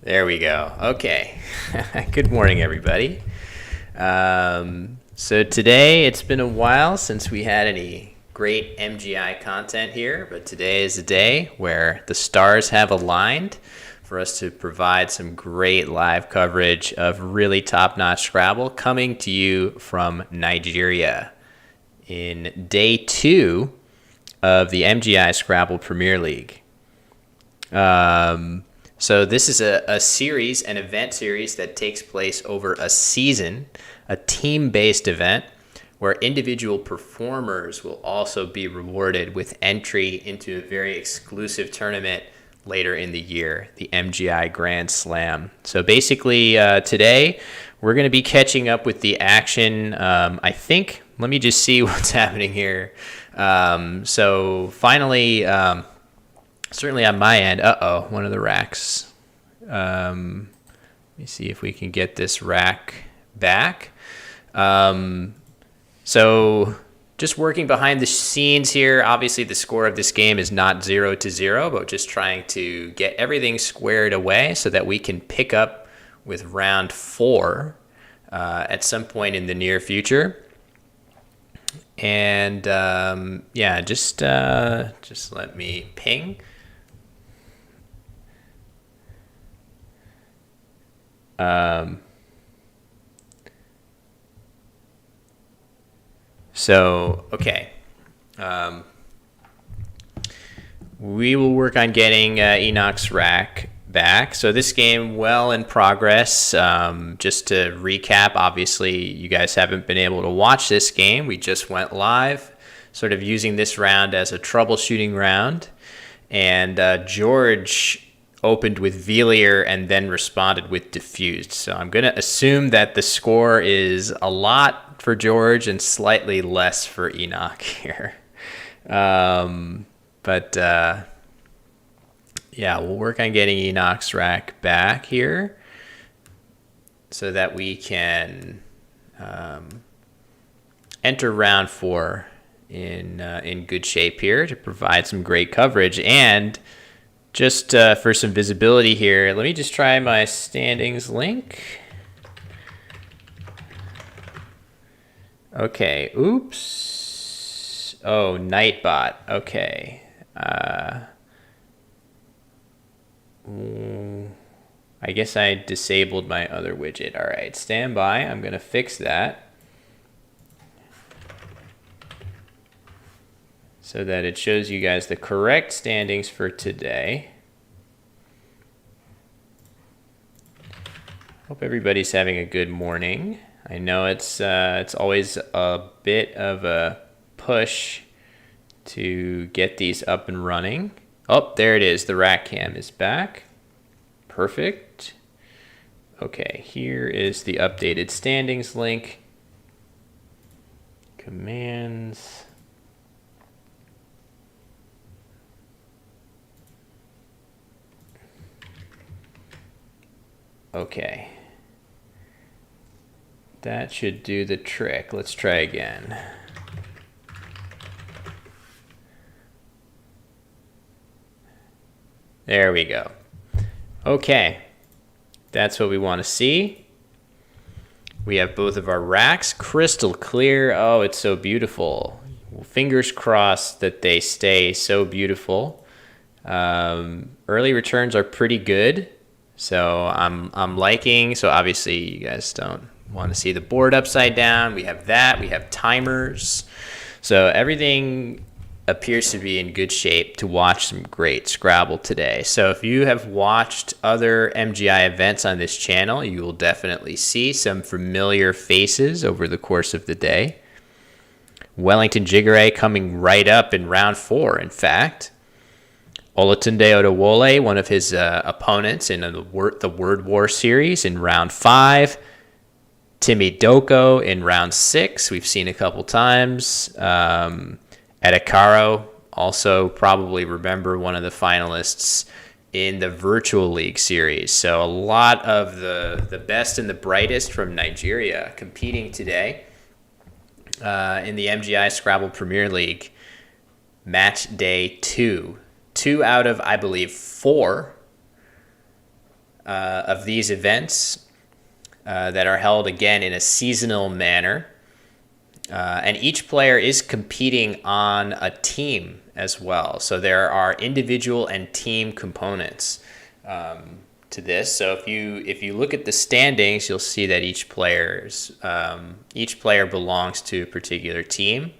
There we go. Okay. Good morning, everybody. So today, it's been a while since we had any great MGI content here, but today is a day where the stars have aligned for us to provide some great live coverage of really top-notch Scrabble coming to you from Nigeria in day 2 of the MGI Scrabble Premier League. So this is a series, an event series that takes place over a season, a team-based event where individual performers will also be rewarded with entry into a very exclusive tournament later in the year, the MGI Grand Slam. So basically today we're going to be catching up with the action. I think, let me just see what's happening here. So finally... certainly on my end, one of the racks. Let me see if we can get this rack back. So just working behind the scenes here, obviously the score of this game is not 0-0, but just trying to get everything squared away so that we can pick up with round 4 at some point in the near future. And just let me ping. Okay. We will work on getting Enoch's rack back. So this game, well in progress. Just to recap, obviously you guys haven't been able to watch this game. We just went live, sort of using this round as a troubleshooting round. And George opened with Velier and then responded with Diffused. So I'm going to assume that the score is a lot for George and slightly less for Enoch here. We'll work on getting Enoch's rack back here so that we can enter round 4 in good shape here to provide some great coverage. And just for some visibility here, let me just try my standings link. Okay, oops. Oh, Nightbot. Okay. I guess I disabled my other widget. All right, stand by. I'm going to fix that so that it shows you guys the correct standings for today. Hope everybody's having a good morning. I know it's always a bit of a push to get these up and running. Oh, there it is. The rack cam is back. Perfect. Okay, here is the updated standings link. Commands. Okay. That should do the trick. Let's try again. There we go. Okay. That's what we want to see. We have both of our racks crystal clear. Oh, it's so beautiful. Fingers crossed that they stay so beautiful. Early returns are pretty good. So I'm liking, so obviously you guys don't want to see the board upside down. We have that, we have timers. So everything appears to be in good shape to watch some great Scrabble today. So if you have watched other MGI events on this channel, you will definitely see some familiar faces over the course of the day. Wellington Jigare coming right up in round 4, in fact. Olatunde Odewole, one of his opponents in the Word War series in round 5. Timmy Doko in round 6. We've seen a couple times. Edakaro, also probably remember one of the finalists in the Virtual League series. So a lot of the best and the brightest from Nigeria competing today in the MGI Scrabble Premier League match day 2. 2 out of, I believe, 4 of these events that are held again in a seasonal manner. And each player is competing on a team as well. So there are individual and team components to this. So if you look at the standings, you'll see that each player belongs to a particular team.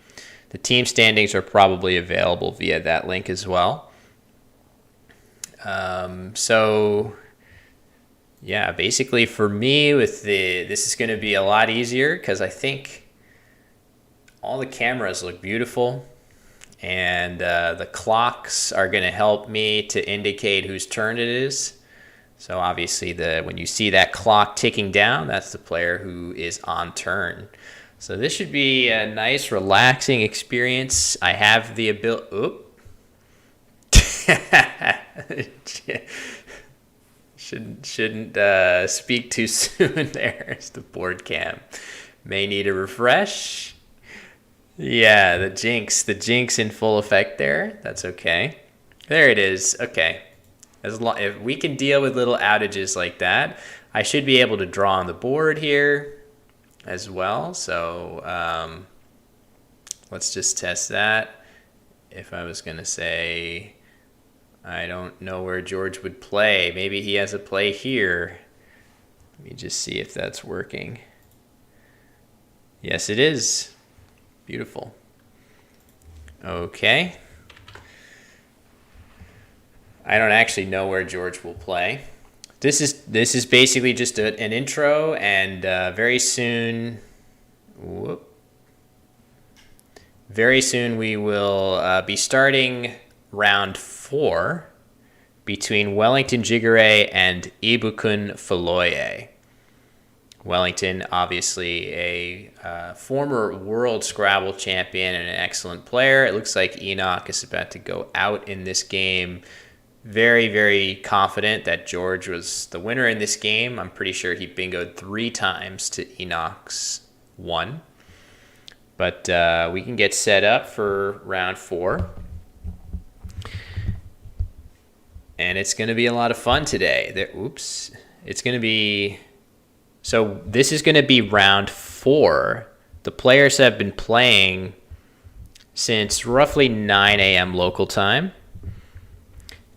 The team standings are probably available via that link as well. So yeah, basically for me this is going to be a lot easier because I think all the cameras look beautiful, and the clocks are going to help me to indicate whose turn it is. So obviously when you see that clock ticking down, that's the player who is on turn. So this should be a nice, relaxing experience. I have the ability... Shouldn't speak too soon there. It's the board cam. May need a refresh. Yeah, the jinx in full effect there. That's okay. There it is. Okay. If we can deal with little outages like that, I should be able to draw on the board here as well. So let's just test that. If I was going to say, I don't know where George would play. Maybe he has a play here. Let me just see if that's working. Yes, it is. Beautiful. Okay. I don't actually know where George will play. This is basically just an intro, and very soon we will be starting round 4 between Wellington Jigare and Ibukun Faloye. Wellington, obviously a former world Scrabble champion and an excellent player. It looks like Enoch is about to go out in this game. Very, very confident that George was the winner in this game. I'm pretty sure he bingoed 3 times to Enoch's 1. But we can get set up for round 4. And it's going to be a lot of fun today. It's going to be... So this is going to be round 4. The players have been playing since roughly 9 a.m. local time.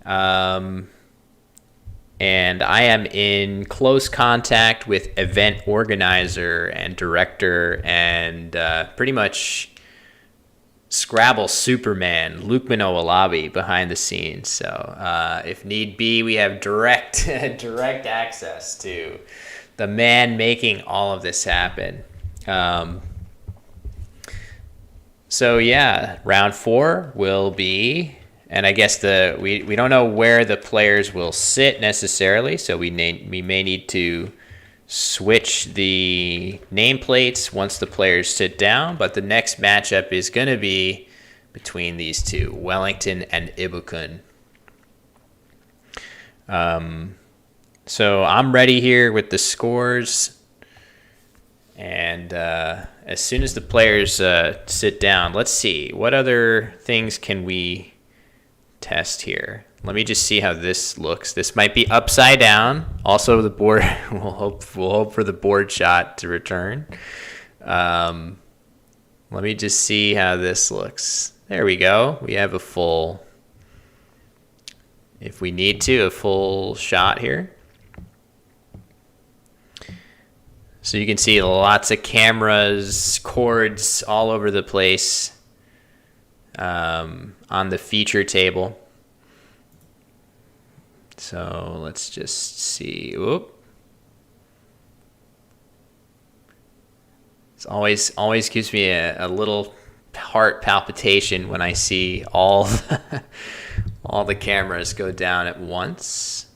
And I am in close contact with event organizer and director and pretty much Scrabble Superman, Lukman Owalabi, behind the scenes. So if need be, we have direct access to the man making all of this happen. So yeah, round 4 will be, and I guess we don't know where the players will sit necessarily, so we may need to switch the nameplates once the players sit down, but the next matchup is going to be between these two, Wellington and Ibukun. So I'm ready here with the scores, and as soon as the players sit down, let's see, what other things can we test here? Let me just see how this looks. This might be upside down. Also, the board, we'll hope for the board shot to return. Let me just see how this looks. There we go. We have a full, if we need to, a full shot here. So you can see lots of cameras, cords all over the place on the feature table. So let's just see. Whoop. It always gives me a little heart palpitation when I see all the cameras go down at once.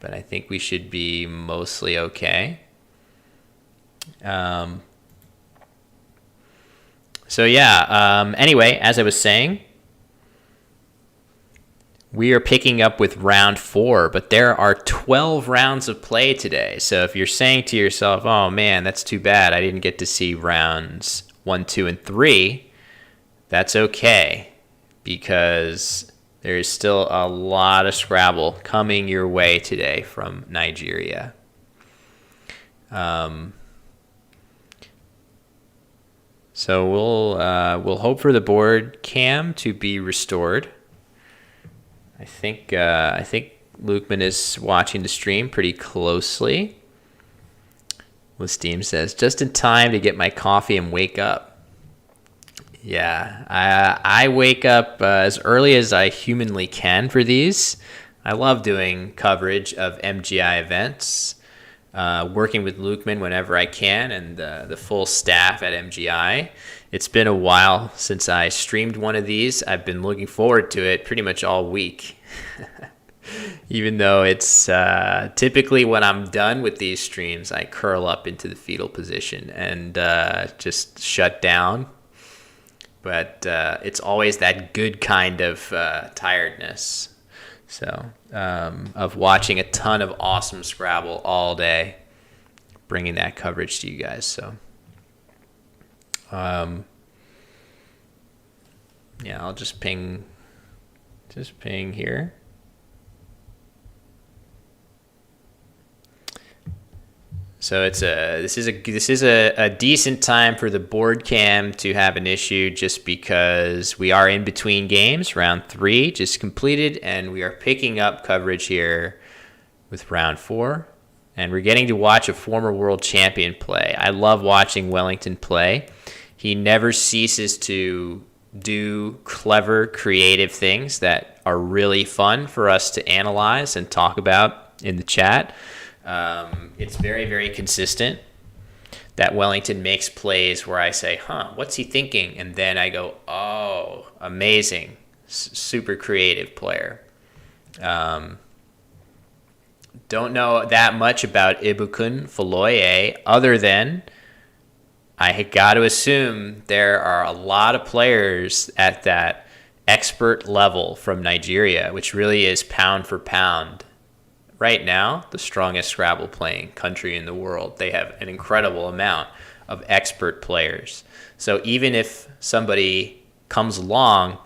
But I think we should be mostly okay. So yeah, anyway, as I was saying, we are picking up with round 4, but there are 12 rounds of play today. So if you're saying to yourself, oh man, that's too bad, I didn't get to see rounds 1, 2, and 3, that's okay, because There is still a lot of Scrabble coming your way today from Nigeria. So we'll hope for the board cam to be restored. I think Lukeman is watching the stream pretty closely. Steam says, just in time to get my coffee and wake up. Yeah, I wake up as early as I humanly can for these. I love doing coverage of MGI events, working with Lukeman whenever I can, and the full staff at MGI. It's been a while since I streamed one of these. I've been looking forward to it pretty much all week. Even though it's typically when I'm done with these streams, I curl up into the fetal position and just shut down. But it's always that good kind of tiredness. So of watching a ton of awesome Scrabble all day, bringing that coverage to you guys. So yeah, I'll just ping here. So this is a decent time for the board cam to have an issue, just because we are in between games. Round 3 just completed, and we are picking up coverage here with round 4, and we're getting to watch a former world champion play. I love watching Wellington play. He never ceases to do clever, creative things that are really fun for us to analyze and talk about in the chat. It's very, very consistent that Wellington makes plays where I say, what's he thinking? And then I go, oh, amazing, super creative player. Don't know that much about Ibukun Foloye, other than I got to assume there are a lot of players at that expert level from Nigeria, which really is pound for pound. Right now, the strongest Scrabble playing country in the world. They have an incredible amount of expert players. So even if somebody comes along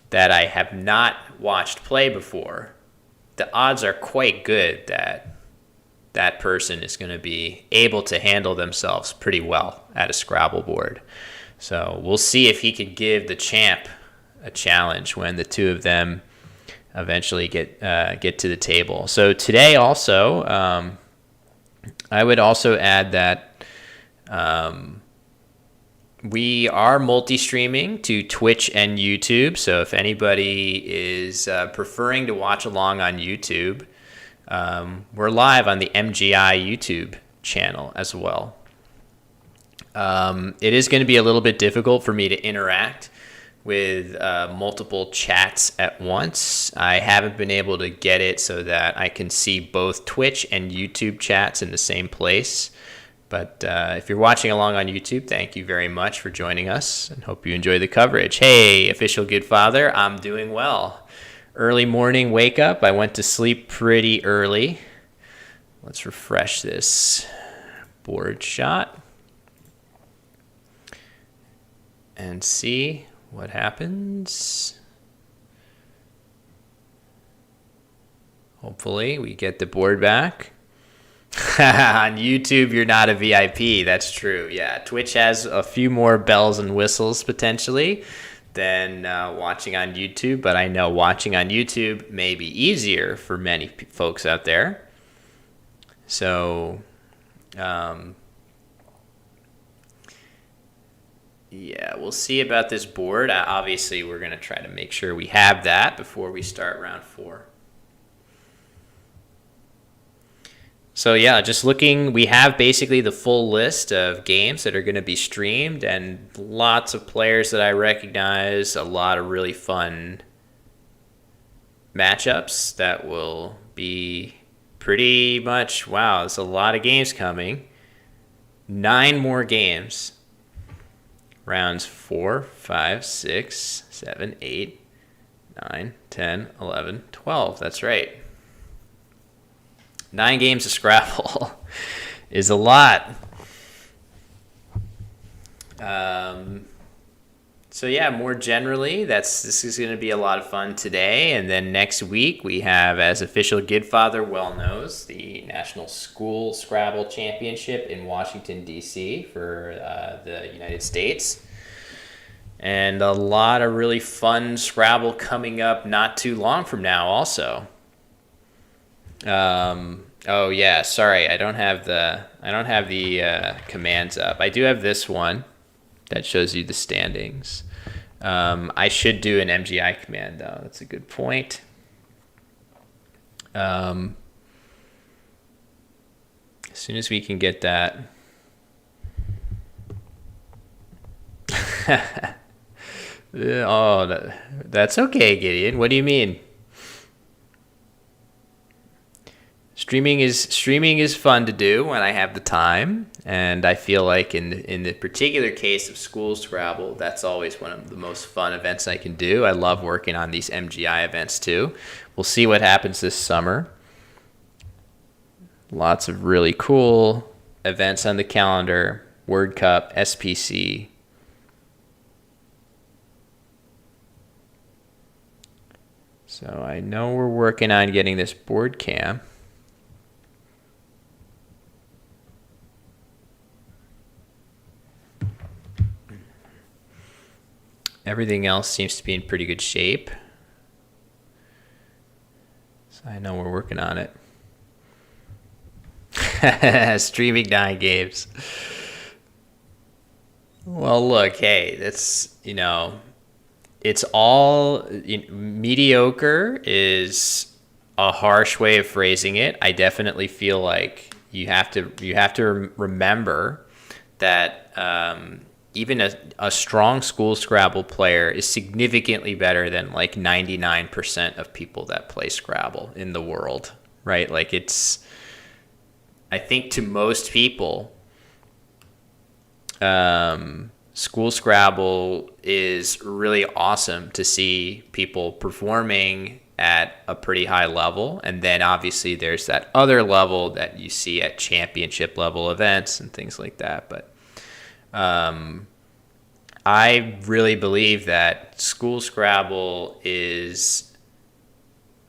that I have not watched play before, the odds are quite good that that person is going to be able to handle themselves pretty well at a Scrabble board. So we'll see if he could give the champ a challenge when the two of them eventually get to the table. So today also, I would also add that we are multi-streaming to Twitch and YouTube. So if anybody is preferring to watch along on YouTube, we're live on the MGI YouTube channel as well. It is going to be a little bit difficult for me to interact with multiple chats at once. I haven't been able to get it so that I can see both Twitch and YouTube chats in the same place. But if you're watching along on YouTube, thank you very much for joining us, and hope you enjoy the coverage. Hey, Official Good Father, I'm doing well. Early morning wake up. I went to sleep pretty early. Let's refresh this board shot and see what happens. Hopefully we get the board back. On YouTube, you're not a VIP. That's true. Yeah, Twitch has a few more bells and whistles potentially than watching on YouTube, but I know watching on YouTube may be easier for many folks out there. So, yeah, we'll see about this board. Obviously, we're going to try to make sure we have that before we start round 4. So yeah, just looking, we have basically the full list of games that are going to be streamed, and lots of players that I recognize, a lot of really fun matchups that will be pretty much, wow, there's a lot of games coming. 9 more games. Rounds 4, 5, 6, 7, 8, 9, 10, 11, 12. That's right. 9 games of Scrabble is a lot. So yeah, more generally, this is going to be a lot of fun today, and then next week we have, as official Gidfather well knows, the National School Scrabble Championship in Washington D.C. for the United States, and a lot of really fun Scrabble coming up not too long from now. Also, oh yeah, sorry, I don't have the commands up. I do have this one that shows you the standings. I should do an MGI command, though. That's a good point. As soon as we can get that. Oh, that's okay, Gideon. What do you mean? Streaming is fun to do when I have the time, and I feel like in the particular case of School Scrabble, that's always one of the most fun events I can do. I love working on these MGI events too. We'll see what happens this summer. Lots of really cool events on the calendar. Word Cup, SPC. So I know we're working on getting this board cam. Everything else seems to be in pretty good shape. So I know we're working on it. Streaming 9 games. Well, look, hey, that's, it's all, mediocre is a harsh way of phrasing it. I definitely feel like you have to remember that even a strong School Scrabble player is significantly better than like 99% of people that play Scrabble in the world, right? Like I think to most people, School Scrabble is really awesome to see people performing at a pretty high level. And then obviously there's that other level that you see at championship level events and things like that. But I really believe that School Scrabble is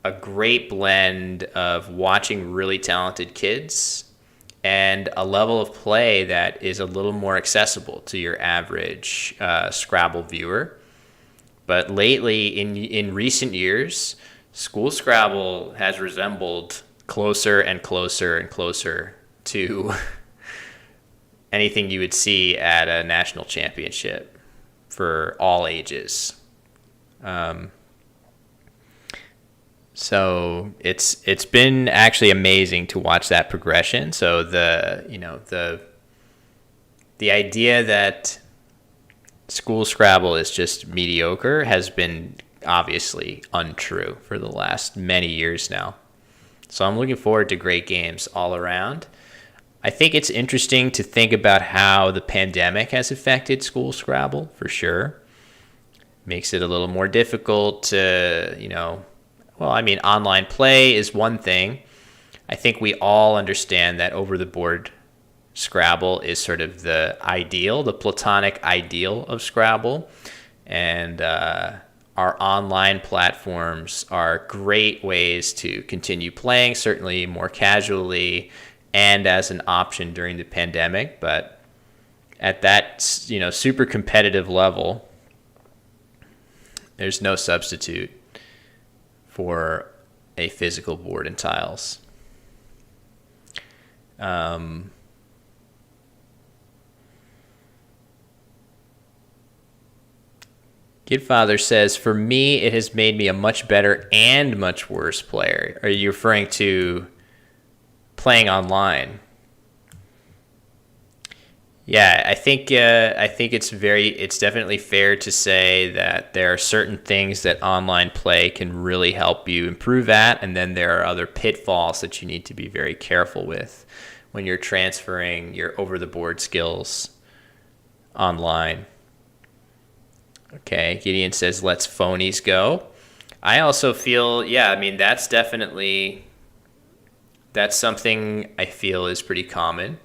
a great blend of watching really talented kids and a level of play that is a little more accessible to your average Scrabble viewer. But lately, in recent years, School Scrabble has resembled closer and closer and closer to anything you would see at a national championship for all ages. So it's been actually amazing to watch that progression. So the idea that School Scrabble is just mediocre has been obviously untrue for the last many years now. So I'm looking forward to great games all around. I think it's interesting to think about how the pandemic has affected School Scrabble, for sure. Makes it a little more difficult to, online play is one thing. I think we all understand that over-the-board Scrabble is sort of the platonic ideal of Scrabble. And our online platforms are great ways to continue playing, certainly more casually and as an option during the pandemic. But at that, super competitive level, there's no substitute for a physical board and tiles. Gidfather says, for me, it has made me a much better and much worse player. Are you referring to playing online? Yeah, I think it's definitely fair to say that there are certain things that online play can really help you improve at, and then there are other pitfalls that you need to be very careful with when you're transferring your over-the-board skills online. Okay, Gideon says, let's phonies go. I also feel, that's something I feel is pretty common.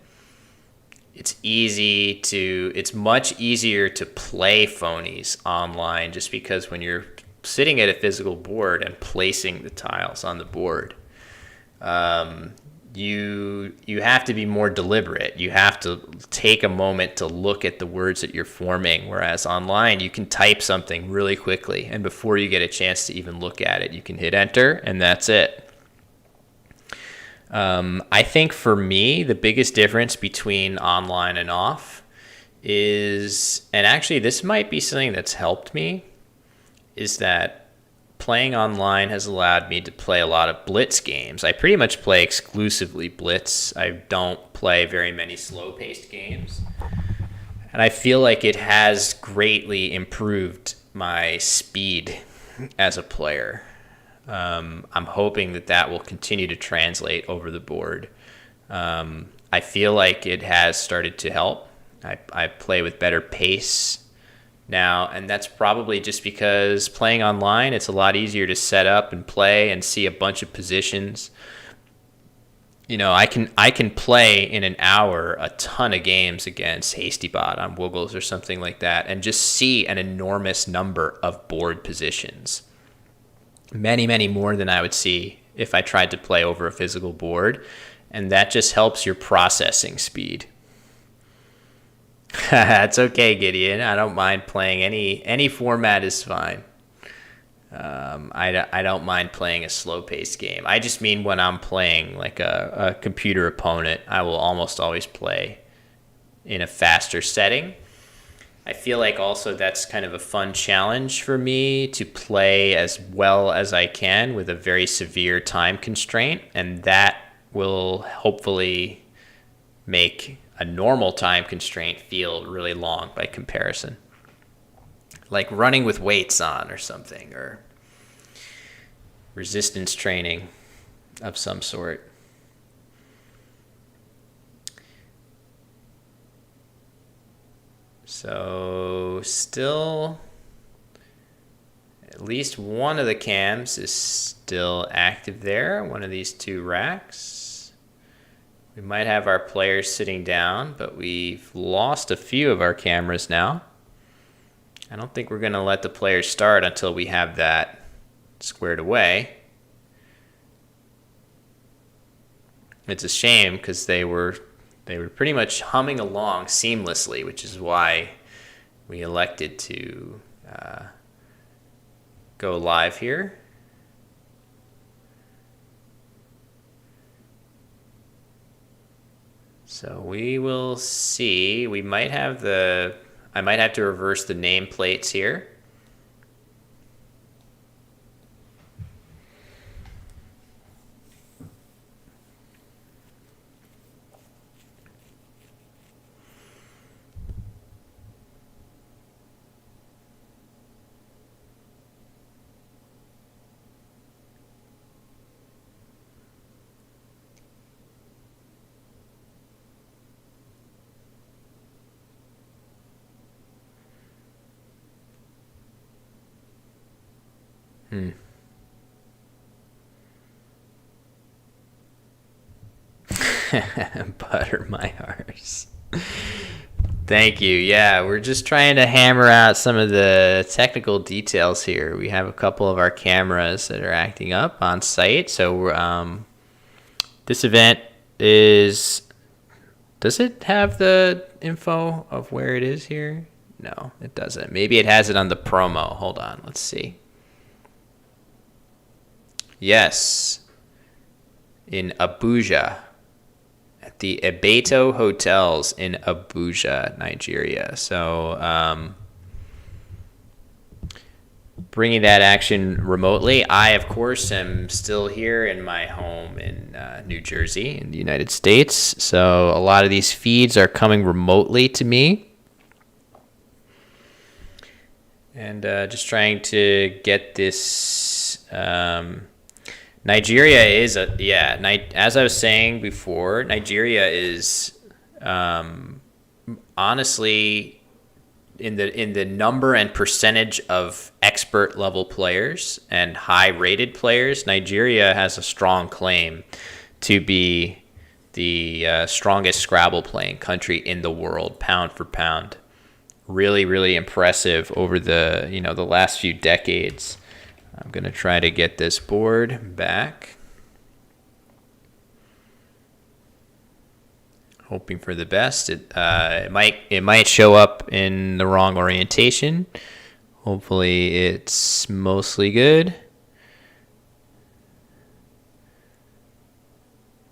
it's much easier to play phonies online just because when you're sitting at a physical board and placing the tiles on the board, you have to be more deliberate. You have to take a moment to look at the words that you're forming, whereas online you can type something really quickly, and before you get a chance to even look at it, you can hit enter, and that's it. I think for me, the biggest difference between online and off is, and actually this might be something that's helped me, is that playing online has allowed me to play a lot of blitz games. I pretty much play exclusively blitz. I don't play very many slow-paced games. And I feel like it has greatly improved my speed as a player. I'm hoping that will continue to translate over the board. I feel like it has started to help. I play with better pace now, and that's probably just because playing online, it's a lot easier to set up and play and see a bunch of positions. I can play in an hour a ton of games against Hastybot on Woogles or something like that, and just see an enormous number of board positions. Many, many more than I would see if I tried to play over a physical board, and that just helps your processing speed. That's okay, Gideon. I don't mind playing any format is fine. I don't mind playing a slow-paced game. I just mean when I'm playing like a computer opponent, I will almost always play in a faster setting. I feel like also that's kind of a fun challenge for me to play as well as I can with a very severe time constraint, and that will hopefully make a normal time constraint feel really long by comparison. Like running with weights on or something, or resistance training of some sort. So still, at least one of the cams is still active there, one of these two racks. We might have our players sitting down, but we've lost a few of our cameras now. I don't think we're going to let the players start until we have that squared away. It's a shame because they were pretty much humming along seamlessly, which is why we elected to go live here. So we will see. I might have to reverse the nameplates here. Butter my arse. Thank you. Yeah, we're just trying to hammer out some of the technical details here. We have a couple of our cameras that are acting up on site. So this event does it have the info of where it is here? No, it doesn't. Maybe it has it on the promo. Hold on, let's see. Yes, in Abuja, at the Ebeto Hotels in Abuja, Nigeria. So bringing that action remotely. I, of course, am still here in my home in New Jersey in the United States. So a lot of these feeds are coming remotely to me. And just trying to get this... Nigeria is as I was saying before, Nigeria is honestly in the number and percentage of expert level players and high rated players, Nigeria has a strong claim to be the strongest Scrabble playing country in the world, pound for pound. Really, really impressive over the last few decades. I'm gonna try to get this board back. Hoping for the best. It might show up in the wrong orientation. Hopefully it's mostly good.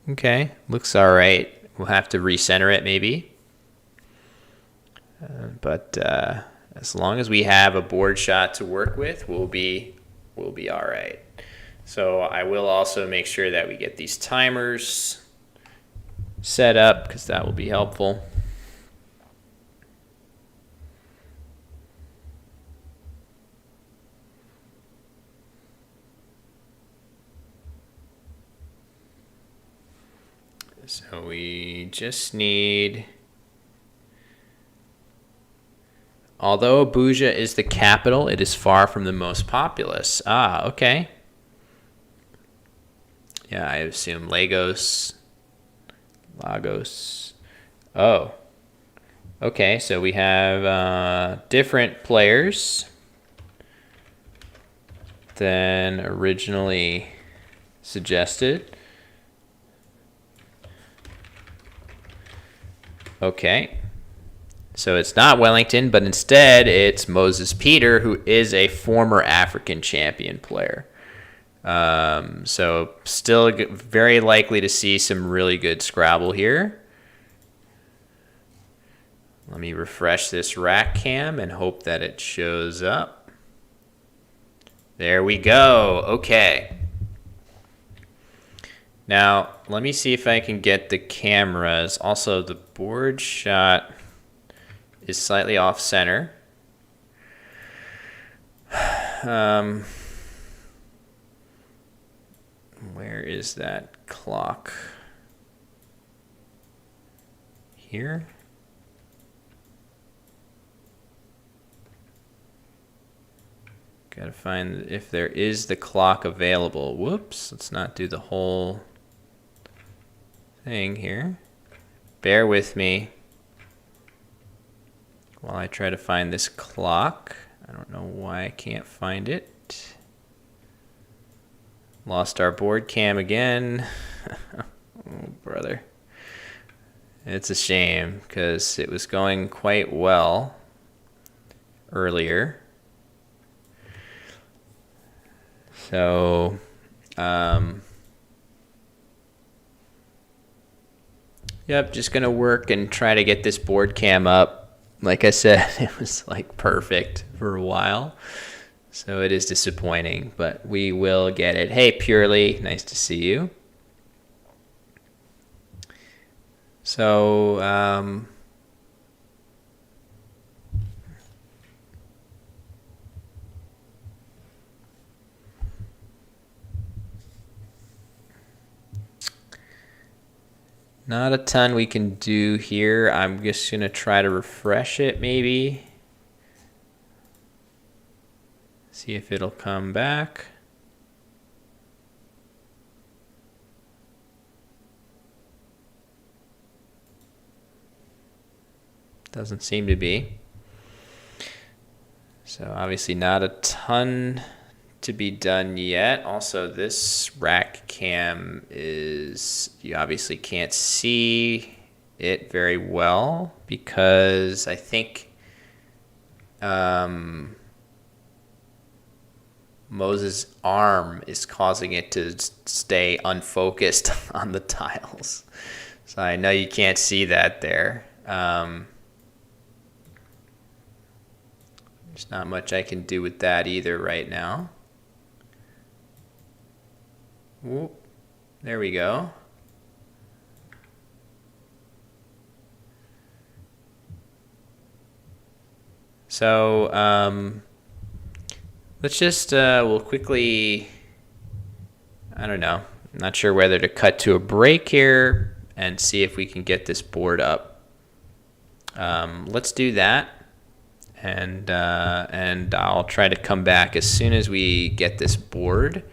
Okay, looks all right. We'll have to recenter it maybe. But as long as we have a board shot to work with, we'll be all right. So I will also make sure that we get these timers set up because that will be helpful. So we just need, although Abuja is the capital, it is far from the most populous. Ah, okay. Yeah, I assume Lagos. Oh. Okay, so we have different players than originally suggested. Okay. So it's not Wellington, but instead it's Moses Peter, who is a former African champion player. So still very likely to see some really good Scrabble here. Let me refresh this rack cam and hope that it shows up. There we go. Okay. Now, let me see if I can get the cameras. Also, the board shot is slightly off center. Where is that clock? Here? Gotta find if there is the clock available. Whoops, let's not do the whole thing here. Bear with me while I try to find this clock. I don't know why I can't find it. Lost our board cam again. Oh, brother. It's a shame because it was going quite well earlier. So, yep, just gonna work and try to get this board cam up. Like I said, it was like perfect for a while. So it is disappointing, but we will get it. Hey, Purely, nice to see you. So, not a ton we can do here. I'm just going to try to refresh it maybe. See if it'll come back. Doesn't seem to be. So obviously not a ton to be done yet. Also, this rack cam is, you obviously can't see it very well because I think Moses' arm is causing it to stay unfocused on the tiles. So I know you can't see that there. There's not much I can do with that either right now. Whoop. There we go. So let's just, we'll quickly, I don't know, I'm not sure whether to cut to a break here and see if we can get this board up. Let's do that. And I'll try to come back as soon as we get this board.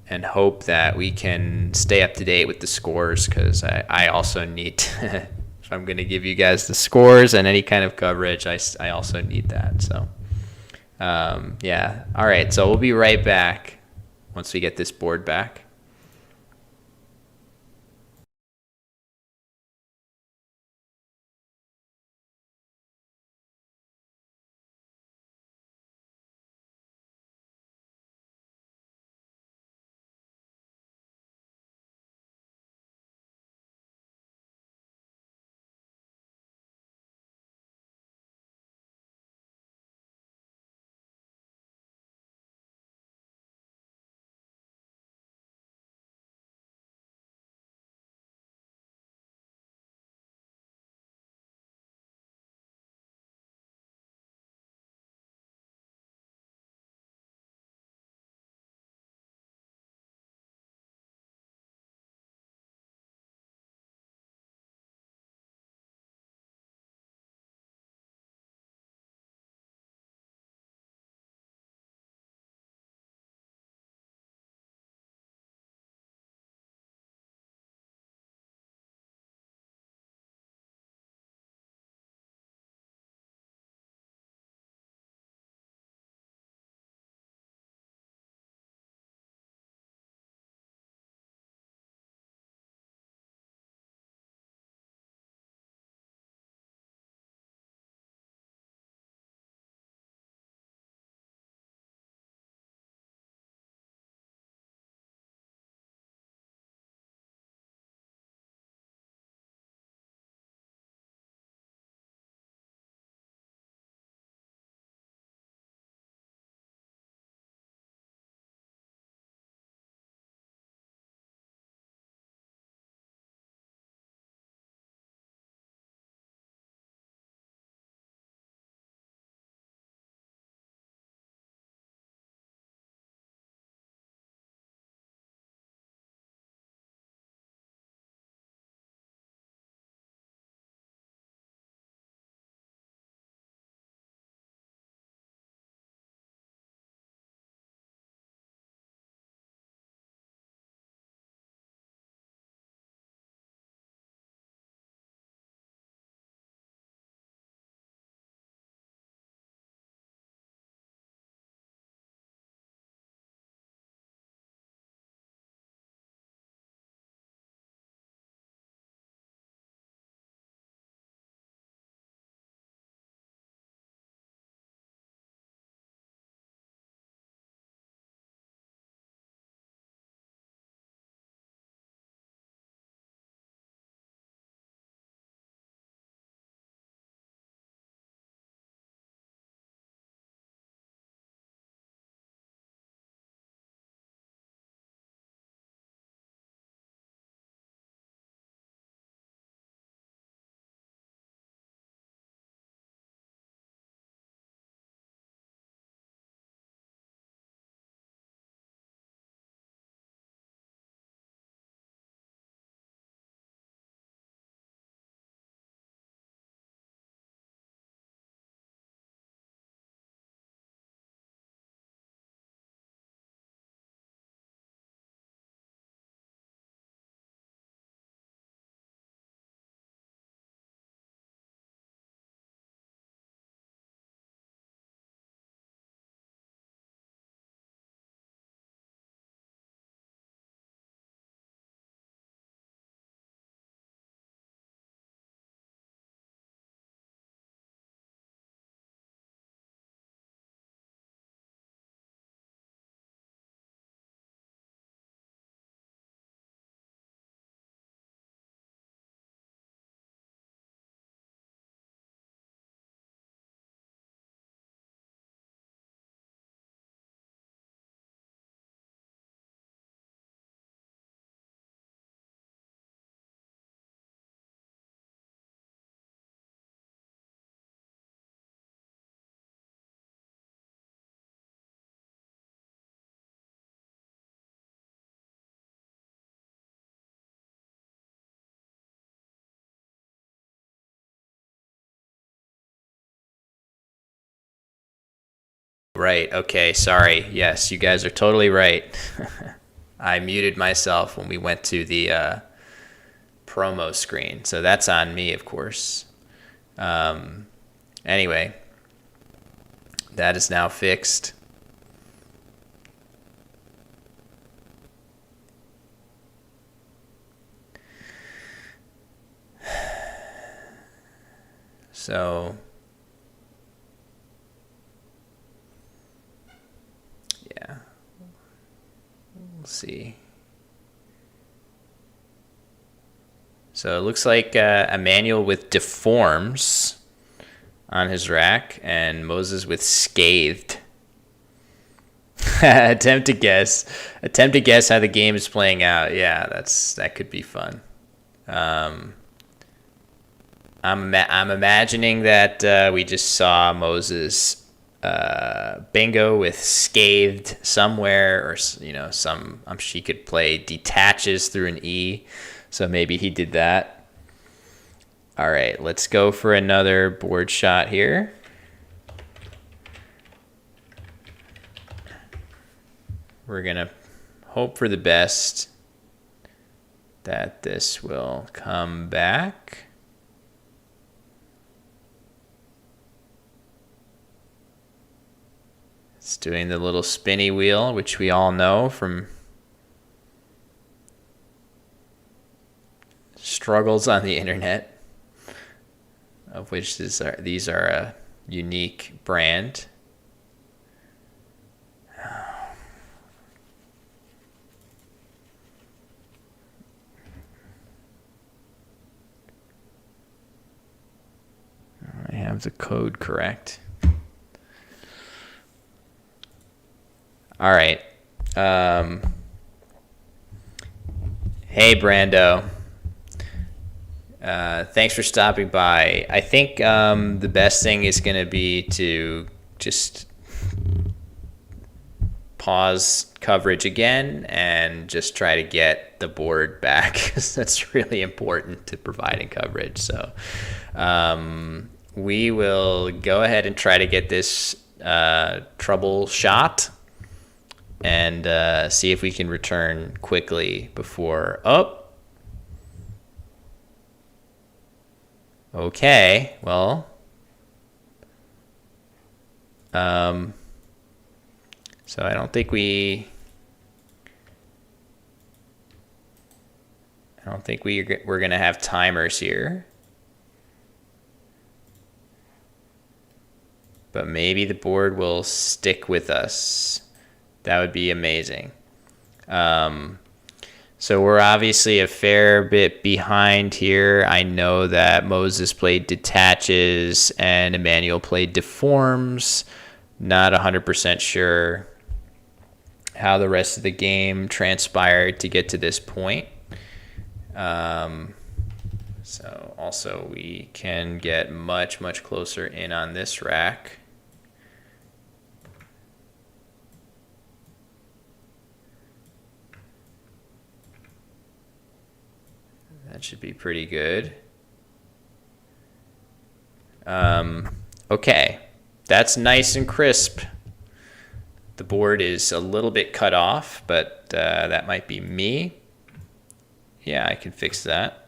and hope that we can stay up to date with the scores, because I also need to, if I'm going to give you guys the scores and any kind of coverage, I also need that. So, yeah. All right. So we'll be right back once we get this board back. Right. Okay. Sorry. Yes, you guys are totally right. I muted myself when we went to the promo screen. So that's on me, of course. Anyway, that is now fixed. So, yeah, we'll see. So it looks like Emmanuel with deforms on his rack and Moses with scathed. Attempt to guess how the game is playing out. Yeah, that could be fun. I'm imagining that we just saw Moses bingo with scathed somewhere, or she could play detaches through an E, so maybe he did that. All right, let's go for another board shot here. We're gonna hope for the best that this will come back. It's doing the little spinny wheel, which we all know from struggles on the internet, of which these are a unique brand. I have the code correct. All right. Hey, Brando. Thanks for stopping by. I think the best thing is going to be to just pause coverage again and just try to get the board back, because that's really important to providing coverage. So we will go ahead and try to get this troubleshot and see if we can return quickly before... Oh! Okay, well... So I don't think we're going to have timers here. But maybe the board will stick with us. That would be amazing. So we're obviously a fair bit behind here. I know that Moses played detaches and Emmanuel played deforms. Not 100% sure how the rest of the game transpired to get to this point. So also we can get much, much closer in on this rack. That should be pretty good. Okay, that's nice and crisp. The board is a little bit cut off, but that might be me. Yeah, I can fix that.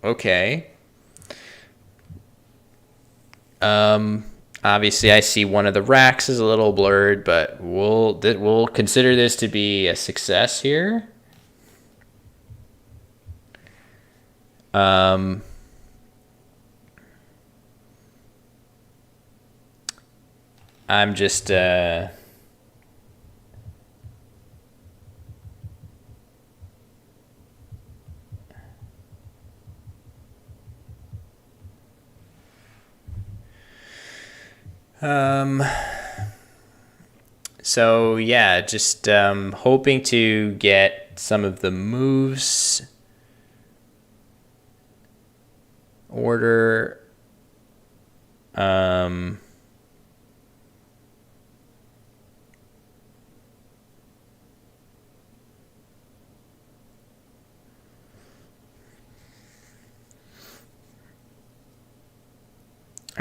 Okay. Obviously, I see one of the racks is a little blurred, but we'll consider this to be a success here. I'm just so yeah, just hoping to get some of the moves order. All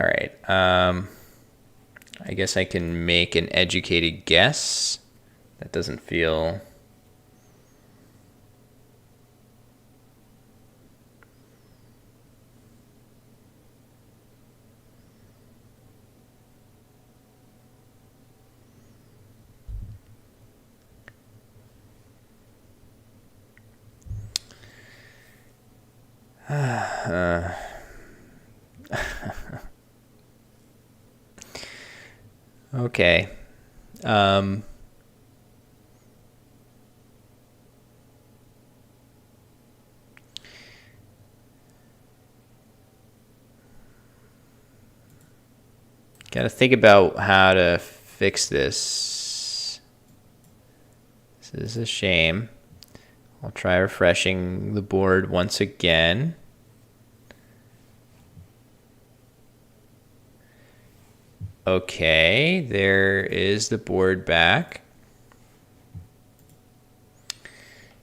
right. I guess I can make an educated guess That doesn't feel... Okay. Um, Gotta think about how to fix this. This is a shame. I'll try refreshing the board once again. Okay, there is the board back.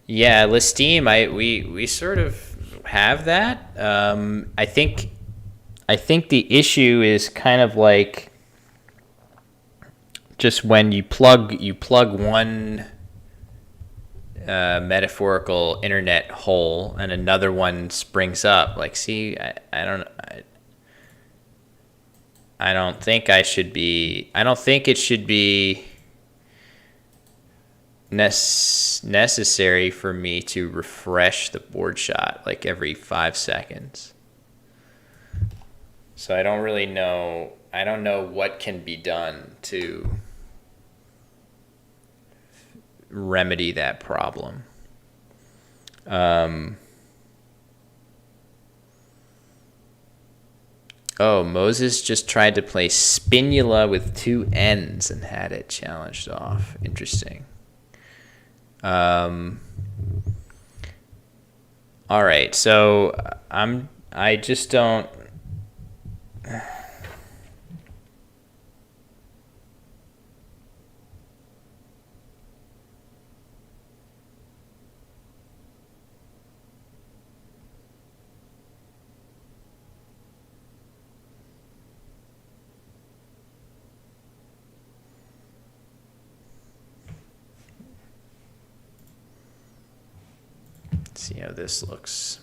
Yeah, Listeam, we sort of have that. I think the issue is kind of like just when you plug one metaphorical internet hole and another one springs up. Like, see, I don't think I should be. I don't think it should be necessary for me to refresh the board shot like every 5 seconds. So I don't really know. I don't know what can be done to remedy that problem. Oh, Moses just tried to play Spinula with 2 N's and had it challenged off. Interesting. All right, so I just don't. See how this looks.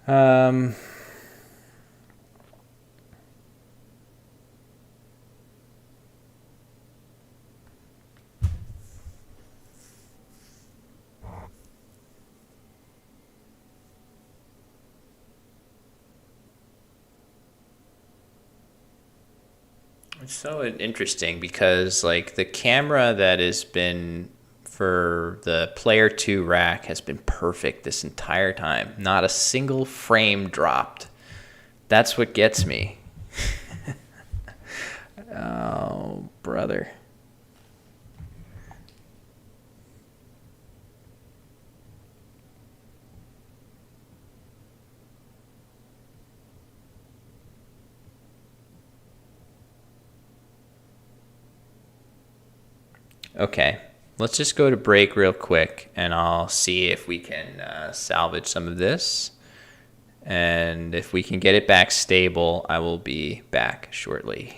Um, it's so interesting because like the camera that has been for the player 2 rack has been perfect this entire time. Not a single frame dropped. That's what gets me. Oh, brother. Okay, let's just go to break real quick and I'll see if we can salvage some of this. And if we can get it back stable, I will be back shortly.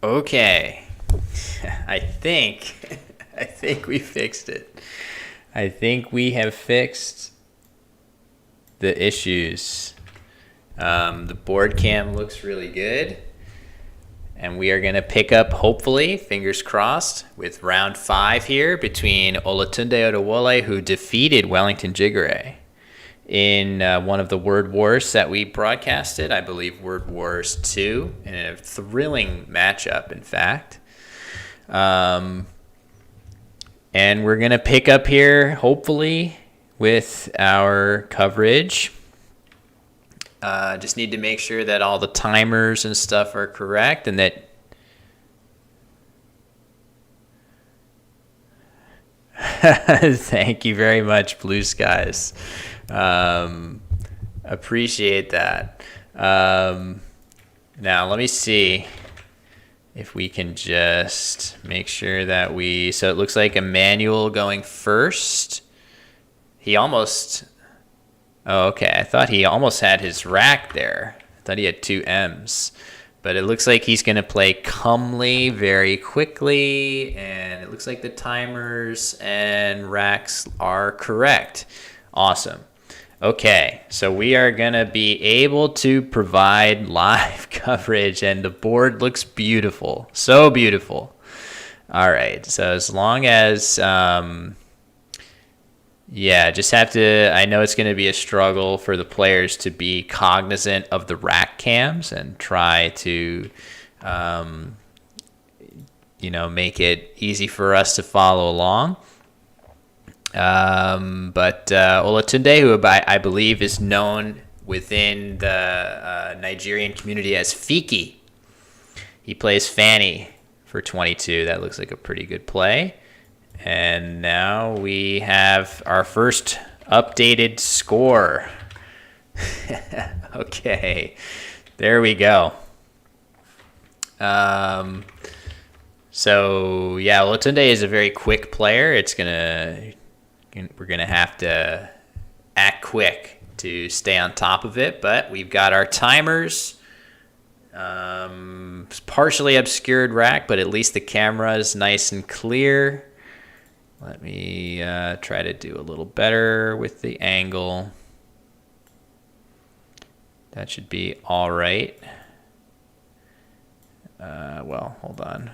Okay. I think we fixed it. I think we have fixed the issues. The board cam looks really good. And we are going to pick up, hopefully, fingers crossed, with round 5 here between Olatunde Odewole, who defeated Wellington Jigare in one of the Word Wars that we broadcasted. I believe Word Wars 2, in a thrilling matchup, in fact. And we're going to pick up here, hopefully, with our coverage. Just need to make sure that all the timers and stuff are correct, and that thank you very much, Blue Skies. Appreciate that. Now let me see if we can just make sure that so it looks like Emmanuel going first. He almost... Oh, okay. I thought he almost had his rack there. I thought he had 2 M's. But it looks like he's going to play Comely very quickly. And it looks like the timers and racks are correct. Awesome. Okay. So we are going to be able to provide live coverage. And the board looks beautiful. So beautiful. All right. So as long as... yeah, just have to, I know it's going to be a struggle for the players to be cognizant of the rack cams and try to, make it easy for us to follow along. But Olatunde, who I believe is known within the Nigerian community as Fiki, he plays Fanny for 22. That looks like a pretty good play. And now we have our first updated score. Okay, there we go. So yeah, Olatunde is a very quick player. We're gonna have to act quick to stay on top of it. But we've got our timers. Partially obscured rack, but at least the camera is nice and clear. Let me try to do a little better with the angle. That should be all right. Well, hold on.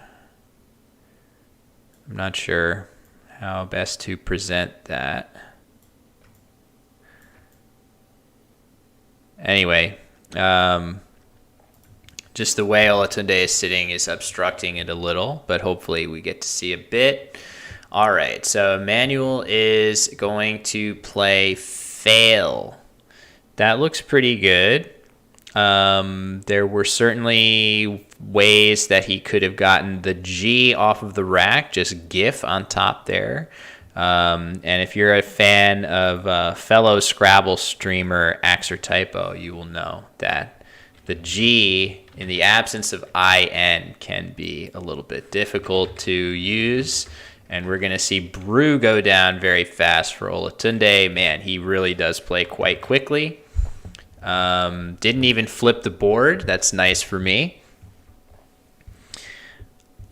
I'm not sure how best to present that. Anyway, just the way Olatunde is sitting is obstructing it a little, but hopefully we get to see a bit. All right, so Emmanuel is going to play Fail. That looks pretty good. There were certainly ways that he could have gotten the G off of the rack, just GIF on top there. And if you're a fan of fellow Scrabble streamer Axer Typo, you will know that the G, in the absence of IN, can be a little bit difficult to use. And we're going to see Brew go down very fast for Olatunde. Man, he really does play quite quickly. Didn't even flip the board. That's nice for me.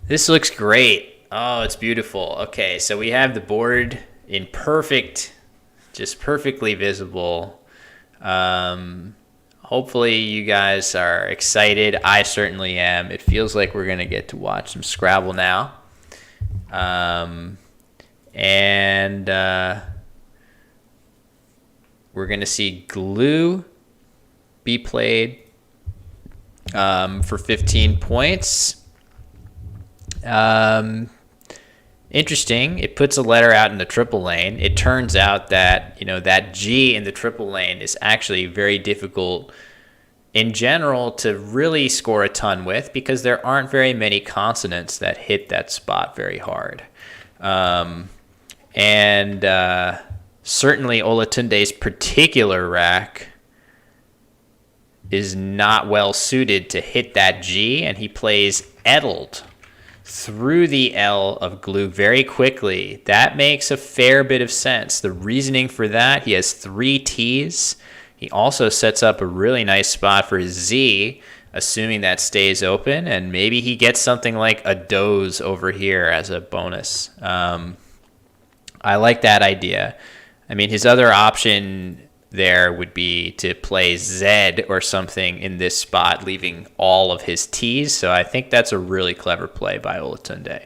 This looks great. Oh, it's beautiful. Okay, so we have the board in just perfectly visible. Hopefully you guys are excited. I certainly am. It feels like we're going to get to watch some Scrabble now. And we're going to see Glue be played for 15 points. Interesting. It puts a letter out in the triple lane. It turns out that, that G in the triple lane is actually very difficult in general to really score a ton with, because there aren't very many consonants that hit that spot very hard. And certainly Olatunde's particular rack is not well suited to hit that G, and he plays Edled through the L of Glue very quickly. That makes a fair bit of sense. The reasoning for that, he has 3 T's. He also sets up a really nice spot for his Z, assuming that stays open, and maybe he gets something like a doze over here as a bonus. I like that idea. I mean, his other option there would be to play Z or something in this spot, leaving all of his T's. So I think that's a really clever play by Olatunde.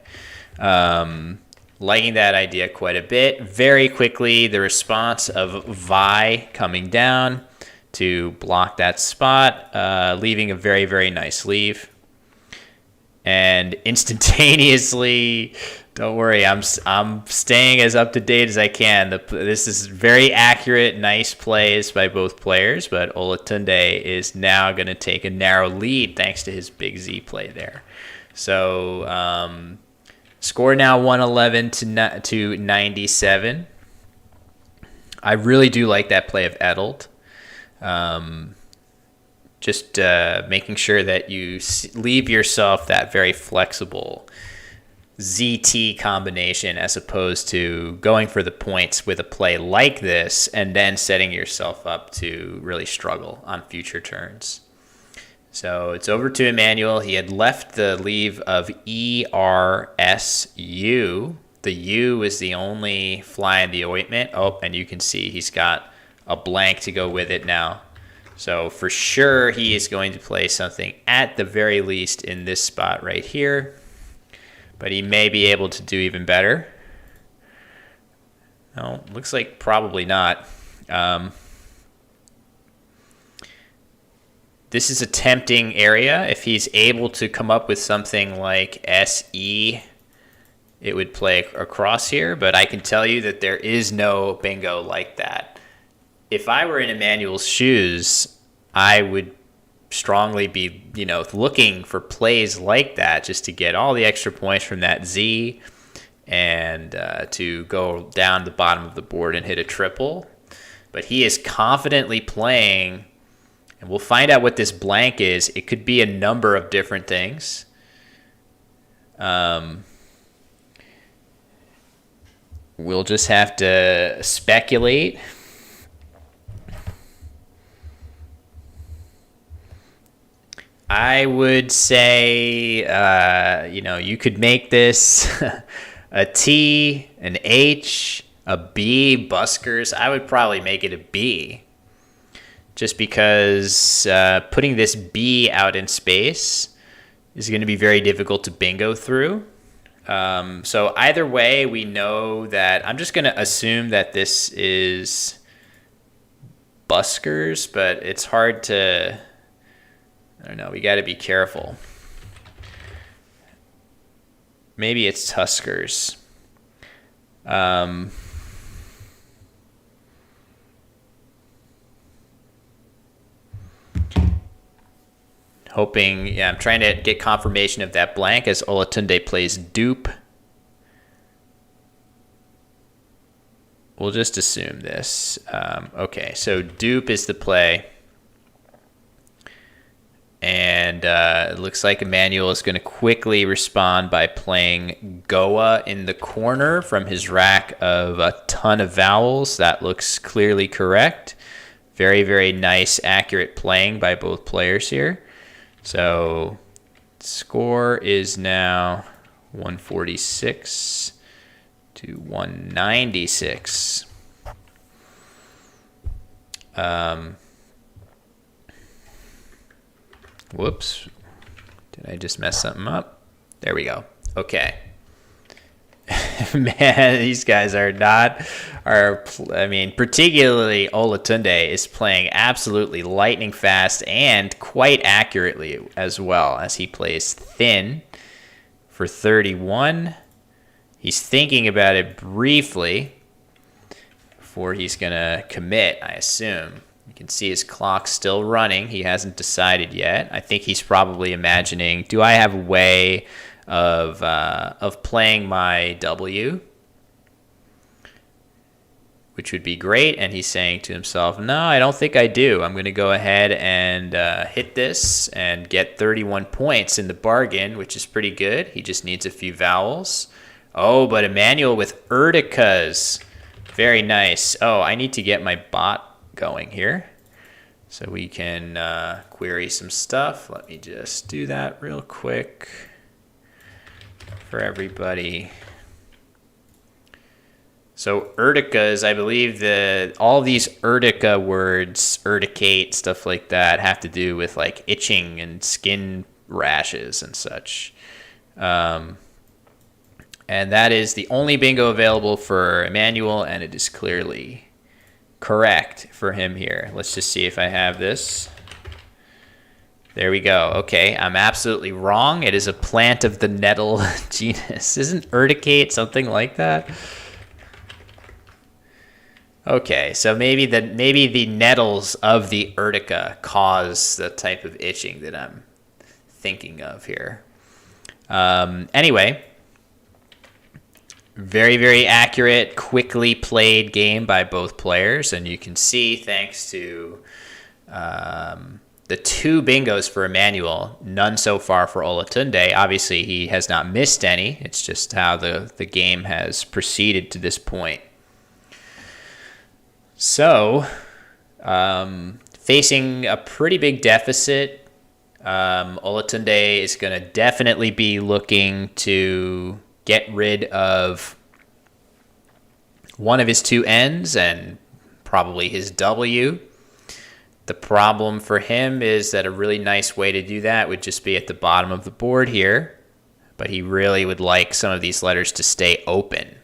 Liking that idea quite a bit. Very quickly, the response of Vi coming down to block that spot, leaving a very, very nice leave. And instantaneously, don't worry, I'm staying as up to date as I can. This is very accurate, nice plays by both players, but Olatunde is now going to take a narrow lead thanks to his big Z play there. So score now 111 to 97. I really do like that play of Edelt. Just making sure that you leave yourself that very flexible ZT combination as opposed to going for the points with a play like this and then setting yourself up to really struggle on future turns. So it's over to Emmanuel. He had left the leave of ERSU. The U is the only fly in the ointment. Oh, and you can see he's got a blank to go with it now. So for sure, he is going to play something at the very least in this spot right here. But he may be able to do even better. No, looks like probably not. This is a tempting area. If he's able to come up with something like SE, it would play across here. But I can tell you that there is no bingo like that. If I were in Emmanuel's shoes, I would strongly be, looking for plays like that just to get all the extra points from that Z and to go down the bottom of the board and hit a triple. But he is confidently playing, and we'll find out what this blank is. It could be a number of different things. We'll just have to speculate. I would say, you could make this a T, an H, a B, buskers. I would probably make it a B. Just because putting this B out in space is going to be very difficult to bingo through. So either way, we know that I'm just going to assume that this is buskers, but it's hard to... I don't know. We got to be careful. Maybe it's Tuskers. Hoping, I'm trying to get confirmation of that blank as Olatunde plays dupe. We'll just assume this. Okay, so dupe is the play. And it looks like Emmanuel is going to quickly respond by playing Goa in the corner from his rack of a ton of vowels. That looks clearly correct. Very, very nice, accurate playing by both players here. So score is now 146 to 196. Whoops. Did I just mess something up? There we go. Okay. Man, these guys particularly Olatunde is playing absolutely lightning fast and quite accurately as well as he plays thin for 31. He's thinking about it briefly before he's going to commit, I assume. You can see his clock still running. He hasn't decided yet. I think he's probably imagining, do I have a way of playing my W? Which would be great. And he's saying to himself, no, I don't think I do. I'm going to go ahead and hit this and get 31 points in the bargain, which is pretty good. He just needs a few vowels. Oh, but Emmanuel with Erdicas. Very nice. Oh, I need to get my bot going here. So we can query some stuff. Let me just do that real quick for everybody. So urticas, I believe all these urtica words, urticate, stuff like that, have to do with like itching and skin rashes and such. And that is the only bingo available for Emmanuel, and it is clearly correct for him here. Let's just see if I have this. There we go. Okay, I'm absolutely wrong. It is a plant of the nettle genus. Isn't urticate something like that? Okay, so maybe the nettles of the urtica cause the type of itching that I'm thinking of here. Anyway, very, very accurate, quickly played game by both players, and you can see, thanks to the 2 bingos for Emmanuel, none so far for Olatunde. Obviously, he has not missed any. It's just how the game has proceeded to this point. So, facing a pretty big deficit, Olatunde is going to definitely be looking to get rid of one of his 2 ends and probably his W. The problem for him is that a really nice way to do that would just be at the bottom of the board here, but he really would like some of these letters to stay open.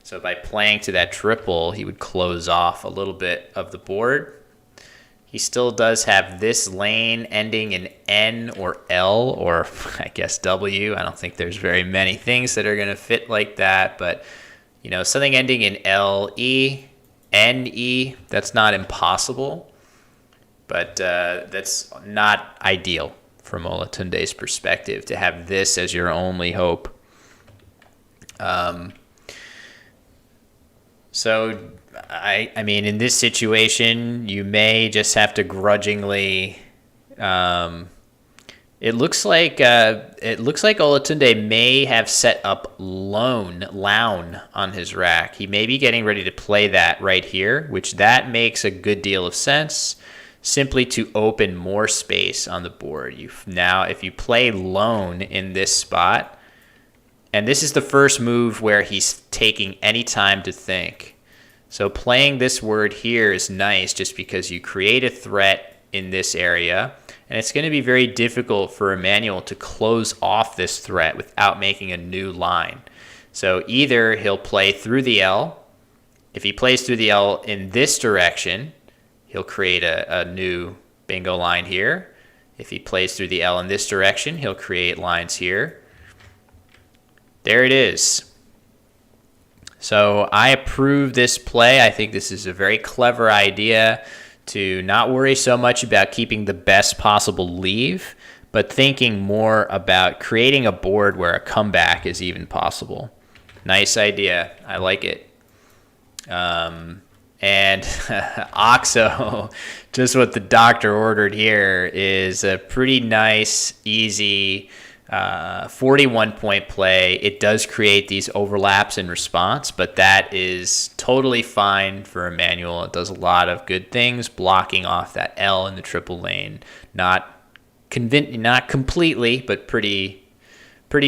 So by playing to that triple, he would close off a little bit of the board. He still does have this lane ending in N or L, or I guess W. I don't think there's very many things that are going to fit like that, but you know, something ending in L, E, N, E, that's not impossible, but that's not ideal from Olatunde's perspective to have this as your only hope. So, I mean, in this situation, you may just have to grudgingly. It looks like Olatunde may have set up Loun on his rack. He may be getting ready to play that right here, which that makes a good deal of sense, simply to open more space on the board. Now, if you play Loun in this spot. And this is the first move where he's taking any time to think. So playing this word here is nice just because you create a threat in this area. And it's going to be very difficult for Emmanuel to close off this threat without making a new line. So either he'll play through the L. If he plays through the L in this direction, he'll create a new bingo line here. If he plays through the L in this direction, he'll create lines here. There it is. So I approve this play. I think this is a very clever idea to not worry so much about keeping the best possible leave, but thinking more about creating a board where a comeback is even possible. Nice idea. I like it. And Oxo, just what the doctor ordered here, is a pretty nice, easy 41-point play. It does create these overlaps in response, but that is totally fine for Emmanuel. It does a lot of good things, blocking off that L in the triple lane. Not completely, but pretty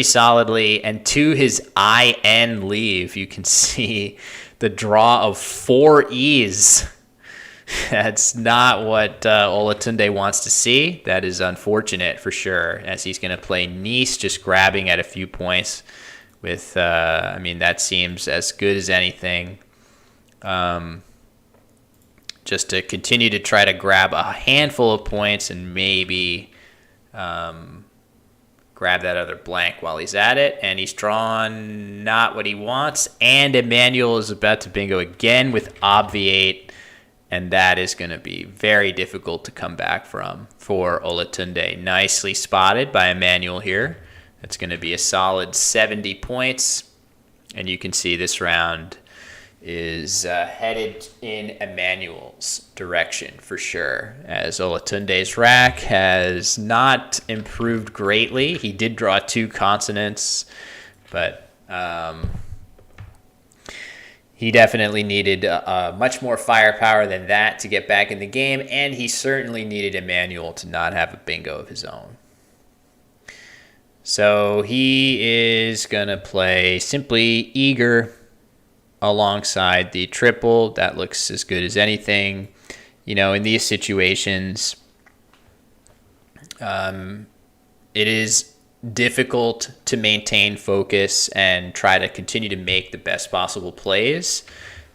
solidly. And to his IN leave, you can see the draw of 4 E's. That's not what Olatunde wants to see. That is unfortunate for sure, as he's going to play Nice, just grabbing at a few points with, I mean, that seems as good as anything. Just to continue to try to grab a handful of points and maybe grab that other blank while he's at it. And he's drawn not what he wants. And Emmanuel is about to bingo again with Obviate. And that is going to be very difficult to come back from for Olatunde. Nicely spotted by Emmanuel here. That's going to be a solid 70 points. And you can see this round is headed in Emmanuel's direction for sure, as Olatunde's rack has not improved greatly. He did draw 2 consonants, but he definitely needed much more firepower than that to get back in the game, and he certainly needed Emmanuel to not have a bingo of his own. So he is going to play simply Eager alongside the triple. That looks as good as anything. In these situations, it is difficult to maintain focus and try to continue to make the best possible plays.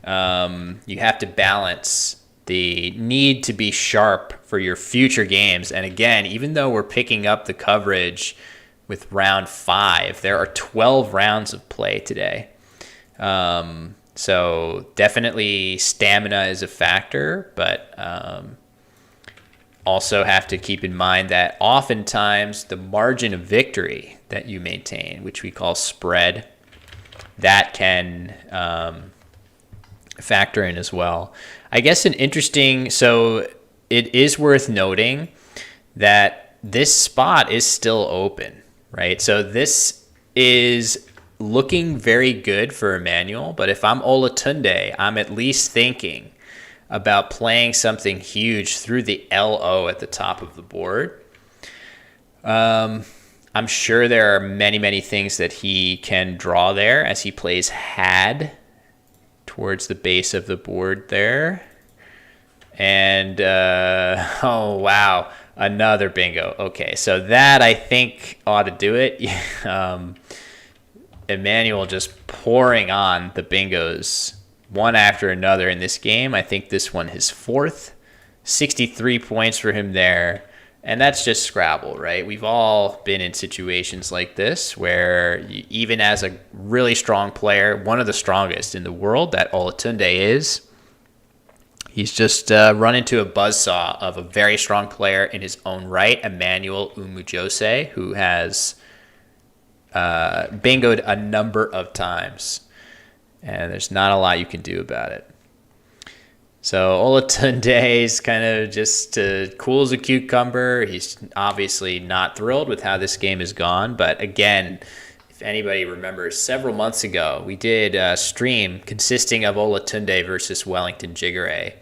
You have to balance the need to be sharp for your future games. And again, even though we're picking up the coverage with round 5, there are 12 rounds of play today. So definitely stamina is a factor, but also have to keep in mind that oftentimes the margin of victory that you maintain, which we call spread, that can factor in as well. I guess so it is worth noting that this spot is still open, right? So this is looking very good for Emmanuel, but if I'm Olatunde, I'm at least thinking about playing something huge through the LO at the top of the board. I'm sure there are many, many things that he can draw there as he plays had towards the base of the board there. And, oh, wow, another bingo. Okay, so that I think ought to do it. Emmanuel just pouring on the bingos one after another in this game. I think this one his 4th, 63 points for him there. And that's just Scrabble, right? We've all been in situations like this where even as a really strong player, one of the strongest in the world that Olatunde is, he's just run into a buzzsaw of a very strong player in his own right, Emmanuel Umujose, who has bingoed a number of times. And there's not a lot you can do about it. So Olatunde is kind of just cool as a cucumber. He's obviously not thrilled with how this game has gone. But again, if anybody remembers, several months ago, we did a stream consisting of Olatunde versus Wellington Jigare.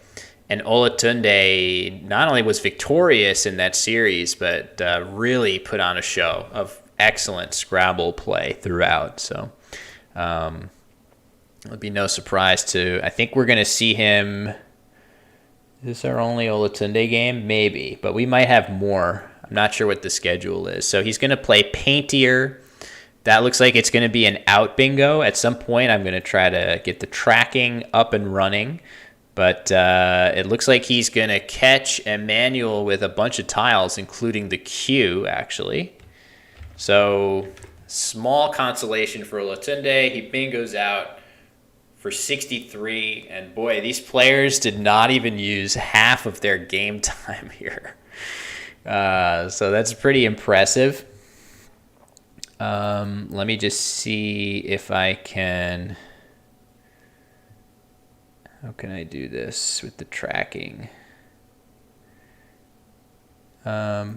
And Olatunde not only was victorious in that series, but really put on a show of excellent Scrabble play throughout. So it would be no surprise I think we're going to see him. Is this our only Olatunde game? Maybe, but we might have more. I'm not sure what the schedule is. So he's going to play Paintier. That looks like it's going to be an out bingo. At some point, I'm going to try to get the tracking up and running. But it looks like he's going to catch Emmanuel with a bunch of tiles, including the Q, actually. So small consolation for Olatunde. He bingos out for 63, and boy, these players did not even use half of their game time here. So that's pretty impressive. Let me just see if I can... How can I do this with the tracking? I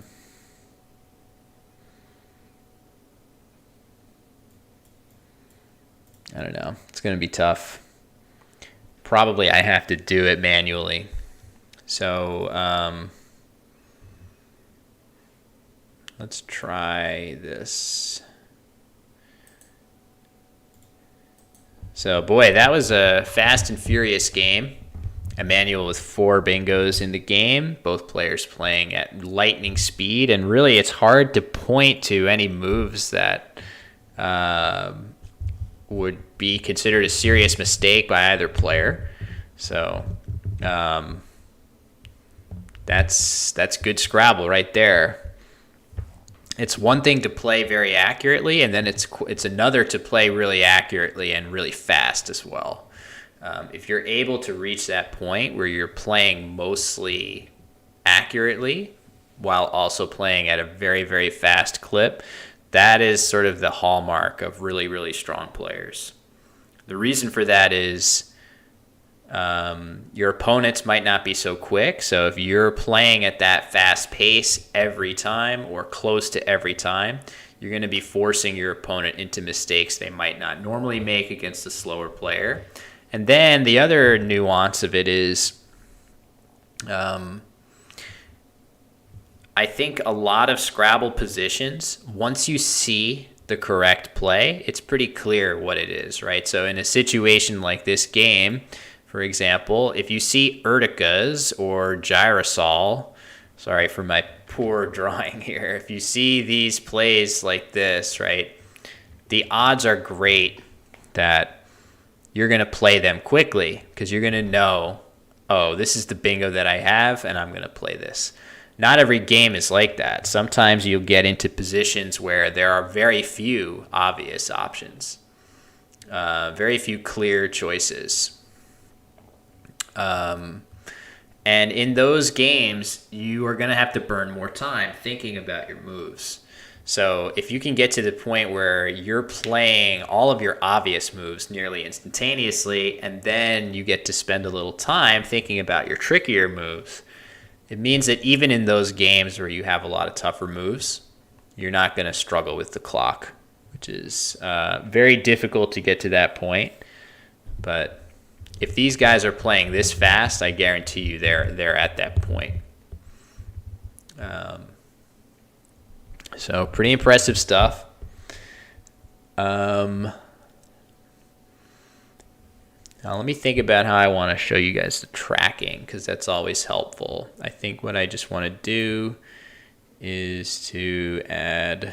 don't know. It's going to be tough. Probably I have to do it manually. So let's try this. So, boy, that was a fast and furious game. Emmanuel with 4 bingos in the game, both players playing at lightning speed. And really, it's hard to point to any moves that would be considered a serious mistake by either player. So that's good Scrabble right there. It's one thing to play very accurately, and then it's another to play really accurately and really fast as well. If you're able to reach that point where you're playing mostly accurately while also playing at a very, very fast clip, that is sort of the hallmark of really, really strong players. The reason for that is your opponents might not be so quick. So if you're playing at that fast pace every time or close to every time, you're going to be forcing your opponent into mistakes they might not normally make against a slower player. And then the other nuance of it is, I think a lot of Scrabble positions, once you see the correct play, it's pretty clear what it is, right? So in a situation like this game, for example, if you see Urticas or Gyrosol, sorry for my poor drawing here, if you see these plays like this, right, the odds are great that you're going to play them quickly because you're going to know, oh, this is the bingo that I have, and I'm going to play this. Not every game is like that. Sometimes you'll get into positions where there are very few obvious options, very few clear choices. And in those games, you are going to have to burn more time thinking about your moves. So if you can get to the point where you're playing all of your obvious moves nearly instantaneously, and then you get to spend a little time thinking about your trickier moves, it means that even in those games where you have a lot of tougher moves, you're not going to struggle with the clock, which is very difficult to get to that point. But if these guys are playing this fast, I guarantee you they're at that point. So pretty impressive stuff. Now let me think about how I want to show you guys the tracking, because that's always helpful. I think what I just want to do is to add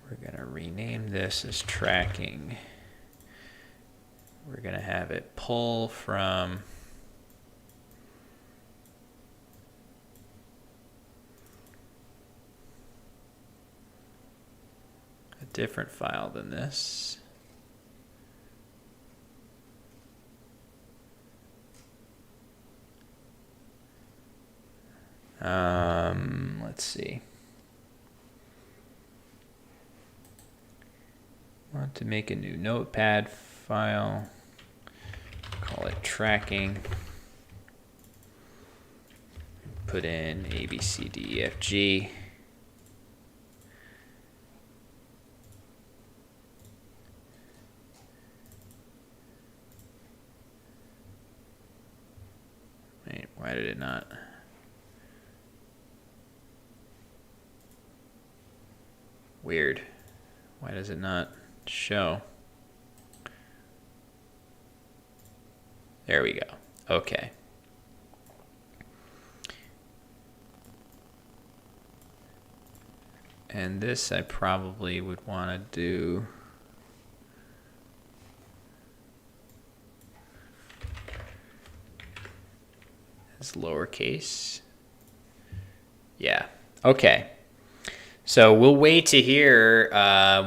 we're going to rename this as tracking. We're going to have it pull from a different file than this. Let's see. I want to make a new notepad file. Call it tracking. Put in A, B, C, D, E, F, G. Wait, why did it not? Weird. Why does it not show? There we go. Okay. And this I probably would want to do as lowercase. Yeah. Okay. So we'll wait to hear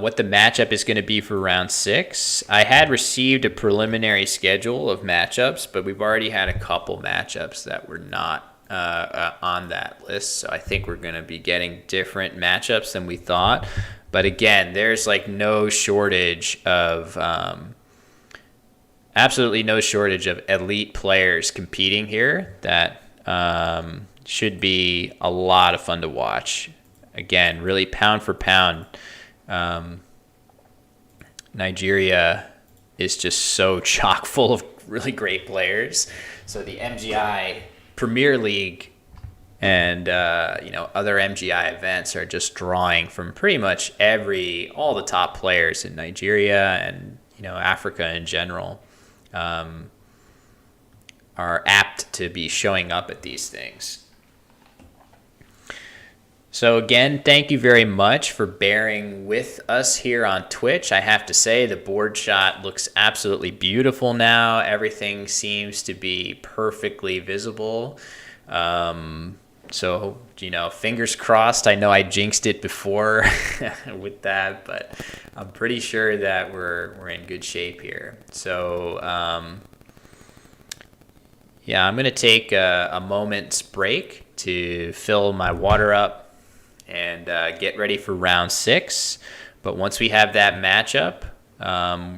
what the matchup is going to be for round 6. I had received a preliminary schedule of matchups, but we've already had a couple matchups that were not on that list. So I think we're going to be getting different matchups than we thought. But again, there's like no shortage of, absolutely no shortage of elite players competing here that should be a lot of fun to watch. Again, really pound for pound, Nigeria is just so chock full of really great players. So the MGI Premier League and other MGI events are just drawing from pretty much all the top players in Nigeria and Africa in general are apt to be showing up at these things. So again, thank you very much for bearing with us here on Twitch. I have to say the board shot looks absolutely beautiful now. Everything seems to be perfectly visible. So, fingers crossed. I know I jinxed it before with that, but I'm pretty sure that we're in good shape here. So, I'm going to take a moment's break to fill my water up and get ready for round 6. But once we have that matchup,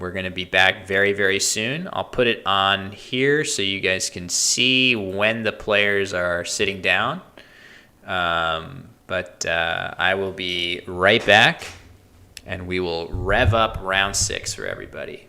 we're going to be back very, very soon. I'll put it on here so you guys can see when the players are sitting down. But I will be right back, and we will rev up round 6 for everybody.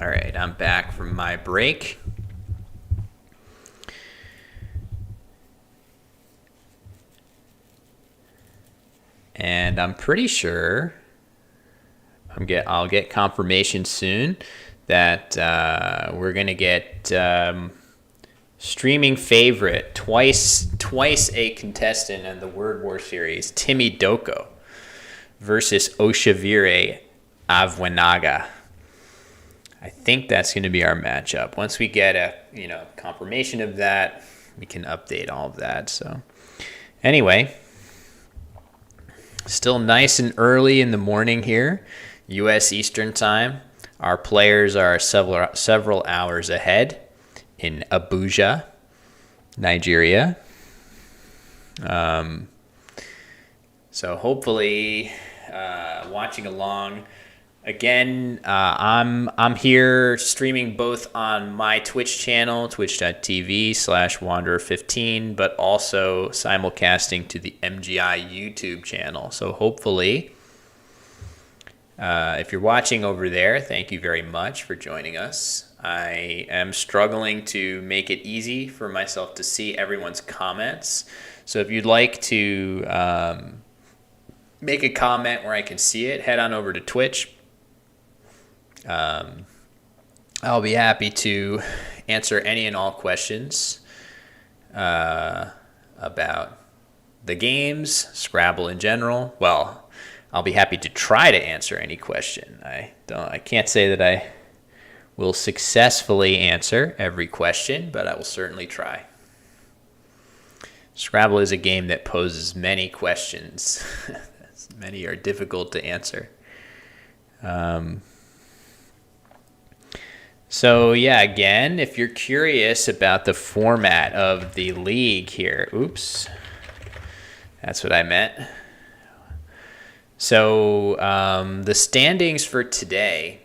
All right, I'm back from my break. And I'm pretty sure I'll get confirmation soon that we're going to get streaming favorite, twice a contestant in the Word War series, Timmy Doko versus Oshavire Avwenaga. I think that's going to be our matchup. Once we get a confirmation of that, we can update all of that. So anyway, still nice and early in the morning here, U.S. Eastern Time. Our players are several hours ahead in Abuja, Nigeria. So hopefully, watching along. Again, I'm here streaming both on my Twitch channel, twitch.tv/Wanderer15, but also simulcasting to the MGI YouTube channel. So hopefully, if you're watching over there, thank you very much for joining us. I am struggling to make it easy for myself to see everyone's comments. So if you'd like to make a comment where I can see it, head on over to Twitch. I'll be happy to answer any and all questions about the games, Scrabble in general. Well, I'll be happy to try to answer any question. I can't say that I will successfully answer every question, but I will certainly try. Scrabble is a game that poses many questions. Many are difficult to answer. So yeah, again, if you're curious about the format of the league here, oops, that's what I meant. So the standings for today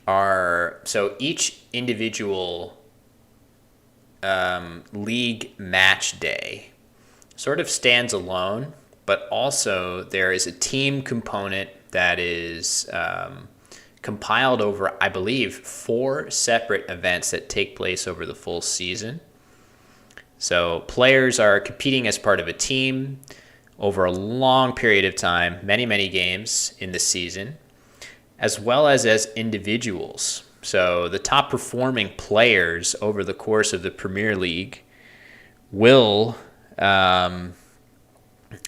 are, so each individual league match day sort of stands alone, but also there is a team component that is compiled over, I believe, 4 separate events that take place over the full season. So players are competing as part of a team over a long period of time, many games in the season, as well as individuals. So the top performing players over the course of the Premier League will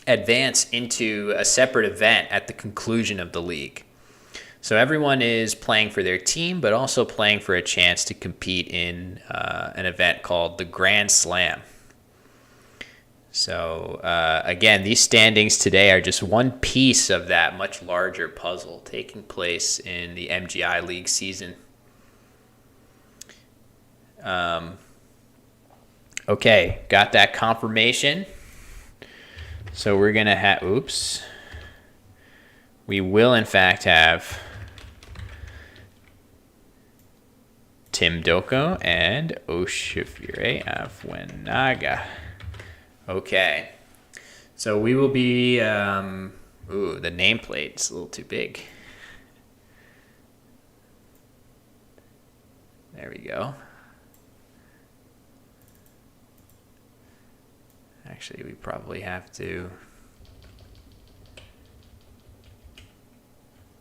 advance into a separate event at the conclusion of the league. So everyone is playing for their team, but also playing for a chance to compete in an event called the Grand Slam. So again, these standings today are just one piece of that much larger puzzle taking place in the MGI League season. Okay, got that confirmation. So we're going to have, we will in fact have Tim Doko and Oshavire Avwenaga. Okay. So we will be, the nameplate's a little too big. There we go. Actually, we probably have to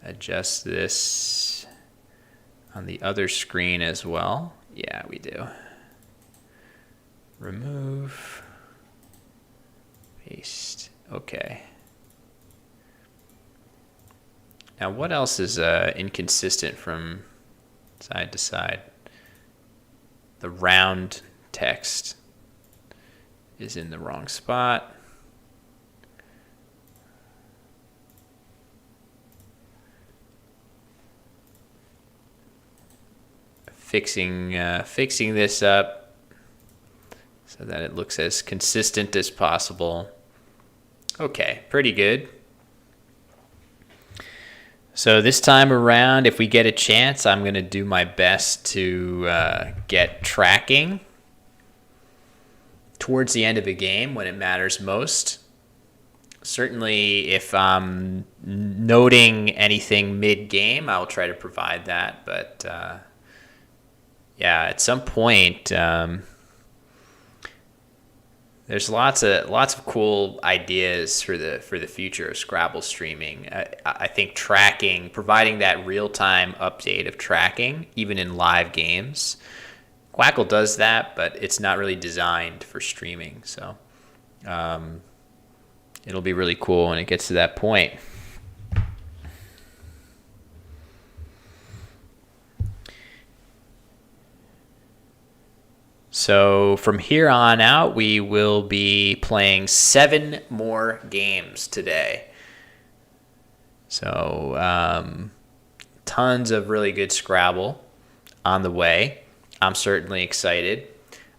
adjust this on the other screen as well. Yeah, we do. Remove. Paste. Okay. Now, what else is inconsistent from side to side? The round text is in the wrong spot. Fixing this up so that it looks as consistent as possible. Okay, pretty good. So this time around, if we get a chance, I'm going to do my best to get tracking towards the end of a game when it matters most. Certainly, if I'm noting anything mid-game, I'll try to provide that. But yeah, at some point, There's lots of cool ideas for the future of Scrabble streaming. I think providing that real time update of tracking, even in live games. Quackle does that, but it's not really designed for streaming. So it'll be really cool when it gets to that point. So from here on out, we will be playing 7 more games today. So tons of really good Scrabble on the way. I'm certainly excited.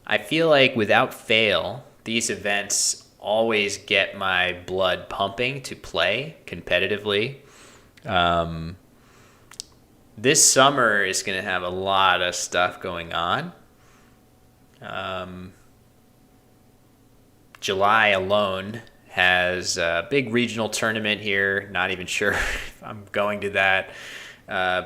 I feel like without fail, these events always get my blood pumping to play competitively. This summer is going to have a lot of stuff going on. July alone has a big regional tournament here. Not even sure if I'm going to that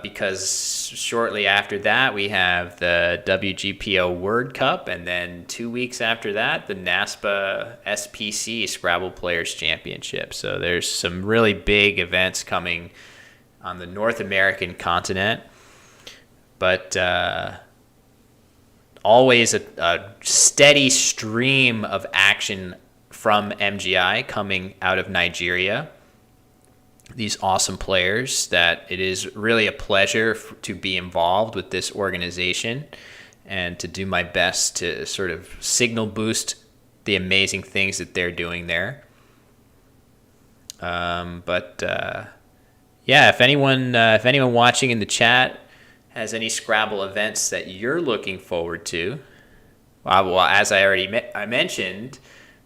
because shortly after that we have the WGPO Word Cup, and then 2 weeks after that the NASPA SPC Scrabble Players Championship. So there's some really big events coming on the North American continent, but always a steady stream of action from MGI coming out of Nigeria. These awesome players that it is really a pleasure to be involved with this organization and to do my best to sort of signal boost the amazing things that they're doing there. Yeah, if anyone watching in the chat has any Scrabble events that you're looking forward to, well, as I mentioned,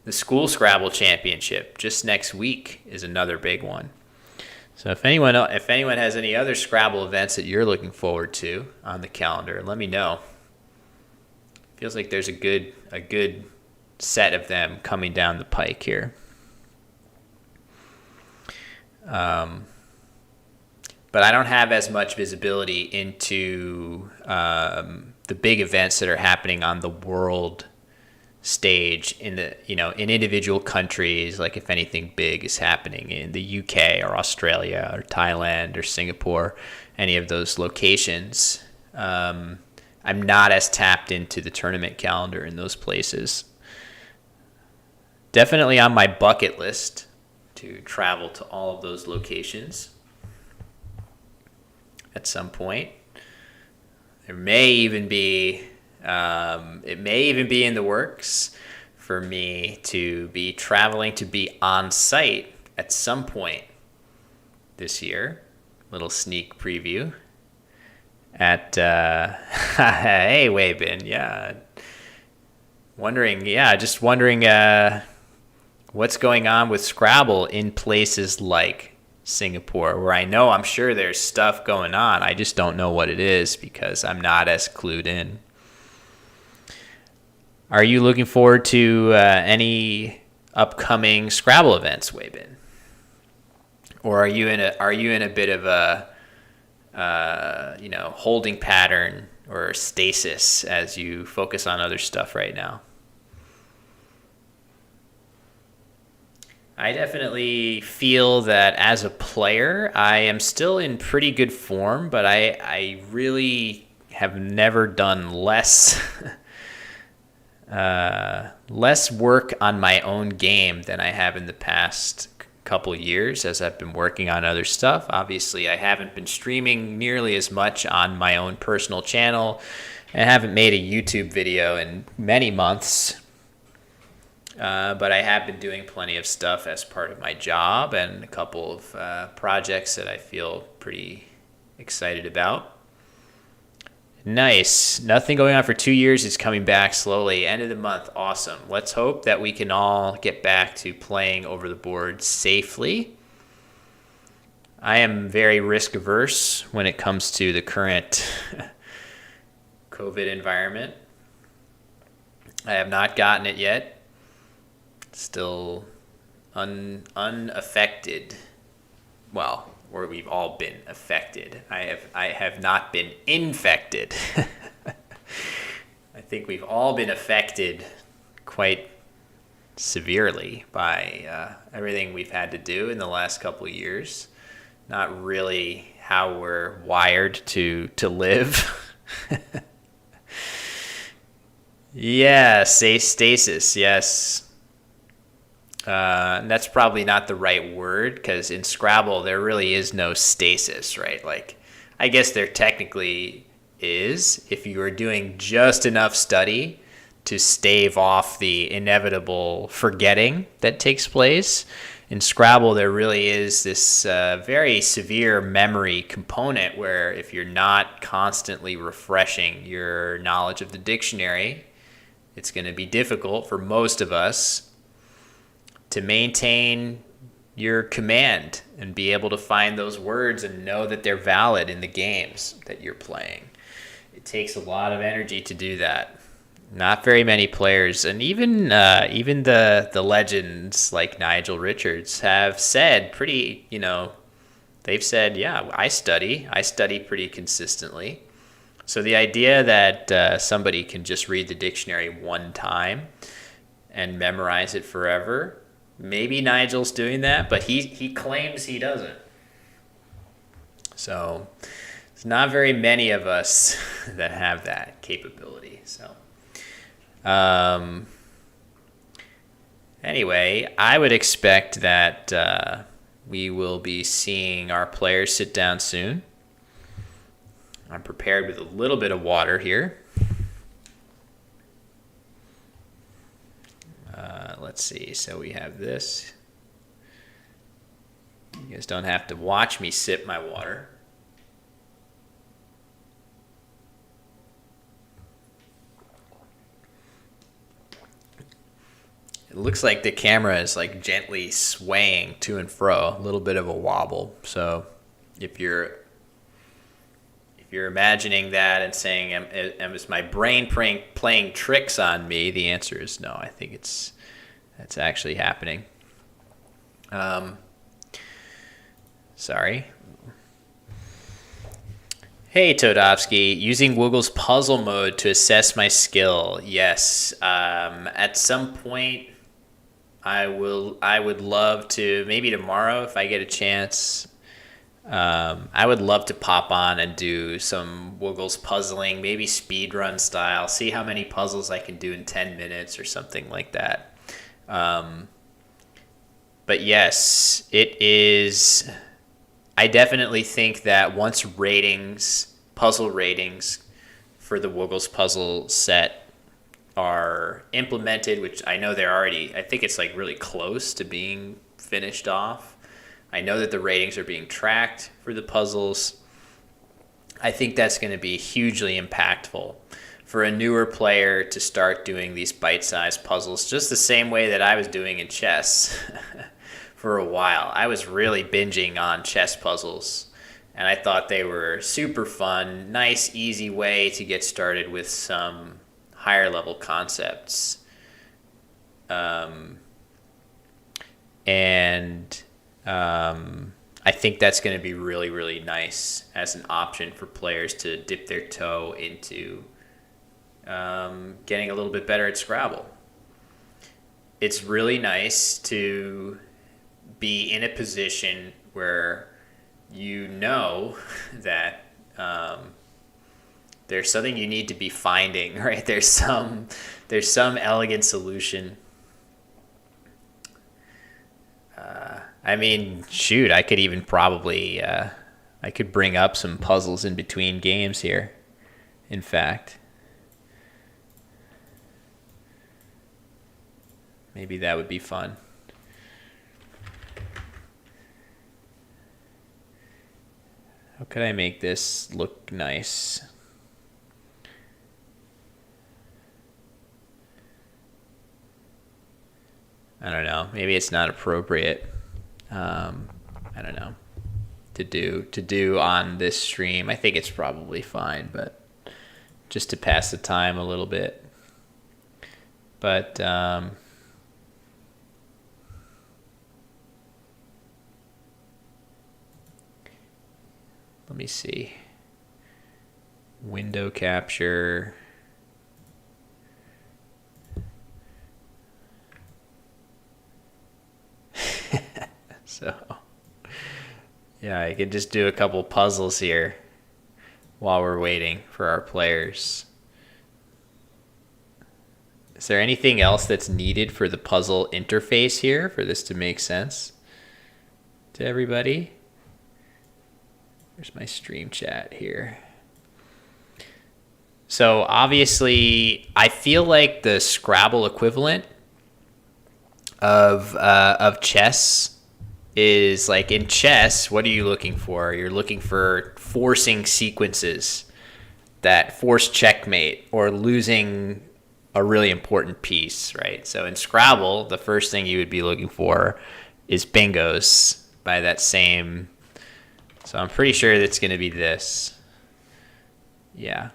the School Scrabble Championship just next week is another big one. So if anyone has any other Scrabble events that you're looking forward to on the calendar, let me know. Feels like there's a good set of them coming down the pike here. But I don't have as much visibility into the big events that are happening on the world stage in individual countries. Like if anything big is happening in the UK or Australia or Thailand or Singapore, any of those locations, I'm not as tapped into the tournament calendar in those places. Definitely on my bucket list to travel to all of those locations at some point. There may even be in the works for me to be traveling to be on site at some point this year. Little sneak preview at hey Weibin, yeah. Just wondering what's going on with Scrabble in places like Singapore, where I'm sure there's stuff going on. I just don't know what it is because I'm not as clued in. Are you looking forward to any upcoming Scrabble events, Weibin? Or are you in a bit of a holding pattern or stasis as you focus on other stuff right now? I definitely feel that as a player, I am still in pretty good form, but I really have never done less work on my own game than I have in the past couple years as I've been working on other stuff. Obviously, I haven't been streaming nearly as much on my own personal channel and haven't made a YouTube video in many months. But I have been doing plenty of stuff as part of my job and a couple of projects that I feel pretty excited about. Nice. Nothing going on for 2 years. It's coming back slowly. End of the month. Awesome. Let's hope that we can all get back to playing over the board safely. I am very risk averse when it comes to the current COVID environment. I have not gotten it yet. Still unaffected. Well, or we've all been affected. I have not been infected. I think we've all been affected quite severely by everything we've had to do in the last couple of years. Not really how we're wired to live. Yeah, say stasis. Yes. That's probably not the right word because in Scrabble there really is no stasis, right? Like, I guess there technically is if you are doing just enough study to stave off the inevitable forgetting that takes place. In Scrabble, there really is this very severe memory component where if you're not constantly refreshing your knowledge of the dictionary, it's going to be difficult for most of us to maintain your command and be able to find those words and know that they're valid in the games that you're playing. It takes a lot of energy to do that. Not very many players, and even the legends like Nigel Richards have said they've said, yeah, I study pretty consistently. So the idea that somebody can just read the dictionary one time and memorize it forever, maybe Nigel's doing that, but he claims he doesn't. So there's not very many of us that have that capability. So. Anyway, I would expect that we will be seeing our players sit down soon. I'm prepared with a little bit of water here. Let's see. So we have this. You guys don't have to watch me sip my water. It looks like the camera is like gently swaying to and fro, a little bit of a wobble. So if you're imagining that and saying, is my brain playing tricks on me? The answer is no. I think that's actually happening. Sorry. Hey, Todovsky, using Woogle's puzzle mode to assess my skill. Yes. At some point, I would love to, maybe tomorrow if I get a chance. I would love to pop on and do some Woogle's puzzling, maybe speedrun style, see how many puzzles I can do in 10 minutes or something like that. But yes, it is. I definitely think that once puzzle ratings for the Woogle's puzzle set are implemented, which I know I think it's like really close to being finished off. I know that the ratings are being tracked for the puzzles. I think that's going to be hugely impactful for a newer player to start doing these bite-sized puzzles, just the same way that I was doing in chess for a while. I was really binging on chess puzzles, and I thought they were super fun, nice, easy way to get started with some higher level concepts. I think that's going to be really, really nice as an option for players to dip their toe into getting a little bit better at Scrabble. It's really nice to be in a position where you know that there's something you need to be finding, right? There's some elegant solution. I mean, shoot, I could even probably I could bring up some puzzles in between games here. In fact, maybe that would be fun. How could I make this look nice? I don't know. Maybe it's not appropriate. I don't know, to do on this stream. I think it's probably fine, but just to pass the time a little bit. But let me see. Window capture. So, yeah, I could just do a couple puzzles here while we're waiting for our players. Is there anything else that's needed for the puzzle interface here for this to make sense to everybody? There's my stream chat here. So obviously, I feel like the Scrabble equivalent of chess is like in chess. What are you looking for? You're looking for forcing sequences that force checkmate or losing a really important piece, right? So in Scrabble, the first thing you would be looking for is bingos by that same. So I'm pretty sure that's going to be this. Yeah.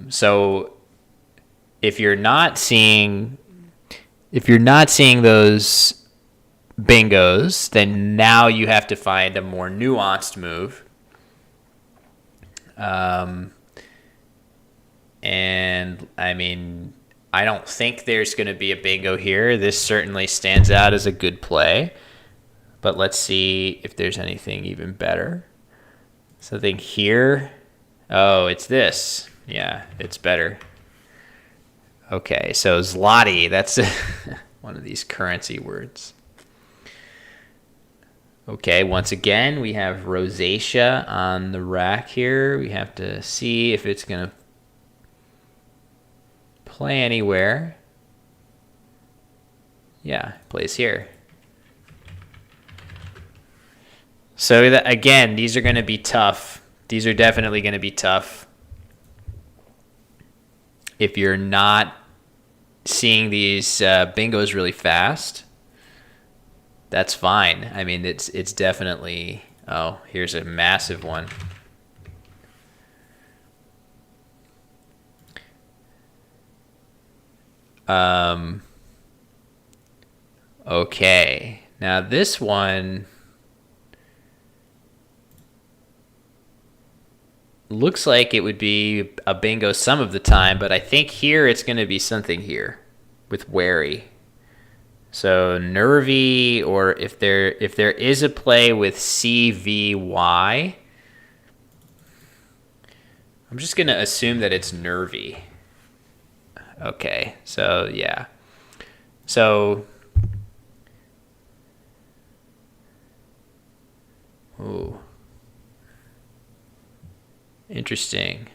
So if you're not seeing those bingos, then now you have to find a more nuanced move. And I mean, I don't think there's going to be a bingo here. This certainly stands out as a good play. But let's see if there's anything even better. Something here. Oh, it's this. Yeah, it's better. Okay, so zloty, that's one of these currency words. Okay, once again, we have rosacea on the rack here. We have to see if it's going to play anywhere. Yeah, it plays here. So that, again, these are going to be tough. These are definitely going to be tough. If you're not seeing these bingos really fast, that's fine. I mean, it's definitely... Oh, here's a massive one. Okay. Now this one looks like it would be a bingo some of the time, but I think here it's going to be something here with wary. So nervy, or if there is a play with CVY, I'm just going to assume that it's nervy. Okay, so yeah. So, ooh. Interesting.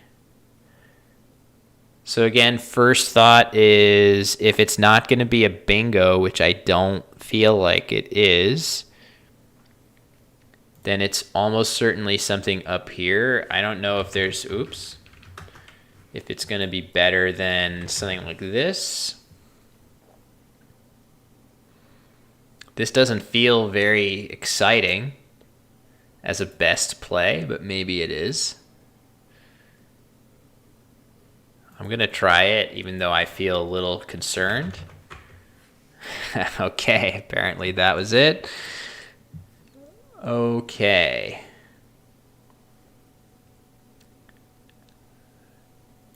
So again, first thought is if it's not going to be a bingo, which I don't feel like it is, then it's almost certainly something up here. I don't know if there's, oops, if it's going to be better than something like this. This doesn't feel very exciting as a best play, but maybe it is. I'm going to try it, even though I feel a little concerned. Okay, apparently that was it. Okay.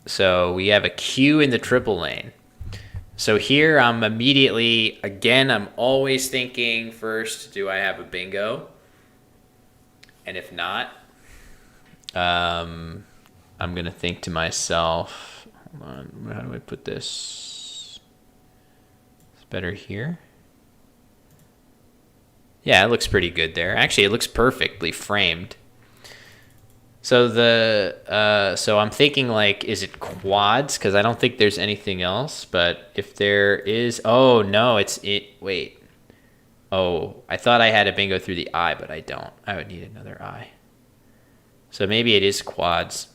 So we have a Q in the triple lane. So here I'm immediately, again, I'm always thinking first, do I have a bingo? And if not, I'm going to think to myself, hold on, how do I put this? It's better here. Yeah, it looks pretty good there. Actually, it looks perfectly framed. So so I'm thinking like, is it quads? Because I don't think there's anything else. But if there is, oh no, wait. Oh, I thought I had a bingo through the eye, but I don't. I would need another eye. So maybe it is quads.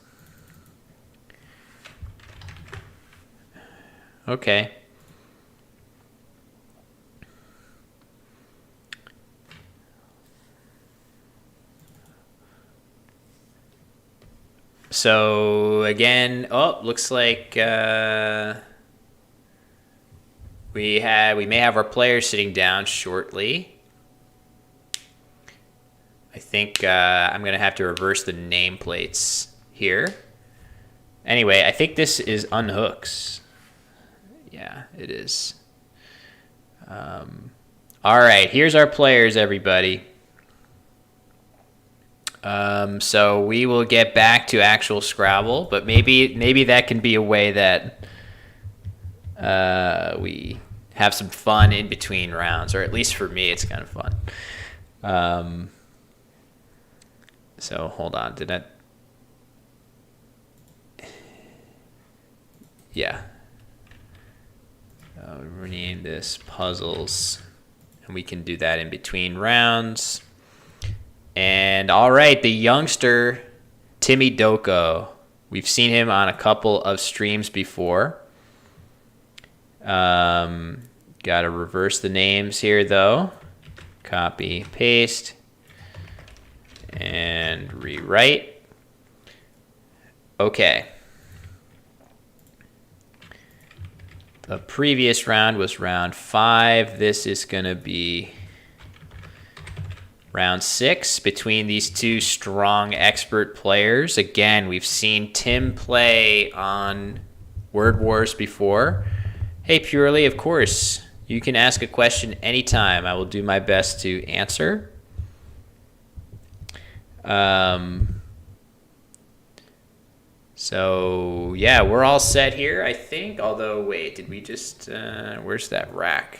Okay. So again, looks like we may have our players sitting down shortly. I think I'm gonna have to reverse the nameplates here. Anyway, I think this is unhooks. Yeah, it is. All right, here's our players, everybody. So we will get back to actual Scrabble, but maybe that can be a way that we have some fun in between rounds, or at least for me, it's kind of fun. So hold on, yeah. Rename this puzzles, and we can do that in between rounds. And all right, the youngster, Timmy Doko. We've seen him on a couple of streams before. Got to reverse the names here, though. Copy, paste, and rewrite. Okay. The previous round was round 5. This is going to be round 6 between these two strong expert players. Again, we've seen Tim play on Word Wars before. Hey, Purely, of course, you can ask a question anytime. I will do my best to answer. So, yeah, we're all set here, I think. Although, wait, did we just... where's that rack?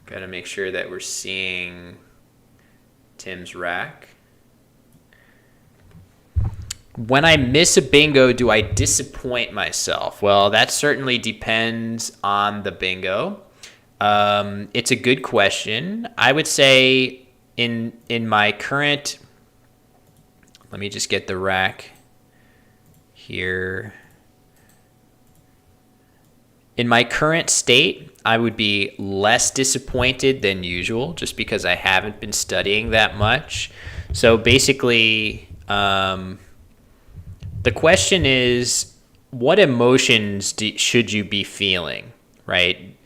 Got to make sure that we're seeing Tim's rack. When I miss a bingo, do I disappoint myself? Well, that certainly depends on the bingo. It's a good question. I would say in my current... Let me just get the rack here. In my current state, I would be less disappointed than usual just because I haven't been studying that much. So basically, the question is, what emotions should you be feeling, right?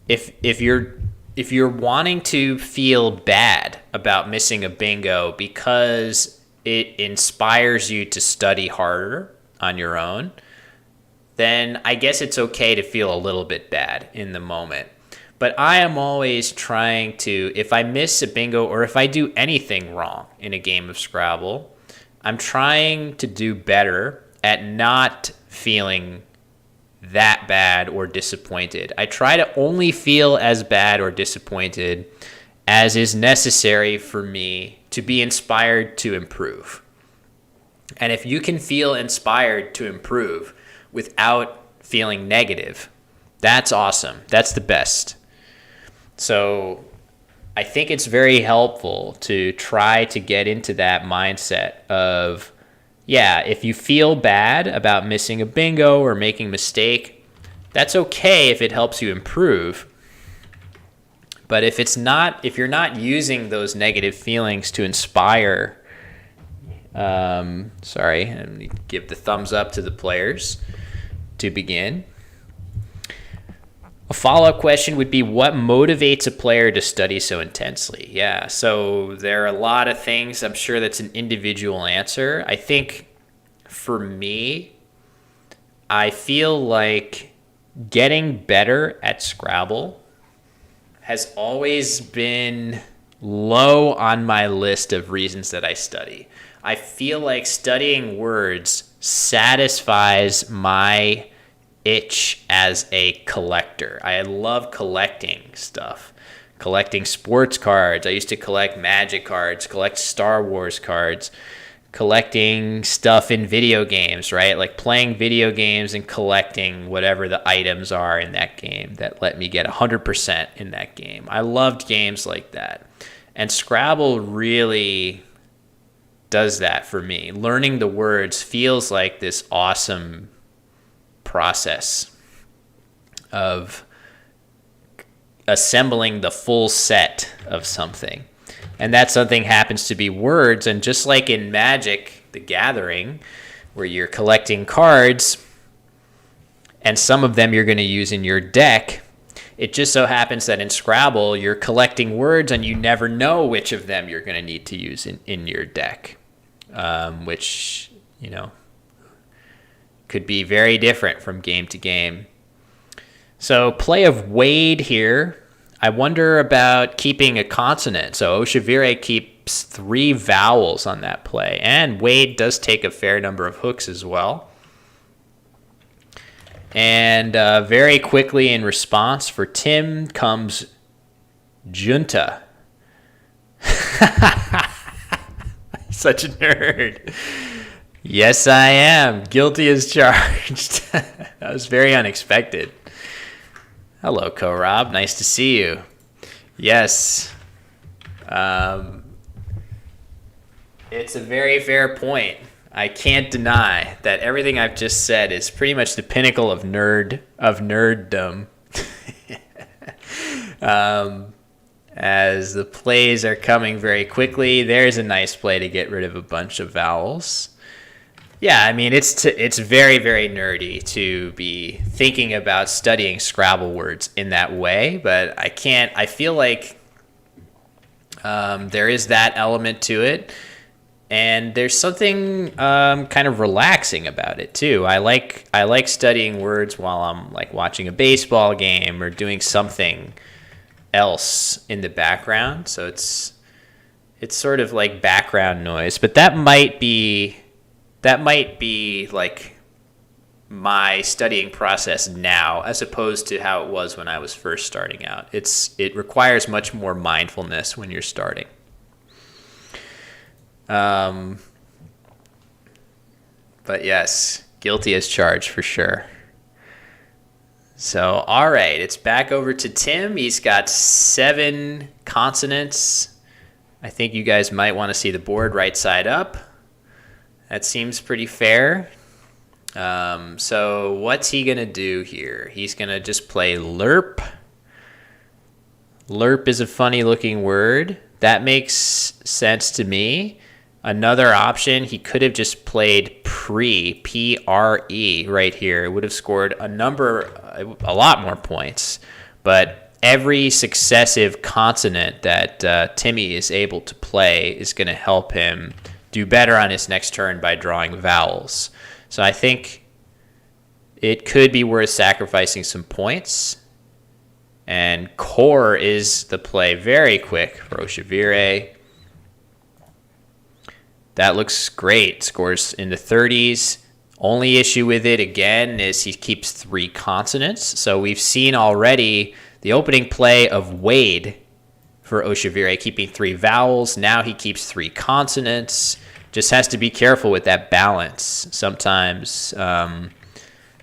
If you're wanting to feel bad about missing a bingo because it inspires you to study harder on your own, then I guess it's okay to feel a little bit bad in the moment. But I am always trying to, if I miss a bingo or if I do anything wrong in a game of Scrabble, I'm trying to do better at not feeling that bad or disappointed. I try to only feel as bad or disappointed as is necessary for me to be inspired to improve. And if you can feel inspired to improve without feeling negative, that's awesome. That's the best. So I think it's very helpful to try to get into that mindset of, yeah, if you feel bad about missing a bingo or making a mistake, that's okay if it helps you improve. But if you're not using those negative feelings to inspire, let me give the thumbs up to the players to begin. A follow-up question would be, what motivates a player to study so intensely? Yeah, so there are a lot of things. I'm sure that's an individual answer. I think for me, I feel like getting better at Scrabble has always been low on my list of reasons that I study. I feel like studying words satisfies my itch as a collector. I love collecting stuff. Collecting sports cards. I used to collect Magic cards, collect Star Wars cards, collecting stuff in video games, right? Like playing video games and collecting whatever the items are in that game that let me get 100% in that game. I loved games like that. And Scrabble really does that for me. Learning the words feels like this awesome process of assembling the full set of something. And that something happens to be words. And just like in Magic, the Gathering, where you're collecting cards, and some of them you're going to use in your deck, it just so happens that in Scrabble, you're collecting words and you never know which of them you're going to need to use in your deck, which, could be very different from game to game. So play of Wade here. I wonder about keeping a consonant. So Oshivire keeps 3 vowels on that play. And Wade does take a fair number of hooks as well. And very quickly in response for Tim comes Junta. Such a nerd. Yes, I am. Guilty as charged. That was very unexpected. Hello, Rob. Nice to see you. Yes. It's a very fair point. I can't deny that everything I've just said is pretty much the pinnacle of nerddom. As the plays are coming very quickly, there's a nice play to get rid of a bunch of vowels. Yeah, I mean, it's very, very nerdy to be thinking about studying Scrabble words in that way, but I feel like there is that element to it, and there's something kind of relaxing about it too. I like studying words while I'm like watching a baseball game or doing something else in the background, so it's sort of like background noise, but that might be like my studying process now as opposed to how it was when I was first starting out. It requires much more mindfulness when you're starting. But yes, guilty as charged for sure. So, all right, it's back over to Tim. He's got 7 consonants. I think you guys might want to see the board right side up. That seems pretty fair. So what's he going to do here? He's going to just play lerp. Lerp is a funny looking word. That makes sense to me. Another option, he could have just played pre, P-R-E right here. It would have scored a lot more points. But every successive consonant that Timmy is able to play is going to help him do better on his next turn by drawing vowels. So I think it could be worth sacrificing some points. And core is the play, very quick for Oshivire. That looks great. Scores in the 30s. Only issue with it, again, is he keeps 3 consonants. So we've seen already the opening play of Wade for Oshivire, keeping 3 vowels. Now he keeps 3 consonants. Just has to be careful with that balance. Sometimes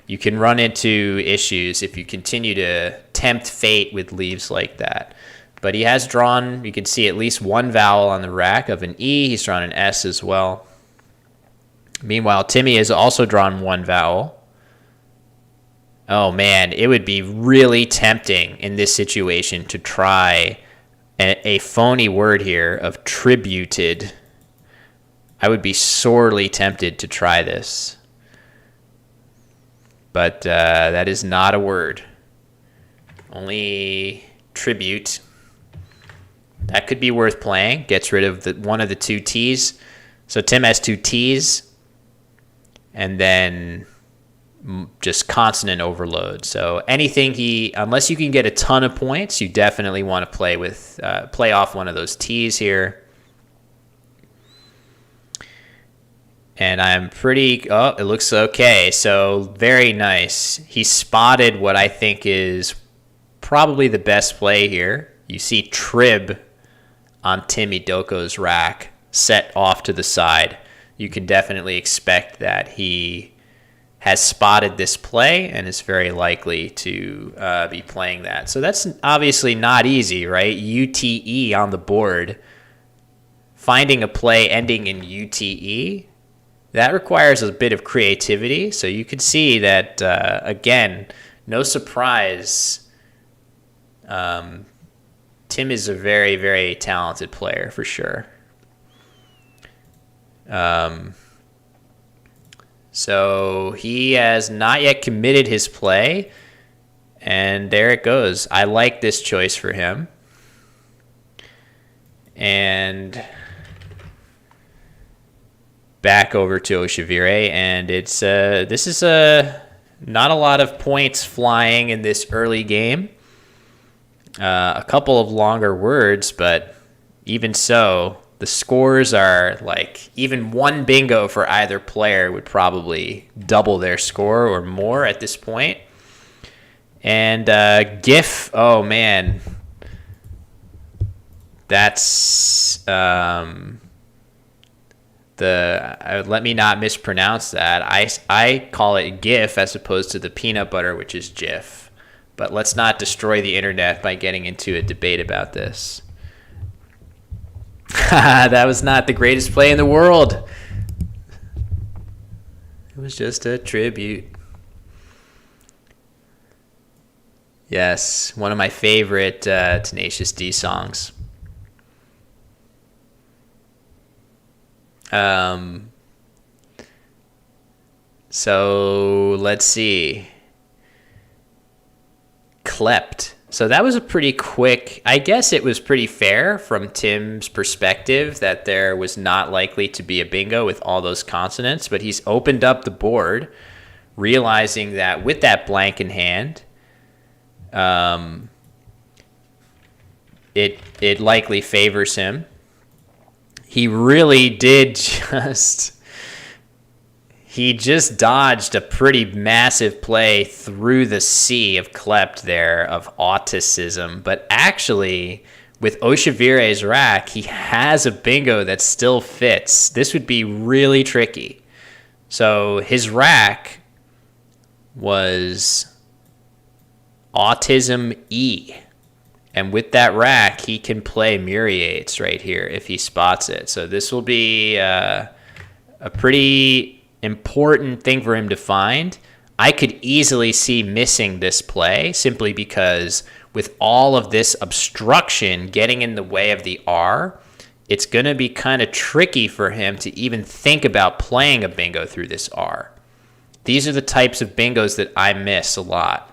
you can run into issues if you continue to tempt fate with leaves like that. But he has drawn, you can see at least 1 vowel on the rack of an E. He's drawn an S as well. Meanwhile, Timmy has also drawn 1 vowel. Oh man, it would be really tempting in this situation to try a phony word here of tributed. I would be sorely tempted to try this. But that is not a word. Only tribute. That could be worth playing. Gets rid of one of the 2 T's. So Tim has 2 T's. And then just consonant overload. So anything unless you can get a ton of points, you definitely want to play off one of those T's here. And it looks okay. So very nice. He spotted what I think is probably the best play here. You see Trib on Timmy Doko's rack set off to the side. You can definitely expect that he has spotted this play and is very likely to be playing that. So that's obviously not easy, right? UTE on the board. Finding a play ending in UTE, that requires a bit of creativity. So you could see that, again, no surprise, Tim is a very, very talented player for sure. So he has not yet committed his play, and there it goes. I like this choice for him. And back over to Oshivire, and it's this is a Not a lot of points flying in this early game. A couple of longer words, but even so, the scores are like even one bingo for either player would probably double their score or more at this point. And GIF, oh man, that's let me not mispronounce that. I call it GIF as opposed to the peanut butter, which is Jif. But let's not destroy the internet by getting into a debate about this. That was not the greatest play in the world. It was just a tribute. Yes, one of my favorite Tenacious D songs. So let's see. Klept. So that was a pretty quick, I guess it was pretty fair from Tim's perspective that there was not likely to be a bingo with all those consonants, but he's opened up the board, realizing that with that blank in hand, it likely favors him. He really did he just dodged a pretty massive play through the sea of Klept there, of Auticism. But actually, with Oshavire's rack, he has a bingo that still fits. This would be really tricky. So his rack was Autism E. And with that rack, he can play Myriates right here if he spots it. So this will be a pretty important thing for him to find. I could easily see missing this play simply because with all of this obstruction getting in the way of the R, it's going to be kind of tricky for him to even think about playing a bingo through this R. These are the types of bingos that I miss a lot.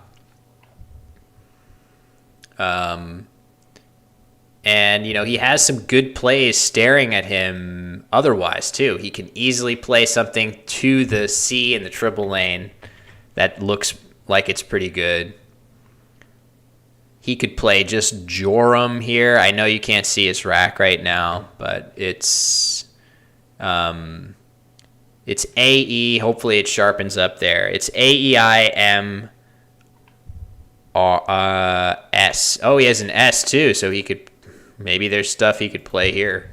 And, you know, he has some good plays staring at him otherwise, too. He can easily play something to the C in the triple lane that looks like it's pretty good. He could play just Joram here. I know you can't see his rack right now, but it's AE. Hopefully it sharpens up there. It's AEIM S. Oh, he has an S, too, so he could... Maybe there's stuff he could play here.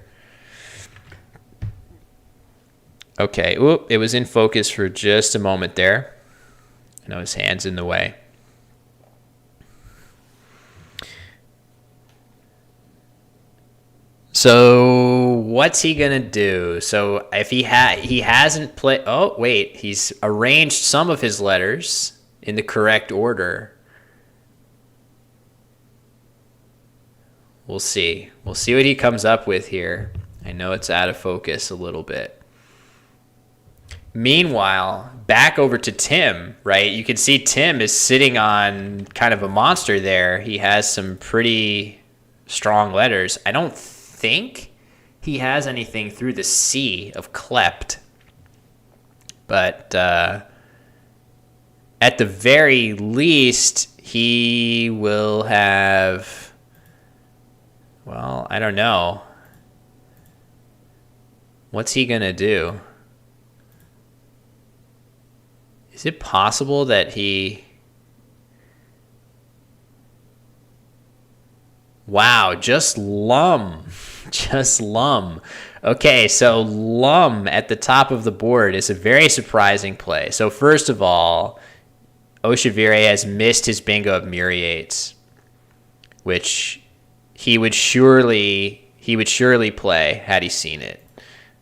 Okay. Oop, it was in focus for just a moment there. I know his hand's in the way. So what's he going to do? So if he hasn't played... Oh, wait. He's arranged some of his letters in the correct order. We'll see. We'll see what he comes up with here. I know it's out of focus a little bit. Meanwhile, back over to Tim, right? You can see Tim is sitting on kind of a monster there. He has some pretty strong letters. I don't think he has anything through the C of Klept. But at the very least, he will have... Well, I don't know. What's he going to do? Is it possible that he... Wow, just Lum. Just Lum. Okay, so Lum at the top of the board is a very surprising play. So first of all, Oshavire has missed his bingo of Myriates, which... He would surely play had he seen it.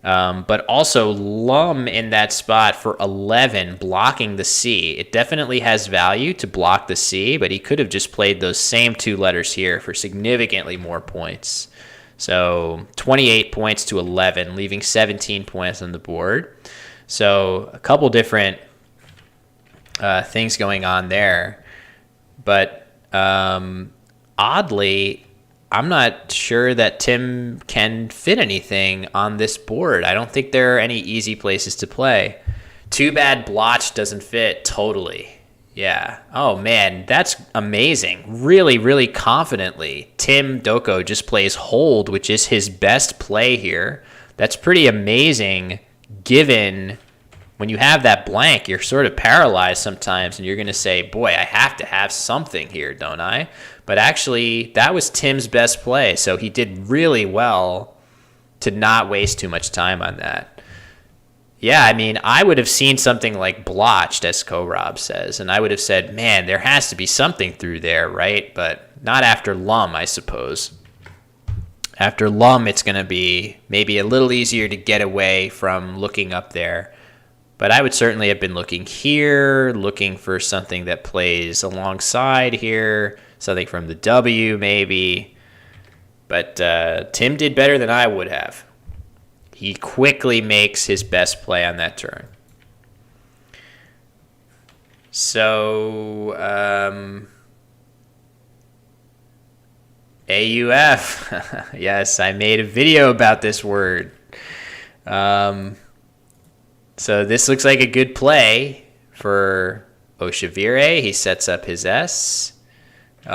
But also Lum in that spot for 11, blocking the C. It definitely has value to block the C, but he could have just played those same two letters here for significantly more points. So 28 points to 11, leaving 17 points on the board. So a couple different things going on there. But oddly... I'm not sure that Tim can fit anything on this board. I don't think there are any easy places to play. Too bad Blotch doesn't fit totally. Yeah. Oh, man, that's amazing. Really, really confidently. Tim Doko just plays hold, which is his best play here. That's pretty amazing given when you have that blank, you're sort of paralyzed sometimes, and you're going to say, boy, I have to have something here, don't I? But actually, that was Tim's best play, so he did really well to not waste too much time on that. Yeah, I mean, I would have seen something like blotched, as Ko-Rob says, and I would have said, man, there has to be something through there, right? But not after Lum, I suppose. After Lum, it's going to be maybe a little easier to get away from looking up there. But I would certainly have been looking here, looking for something that plays alongside here, something from the W maybe. But Tim did better than I would have. He quickly makes his best play on that turn. So, AUF. Yes, I made a video about this word. So this looks like a good play for Oshivire. He sets up his S in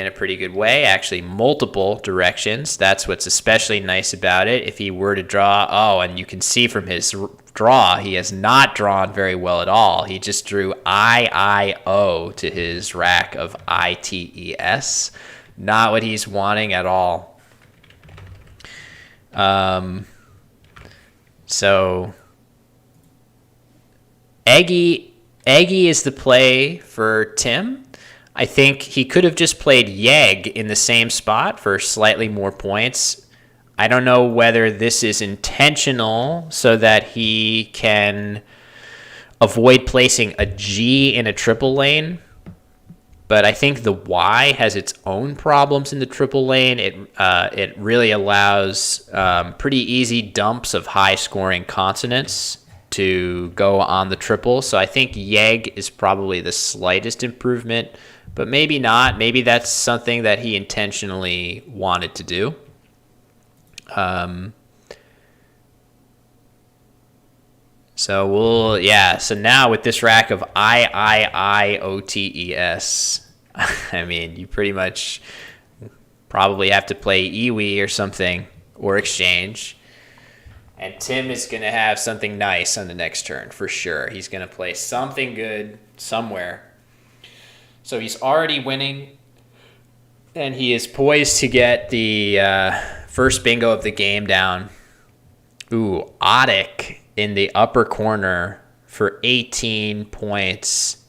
a pretty good way, actually multiple directions. That's what's especially nice about it. If he were to draw, and you can see from his draw, he has not drawn very well at all. He just drew I-I-O to his rack of I-T-E-S. Not what he's wanting at all. So Eggy is the play for Tim. I think he could have just played Yegg in the same spot for slightly more points. I don't know whether this is intentional so that he can avoid placing a G in a triple lane. But I think the Y has its own problems in the triple lane. It really allows pretty easy dumps of high-scoring consonants to go on the triple. So I think Yegg is probably the slightest improvement, but maybe not. Maybe that's something that he intentionally wanted to do. So now with this rack of I-I-I-O-T-E-S, I mean, you pretty much probably have to play Iwi or something, or exchange. And Tim is going to have something nice on the next turn, for sure. He's going to play something good somewhere. So he's already winning, and he is poised to get the first bingo of the game down. Ooh, Otic in the upper corner for 18 points.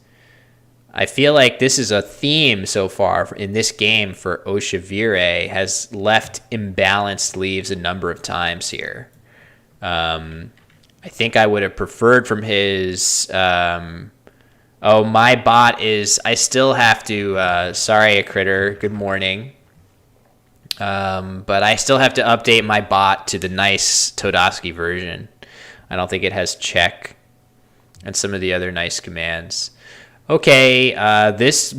I feel like this is a theme so far in this game for Oshivire. Has left imbalanced leaves a number of times here. I think I would have preferred from his... my bot is... I still have to... sorry, a critter. Good morning. But I still have to update my bot to the nice Todoski version. I don't think it has check and some of the other nice commands. Okay, this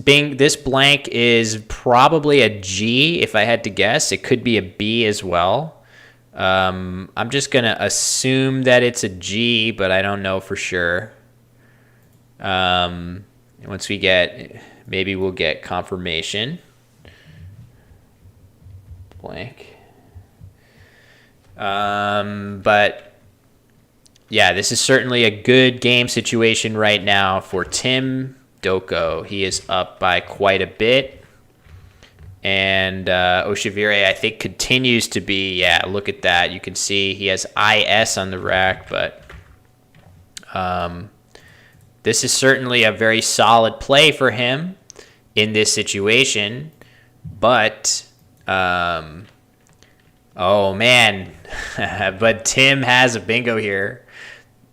blank is probably a G if I had to guess. It could be a B as well. I'm just going to assume that it's a G, but I don't know for sure. Once we get, maybe we'll get confirmation. Blank. But yeah, this is certainly a good game situation right now for Tim Doko. He is up by quite a bit. And Oshivire, I think, continues to be, look at that. You can see he has IS on the rack, but this is certainly a very solid play for him in this situation. But, oh, man. But Tim has a bingo here.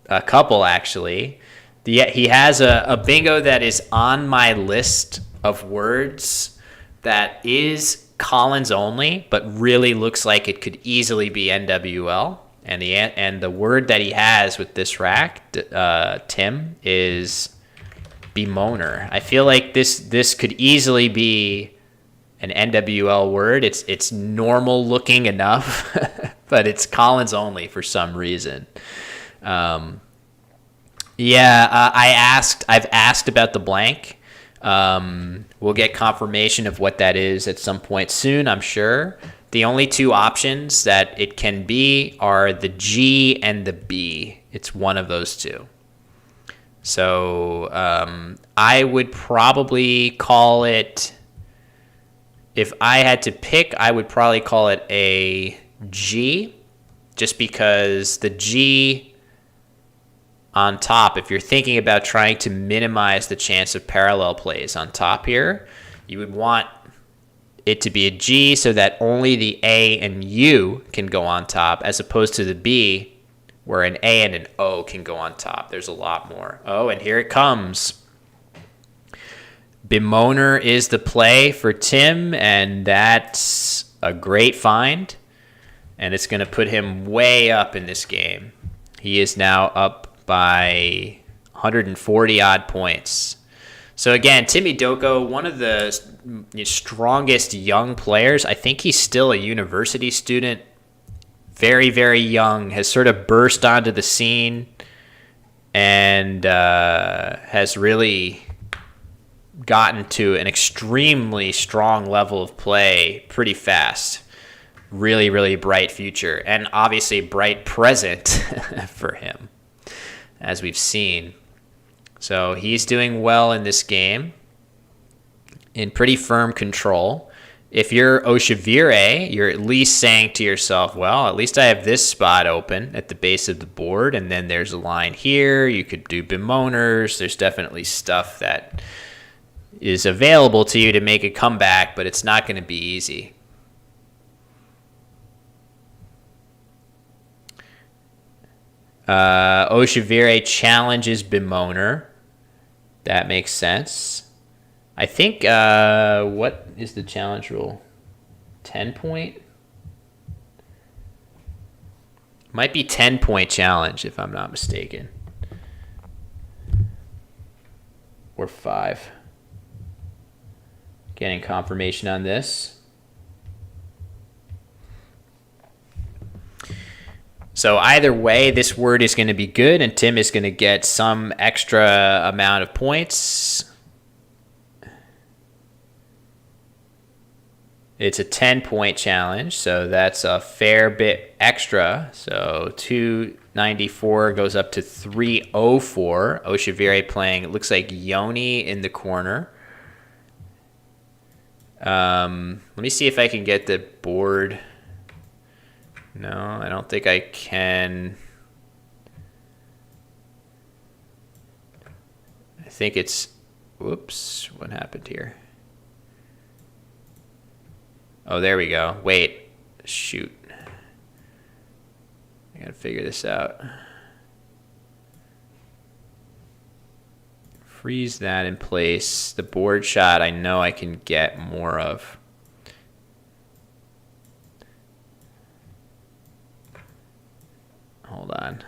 A couple, actually. He has a bingo that is on my list of words that is Collins only, but really looks like it could easily be NWL. And the word that he has with this rack, Tim, is bemoaner. I feel like this could easily be an NWL word. It's normal looking enough, but it's Collins only for some reason. Yeah, I've asked about the blank. We'll get confirmation of what that is at some point soon, I'm sure. The only two options that it can be are the G and the B. It's one of those two. So I would probably call it, if I had to pick, I would probably call it a G, just because the G on top, if you're thinking about trying to minimize the chance of parallel plays on top here, you would want it to be a G so that only the A and U can go on top, as opposed to the B, where an A and an O can go on top. There's a lot more. Oh, and here it comes. Bemoaner is the play for Tim, and that's a great find. And it's going to put him way up in this game. He is now up by 140 odd points. So again, Timmy Doko, one of the strongest young players. I think he's still a university student. Very, very young. Has sort of burst onto the scene and has really gotten to an extremely strong level of play pretty fast. Really, really bright future. And obviously bright present for him, as we've seen. So he's doing well in this game, in pretty firm control. If you're Oshivire, you're at least saying to yourself, well, at least I have this spot open at the base of the board, and then there's a line here. You could do bemoaners. There's definitely stuff that is available to you to make a comeback, but it's not going to be easy. Oshivire challenges bemoaner. That makes sense. I think, what is the challenge rule? 10 point? Might be 10-point challenge, if I'm not mistaken. Or 5. Getting confirmation on this. So either way, this word is going to be good, and Tim is going to get some extra amount of points. It's a 10-point challenge, so that's a fair bit extra. So 294 goes up to 304. Oshivire playing, it looks like Yoni in the corner. Let me see if I can get the board. No, I don't think I can. I think it's, whoops, what happened here? Oh, there we go. Wait, shoot. I gotta figure this out. Freeze that in place. The board shot I know I can get more of. Hold on.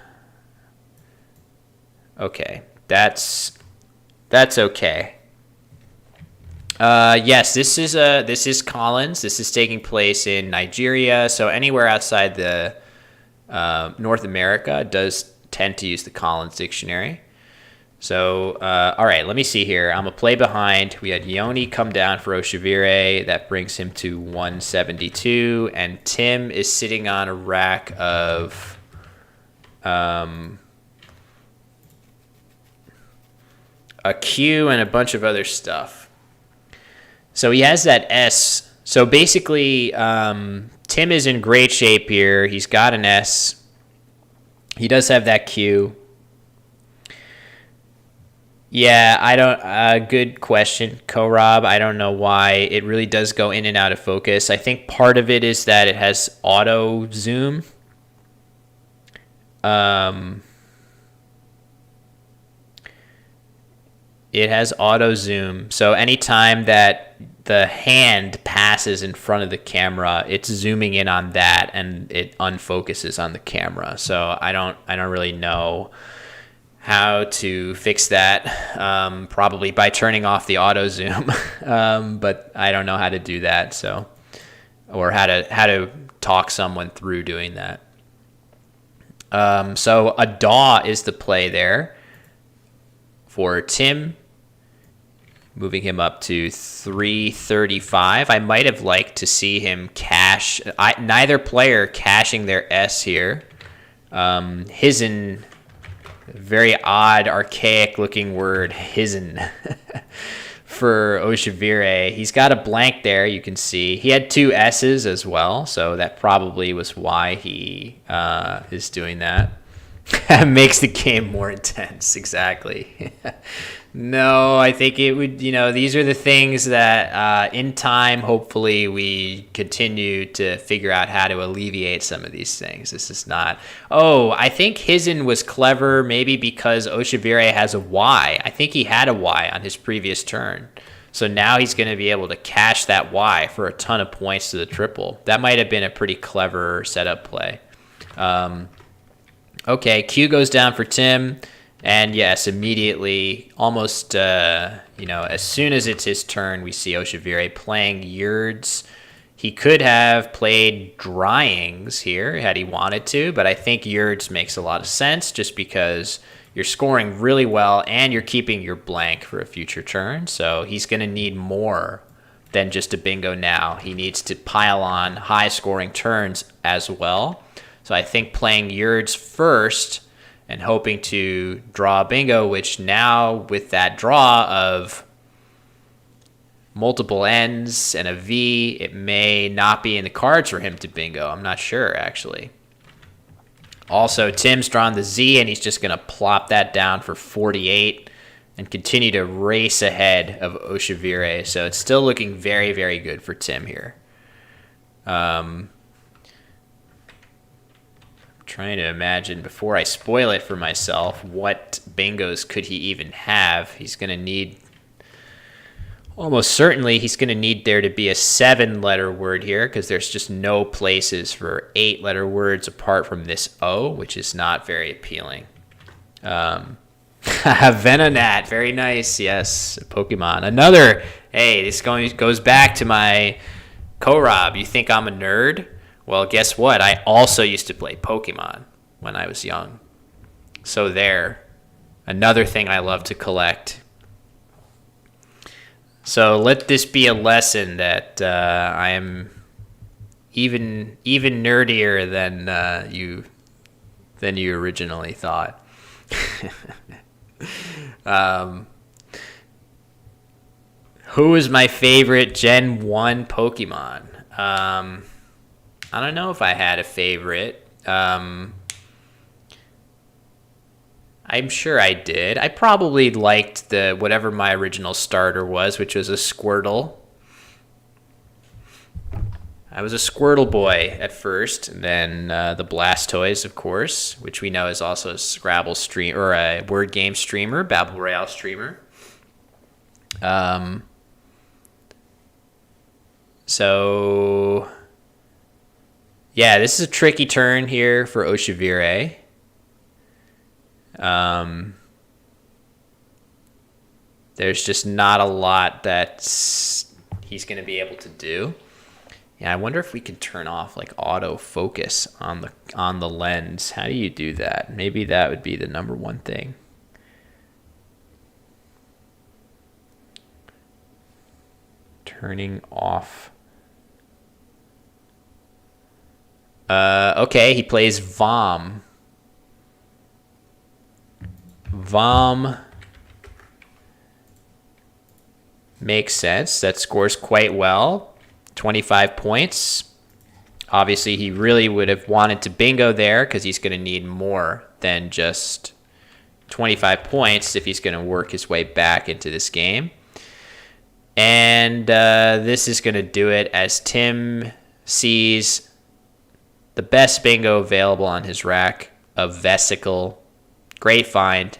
Okay, that's okay. Yes, this is Collins. This is taking place in Nigeria. So anywhere outside the North America does tend to use the Collins dictionary. So all right, let me see here. I'm a play behind. We had Yoni come down for Oshivire. That brings him to 172, and Tim is sitting on a rack of. A Q and a bunch of other stuff. So he has that S. So basically, Tim is in great shape here. He's got an S. He does have that Q. Yeah, I don't. Good question, Korob. I don't know why it really does go in and out of focus. I think part of it is that it has auto zoom. It has auto zoom, so anytime that the hand passes in front of the camera, it's zooming in on that, and it unfocuses on the camera. So I don't really know how to fix that. Probably by turning off the auto zoom, but I don't know how to do that. So, or how to talk someone through doing that. So a DAW is the play there. for Tim, moving him up to 335. I might have liked to see him cash. Neither player cashing their S here. Hizen, very odd, archaic-looking word, Hizen, for Oshivire. He's got a blank there, you can see. He had 2 S's as well, so that probably was why he is doing that. Makes the game more intense, exactly. No, I think it would, these are the things that in time, hopefully, we continue to figure out how to alleviate some of these things. This is not, I think Hizen was clever maybe because Oshivire has a Y. I think he had a Y on his previous turn. So now he's going to be able to cash that Y for a ton of points to the triple. That might have been a pretty clever setup play. Okay, Q goes down for Tim. And yes, immediately, almost, as soon as it's his turn, we see Oshivire playing Yurds. He could have played Dryings here had he wanted to, but I think Yurds makes a lot of sense just because you're scoring really well and you're keeping your blank for a future turn. So he's going to need more than just a bingo now. He needs to pile on high-scoring turns as well. So I think playing Yurds first and hoping to draw a bingo, which now with that draw of multiple N's and a V, it may not be in the cards for him to bingo. I'm not sure, actually. Also, Tim's drawn the Z, and he's just going to plop that down for 48 and continue to race ahead of Oshivire. So it's still looking very, very good for Tim here. Trying to imagine before I spoil it for myself, what bingos could he even have? He's going to need, almost certainly, he's going to need there to be a 7-letter word here because there's just no places for 8-letter words apart from this O, which is not very appealing. Venonat, very nice. Yes, Pokemon. Another, hey, this goes back to my Korob. You think I'm a nerd? Well, guess what? I also used to play Pokemon when I was young. So there. Another thing I love to collect. So let this be a lesson that I am even nerdier than you originally thought. Who is my favorite Gen 1 Pokemon? I don't know if I had a favorite. I'm sure I did. I probably liked whatever my original starter was, which was a Squirtle. I was a Squirtle boy at first, and then the Blastoise, of course, which we know is also a Scrabble stream or a word game streamer, Battle Royale streamer. So yeah, this is a tricky turn here for Oshivire. There's just not a lot that he's going to be able to do. Yeah, I wonder if we could turn off like autofocus on the lens. How do you do that? Maybe that would be the number one thing. Turning off. Okay, he plays Vom. Vom makes sense. That scores quite well. 25 points. Obviously, he really would have wanted to bingo there because he's going to need more than just 25 points if he's going to work his way back into this game. And this is going to do it as Tim sees the best bingo available on his rack of Vesicle. Great find.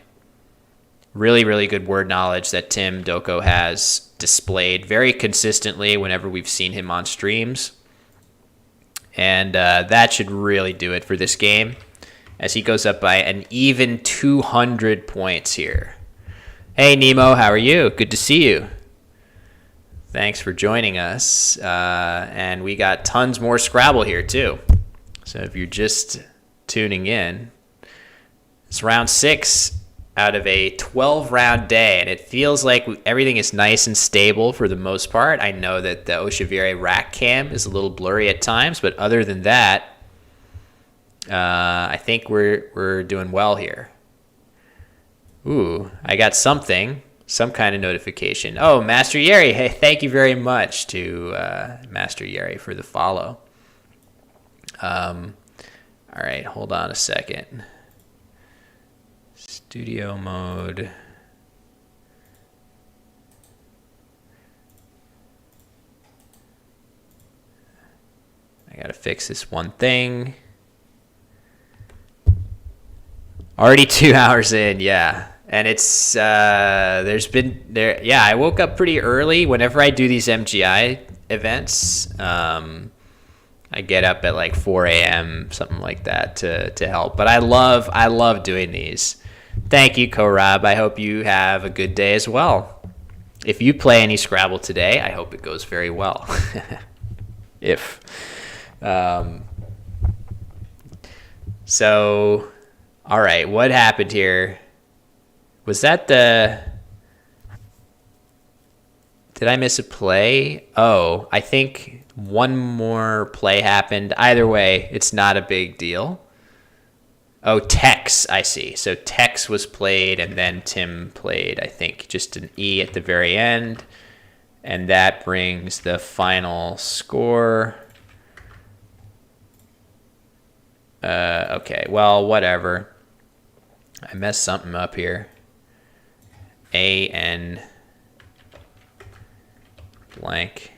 Really, really good word knowledge that Tim Doko has displayed very consistently whenever we've seen him on streams. And that should really do it for this game as he goes up by an even 200 points here. Hey, Nemo, how are you? Good to see you. Thanks for joining us. And we got tons more Scrabble here, too. So if you're just tuning in, it's round 6. out of a 12-round day, and it feels like everything is nice and stable for the most part. I know that the Oshivere rack cam is a little blurry at times, but other than that, I think we're doing well here. Ooh, I got some kind of notification. Oh, Master Yeri, hey, thank you very much to Master Yeri for the follow. All right, hold on a second. Studio mode. I gotta fix this one thing. Already 2 hours in, yeah. And it's, I woke up pretty early. Whenever I do these MGI events, I get up at like 4 a.m., something like that to help. But I love doing these. Thank you, Korab. I hope you have a good day as well. If you play any Scrabble today, I hope it goes very well. So, all right, what happened here? Was that did I miss a play? Oh, I think one more play happened. Either way, it's not a big deal. Oh, Tex, I see. So Tex was played, and then Tim played, I think, just an E at the very end. And that brings the final score. Okay, well, whatever. I messed something up here. A-N blank.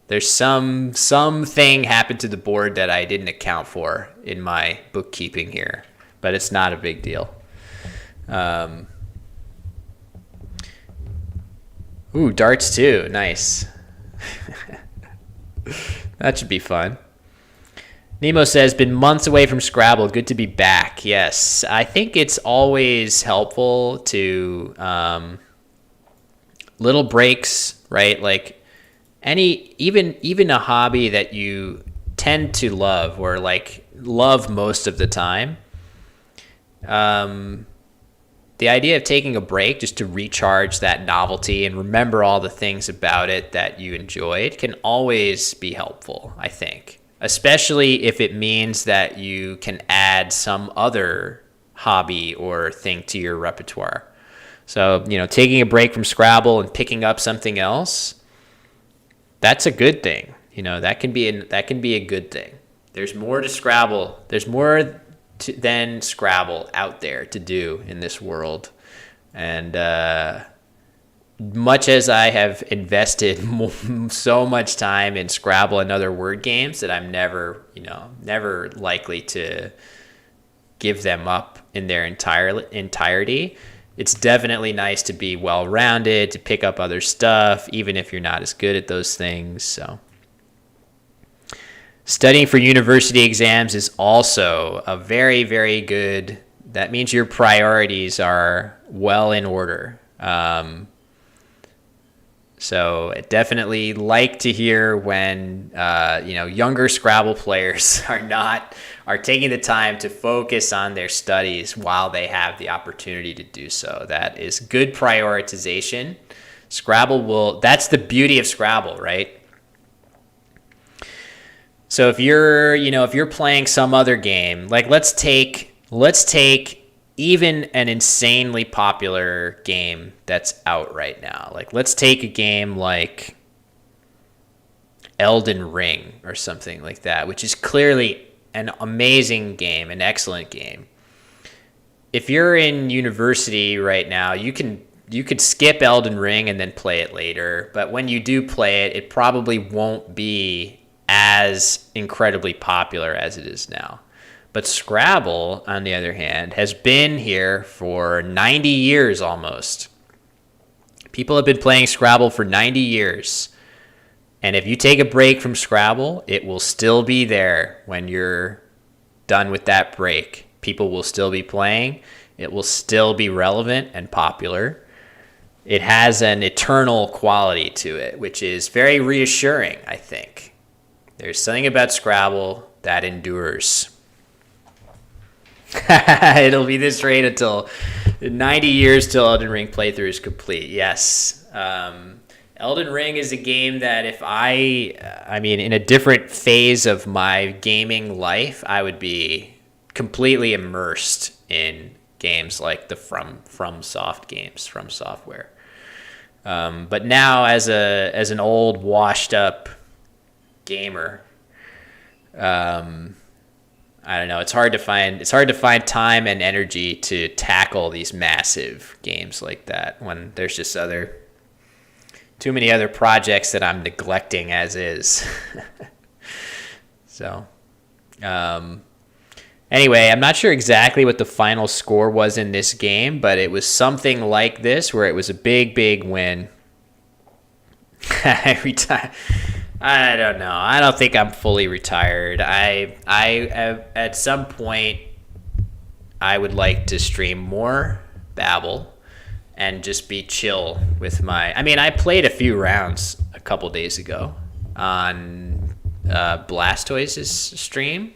There's something happened to the board that I didn't account for in my bookkeeping here, but it's not a big deal. Ooh, darts too. Nice. That should be fun. Nemo says, been months away from Scrabble. Good to be back. Yes, I think it's always helpful to little breaks, right? Like even a hobby that you tend to love or like love most of the time. The idea of taking a break just to recharge that novelty and remember all the things about it that you enjoyed can always be helpful, I think. Especially if it means that you can add some other hobby or thing to your repertoire. So, taking a break from Scrabble and picking up something else, that's a good thing. That can be a good thing. There's more to Scrabble. There's more than Scrabble out there to do in this world. And much as I have invested so much time in Scrabble and other word games that I'm never likely to give them up in their entirety, it's definitely nice to be well-rounded, to pick up other stuff, even if you're not as good at those things. So, studying for university exams is also a very, very good. That means your priorities are well in order. So I definitely like to hear when younger Scrabble players are taking the time to focus on their studies while they have the opportunity to do so. That is good prioritization. That's the beauty of Scrabble, right? So if you're playing some other game, like let's take even an insanely popular game that's out right now. Like, let's take a game like Elden Ring or something like that, which is clearly an amazing game, an excellent game. If you're in university right now, you could skip Elden Ring and then play it later. But when you do play it, it probably won't be as incredibly popular as it is now. But Scrabble, on the other hand, has been here for 90 years almost. People have been playing Scrabble for 90 years. And if you take a break from Scrabble, it will still be there when you're done with that break. People will still be playing. It will still be relevant and popular. It has an eternal quality to it, which is very reassuring, I think. There's something about Scrabble that endures. It'll be this rate until 90 years till Elden Ring playthrough is complete. Yes. Elden Ring is a game that if I mean, in a different phase of my gaming life, I would be completely immersed in games like the FromSoft games, From Software. But now, as an old, washed up gamer, I don't know. It's hard to find time and energy to tackle these massive games like that when there's just too many other projects that I'm neglecting as is. So, anyway, I'm not sure exactly what the final score was in this game, but it was something like this, where it was a big, big win. Every time. I don't know. I don't think I'm fully retired. I at some point, I would like to stream more Babel and just be chill with my... I mean, I played a few rounds a couple days ago on Blastoise's stream,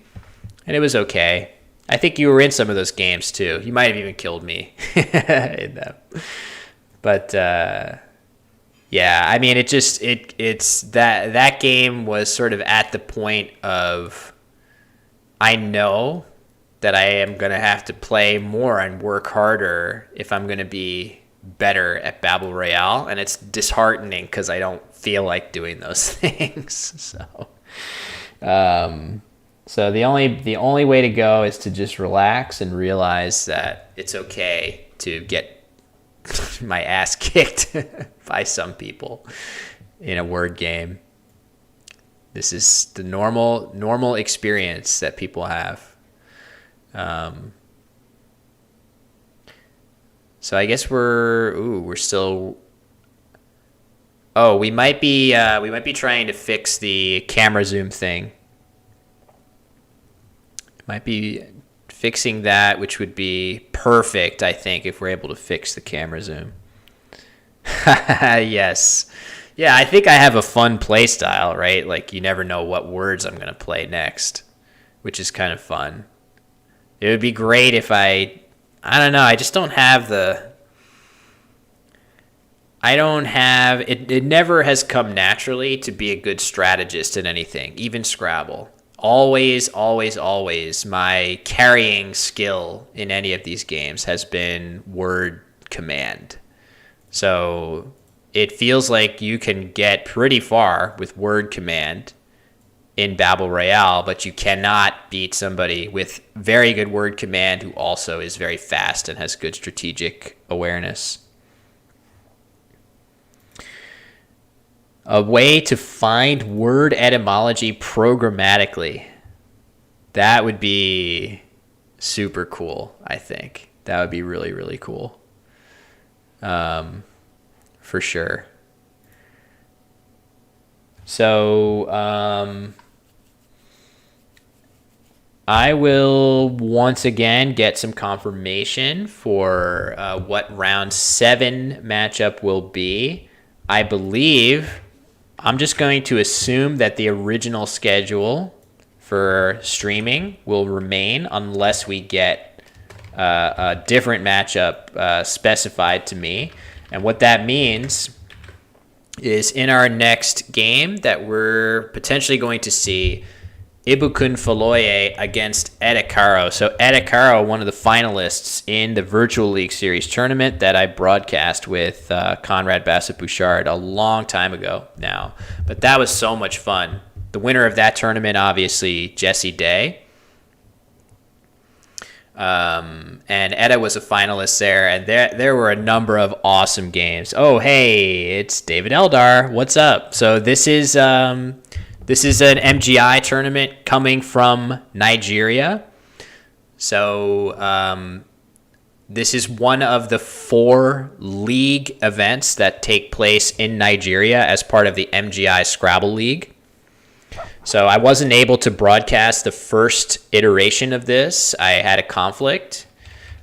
and it was okay. I think you were in some of those games, too. You might have even killed me in them. But... yeah, I mean, it's that game was sort of at the point of, I know that I am going to have to play more and work harder if I'm going to be better at Battle Royale, and it's disheartening because I don't feel like doing those things. So the only way to go is to just relax and realize that it's okay to get my ass kicked by some people in a word game. This is the normal experience that people have. So I guess we're still. Oh, we might be trying to fix the camera zoom thing. Might be fixing that, which would be perfect, I think, if we're able to fix the camera zoom. Yes. Yeah, I think I have a fun play style, right? Like, you never know what words I'm going to play next, which is kind of fun. It would be great if I don't know, I just don't have it never has come naturally to be a good strategist in anything, even Scrabble. Always, my carrying skill in any of these games has been word command. So it feels like you can get pretty far with word command in Battle Royale, but you cannot beat somebody with very good word command who also is very fast and has good strategic awareness. A way to find word etymology programmatically. That would be super cool, I think. That would be really, really cool. For sure. So, I will once again get some confirmation for what round 7 matchup will be. I believe... I'm just going to assume that the original schedule for streaming will remain unless we get a different matchup specified to me. And what that means is in our next game that we're potentially going to see Ibukun Faloye against Edakaro. So Edakaro, one of the finalists in the Virtual League Series tournament that I broadcast with Conrad Bassett-Bouchard a long time ago now. But that was so much fun. The winner of that tournament, obviously, Jesse Day. And Eda was a finalist there, and there were a number of awesome games. Oh, hey, it's David Eldar. What's up? So this is an MGI tournament coming from Nigeria. So this is one of the 4 league events that take place in Nigeria as part of the MGI Scrabble League. So I wasn't able to broadcast the first iteration of this. I had a conflict.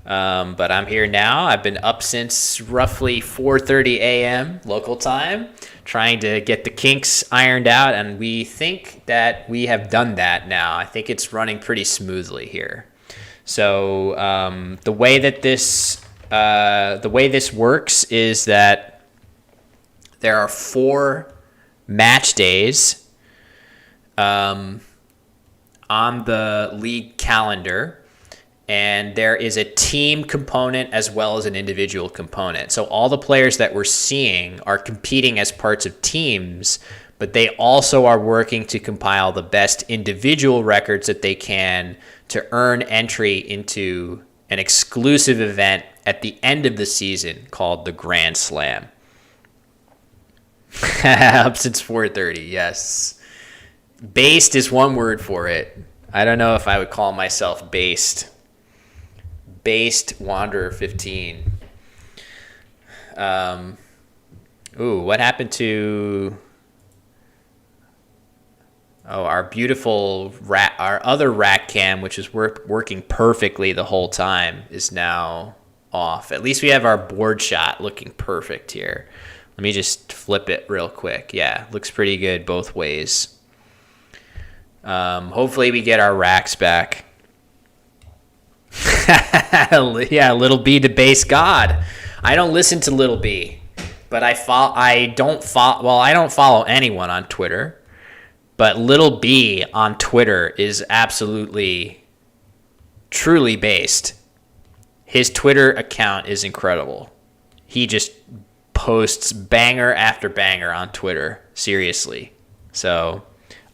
But I'm here now. I've been up since roughly 4:30 a.m. local time, trying to get the kinks ironed out, and we think that we have done that now. I think it's running pretty smoothly here. So the way this works is that there are 4 match days on the league calendar. And there is a team component as well as an individual component. So all the players that we're seeing are competing as parts of teams, but they also are working to compile the best individual records that they can to earn entry into an exclusive event at the end of the season called the Grand Slam. Up since 4:30, yes. Based is one word for it. I don't know if I would call myself based. Based Wanderer 15. What happened to our beautiful our other rack cam, which is working perfectly the whole time, is now off. At least we have our board shot looking perfect here. Let me just flip it real quick. Yeah, looks pretty good both ways. Hopefully we get our racks back. Yeah, Little B to base God. I don't listen to Little B, but I don't follow anyone on Twitter. But Little B on Twitter is absolutely, truly based. His Twitter account is incredible. He just posts banger after banger on Twitter. Seriously. So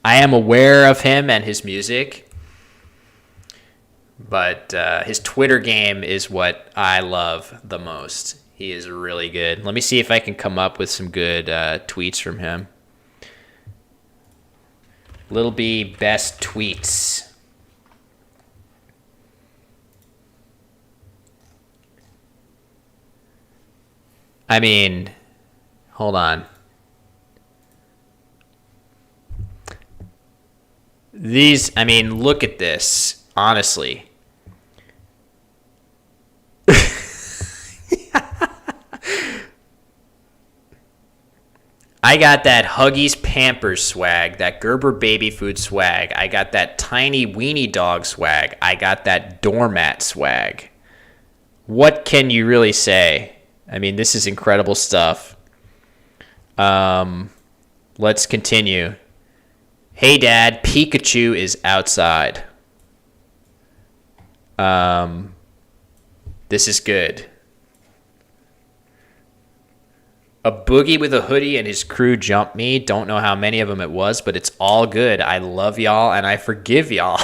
I am aware of him and his music. But his Twitter game is what I love the most. He is really good. Let me see if I can come up with some good tweets from him. Little B best tweets. I mean, hold on. Look at this, honestly. I got that Huggies Pampers swag, that Gerber baby food swag. I got that tiny weenie dog swag. I got that doormat swag. What can you really say? I mean, this is incredible stuff. Let's continue. Hey, Dad, Pikachu is outside. This is good. A boogie with a hoodie and his crew jumped me. Don't know how many of them it was, but it's all good. I love y'all and I forgive y'all.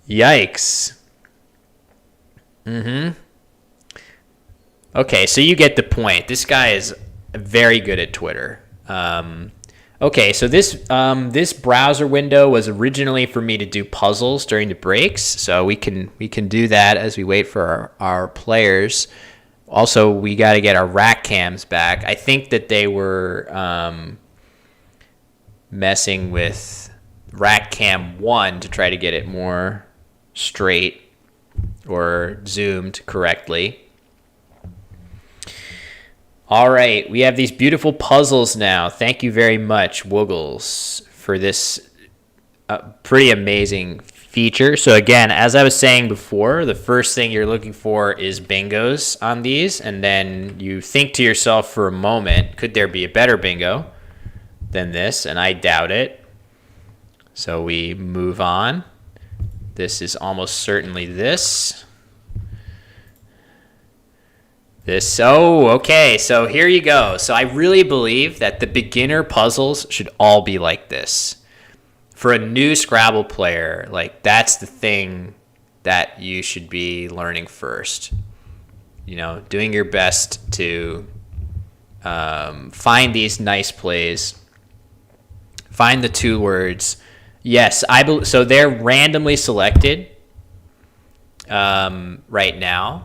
Yikes. Okay, so you get the point. This guy is very good at Twitter. Okay, so this browser window was originally for me to do puzzles during the breaks, so we can do that as we wait for our players. Also, we got to get our rack cams back. I think that they were messing with rack cam 1 to try to get it more straight or zoomed correctly. All right, we have these beautiful puzzles now. Thank you very much, Woogles, for this pretty amazing feature. So again, as I was saying before, the first thing you're looking for is bingos on these, and then you think to yourself for a moment, could there be a better bingo than this? And I doubt it. So we move on. This is almost certainly this. Okay, so here you go. So I really believe that the beginner puzzles should all be like this. For a new Scrabble player, like that's the thing that you should be learning first. You know, doing your best to find these nice plays, find the 2 words. Yes, so they're randomly selected right now,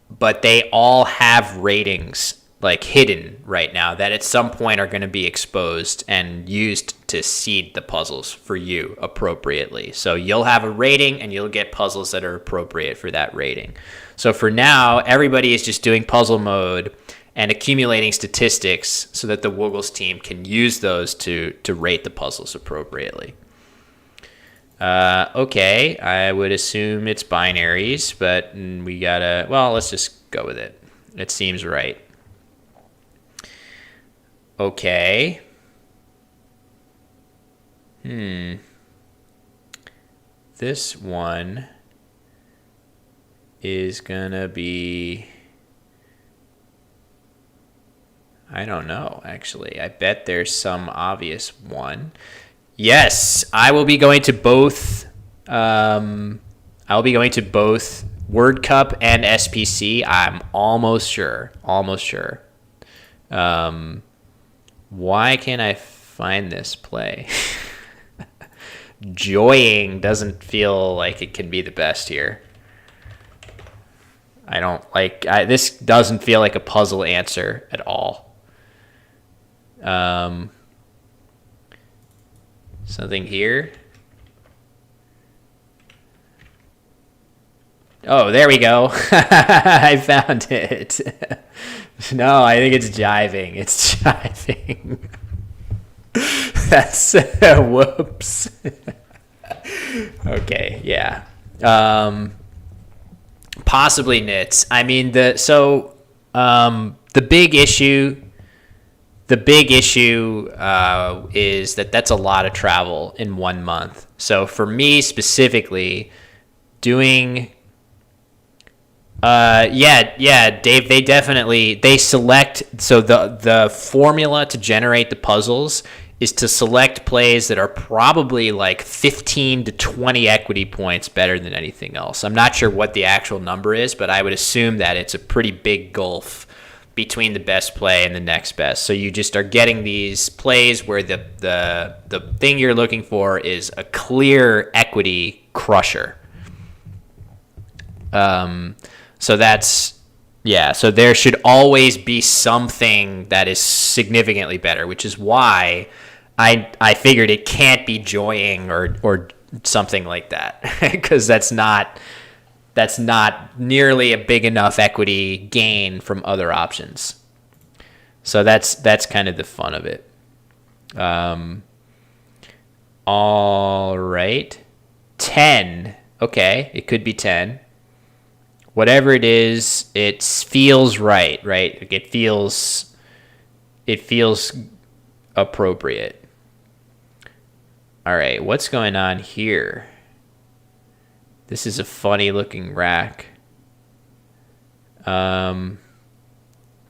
but they all have ratings. like hidden right now that at some point are going to be exposed and used to seed the puzzles for you appropriately. So you'll have a rating and you'll get puzzles that are appropriate for that rating. So for now, everybody is just doing puzzle mode and accumulating statistics so that the Woogles team can use those to rate the puzzles appropriately. Okay, I would assume it's binaries, but we gotta, well, let's just go with it. It seems right. Okay. This one is gonna be, I don't know, actually. I bet there's some obvious one. Yes, I will be going to both. I'll be going to both Word Cup and SPC. I'm almost sure. Why can't I find this play? Joying doesn't feel like it can be the best here. I don't like. This doesn't feel like a puzzle answer at all. Something here. Oh, there we go. I found it. No, I think it's jiving. It's jiving. That's whoops. Okay, yeah. Possibly nits. I mean, the big issue is that that's a lot of travel in 1 month. So for me specifically, doing Dave, they select, so the formula to generate the puzzles is to select plays that are probably like 15 to 20 equity points better than anything else. I'm not sure what the actual number is, but I would assume that it's a pretty big gulf between the best play and the next best. So you just are getting these plays where the thing you're looking for is a clear equity crusher. So that's, yeah, so there should always be something that is significantly better, which is why I figured it can't be joying or something like that, because that's not nearly a big enough equity gain from other options. So that's kind of the fun of it. All right. 10. Okay, it could be 10. Whatever it is, it feels right? It feels appropriate. All right, what's going on here? This is a funny looking rack.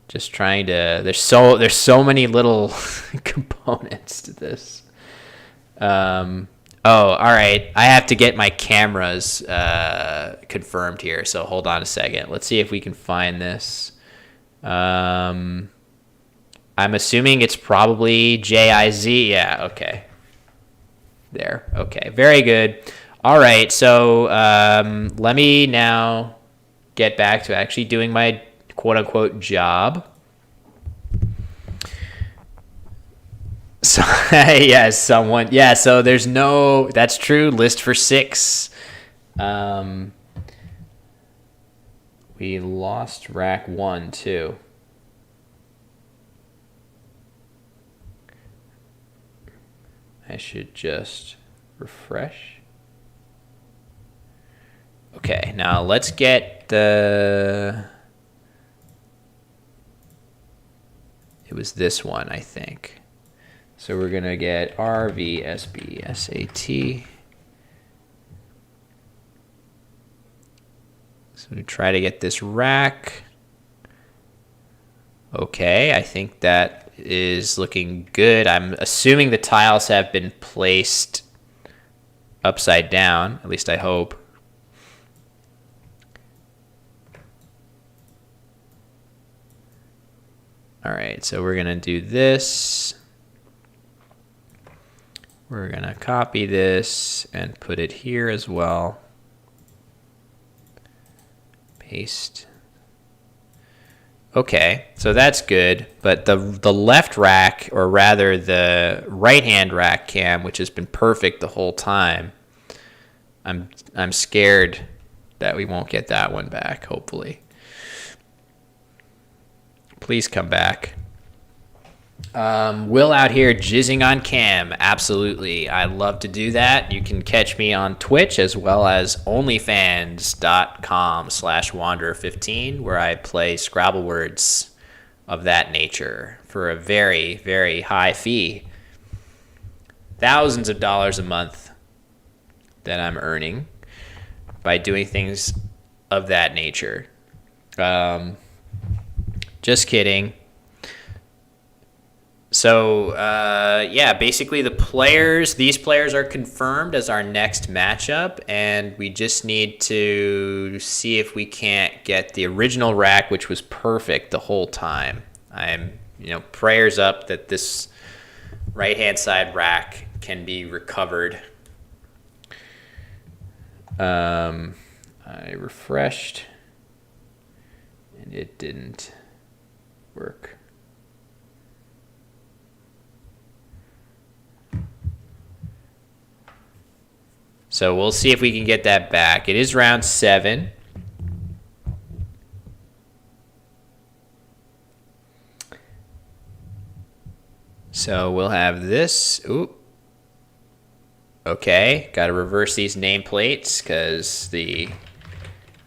Just trying to, there's so many little components to this. Oh, all right. I have to get my cameras confirmed here, so hold on a second. Let's see if we can find this. I'm assuming it's probably JIZ. Yeah, okay. There. Okay, very good. All right, so let me now get back to actually doing my quote-unquote job. So, yes, someone. Yeah, so there's no, that's true, list for 6. We lost rack 1, too. I should just refresh. Okay, now let's get the... It was this one, I think. So we're going to get RVSB So we try to get this rack. Okay, I think that is looking good. I'm assuming the tiles have been placed upside down. At least I hope. All right, so we're going to do this. We're going to copy this and put it here as well. Paste. Okay, so that's good. But the left rack, or rather the right hand rack cam, which has been perfect the whole time, I'm scared that we won't get that one back. Hopefully, please come back. Will out here jizzing on cam. Absolutely. I love to do that. You can catch me on Twitch as well as onlyfans.com/wanderer15, where I play Scrabble words of that nature for a very, very high fee. Thousands of dollars a month that I'm earning by doing things of that nature. Just kidding. So, basically these players are confirmed as our next matchup, and we just need to see if we can't get the original rack, which was perfect the whole time. I'm, prayers up that this right-hand side rack can be recovered. I refreshed, and it didn't work. So we'll see if we can get that back. It is round 7. So we'll have this. Ooh. Okay, got to reverse these nameplates because the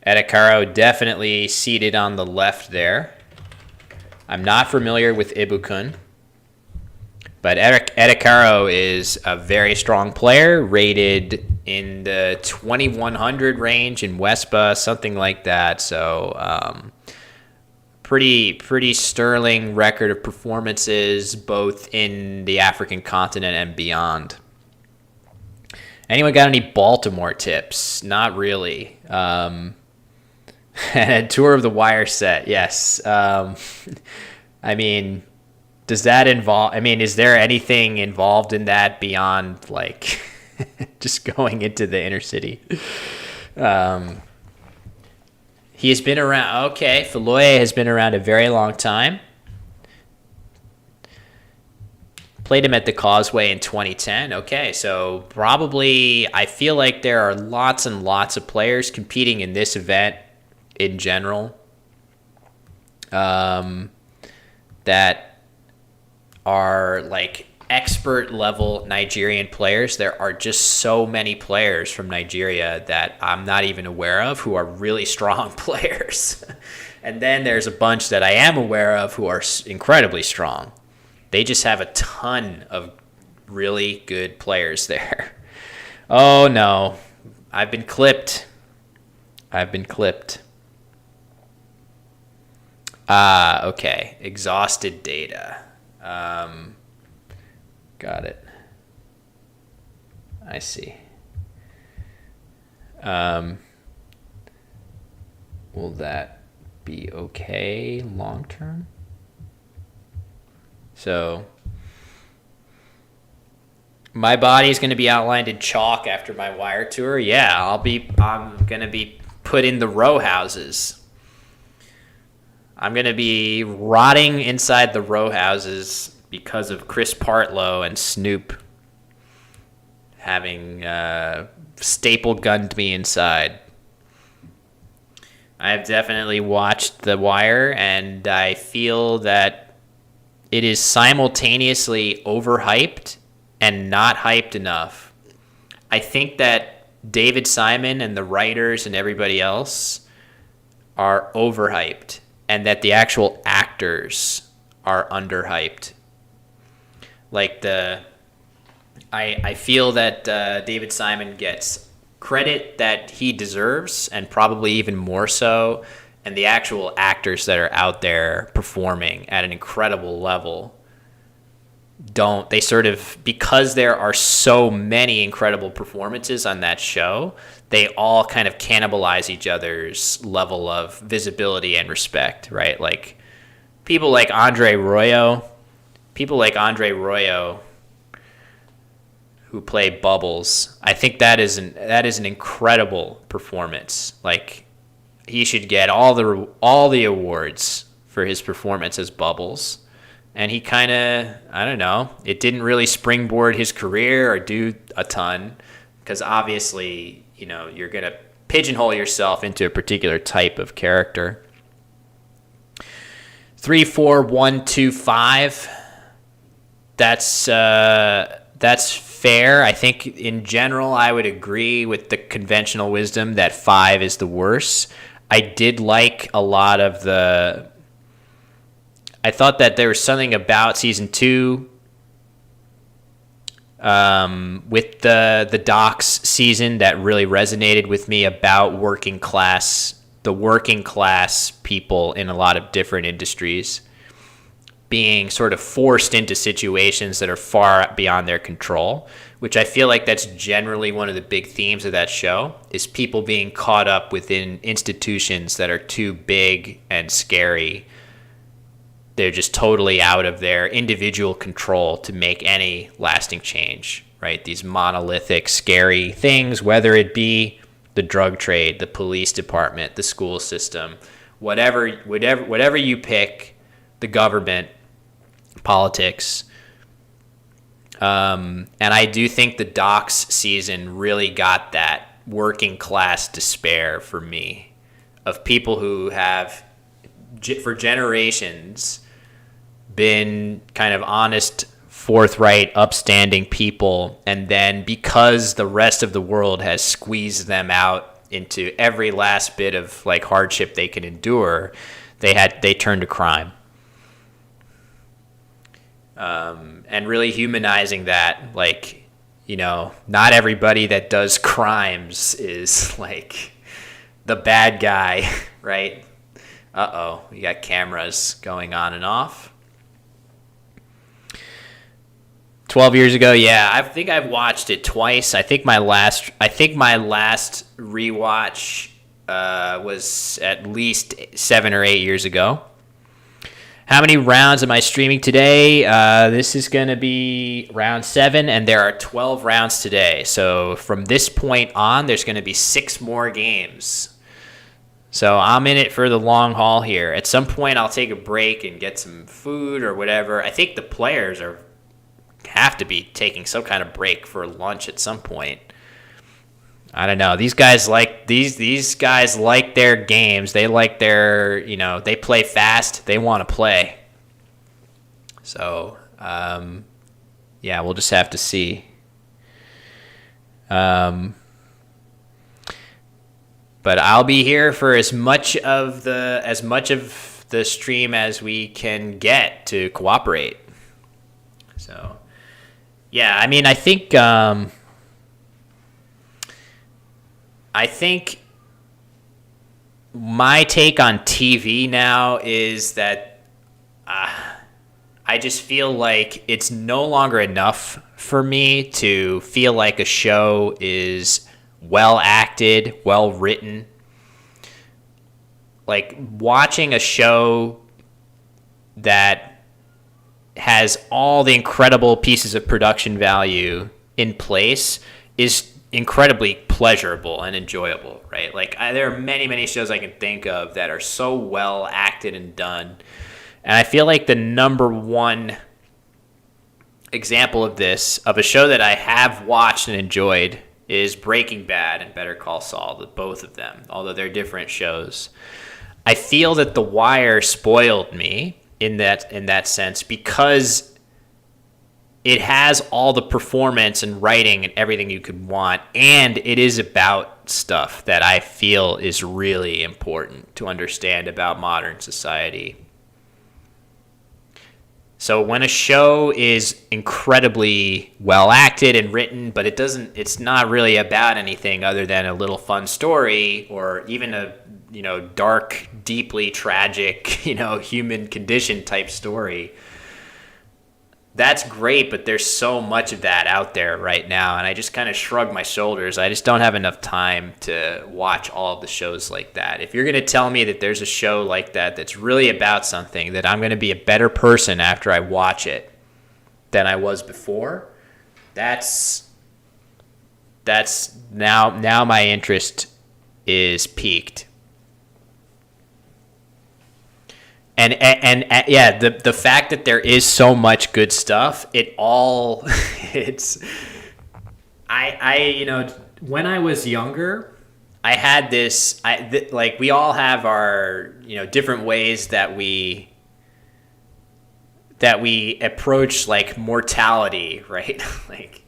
Edakaro definitely seated on the left there. I'm not familiar with Ibukun. But Edakaro is a very strong player, rated in the 2100 range in Wespa, something like that. So pretty sterling record of performances, both in the African continent and beyond. Anyone got any Baltimore tips? Not really. And a tour of the wire set, yes. Does that involve, is there anything involved in that beyond, just going into the inner city? He has been around, okay, Feloye has been around a very long time. Played him at the Causeway in 2010. Okay, so probably, I feel like there are lots and lots of players competing in this event in general that are expert level Nigerian players. There are just so many players from Nigeria that I'm not even aware of who are really strong players. And then there's a bunch that I am aware of who are incredibly strong. They just have a ton of really good players there. Oh no, I've been clipped. Okay, exhausted data. Got it. I see. Will that be okay long term? So my body is going to be outlined in chalk after my wire tour. Yeah, I'm going to be put in the row houses. I'm going to be rotting inside the row houses because of Chris Partlow and Snoop having staple gunned me inside. I have definitely watched The Wire, and I feel that it is simultaneously overhyped and not hyped enough. I think that David Simon and the writers and everybody else are overhyped, and that the actual actors are underhyped. I feel that David Simon gets credit that he deserves, and probably even more so, and the actual actors that are out there performing at an incredible level don't. They sort of, because there are so many incredible performances on that show, they all kind of cannibalize each other's level of visibility and respect, right? Like people like Andre Royo, who play Bubbles. I think that is an incredible performance. Like, he should get all the awards for his performance as Bubbles. And he kind of, I don't know, it didn't really springboard his career or do a ton, because obviously, you're going to pigeonhole yourself into a particular type of character. 3, 4, 1, 2, 5. That's fair. I think in general, I would agree with the conventional wisdom that 5 is the worst. I did like a lot of I thought that there was something about season 2 with the Docs season that really resonated with me about the working class people in a lot of different industries being sort of forced into situations that are far beyond their control, which I feel like that's generally one of the big themes of that show, is people being caught up within institutions that are too big and scary. They're just totally out of their individual control to make any lasting change, right? These monolithic, scary things, whether it be the drug trade, the police department, the school system, whatever you pick, the government, politics. And I do think the Docs season really got that working class despair for me, of people who have, for generations, been kind of honest, forthright, upstanding people, and then because the rest of the world has squeezed them out into every last bit of like hardship they can endure, they turned to crime. And really humanizing that, like, not everybody that does crimes is like the bad guy, right? Uh-oh, we got cameras going on and off. 12 years ago, yeah, I think I've watched it twice. I think my last rewatch was at least 7 or 8 years ago. How many rounds am I streaming today? This is going to be round 7, and there are 12 rounds today. So from this point on, there's going to be 6 more games. So I'm in it for the long haul here. At some point, I'll take a break and get some food or whatever. I think the players have to be taking some kind of break for lunch at some point. I don't know. These guys like their games. They like their, they play fast. They want to play. So, yeah, we'll just have to see. But I'll be here for as much of the stream as we can get to cooperate. So, yeah, I mean, I think my take on TV now is that I just feel like it's no longer enough for me to feel like a show is well acted, well written. Like, watching a show that has all the incredible pieces of production value in place is incredibly pleasurable and enjoyable, right? Like, there are many, many shows I can think of that are so well acted and done. And I feel like the number one example of this, of a show that I have watched and enjoyed, is Breaking Bad and Better Call Saul, both of them, although they're different shows. I feel that The Wire spoiled me in that sense, because it has all the performance and writing and everything you could want, and it is about stuff that I feel is really important to understand about modern society. So when a show is incredibly well acted and written, but it's not really about anything other than a little fun story, or even a dark, deeply tragic, human condition type story, that's great, but there's so much of that out there right now, and I just kind of shrug my shoulders. I just don't have enough time to watch all of the shows like that. If you're going to tell me that there's a show like that that's really about something, that I'm going to be a better person after I watch it than I was before, that's now my interest is piqued. And yeah, the fact that there is so much good stuff, it all it's when I was younger, I had this like we all have our different ways that we approach like mortality, right? Like,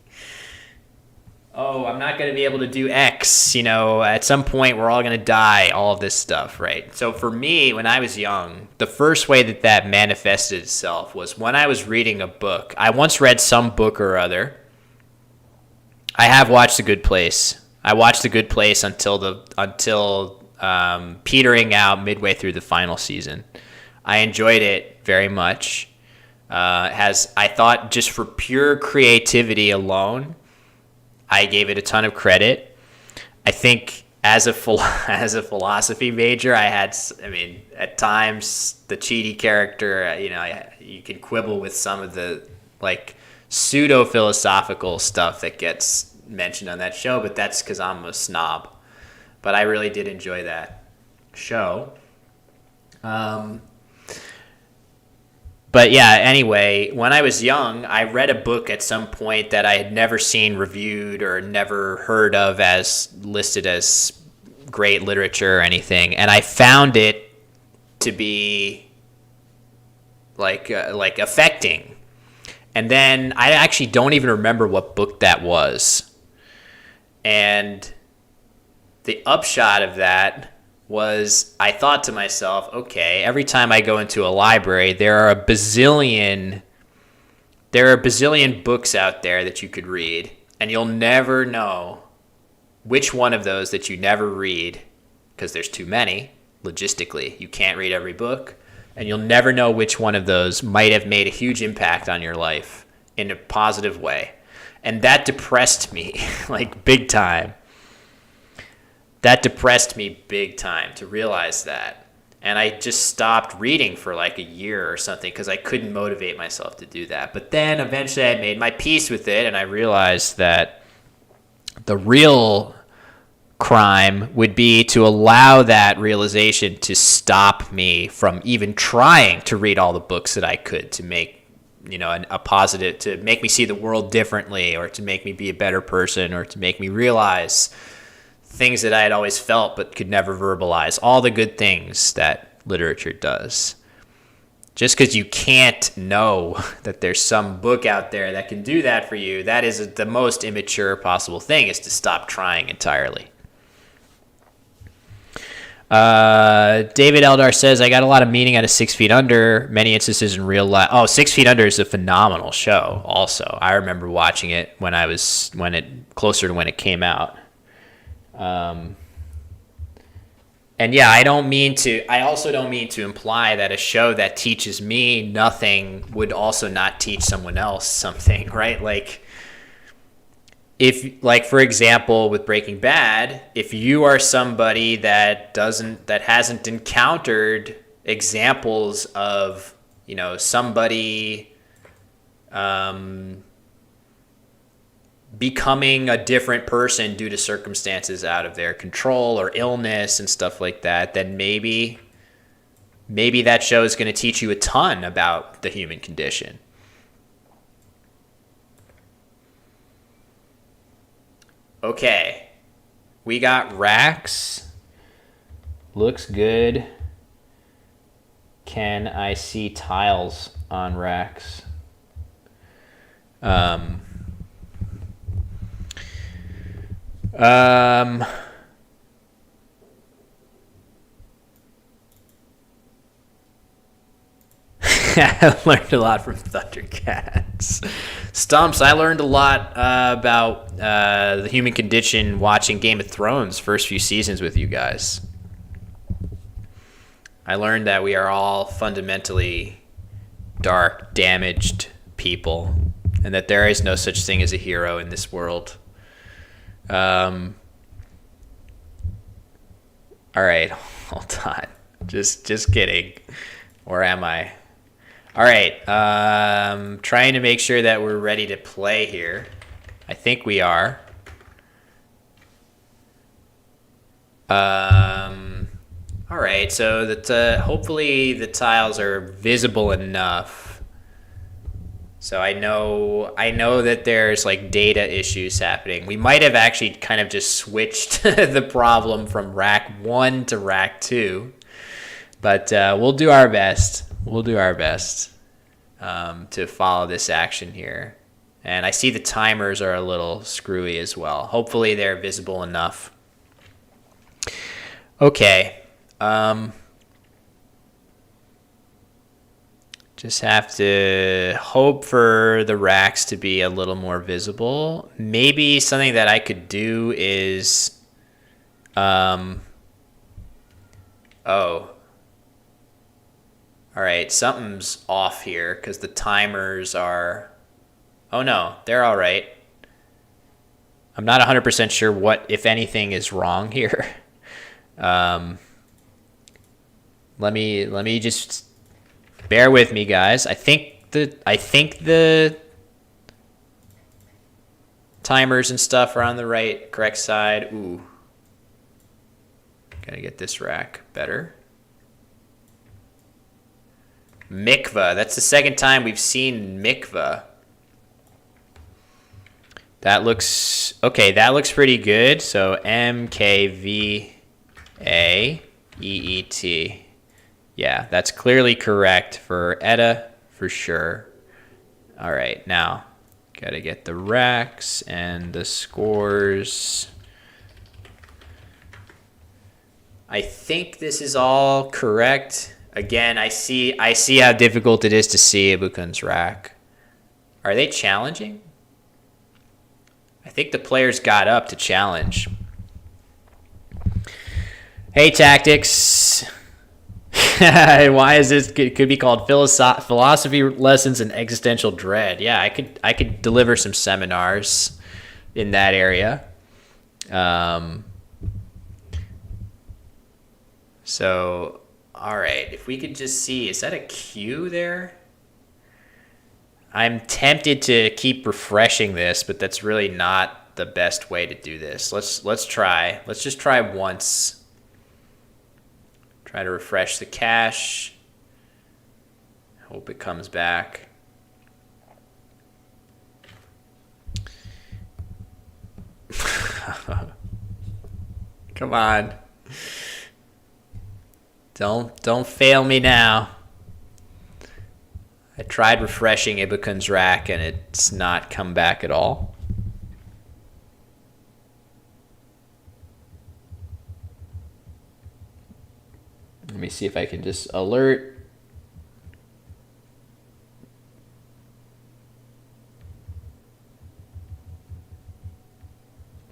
oh, I'm not going to be able to do X, at some point we're all going to die, all of this stuff, right? So for me, when I was young, the first way that manifested itself was when I was reading a book. I once read some book or other. I have watched The Good Place. I watched The Good Place until petering out midway through the final season. I enjoyed it very much. I thought just for pure creativity alone, I gave it a ton of credit. I think as a philosophy major, at times the Chidi character, you can quibble with some of the like pseudo philosophical stuff that gets mentioned on that show, but that's because I'm a snob. But I really did enjoy that show. But yeah, anyway, when I was young, I read a book at some point that I had never seen reviewed or never heard of as listed as great literature or anything, and I found it to be like affecting. And then I actually don't even remember what book that was. And the upshot of that was I thought to myself, okay, every time I go into a library, there are a bazillion books out there that you could read, and you'll never know which one of those that you never read, because there's too many, logistically. You can't read every book, and you'll never know which one of those might have made a huge impact on your life in a positive way. And that depressed me, like big time. That depressed me big time to realize that. And I just stopped reading for like a year or something because I couldn't motivate myself to do that. But then eventually I made my peace with it, and I realized that the real crime would be to allow that realization to stop me from even trying to read all the books that I could to make a positive, to make me see the world differently, or to make me be a better person, or to make me realize things that I had always felt but could never verbalize. All the good things that literature does. Just because you can't know that there's some book out there that can do that for you, that is the most immature possible thing, is to stop trying entirely. David Eldar says, I got a lot of meaning out of 6 Feet Under, many instances in real life. Oh, 6 Feet Under is a phenomenal show also. I remember watching it closer to when it came out. And yeah, I also don't mean to imply that a show that teaches me nothing would also not teach someone else something, right? Like, for example, with Breaking Bad, if you are somebody that hasn't encountered examples of, somebody, becoming a different person due to circumstances out of their control or illness and stuff like that, then maybe that show is going to teach you a ton about the human condition. Okay, we got Rax. Looks good. Can I see tiles on Rax? I learned a lot from Thundercats. Stumps, I learned a lot about the human condition watching Game of Thrones first few seasons with you guys. I learned that we are all fundamentally dark, damaged people, and that there is no such thing as a hero in this world. All right, hold on. Just kidding. Where am I? All right, trying to make sure that we're ready to play here. I think we are. All right, so that hopefully the tiles are visible enough. So I know that there's like data issues happening. We might have actually kind of just switched the problem from rack 1 to rack 2. But we'll do our best. We'll do our best to follow this action here. And I see the timers are a little screwy as well. Hopefully they're visible enough. Okay. Just have to hope for the racks to be a little more visible. Maybe something that I could do is, oh, all right, something's off here because the timers are, oh no, they're all right. I'm not 100% sure what, if anything, is wrong here. Let me just bear with me, guys. I think the timers and stuff are on the correct side. Ooh. Gotta get this rack better. Mikvah. That's the second time we've seen Mikvah. That looks okay. That looks pretty good. So MKVAEET. Yeah, that's clearly correct for Edda for sure. All right, now gotta get the racks and the scores. I think this is all correct. Again, I see how difficult it is to see Ibukun's rack. Are they challenging? I think the players got up to challenge. Hey, Tactics. Why is this? It could be called philosophy lessons and existential dread. Yeah, I could deliver some seminars in that area. So, all right, if we could just see, is that a Q there? I'm tempted to keep refreshing this, but that's really not the best way to do this. Let's try. Let's just try once. Try to refresh the cache. Hope it comes back. Come on. Don't fail me now. I tried refreshing Ibukun's rack and it's not come back at all. Let me see if I can just alert.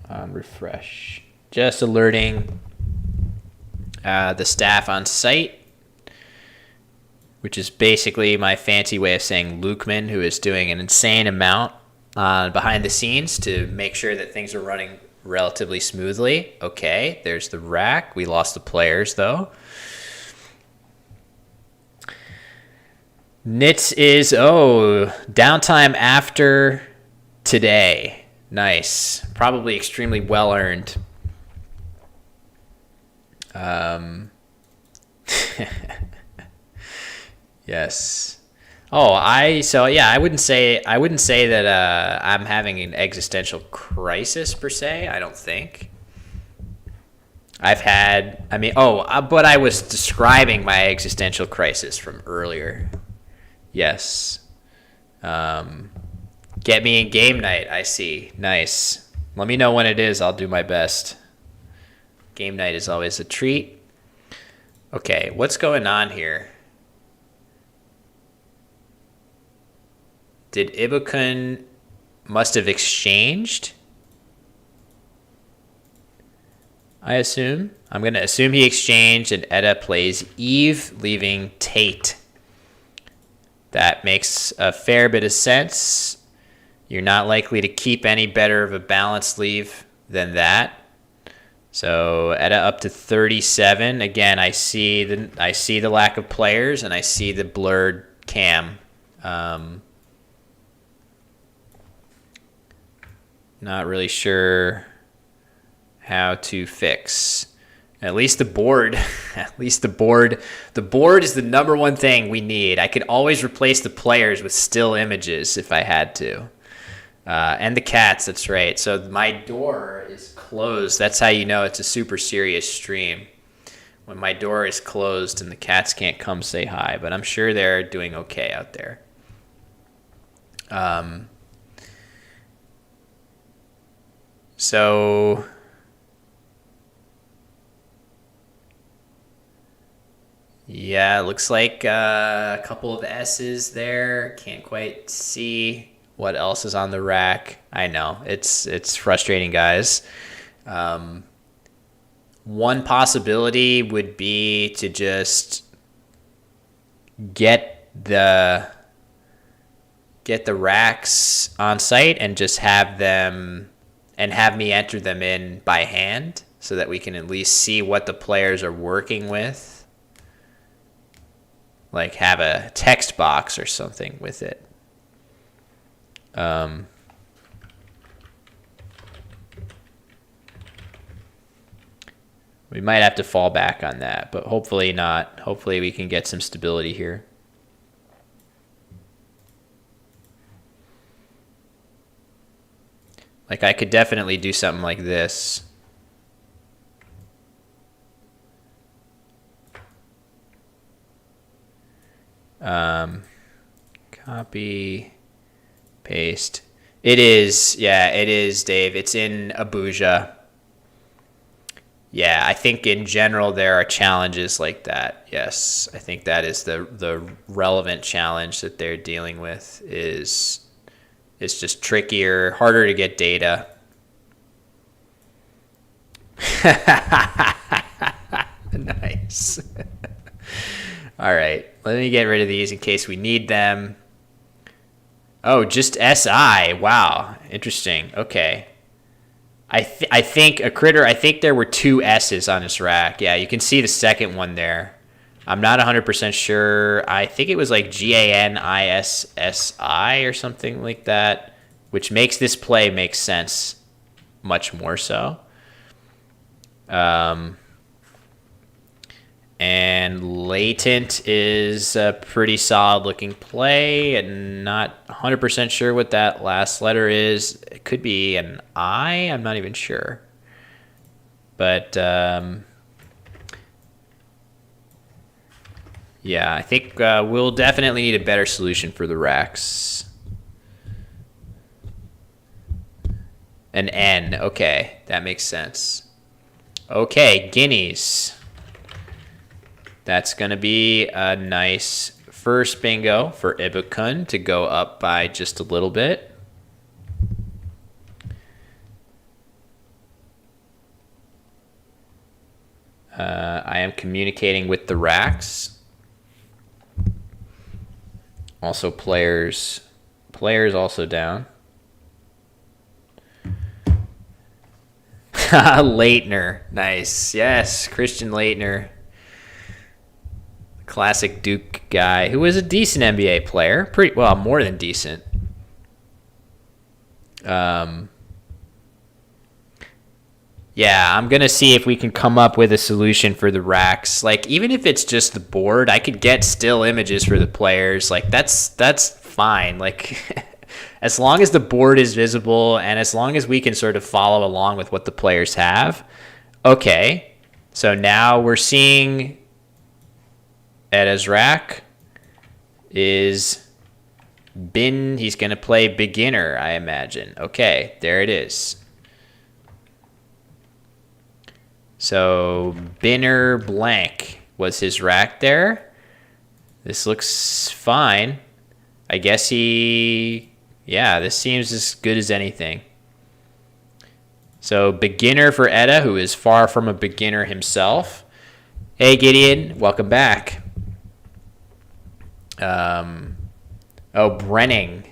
On refresh. Just alerting the staff on site, which is basically my fancy way of saying Lukeman, who is doing an insane amount behind the scenes to make sure that things are running relatively smoothly. Okay, there's the rack. We lost the players, though. Nits is, downtime after today. Nice. Probably extremely well earned. Yes. I wouldn't say that I'm having an existential crisis per se. I don't think. But I was describing my existential crisis from earlier. Yes. Get me in game night, I see. Nice. Let me know when it is. I'll do my best. Game night is always a treat. Okay, what's going on here? Did Ibukun must have exchanged? I assume. I'm going to assume he exchanged and Edda plays Eve, leaving Tate. That makes a fair bit of sense. You're not likely to keep any better of a balanced leave than that. So Edda up to 37. Again, I see the lack of players and I see the blurred cam. Not really sure how to fix. At least the board. At least the board. The board is the number one thing we need. I could always replace the players with still images if I had to. And the cats, that's right. So my door is closed. That's how you know it's a super serious stream. When my door is closed and the cats can't come say hi. But I'm sure they're doing okay out there. So... yeah, it looks like a couple of S's there. Can't quite see what else is on the rack. I know, it's frustrating, guys. One possibility would be to just get the racks on site and just have them and have me enter them in by hand so that we can at least see what the players are working with. Like have a text box or something with it. We might have to fall back on that, but hopefully not. Hopefully we can get some stability here. Like I could definitely do something like this. Copy, paste. It is, Dave. It's in Abuja. Yeah, I think in general there are challenges like that. Yes, I think that is the relevant challenge that they're dealing with is it's just trickier, harder to get data. Nice. All right, let me get rid of these in case we need them. Oh, just SI. Wow, interesting. Okay. I think a critter, I think there were two S's on this rack. Yeah, you can see the second one there. I'm not 100% sure. I think it was like GANISSI or something like that, which makes this play make sense much more so. And latent is a pretty solid looking play, and not 100% sure what that last letter is. It could be an I. I'm not even sure. But yeah, I think we'll definitely need a better solution for the racks. An N. Okay, that makes sense. Okay, guineas. That's going to be a nice first bingo for Ibukun to go up by just a little bit. I am communicating with the racks. Also players also down. Leitner. Nice. Yes, Christian Leitner. Classic Duke guy who was a decent NBA player. Pretty well, more than decent. Yeah, I'm going to see if we can come up with a solution for the racks. Like, even if it's just the board, I could get still images for the players. Like, that's fine. Like, as long as the board is visible and as long as we can sort of follow along with what the players have. Okay, so now we're seeing Eda's rack is he's going to play beginner, I imagine. Okay, there it is. So Binner blank was his rack there. This looks fine. I guess this seems as good as anything. So beginner for Eda, who is far from a beginner himself. Hey, Gideon, welcome back. Brenning.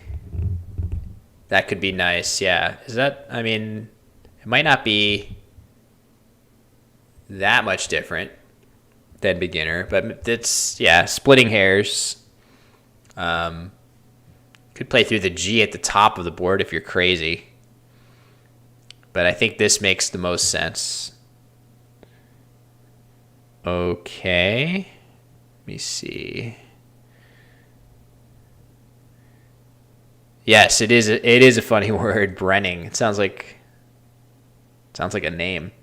That could be nice, yeah. It might not be that much different than beginner, but it's, splitting hairs. Could play through the G at the top of the board if you're crazy. But I think this makes the most sense. Okay. Let me see. Yes, it is. It is a funny word, Brenning. It sounds like a name.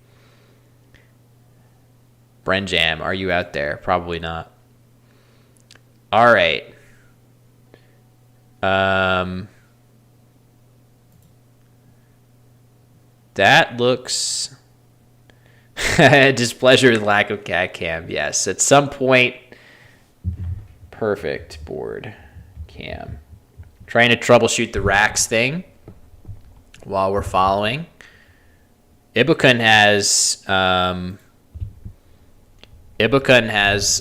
Brenjam, are you out there? Probably not. All right. That looks displeasure with lack of cat cam. Yes, at some point. Perfect board cam. Trying to troubleshoot the racks thing while we're following. Ibukun has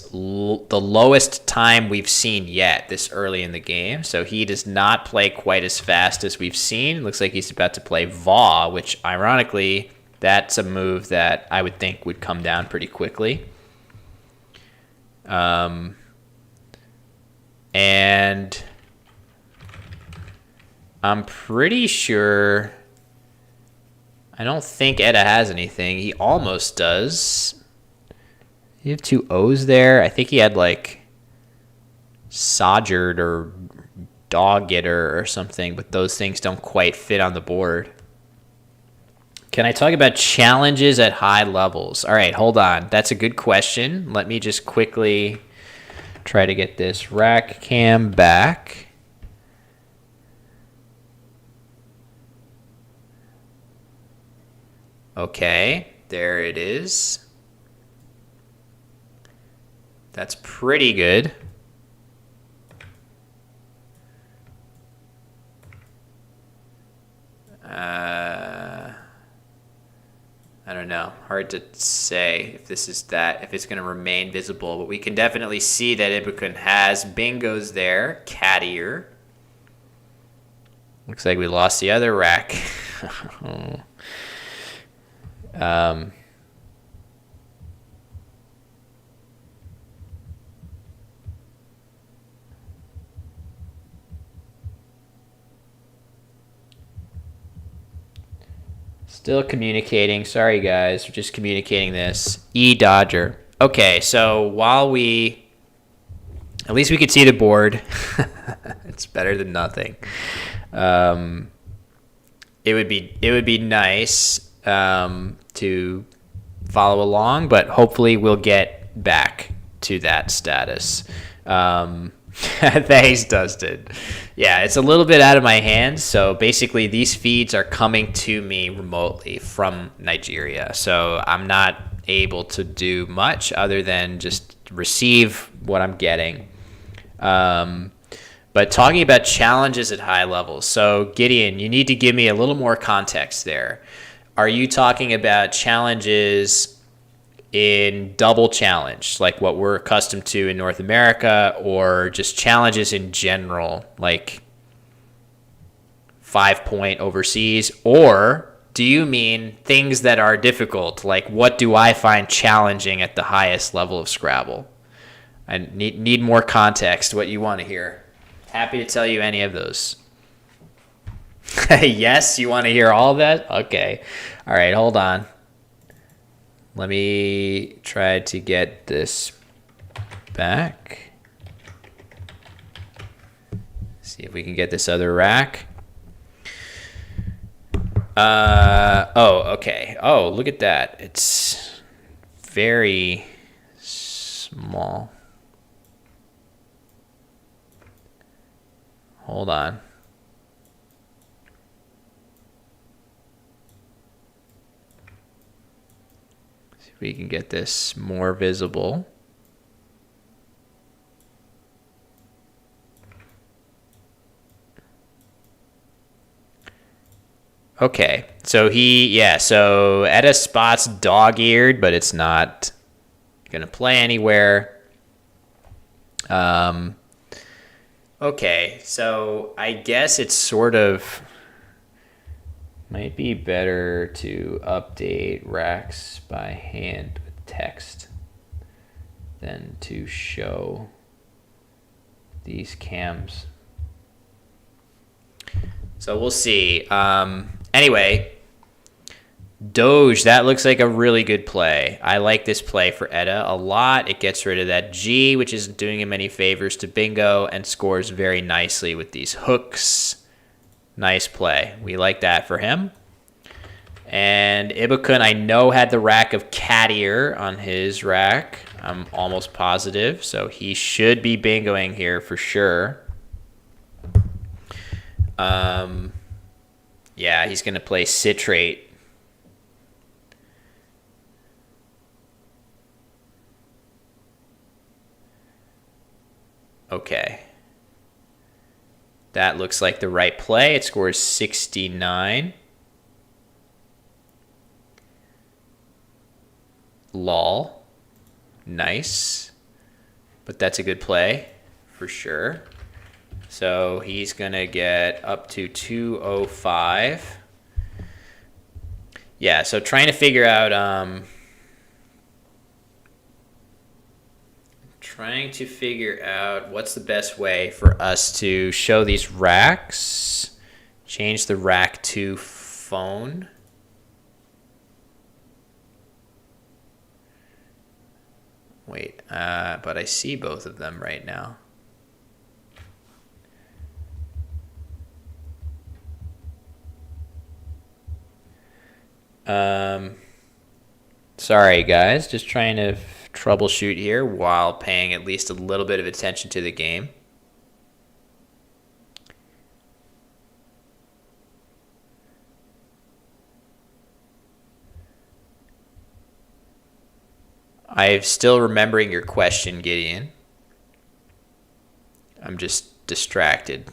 the lowest time we've seen yet this early in the game, so he does not play quite as fast as we've seen. It looks like he's about to play Va, which ironically, that's a move that I would think would come down pretty quickly. And I'm pretty sure, I don't think Etta has anything. He almost does. You have two O's there. I think he had like Sodgered or Dog Getter or something, but those things don't quite fit on the board. Can I talk about challenges at high levels? All right, hold on. That's a good question. Let me just quickly try to get this rack cam back. Okay, there it is. That's pretty good. I don't know. Hard to say if this is that, if it's going to remain visible, but we can definitely see that Ibukun has bingos there. Cat ear. Looks like we lost the other rack. Still communicating. Sorry, guys. We're just communicating this. E-Dodger. Okay, so while at least we could see the board. It's better than nothing. It would be nice to follow along, but hopefully we'll get back to that status. Thanks, Dustin. Yeah, it's a little bit out of my hands. So basically, these feeds are coming to me remotely from Nigeria. So I'm not able to do much other than just receive what I'm getting. But talking about challenges at high levels. So Gideon, you need to give me a little more context there. Are you talking about challenges in double challenge, like what we're accustomed to in North America, or just challenges in general, like 5-point overseas? Or do you mean things that are difficult, like what do I find challenging at the highest level of Scrabble? I need more context, what you want to hear. Happy to tell you any of those. Yes, you want to hear all of that? Okay. All right, hold on. Let me try to get this back. See if we can get this other rack. Okay. Oh, look at that. It's very small. Hold on. We can get this more visible. Okay, so so Etta spots dog-eared, but it's not gonna play anywhere. Okay, so I guess it's sort of might be better to update racks by hand with text than to show these cams. So we'll see. Anyway, Doge, that looks like a really good play. I like this play for Etta a lot. It gets rid of that G, which isn't doing him any favors to Bingo, and scores very nicely with these hooks. Nice play. We like that for him. And Ibukun, I know, had the rack of Cattier on his rack. I'm almost positive. So he should be bingoing here for sure. Yeah, he's going to play Citrate. Okay. That looks like the right play. It scores 69. Lol. Nice. But that's a good play for sure. So he's going to get up to 205. Yeah, so trying to figure out what's the best way for us to show these racks. Change the rack to phone. Wait, but I see both of them right now. Sorry guys, just trying to troubleshoot here while paying at least a little bit of attention to the game. I'm still remembering your question, Gideon. I'm just distracted.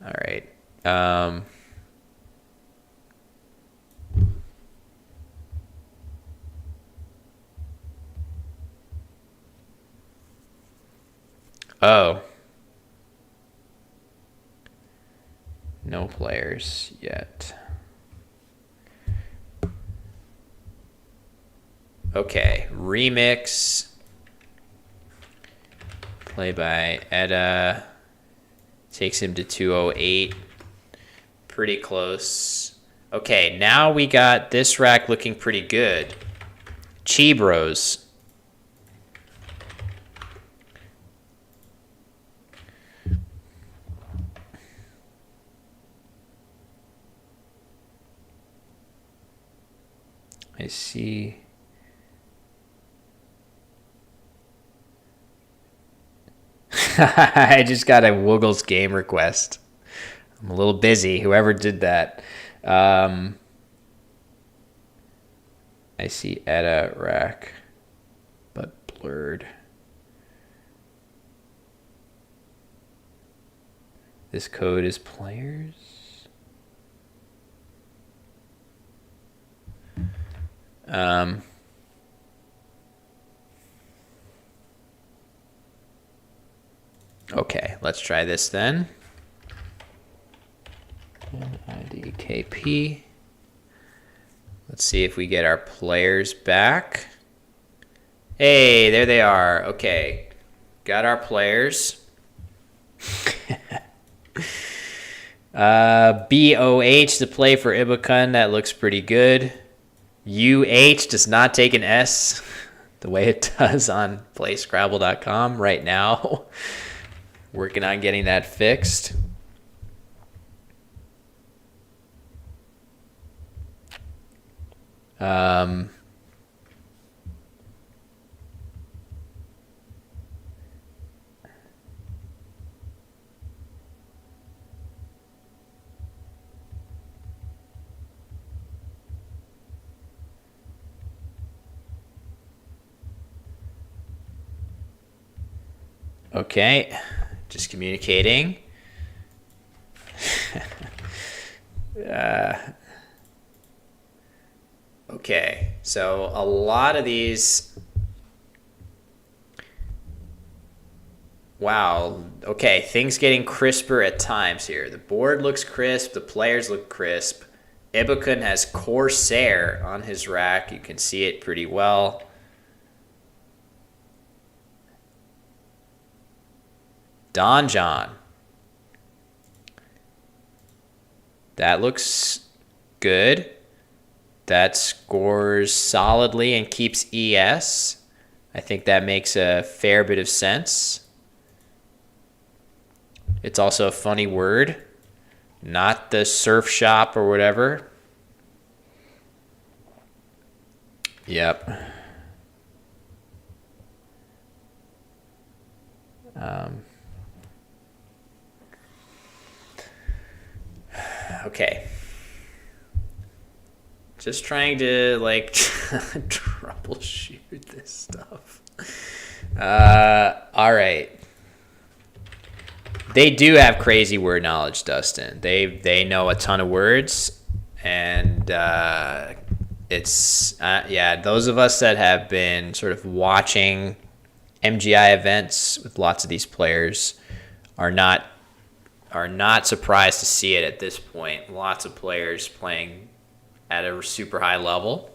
All right. Oh. No players yet. Okay, remix. Play by Etta. Takes him to 208. Pretty close. Okay, now we got this rack looking pretty good. Chibros. I see. I just got a Woogles game request. I'm a little busy. Whoever did that. I see Etta rack, but blurred. This code is players. Okay, let's try this then. IDKP. Let's see if we get our players back. Hey, there they are. Okay, got our players. BOH to play for Ibukun. That looks pretty good. UH does not take an S the way it does on playscrabble.com right now. Working on getting that fixed. Okay, just communicating. Okay, so a lot of these. Wow, okay, things getting crisper at times here. The board looks crisp, the players look crisp. Ibukun has Corsair on his rack. You can see it pretty well. Don John. That looks good. That scores solidly and keeps ES. I think that makes a fair bit of sense. It's also a funny word, not the surf shop or whatever. Yep. Okay. Just trying to troubleshoot this stuff. All right. They do have crazy word knowledge, Dustin. They know a ton of words, and it's those of us that have been sort of watching MGI events with lots of these players are not surprised to see it at this point. Lots of players playing at a super high level.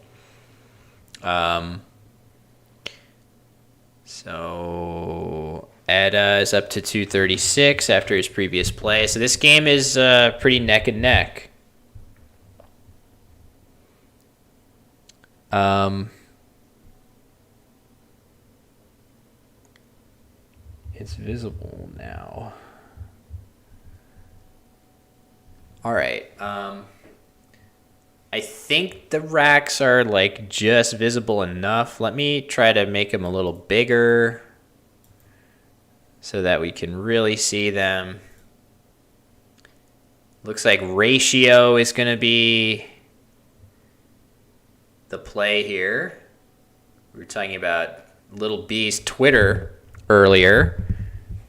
So Eda is up to 236 after his previous play. So this game is pretty neck and neck. It's visible now. All right. I think the racks are just visible enough. Let me try to make them a little bigger so that we can really see them. Looks like ratio is going to be the play here. We were talking about Little B's Twitter earlier.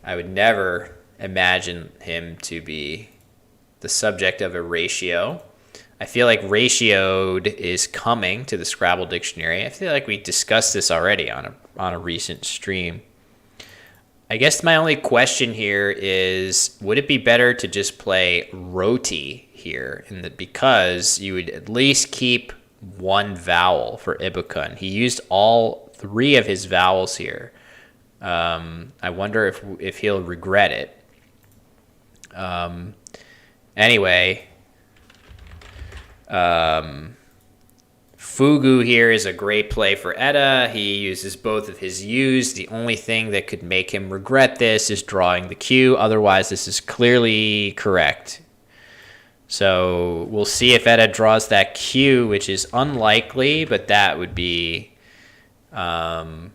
I would never imagine him to be the subject of a ratio. I feel like ratioed is coming to the Scrabble dictionary. I feel like we discussed this already on a recent stream. I guess my only question here is, would it be better to just play roti here because you would at least keep one vowel for Ibukun. He used all three of his vowels here. I wonder if he'll regret it. Anyway, Fugu here is a great play for Eda. He uses both of his U's. The only thing that could make him regret this is drawing the Q. Otherwise, this is clearly correct. So we'll see if Eda draws that Q, which is unlikely, but that would be a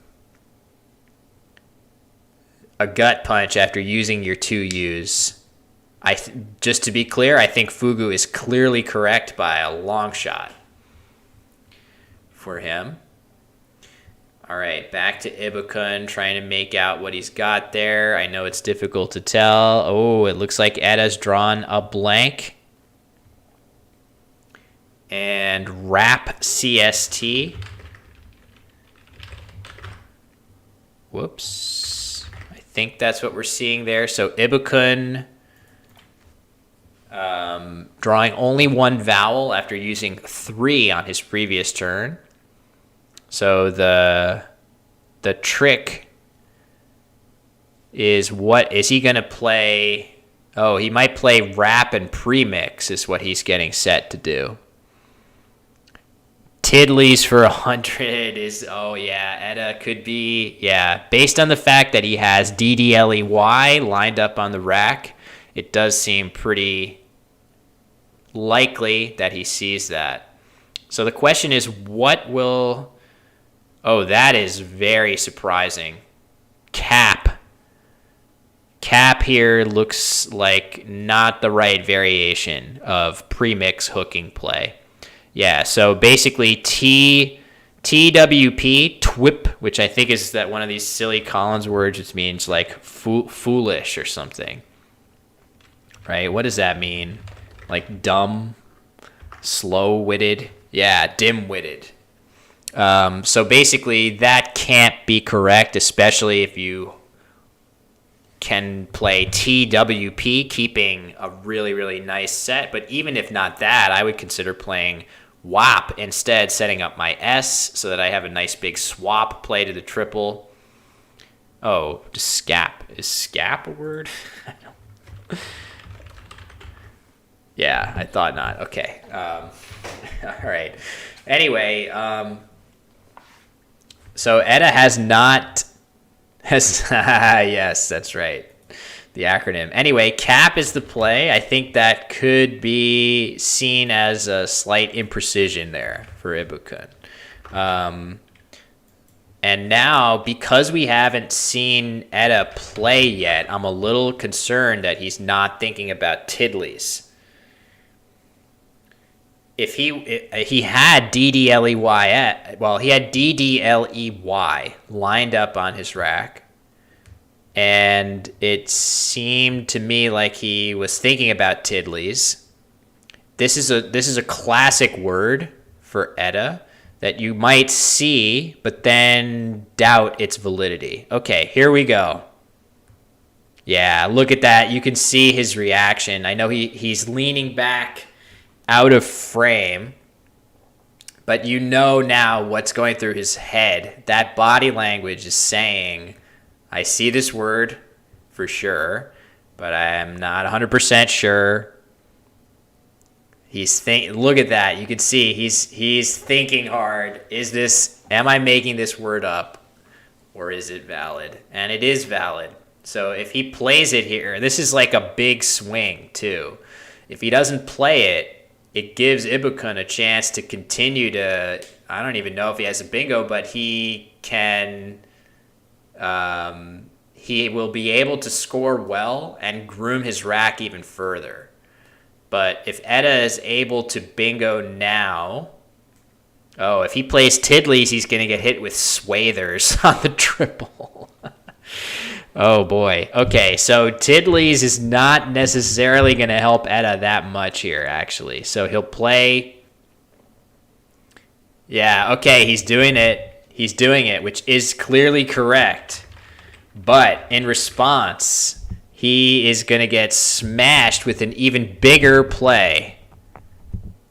gut punch after using your two U's. Just to be clear, I think Fugu is clearly correct by a long shot for him. All right, back to Ibukun, trying to make out what he's got there. I know it's difficult to tell. Oh, it looks like Eda's drawn a blank. And Rap CST. Whoops. I think that's what we're seeing there. So Ibukun drawing only one vowel after using three on his previous turn. So the trick is, what is he going to play? Oh, he might play rap and premix is what he's getting set to do. Tiddlies for 100 is, oh yeah, Eda could be, yeah. Based on the fact that he has DDLEY lined up on the rack, it does seem pretty likely that he sees that. So the question is, what will... Oh, that is very surprising. Cap here looks like not the right variation of premix hooking play. Yeah, so basically TWP, twip, which I think is that one of these silly Collins words, which means like foolish or something. Right? What does that mean? Like dumb, slow-witted? Yeah, dim-witted. So basically that can't be correct, especially if you can play TWP, keeping a really, really nice set. But even if not that, I would consider playing WAP instead, setting up my S so that I have a nice big swap play to the triple. Oh, just scap. Is scap a word? Yeah, I thought not. Okay. All right. Anyway, so Edda has not has yes, that's right. The acronym. Anyway, CAP is the play. I think that could be seen as a slight imprecision there for Ibukun. And now, because we haven't seen Edda play yet, I'm a little concerned that he's not thinking about Tiddlies. If he had DDLEY, well, he had DDLEY lined up on his rack, and it seemed to me like he was thinking about Tiddlies. This is a classic word for Edda that you might see, but then doubt its validity. Okay, here we go. Yeah, look at that. You can see his reaction. I know he's leaning back out of frame, but you know now what's going through his head. That body language is saying, I see this word for sure, but I am not 100% sure. Look at that. You can see he's thinking hard. Am I making this word up, or is it valid? And it is valid. So if he plays it here, this is like a big swing too. If he doesn't play it, it gives Ibukun a chance to continue to, I don't even know if he has a bingo, but he can, he will be able to score well and groom his rack even further. But if Edda is able to bingo now, if he plays Tiddlies, he's going to get hit with Swathers on the triple. Oh boy. Okay, so Tiddlies is not necessarily going to help Edda that much here, actually. So he'll play. Yeah, okay, he's doing it. He's doing it, which is clearly correct. But in response, he is going to get smashed with an even bigger play,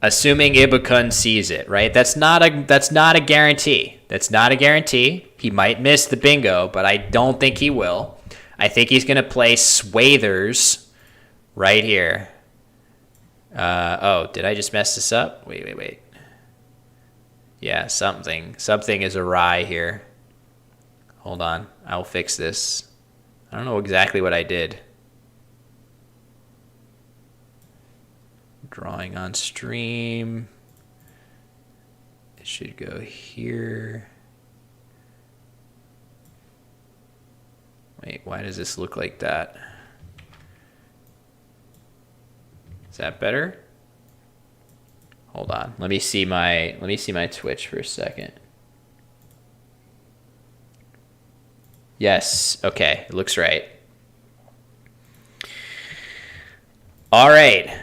assuming Ibukun sees it, right? That's not a guarantee. That's not a guarantee. He might miss the bingo, but I don't think he will. I think he's going to play Swathers right here. Did I just mess this up? Wait. Yeah, something is awry here. Hold on. I'll fix this. I don't know exactly what I did. Drawing on stream. It should go here. Wait, why does this look like that? Is that better? Hold on. Let me see my Twitch for a second. Yes. Okay. It looks right. All right.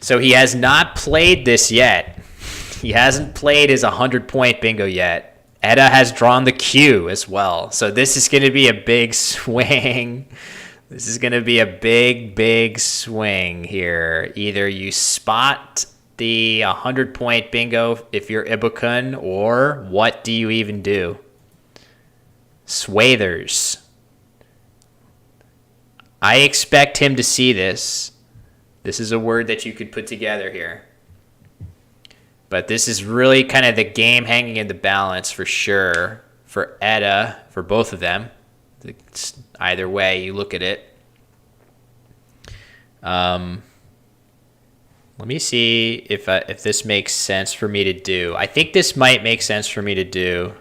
So he has not played this yet. He hasn't played his 100-point bingo yet. Edda has drawn the Q as well. So this is going to be a big swing. This is going to be a big swing here. Either you spot the 100-point bingo if you're Ibukun, or what do you even do? Swathers. I expect him to see this. This is a word that you could put together here. But this is really kind of the game hanging in the balance for sure for Edda, for both of them. It's either way you look at it. Let me see if this makes sense for me to do. I think this might make sense for me to do,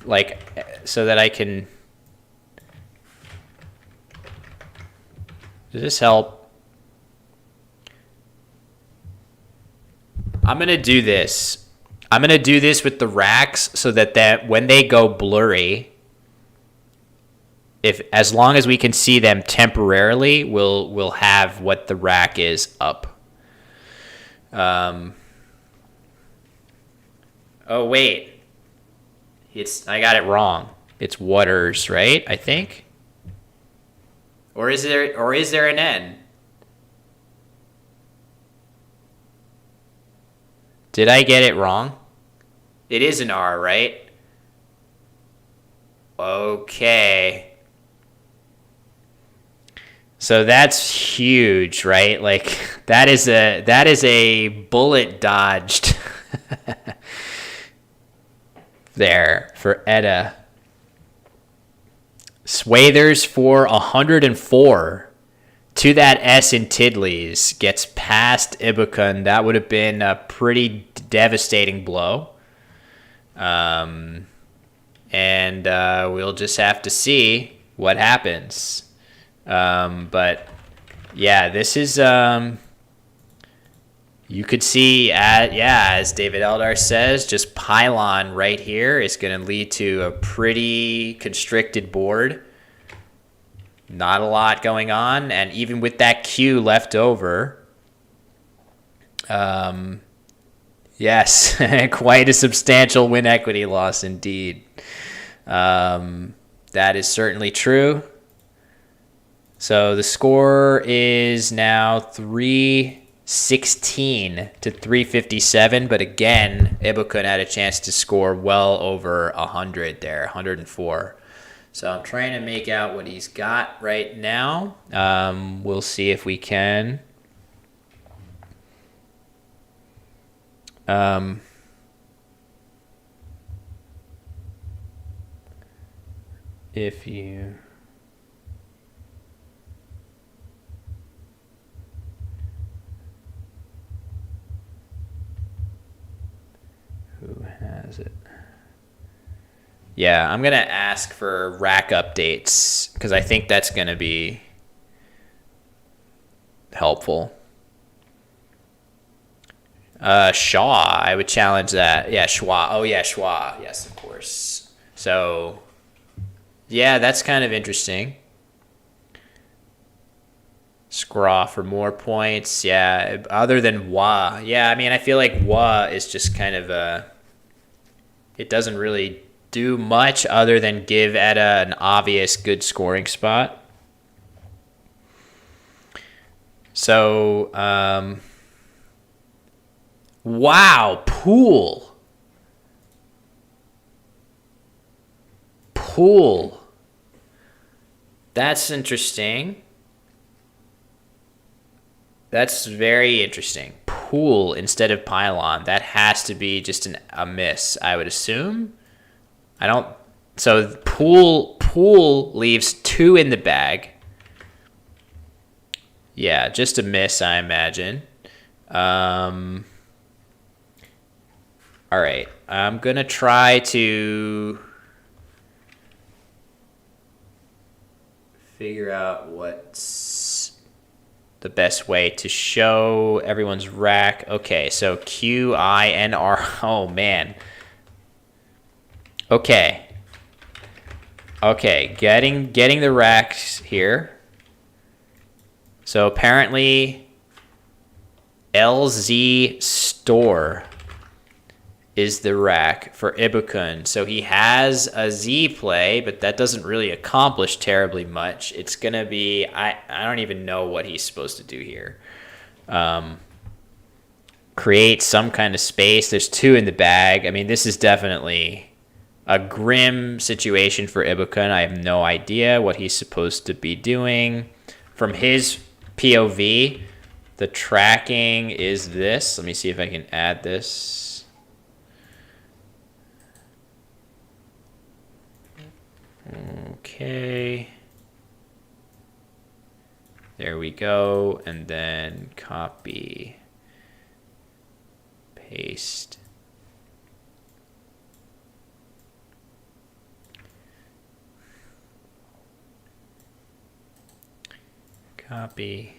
like, so that I can. Does this help? I'm going to do this. I'm going to do this with the racks so that when they go blurry, as long as we can see them temporarily, we'll have what the rack is up. Oh wait. I got it wrong. It's Waters, right? I think. Or is there an N? Did I get it wrong? It is an R, right? Okay. So that's huge, right? Like that is a bullet dodged there for Edda. Swathers for 104 to that S in Tidley's. Gets past Ibukun. That would have been a pretty devastating blow. And we'll just have to see what happens. But yeah, this is you could see as David Eldar says, just pylon right here is going to lead to a pretty constricted board. Not a lot going on, and even with that Q left over, yes, quite a substantial win equity loss indeed. That is certainly true. So the score is now 316 to 357, but again, Ibukun had a chance to score well over 100 there, 104. So I'm trying to make out what he's got right now. We'll see if we can. If you... Who has it? Yeah, I'm going to ask for rack updates because I think that's going to be helpful. Shaw, I would challenge that. Yeah, Schwa. Oh, yeah, Schwa. Yes, of course. So, yeah, that's kind of interesting. Scraw for more points. Yeah, other than Wa. Yeah, I mean, I feel like Wa is just kind of it doesn't really do much other than give Edda an obvious good scoring spot. So, wow, Pool. That's interesting. That's very interesting. Pool instead of pylon. That has to be just a miss, I would assume. So Pool leaves 2 in the bag. Yeah, just a miss, I imagine. All right. I'm going to try to figure out what's the best way to show everyone's rack. Okay, so Q, I, N, R. Oh, man. Okay, getting the racks here. So apparently LZ Store is the rack for Ibukun. So he has a Z play, but that doesn't really accomplish terribly much. It's going to be, I don't even know what he's supposed to do here. Create some kind of space. There's 2 in the bag. I mean, this is definitely a grim situation for Ibukun. I have no idea what he's supposed to be doing. From his POV, the tracking is this. Let me see if I can add this. Okay. There we go. And then copy, paste. Copy,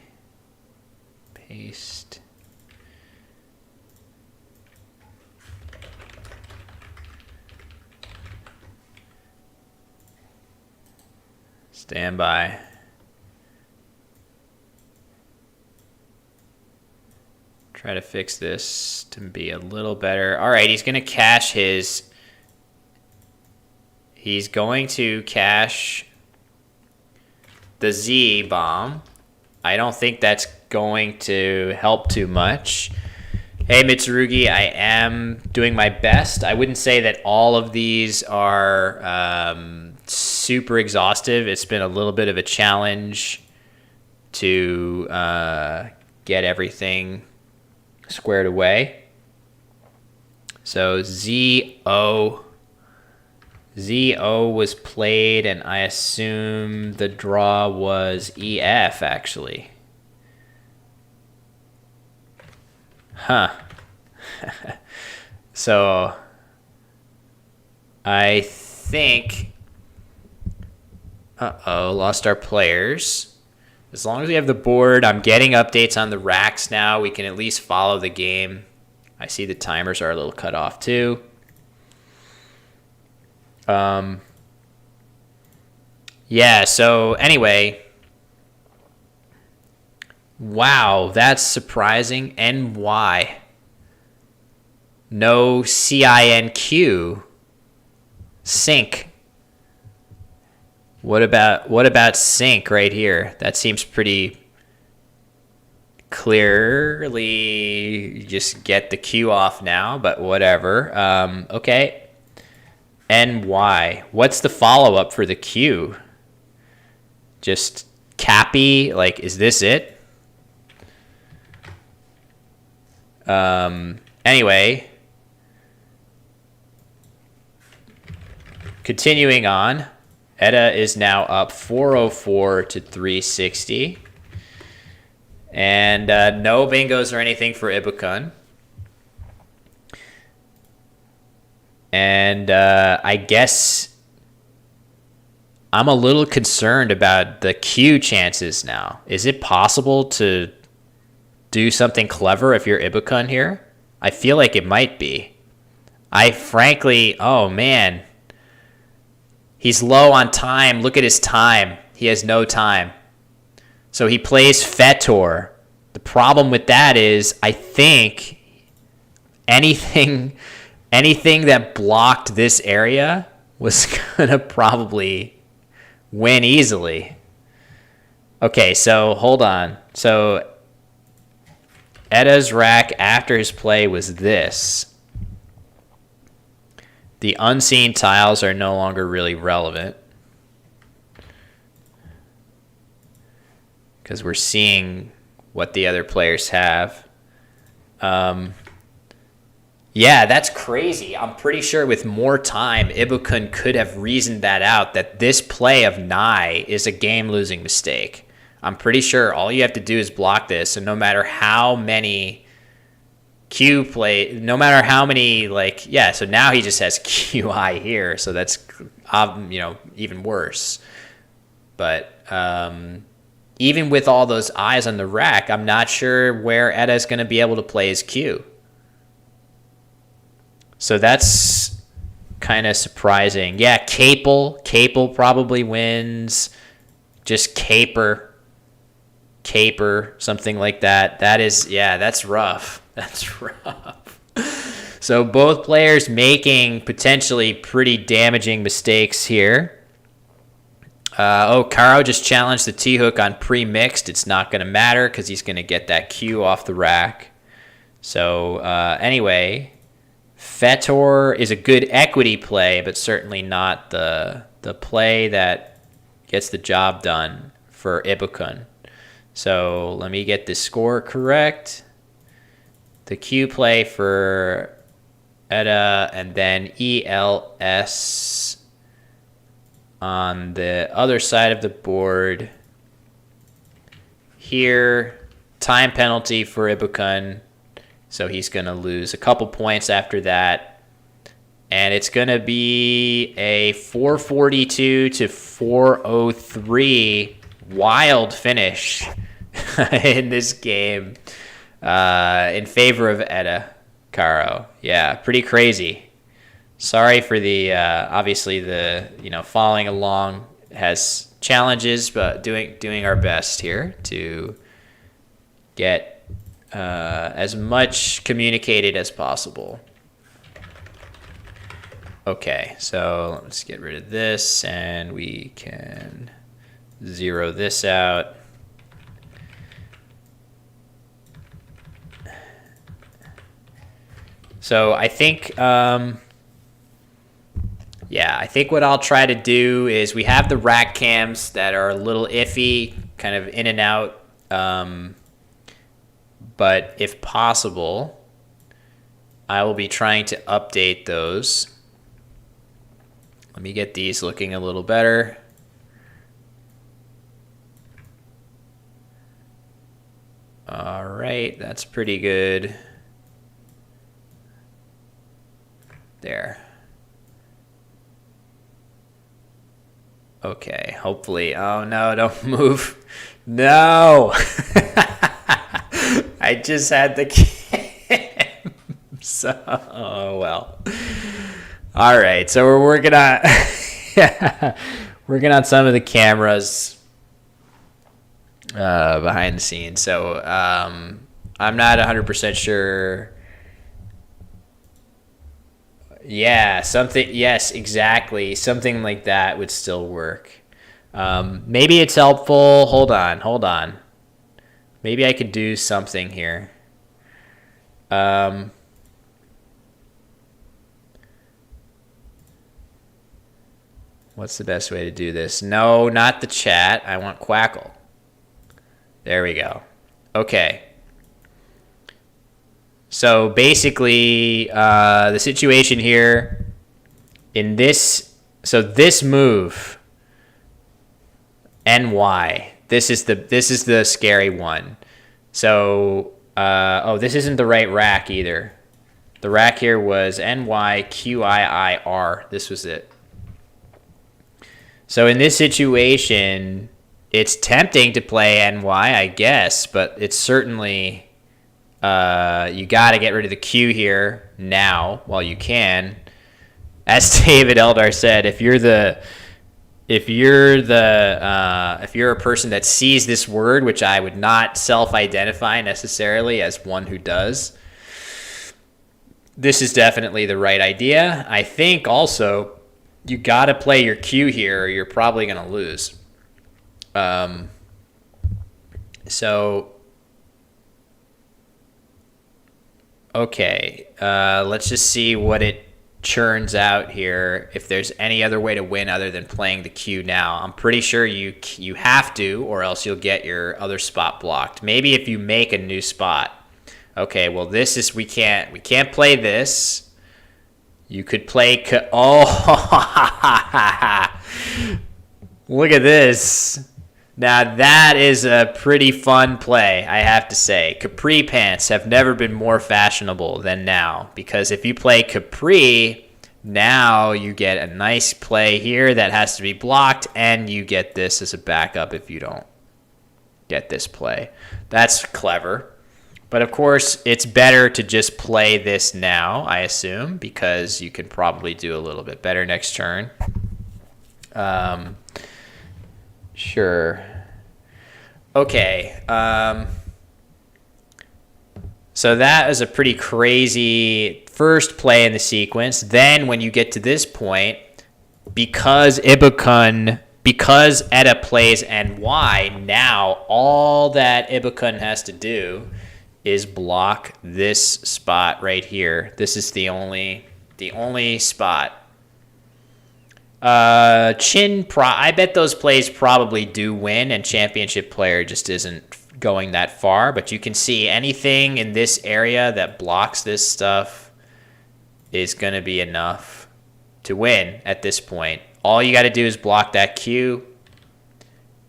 paste. Stand by. Try to fix this to be a little better. All right, he's going to cache his... He's going to cache the Z bomb. I don't think that's going to help too much. Hey, Mitsurugi, I am doing my best. I wouldn't say that all of these are super exhaustive. It's been a little bit of a challenge to get everything squared away. So ZO was played, and I assume the draw was EF, actually. Huh. So I think... Uh-oh, lost our players. As long as we have the board, I'm getting updates on the racks now. We can at least follow the game. I see the timers are a little cut off too. Yeah, so anyway. Wow, that's surprising. NY. No CINQ. Sync. What about sync right here? That seems pretty clearly. Just get the Q off now, but whatever. Okay. NY. What's the follow-up for the Q? Just Cappy? Like, is this it? Anyway. Continuing on. Edda is now up 404 to 360. And no bingos or anything for Ibukun. And I guess I'm a little concerned about the Q chances now. Is it possible to do something clever if you're Ibukun here? I feel like it might be. I frankly, oh man. He's low on time. Look at his time. He has no time. So he plays Fetor. The problem with that is I think anything that blocked this area was going to probably win easily. Okay, so hold on. So Edda's rack after his play was this. The unseen tiles are no longer really relevant because we're seeing what the other players have. Yeah, that's crazy. I'm pretty sure with more time, Ibukun could have reasoned that out, that this play of Nye is a game-losing mistake. I'm pretty sure all you have to do is block this, and no matter how many... Q play, no matter how many, like, yeah, so now he just has QI here, so that's, even worse. But even with all those eyes on the rack, I'm not sure where Edda is going to be able to play his Q. So that's kind of surprising. Yeah, Capel probably wins. Just Caper, something like that. That is, yeah, that's rough. That's rough. So both players making potentially pretty damaging mistakes here. Caro just challenged the T-hook on pre-mixed. It's not going to matter because he's going to get that Q off the rack. So anyway, Fetor is a good equity play, but certainly not the play that gets the job done for Ibukun. So let me get this score correct. The Q play for Edda, and then ELS on the other side of the board. Here, time penalty for Ibukun, so he's going to lose a couple points after that. And it's going to be a 442 to 403 wild finish in this game. In favor of Edda Caro. Yeah, pretty crazy. Sorry for the, obviously the, following along has challenges, but doing our best here to get as much communicated as possible. Okay, so let's get rid of this, and we can zero this out. So I think, I think what I'll try to do is we have the rack cams that are a little iffy. kind of in and out. But if possible, I will be trying to update those. Let me get these looking a little better. All right, that's pretty good. There. Okay, hopefully. Oh no, don't move. No! I just had the cam. So, oh well. All right, so we're working on working on some of the cameras behind the scenes. So I'm not 100% sure. Yeah, something. Yes, exactly. Something like that would still work. Maybe it's helpful. Hold on. Maybe I could do something here. What's the best way to do this? No, not the chat. I want Quackle. There we go. Okay. So basically, the situation here in this, so this move, NY, this is the scary one. So, this isn't the right rack either. The rack here was NYQIIR. This was it. So in this situation, it's tempting to play NY, I guess, but it's certainly, you got to get rid of the Q here now while you can. As David Eldar said, if you're a person that sees this word, which I would not self-identify necessarily as one who does, this is definitely the right idea. I think also you got to play your Q here or you're probably going to lose. Okay, let's just see what it churns out here. If there's any other way to win other than playing the Q now. I'm pretty sure you have to, or else you'll get your other spot blocked. Maybe if you make a new spot. Okay, well we can't play this. You could play look at this. Now that is a pretty fun play, I have to say. Capri pants have never been more fashionable than now, because if you play Capri, now you get a nice play here that has to be blocked, and you get this as a backup if you don't get this play. That's clever. But of course, it's better to just play this now, I assume, because you can probably do a little bit better next turn. Sure. Okay. So that is a pretty crazy first play in the sequence. Then when you get to this point, because Ibukun, because Etta plays NY, now all that Ibukun has to do is block this spot right here. This is the only spot. I bet those plays probably do win, and Championship Player just isn't going that far. But you can see anything in this area that blocks this stuff is going to be enough to win at this point. All you got to do is block that Q.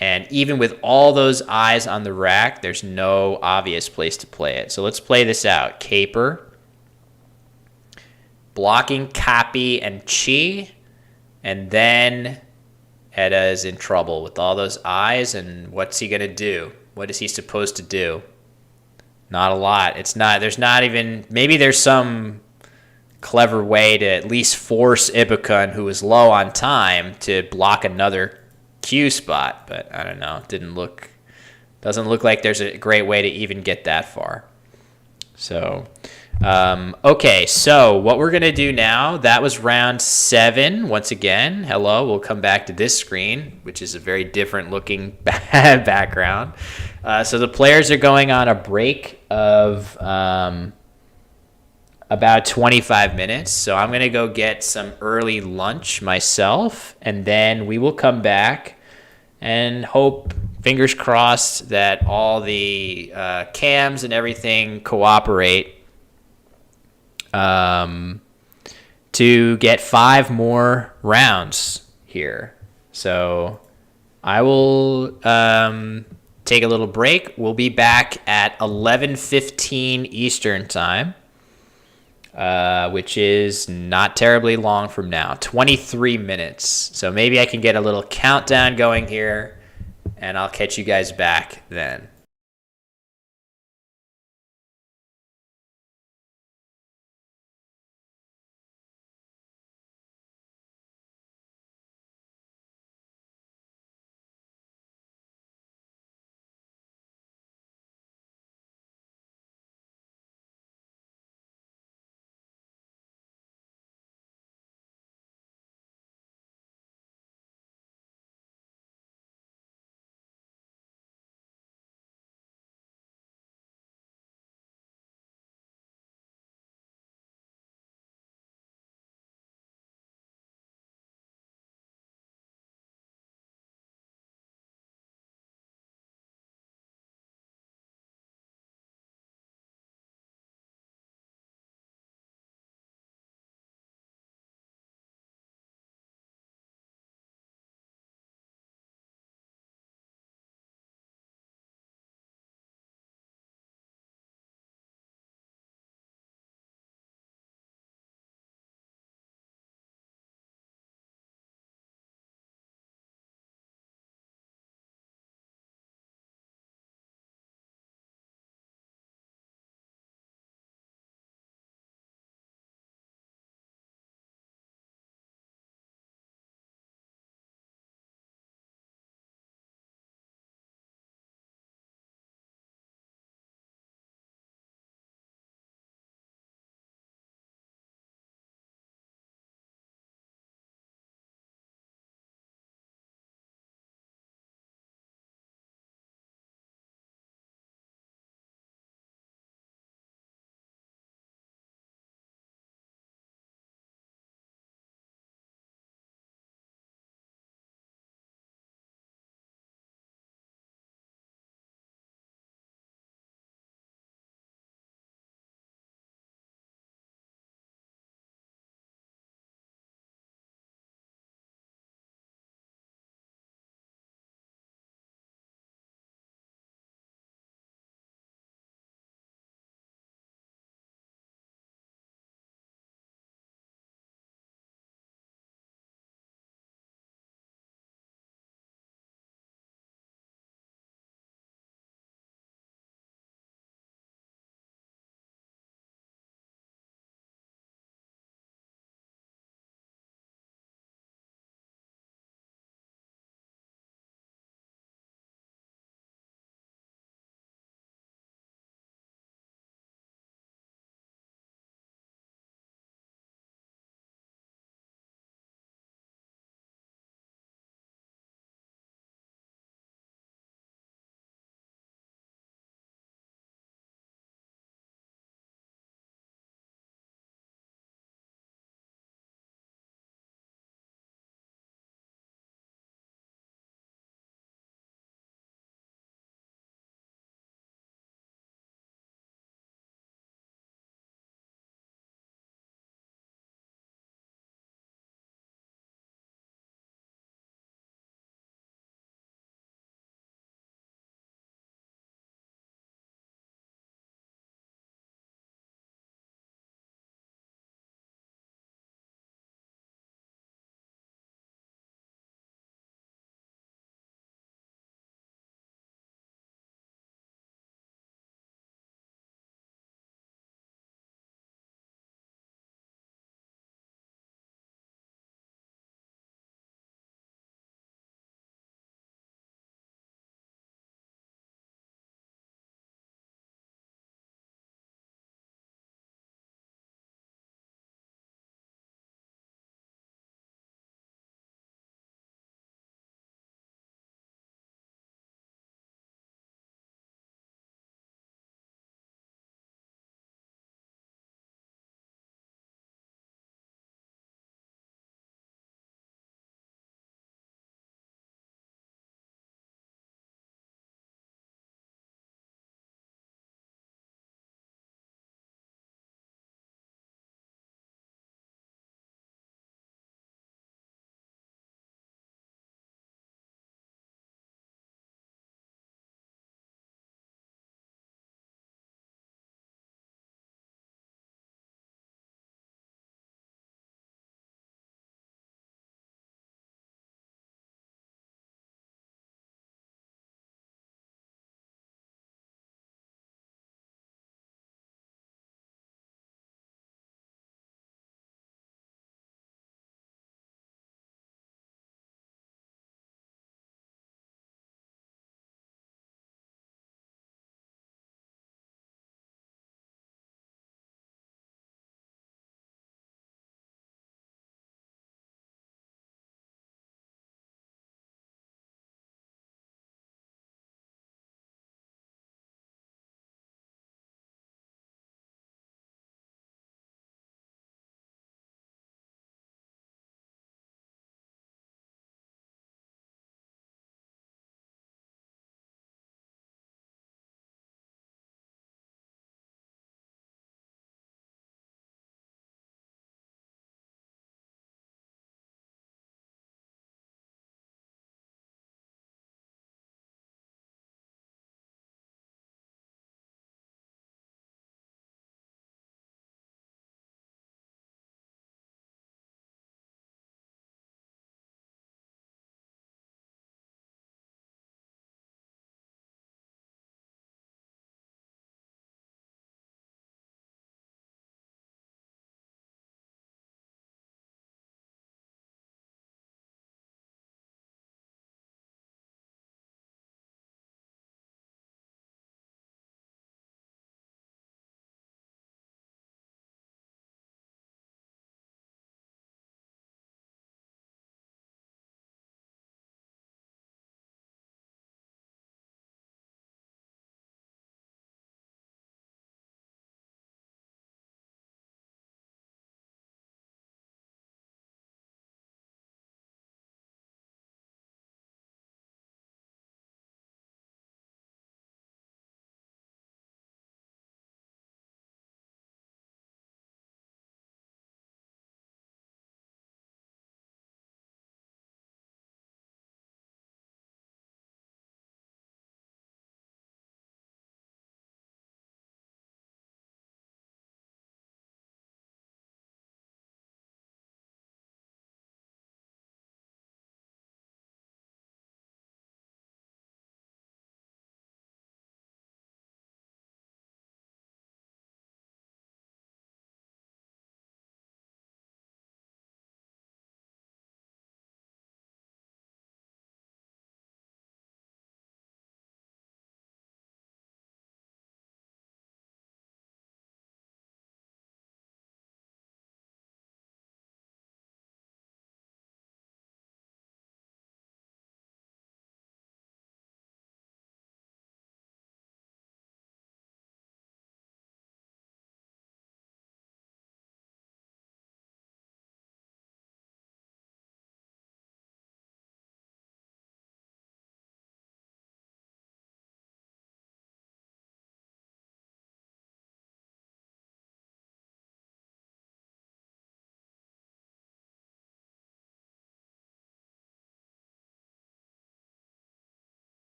And even with all those eyes on the rack, there's no obvious place to play it. So let's play this out. Caper. Blocking Cappy and Chi. And then Etta is in trouble with all those eyes. And what's he going to do? What is he supposed to do? Not a lot. There's not even, maybe there's some clever way to at least force Ibukun, who is low on time, to block another Q spot, but I don't know. Doesn't look like there's a great way to even get that far. So, okay. So what we're gonna do now? That was round 7. Once again, hello. We'll come back to this screen, which is a very different looking background. So the players are going on a break of about 25 minutes. So I'm gonna go get some early lunch myself, and then we will come back and hope fingers crossed that all the cams and everything cooperate to get 5 more rounds here. So I will take a little break. We'll be back at 11:15 Eastern time, which is not terribly long from now, 23 minutes. So maybe I can get a little countdown going here, and I'll catch you guys back then.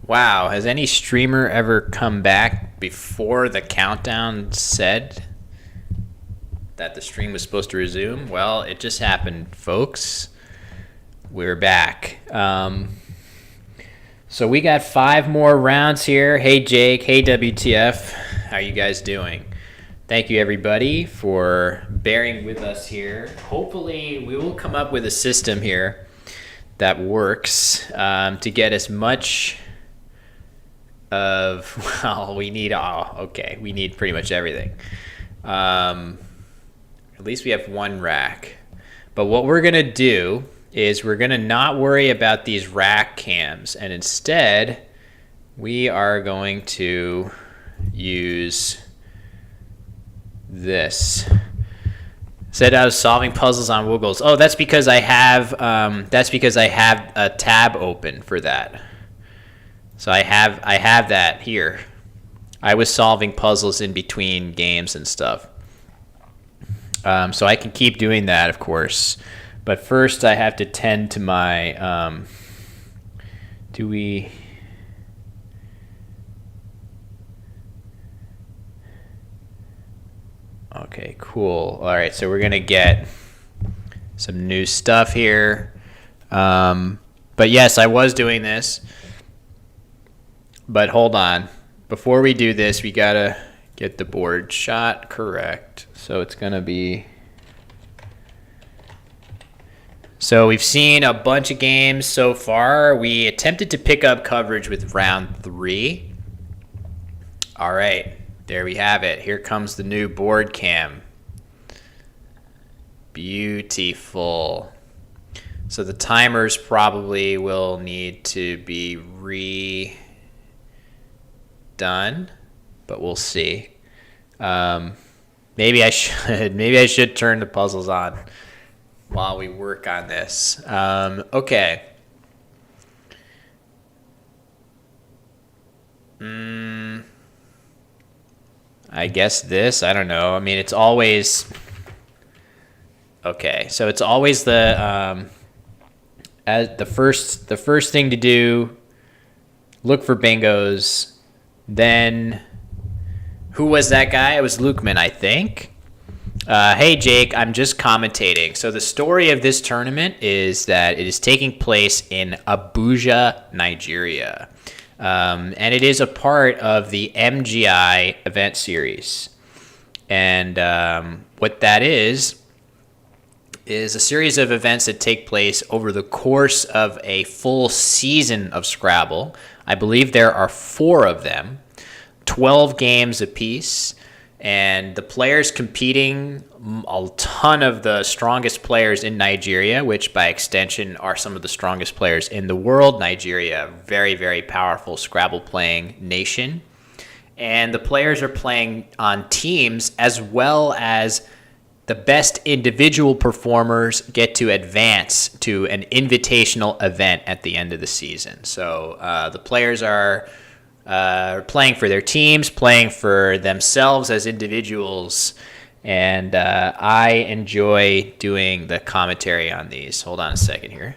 Wow, has any streamer ever come back before the countdown said that the stream was supposed to resume? Well, it just happened, folks. We're back. So we got 5 more rounds here. Hey, Jake. Hey, WTF. How you guys doing? Thank you, everybody, for bearing with us here. Hopefully, we will come up with a system here that works to get as much of, well, we need pretty much everything. At least we have 1 rack. But what we're going to do is we're going to not worry about these rack cams, and instead we are going to use this. Said I was solving puzzles on Woogles. Oh, that's because I have a tab open for that. So I have that here. I was solving puzzles in between games and stuff. So I can keep doing that, of course. But first I have to tend to my, okay, cool. All right, so we're going to get some new stuff here. But yes, I was doing this. But hold on. Before we do this, we got to get the board shot correct. So it's going to be... So we've seen a bunch of games so far. We attempted to pick up coverage with round 3. All right, there we have it. Here comes the new board cam. Beautiful. So the timers probably will need to be redone, but we'll see. Maybe I should turn the puzzles on while we work on this. Okay. I guess this, I don't know. I mean, it's always... Okay, so it's always the first thing to do, look for bingos, then... Who was that guy? It was Lukeman, I think. Hey, Jake, I'm just commentating. So the story of this tournament is that it is taking place in Abuja, Nigeria. And it is a part of the MGI event series. And what that is a series of events that take place over the course of a full season of Scrabble. I believe there are 4 of them, 12 games apiece. And the players competing, a ton of the strongest players in Nigeria, which by extension are some of the strongest players in the world. Nigeria, very, very powerful Scrabble-playing nation. And the players are playing on teams, as well as the best individual performers get to advance to an invitational event at the end of the season. So the players are... playing for their teams, playing for themselves as individuals, and I enjoy doing the commentary on these. Hold on a second here.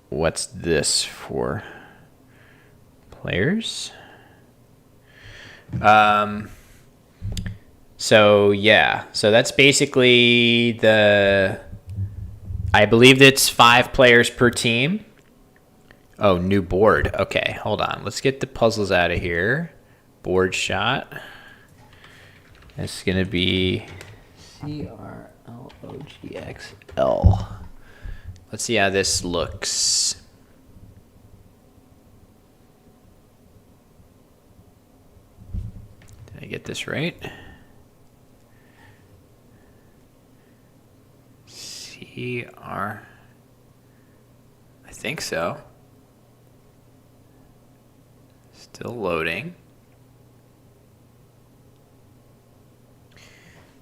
What's this for? Players? So yeah, so that's basically I believe it's 5 players per team. Oh, new board. Okay, hold on. Let's get the puzzles out of here. Board shot. It's going to be CRLOGXL. Let's see how this looks. Did I get this right? I think so. Still loading.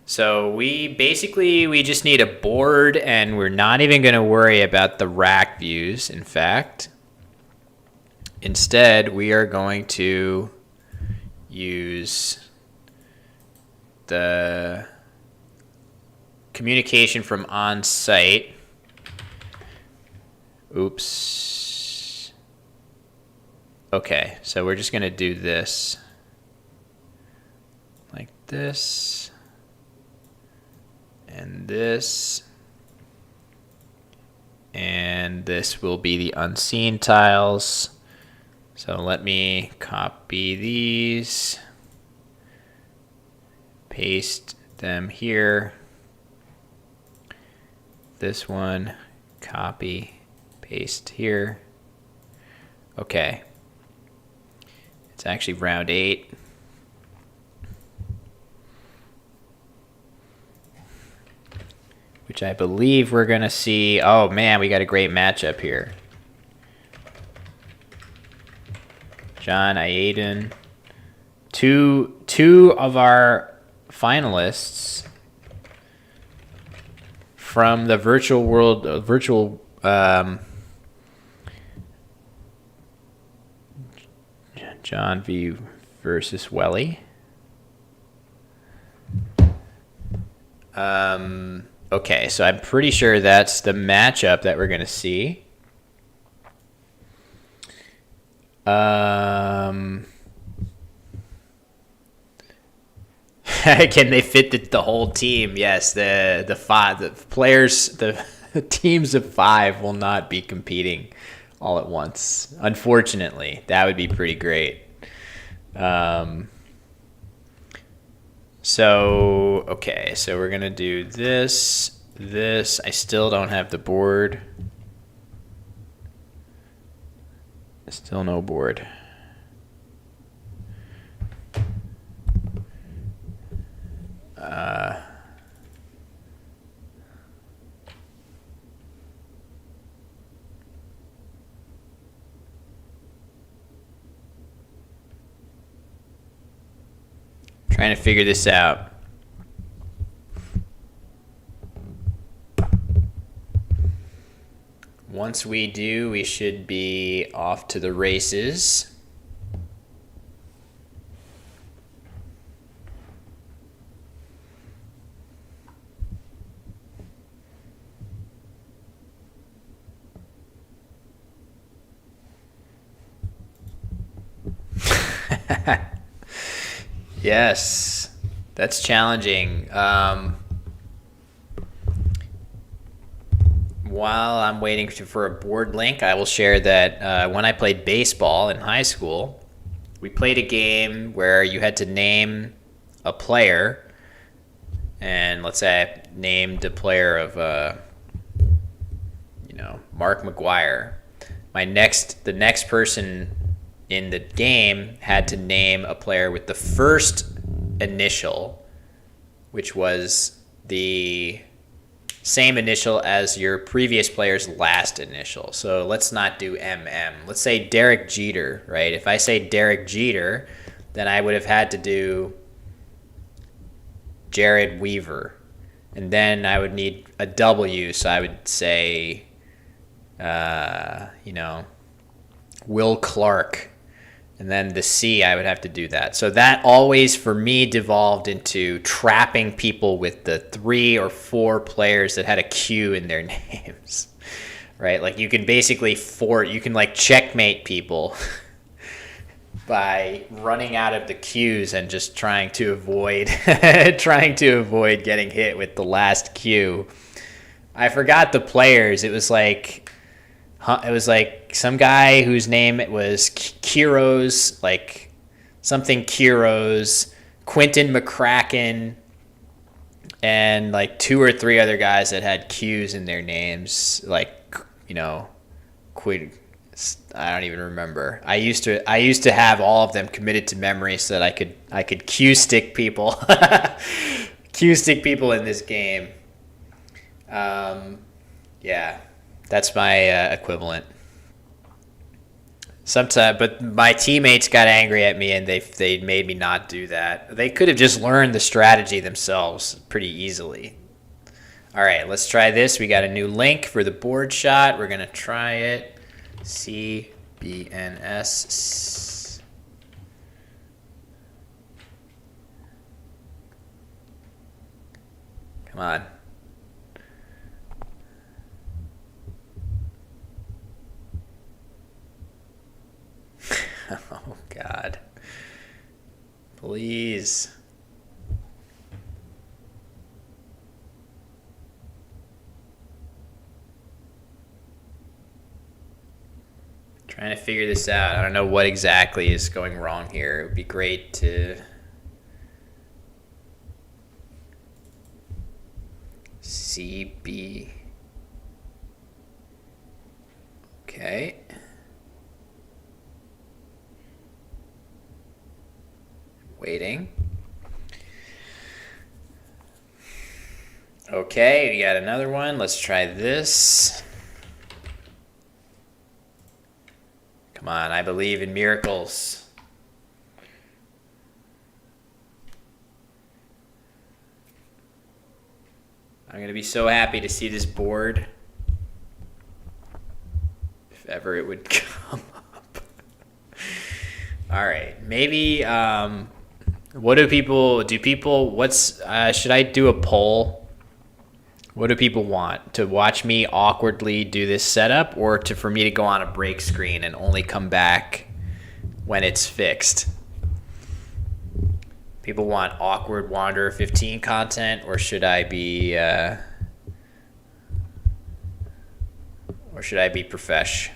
So we just need a board, and we're not even going to worry about the rack views. In fact, instead we are going to use the communication from on site Oops. Okay, so we're just going to do this like this and this. And this will be the unseen tiles. So let me copy these, paste them here. This one, copy, paste here. Okay. It's actually round 8. Which I believe we're going to see. Oh, man, we got a great matchup here. John Ayden. Two of our finalists from the virtual world, John V versus Welly. Okay, so I'm pretty sure that's the matchup that we're going to see. Can they fit the whole team? Yes, the players, the teams of 5 will not be competing all at once. Unfortunately, that would be pretty great. So, okay, so we're going to do this. I still don't have the board. Still no board. Trying to figure this out. Once we do, we should be off to the races. Yes, that's challenging. While I'm waiting for a board link, I will share that when I played baseball in high school, we played a game where you had to name a player. And let's say I named a player of, Mark McGuire. The next person in the game had to name a player with the first initial, which was the same initial as your previous player's last initial. So let's not do MM. Let's say Derek Jeter, right? If I say Derek Jeter, then I would have had to do Jared Weaver. And then I would need a W, so I would say, Will Clark. And then the C, I would have to do that. So that always, for me, devolved into trapping people with the 3 or 4 players that had a Q in their names, right? Like you can basically checkmate people by running out of the Qs and just trying to avoid getting hit with the last Q. I forgot the players. It was like some guy whose name was Kiros, like something Kiros, Quentin McCracken, and like 2 or 3 other guys that had Q's in their names, like, I don't even remember. I used to have all of them committed to memory so that I could Q stick people in this game. Yeah, that's my equivalent. Sometimes, but my teammates got angry at me and they made me not do that. They could have just learned the strategy themselves pretty easily. All right, let's try this. We got a new link for the board shot. We're gonna try it. CBNS. Come on. Oh, God. Please. Trying to figure this out. I don't know what exactly is going wrong here. It would be great to CB. Okay. Waiting. Okay, we got another one. Let's try this. Come on, I believe in miracles. I'm going to be so happy to see this board. If ever it would come up. All right, maybe, what do people, should I do a poll? What do people want? To watch me awkwardly do this setup, or for me to go on a break screen and only come back when it's fixed? People want awkward Wanderer 15 content, or should I be profesh?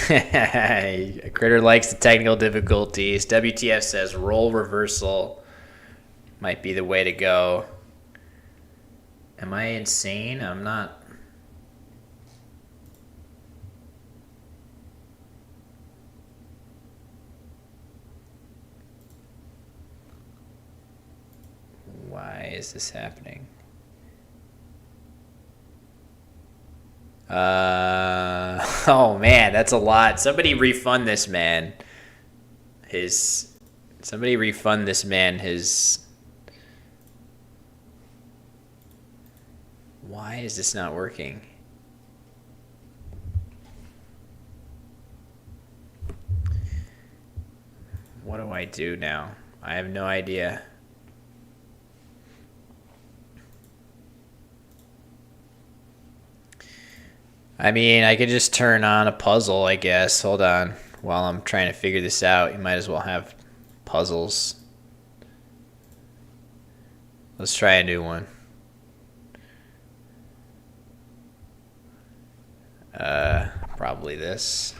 Critter likes the technical difficulties. WTF says role reversal might be the way to go. Am I insane? I'm not. Why is this happening? Oh man, that's a lot. Somebody refund this man his. Why is this not working? What do I do now? I have no idea. I mean, I could just turn on a puzzle, I guess. Hold on. While I'm trying to figure this out, you might as well have puzzles. Let's try a new one. Probably this.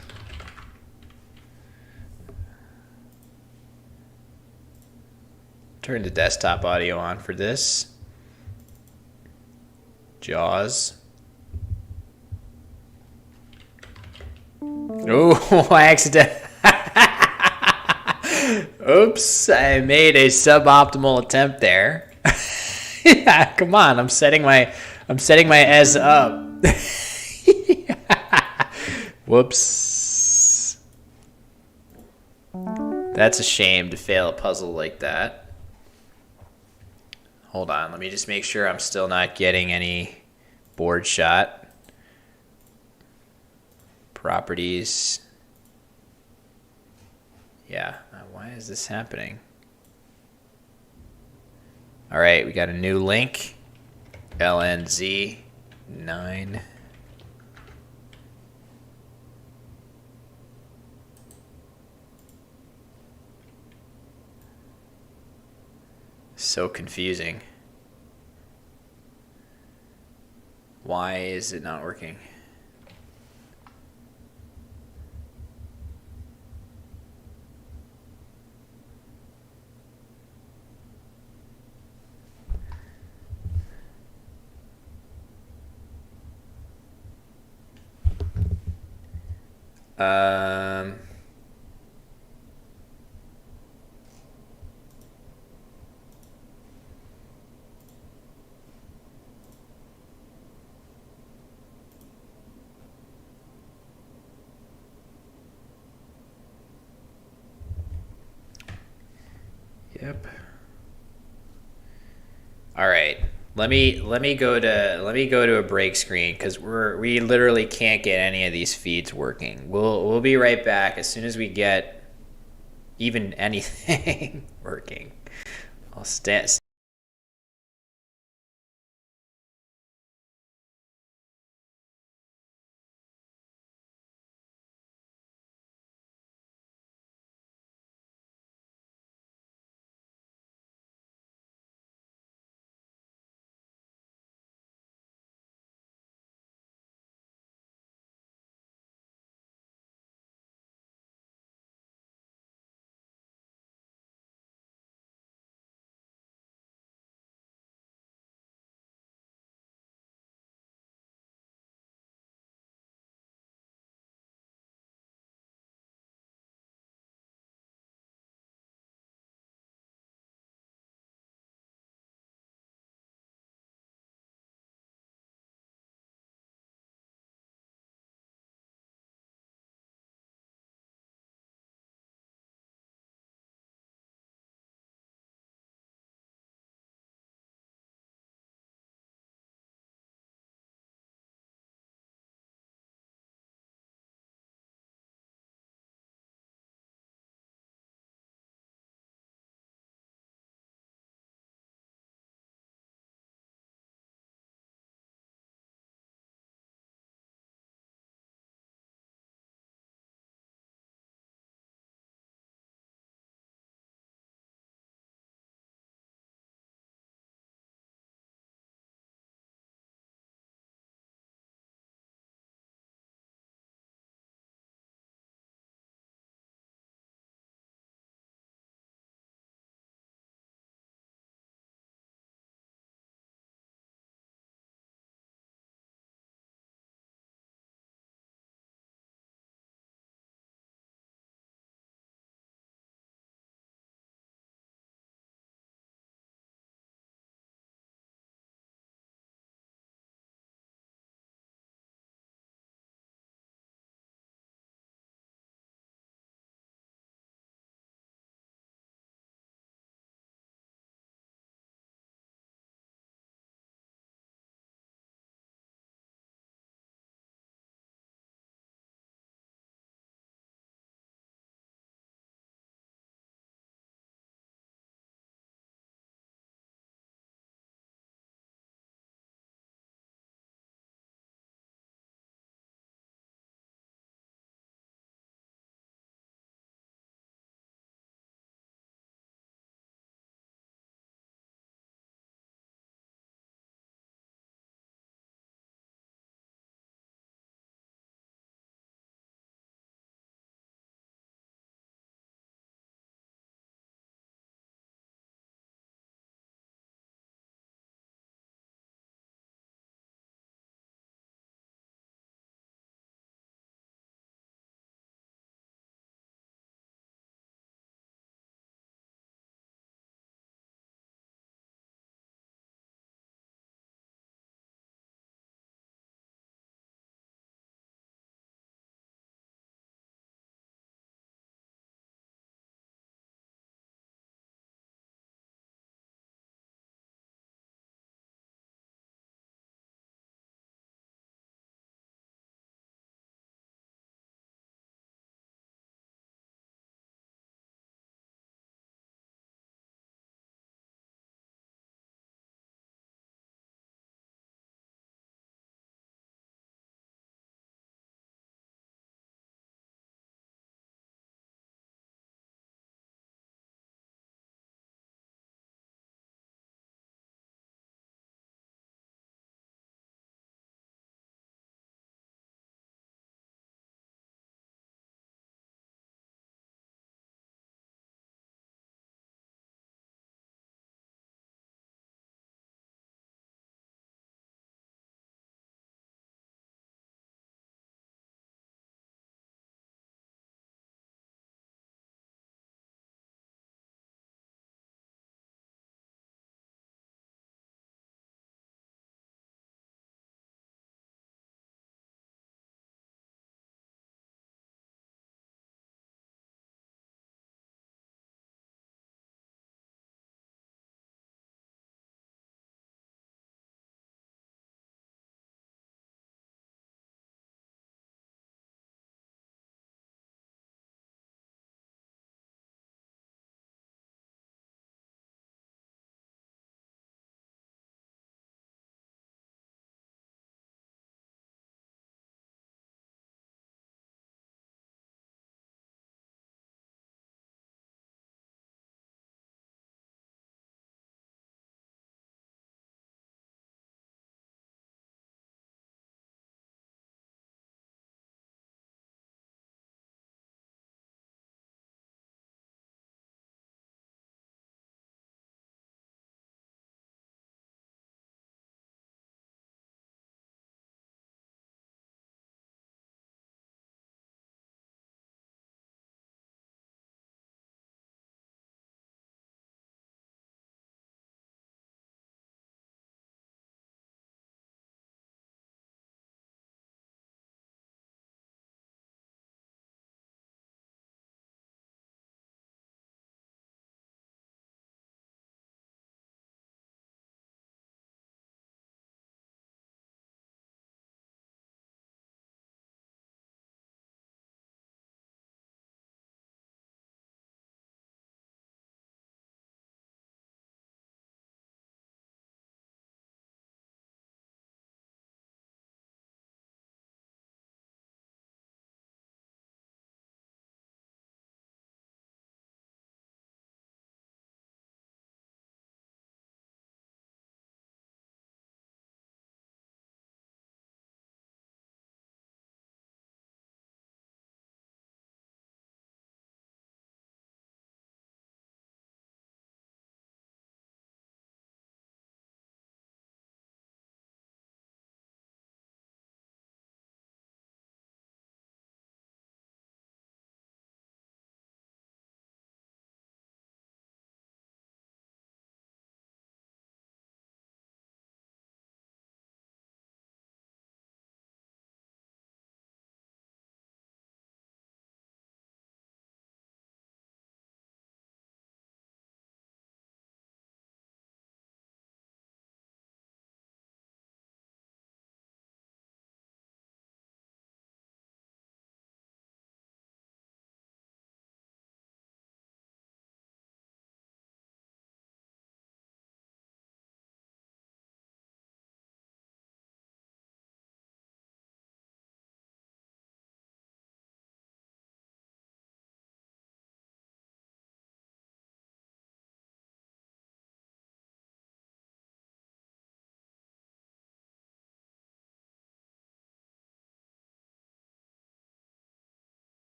Turn the desktop audio on for this. Jaws. Oh, I accidentally. Oops, I made a suboptimal attempt there. Yeah, come on, I'm setting my S up. Whoops. That's a shame to fail a puzzle like that. Hold on, let me just make sure I'm still not getting any board shot. Properties. Yeah, why is this happening? All right, we got a new link. LNZ9. So confusing. Why is it not working? Yep. All right. Let me go to a break screen because we literally can't get any of these feeds working. We'll be right back as soon as we get even anything working. I'll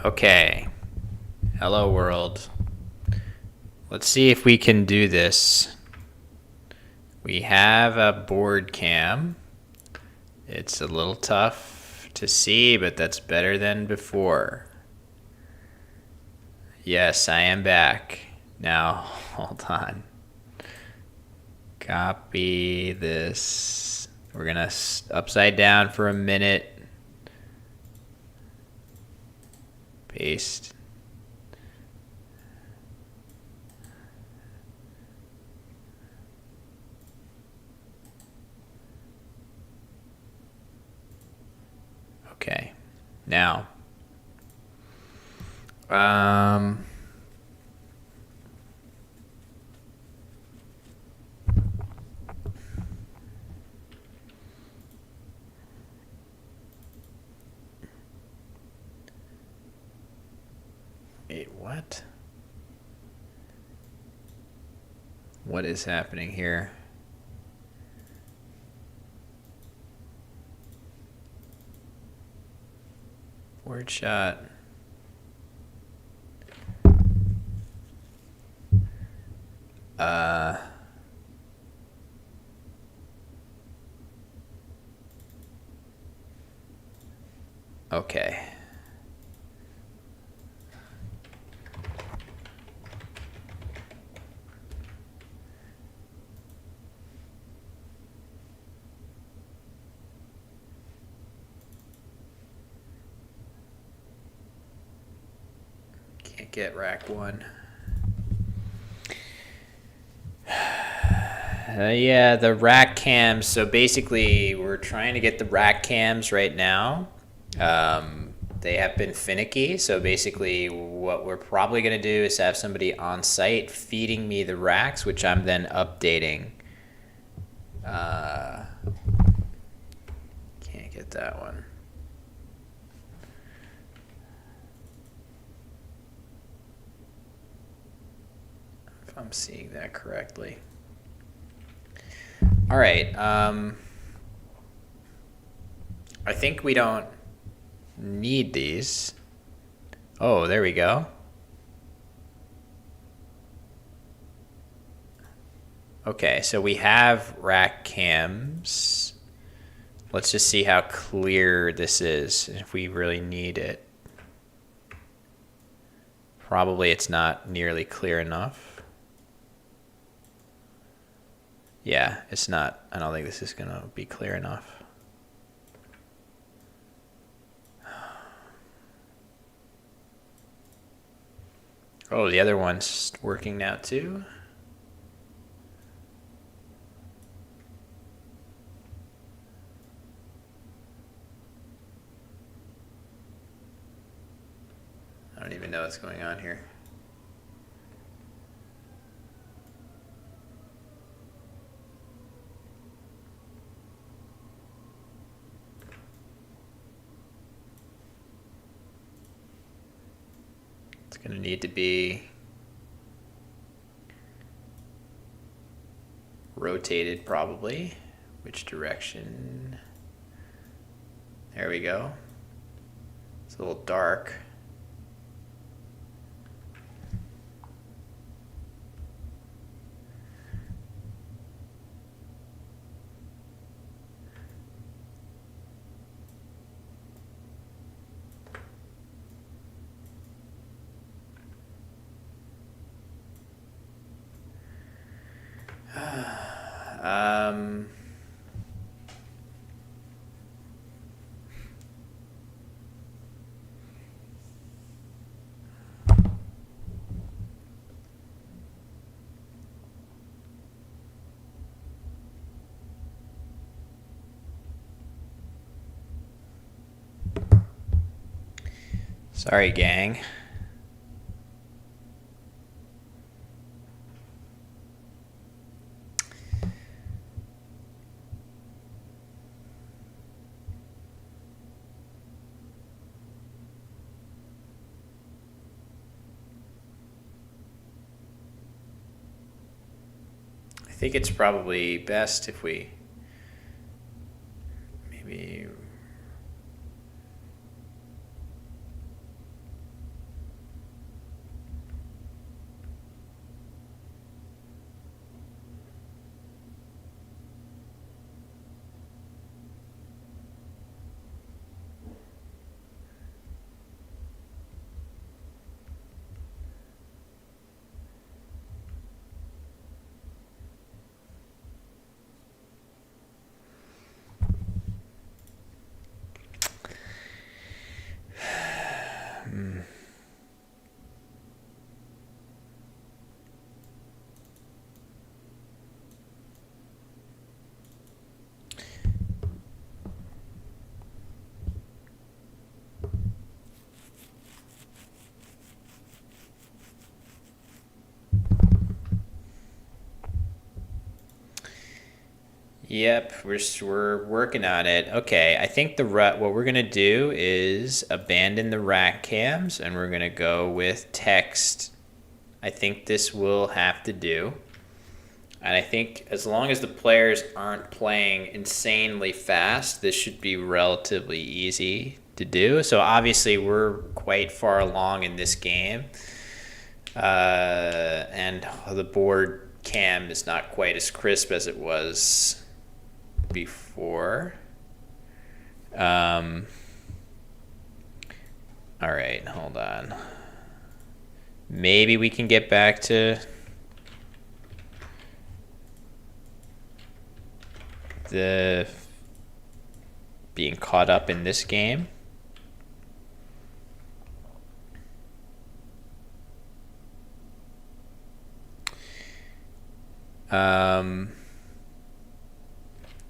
Okay. Hello, world. Let's see if we can do this. We have a board cam. It's a little tough to see, but that's better than before. Yes, I am back. Now, hold on. Copy this. We're gonna upside down for a minute. Paste. Okay. Now, wait, what? What is happening here? Word shot. Okay. Can't get rack one. Yeah, the rack cams. So basically, we're trying to get the rack cams right now. They have been finicky. So basically, what we're probably going to do is have somebody on site feeding me the racks, which I'm then updating. Can't get that one. If I'm seeing that correctly. All right. I think we don't need these. Oh, there we go. Okay, so we have rack cams. Let's just see how clear this is, if we really need it. Probably it's not nearly clear enough. Yeah, it's not. I don't think this is going to be clear enough. Oh, the other one's working now too. I don't even know what's going on here. It's going to need to be rotated probably. Which direction? There we go. It's a little dark. Sorry, gang. I think it's probably best if we maybe Yep, we're working on it. Okay, I think what we're gonna do is abandon the rack cams and we're gonna go with text. I think this will have to do. And I think as long as the players aren't playing insanely fast, this should be relatively easy to do. So obviously we're quite far along in this game. And the board cam is not quite as crisp as it was before. All right, hold on. Maybe we can get back to the being caught up in this game.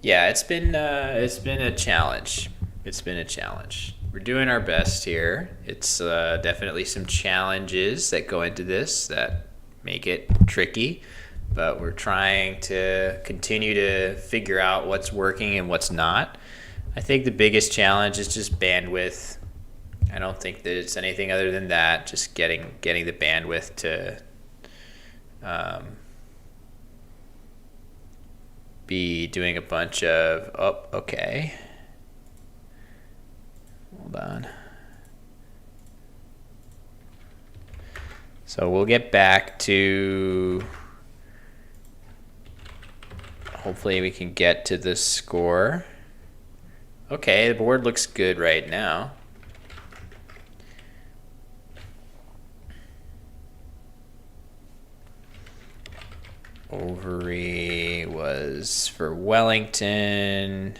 Yeah, it's been a challenge. It's been a challenge. We're doing our best here. It's definitely some challenges that go into this that make it tricky, but we're trying to continue to figure out what's working and what's not. I think the biggest challenge is just bandwidth. I don't think that it's anything other than that. Just getting the bandwidth to be doing a bunch of, okay. Hold on. So we'll get back to, hopefully we can get to the score. Okay, the board looks good right now. Ovary was for Wellington.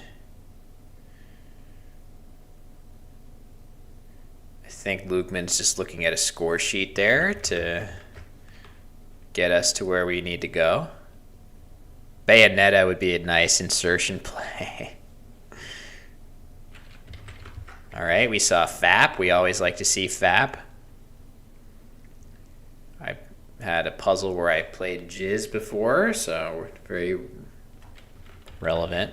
I think Lukeman's just looking at a score sheet there to get us to where we need to go. Bayonetta would be a nice insertion play. All right, we saw FAP. We always like to see FAP. I had a puzzle where I played Jizz before, so very relevant.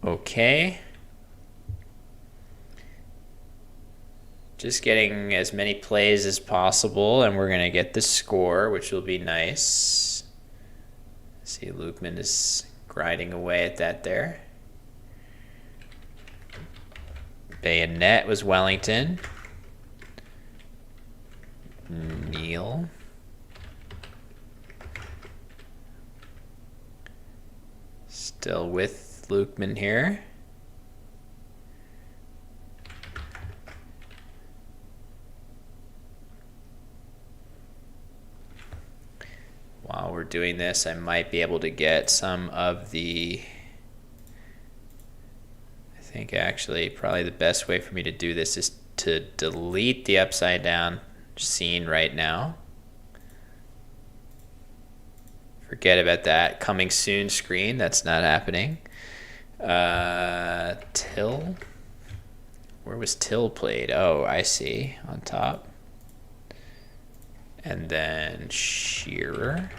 Okay. Just getting as many plays as possible, and we're going to get the score, which will be nice. See, Lukeman is grinding away at that there. Bayonet was Wellington. Neil. Still with Lukeman here. While we're doing this, I might be able to get some of the, I think actually probably the best way for me to do this is to delete the upside down scene right now. Forget about that coming soon screen. That's not happening. Till. Where was Till played? Oh, I see. On top. And then Shearer.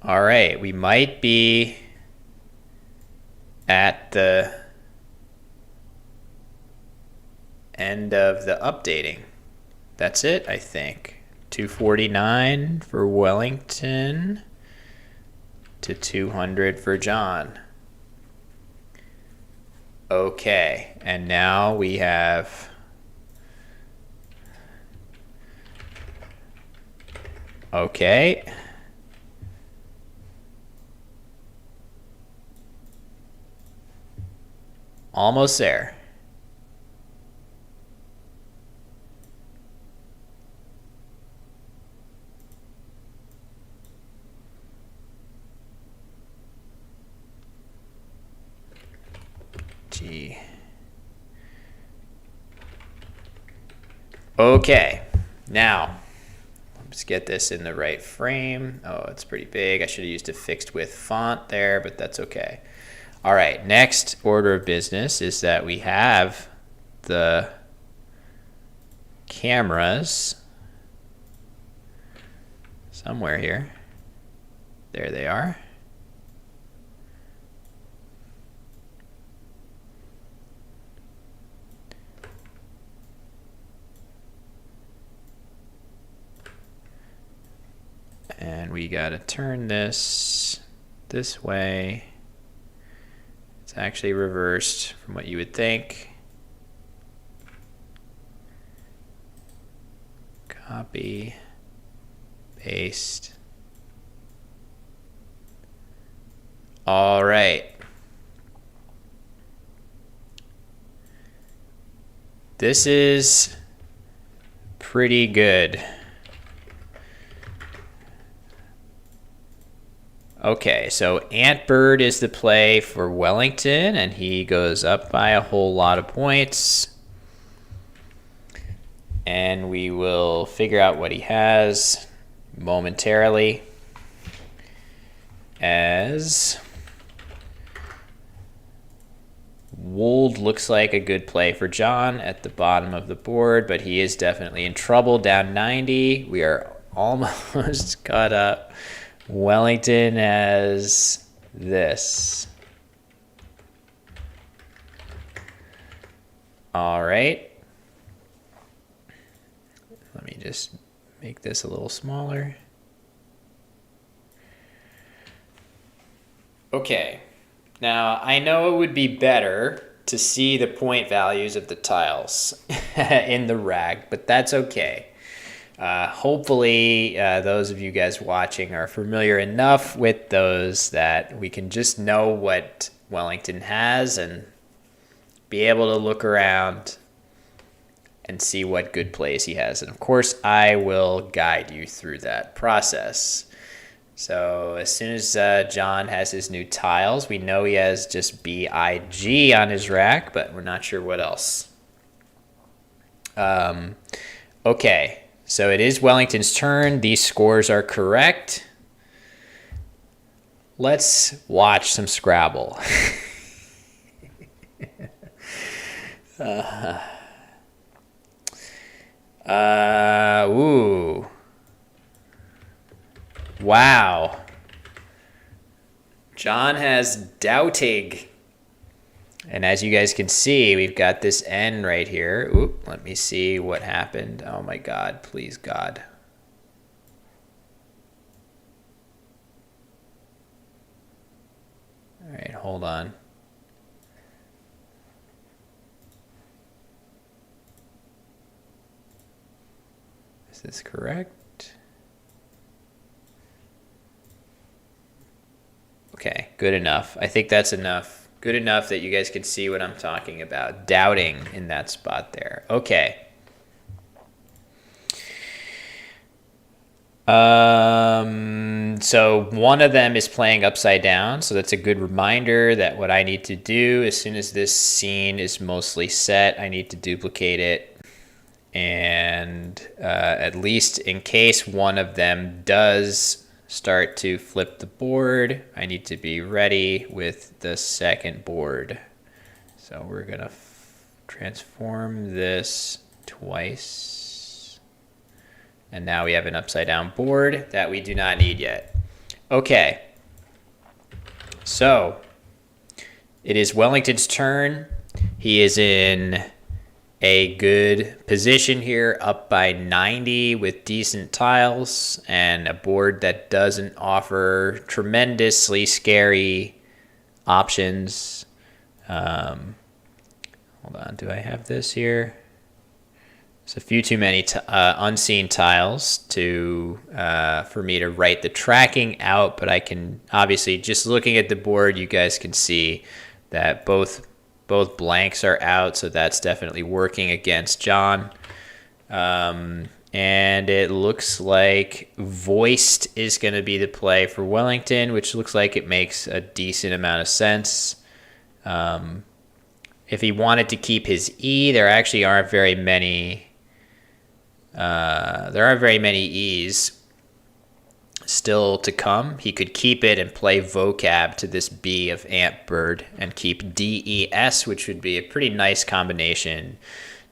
All right, we might be at the end of the updating. That's it, I think. 249 for Wellington to 200 for John. Okay, and now we have okay. Almost there. Gee. Okay, now let's get this in the right frame. Oh, it's pretty big. I should have used a fixed width font there, but that's okay. All right, next order of business is that we have the cameras somewhere here. There they are. And we got to turn this way. It's actually reversed from what you would think. Copy, paste. All right. This is pretty good. Okay, so Antbird is the play for Wellington, and he goes up by a whole lot of points. And we will figure out what he has momentarily, as Wold looks like a good play for John at the bottom of the board, but he is definitely in trouble, down 90. We are almost caught up. Wellington has this. All right. Let me just make this a little smaller. Okay. Now, I know it would be better to see the point values of the tiles in the rack, but that's okay. Hopefully, those of you guys watching are familiar enough with those that we can just know what Wellington has and be able to look around and see what good plays he has. And of course, I will guide you through that process. So as soon as John has his new tiles, we know he has just BIG on his rack, but we're not sure what else. Okay. So it is Wellington's turn. These scores are correct. Let's watch some Scrabble. Ooh. Wow. John has doubting. And as you guys can see, we've got this N right here. Oop, let me see what happened. Oh my God, please God. All right, hold on. Is this correct? Okay, good enough. I think that's enough. Good enough that you guys can see what I'm talking about. Doubting in that spot there. Okay. So one of them is playing upside down. So that's a good reminder that what I need to do as soon as this scene is mostly set, I need to duplicate it. And at least in case one of them does start to flip the board, I need to be ready with the second board. So we're going to transform this twice. And now we have an upside down board that we do not need yet. Okay. So it is Wellington's turn. He is in a good position here, up by 90 with decent tiles and a board that doesn't offer tremendously scary options. Hold on, do I have this here? There's a few too many unseen tiles for me to write the tracking out, but I can obviously, just looking at the board, you guys can see that both blanks are out, so that's definitely working against John. And it looks like Voiced is going to be the play for Wellington, which looks like it makes a decent amount of sense. If he wanted to keep his E, there actually aren't very many. There aren't very many E's still to come. He could keep it and play vocab to this B of Antbird and keep DES, which would be a pretty nice combination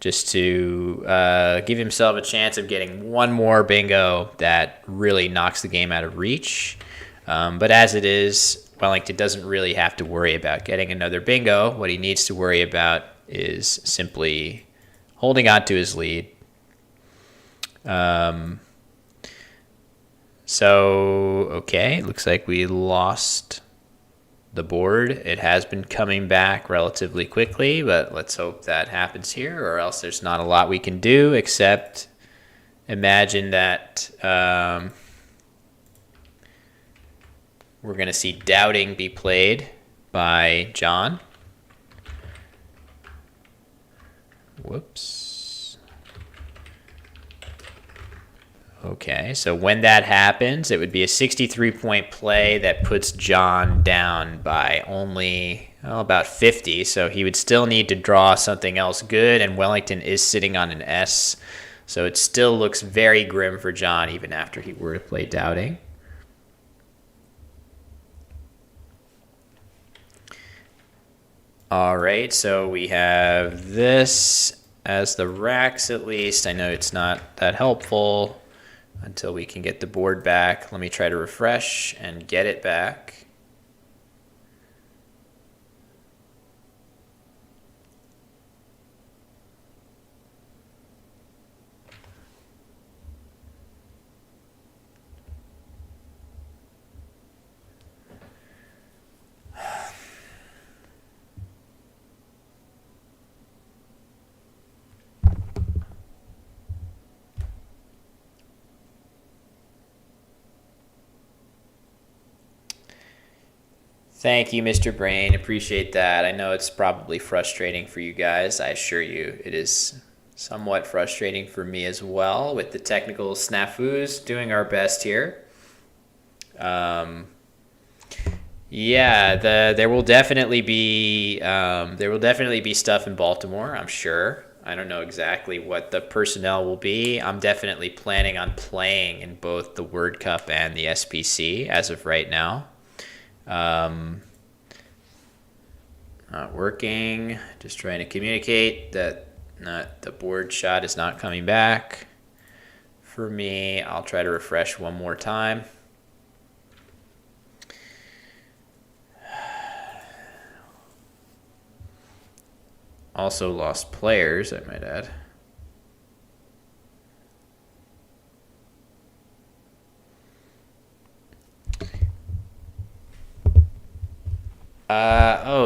just to give himself a chance of getting one more bingo that really knocks the game out of reach. But as it is, Wellington doesn't really have to worry about getting another bingo. What he needs to worry about is simply holding on to his lead. Okay, looks like we lost the board. It has been coming back relatively quickly, but let's hope that happens here, or else there's not a lot we can do except imagine that we're going to see Doubting be played by John. Whoops. Okay, so when that happens, it would be a 63-point play that puts John down by only about 50, so he would still need to draw something else good, and Wellington is sitting on an S, so it still looks very grim for John even after he were to play Doubting. All right, so we have this as the racks at least. I know it's not that helpful until we can get the board back. Let me try to refresh and get it back. Thank you, Mr. Brain. Appreciate that. I know it's probably frustrating for you guys. I assure you it is somewhat frustrating for me as well with the technical snafus. Doing our best here. Yeah, there will definitely be stuff in Baltimore, I'm sure. I don't know exactly what the personnel will be. I'm definitely planning on playing in both the Word Cup and the SPC as of right now. Not working. Just trying to communicate that the board shot is not coming back for me. I'll try to refresh one more time. Also lost players, I might add.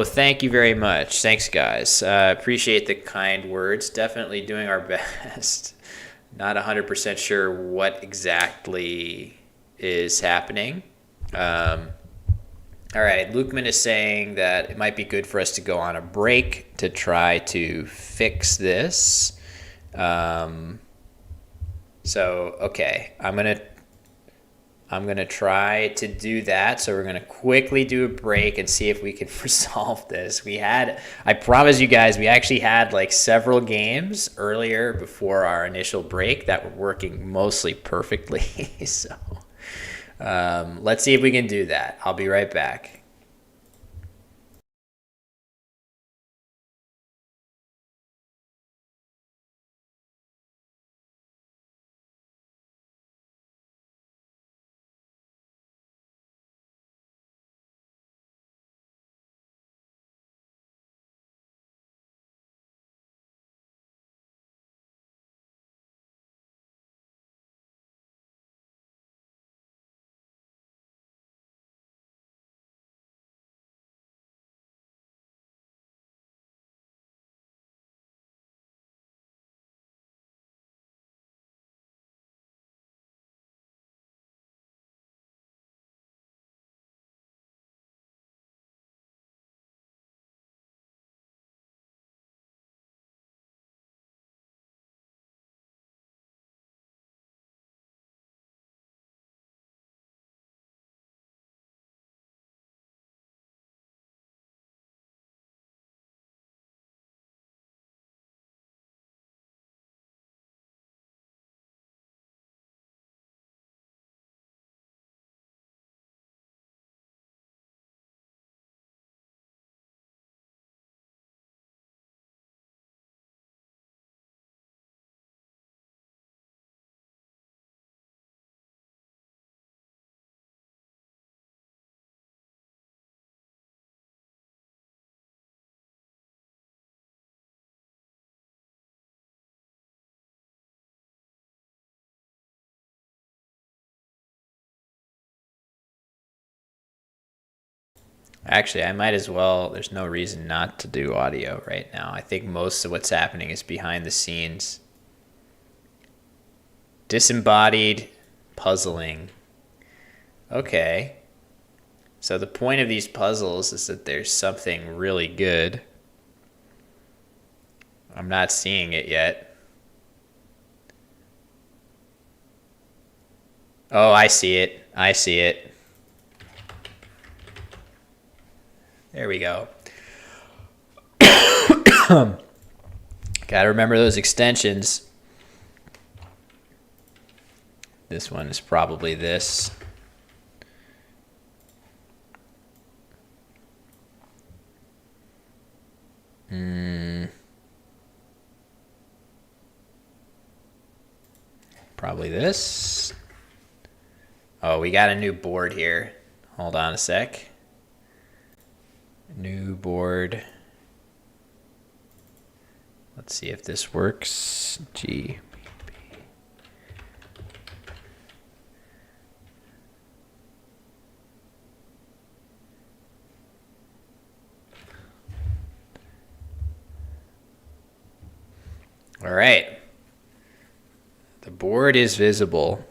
Thank you very much. Thanks, guys. Appreciate the kind words. Definitely doing our best. Not 100% sure what exactly is happening. All right, Lukeman is saying that it might be good for us to go on a break to try to fix this. Okay, I'm gonna try to do that. So we're gonna quickly do a break and see if we can resolve this. I promise you guys, we actually had like several games earlier before our initial break that were working mostly perfectly. So let's see if we can do that. I'll be right back. Actually, I might as well. There's no reason not to do audio right now. I think most of what's happening is behind the scenes. Disembodied puzzling. Okay. So the point of these puzzles is that there's something really good. I'm not seeing it yet. Oh, I see it. I see it. There we go. Gotta remember those extensions. This one is probably this. Probably this. Oh, we got a new board here. Hold on a sec. New board. Let's see if this works. G. All right. The board is visible.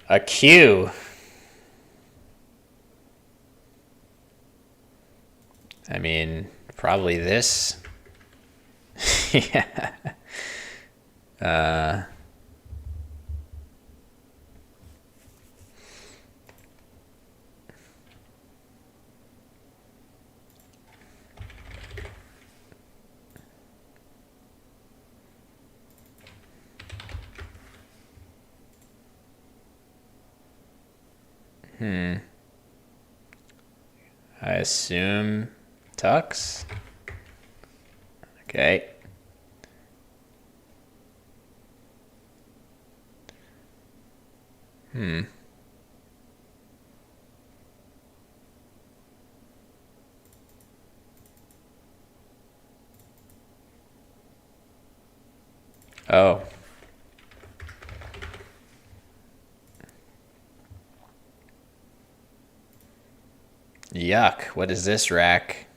A cue. I mean, probably this. Yeah. I assume tux. Okay. Oh. Yuck. What is this rack?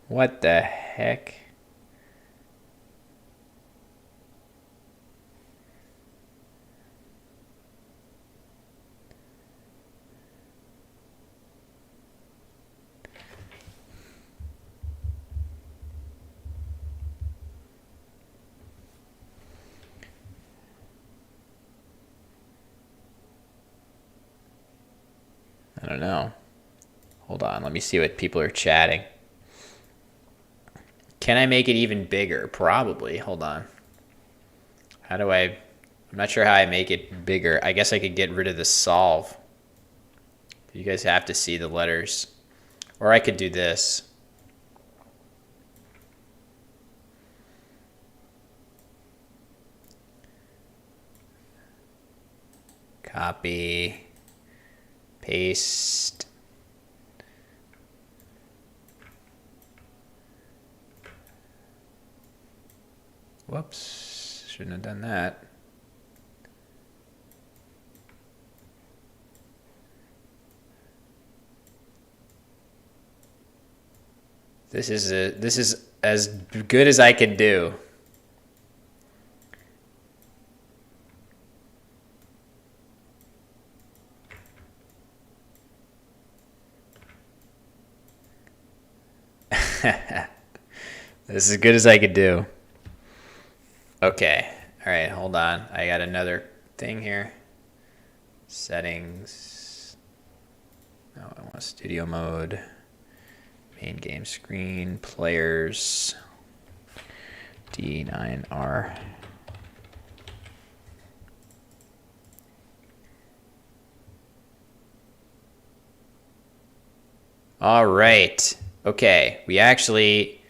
What the heck? I don't know. Hold on. Let me see what people are chatting. Can I make it even bigger? Probably. Hold on. How do I... I'm not sure how I make it bigger. I guess I could get rid of the solve. You guys have to see the letters. Or I could do this. Copy. Paste. Whoops. Shouldn't have done that. This is as good as I can do. This is as good as I could do. Okay. All right, hold on. I got another thing here. Settings. No, I want studio mode. Main game screen. Players. D9R. All right. Okay. We actually...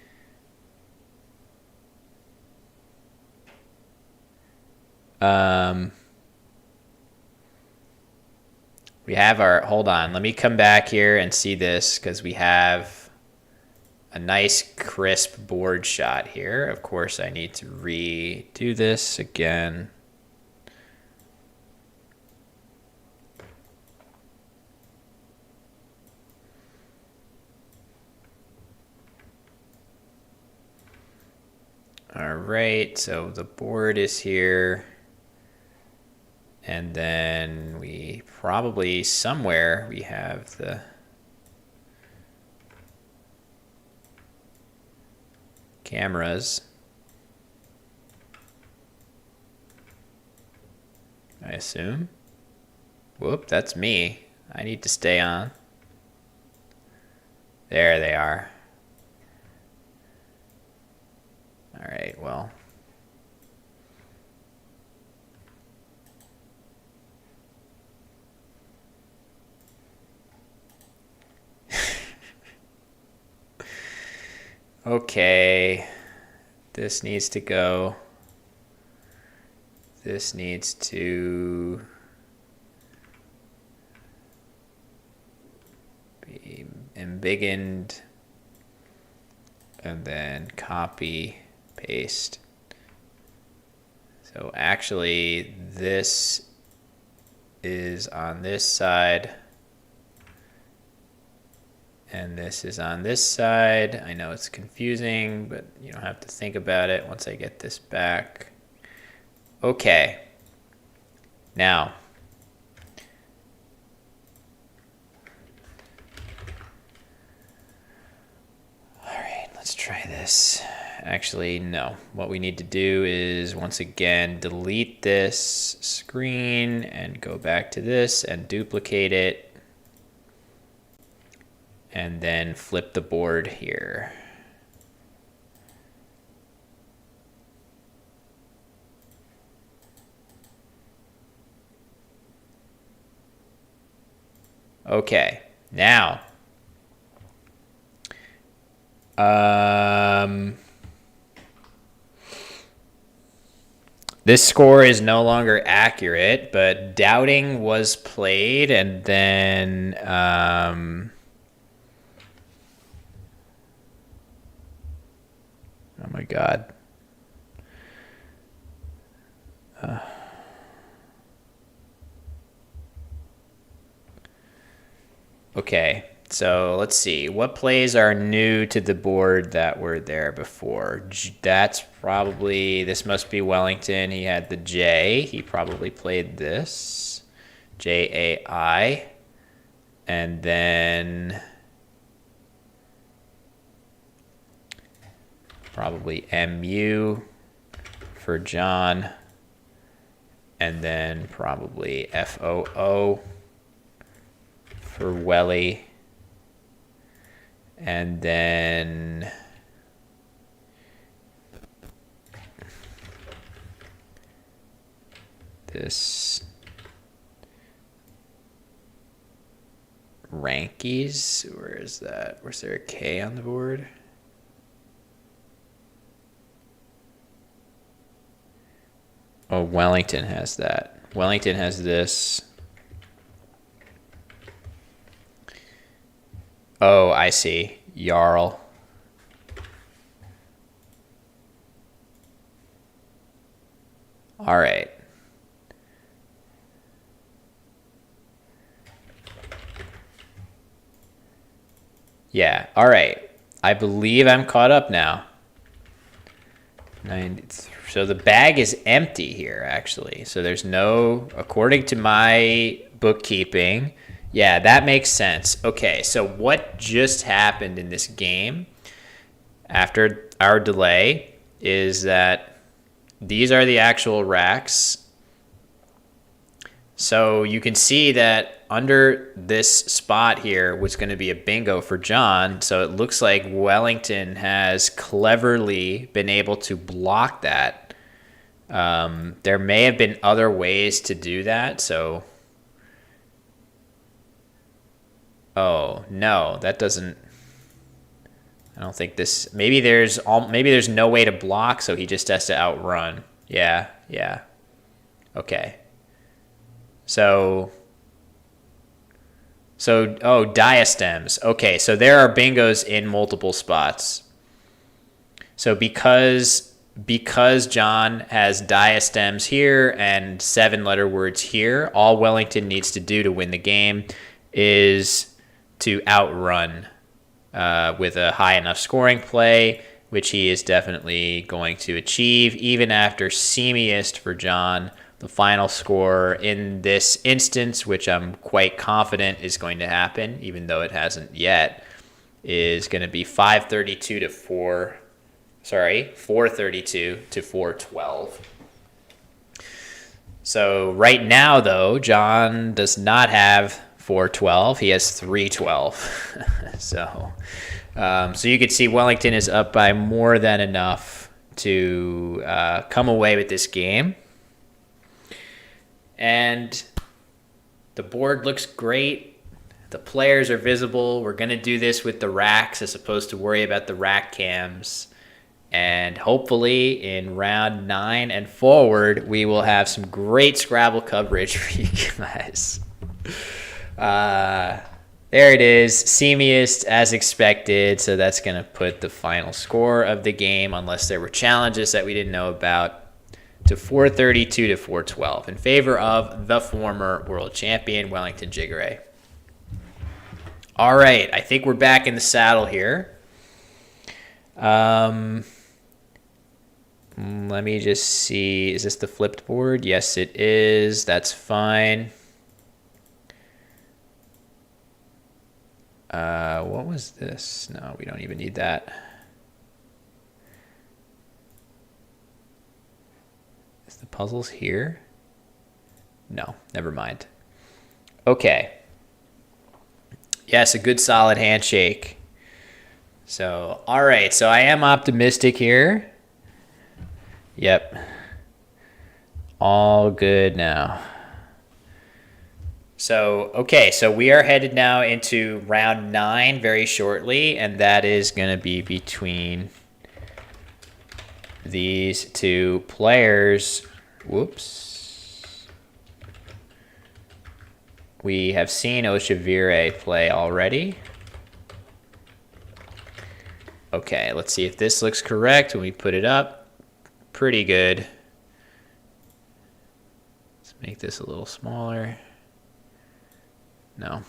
we have our... Hold on. Let me come back here and see this because we have... a nice crisp board shot here. Of course, I need to redo this again. All right, so the board is here. And then we probably somewhere we have the cameras. I assume. Whoop, that's me. I need to stay on. There they are. All right, well. Okay, this needs to go. This needs to be embiggened, and then copy, paste. So actually, this is on this side. And this is on this side. I know it's confusing, but you don't have to think about it once I get this back. Okay. Now, all right, let's try this. Actually, no. What we need to do is, once again, delete this screen and go back to this and duplicate it. And then flip the board here. Okay, now. This score is no longer accurate, but doubting was played, and then oh my God. Okay, so let's see. What plays are new to the board that were there before? That's probably, this must be Wellington. He had the J. He probably played this. J-A-I. And then probably M-U for John. And then probably F-O-O for Welly. And then this Rankies. Where is that? Was there a K on the board? Oh, Wellington has that. Wellington has this. Oh, I see. Jarl. All right. Yeah, all right. I believe I'm caught up now. 93. So the bag is empty here, actually. So there's no, according to my bookkeeping, yeah, that makes sense. Okay, so what just happened in this game after our delay is that these are the actual racks. So you can see that under this spot here was going to be a bingo for John. So it looks like Wellington has cleverly been able to block that. There may have been other ways to do that. So, oh no, that doesn't. I don't think this. Maybe there's no way to block, so he just has to outrun. Yeah, yeah. Okay. So So, oh, diastems. Okay, so there are bingos in multiple spots. So because John has diastems here and 7-letter words here, all Wellington needs to do to win the game is to outrun with a high enough scoring play, which he is definitely going to achieve, even after seamiest for John. The final score in this instance, which I'm quite confident is going to happen, even though it hasn't yet, is going to be 432 to 412. So right now, though, John does not have 412. He has 312. So you can see Wellington is up by more than enough to come away with this game. And the board looks great. The players are visible. We're going to do this with the racks as opposed to worry about the rack cams. And hopefully in round 9 and forward, we will have some great Scrabble coverage for you guys. There it is, seamiest as expected. So that's going to put the final score of the game, unless there were challenges that we didn't know about, to 432 to 412 in favor of the former world champion, Wellington Jigare. All right, I think we're back in the saddle here. Let me just see. Is this the flipped board? Yes, it is. That's fine. What was this? No, we don't even need that. Is the puzzles here? No, never mind. Okay. Yes, a good solid handshake. So, all right. So I am optimistic here. Yep. All good now. So, okay, so we are headed now into round 9 very shortly, and that is going to be between these two players. Whoops. We have seen Oshavire play already. Okay, let's see if this looks correct when we put it up. Pretty good. Let's make this a little smaller. No.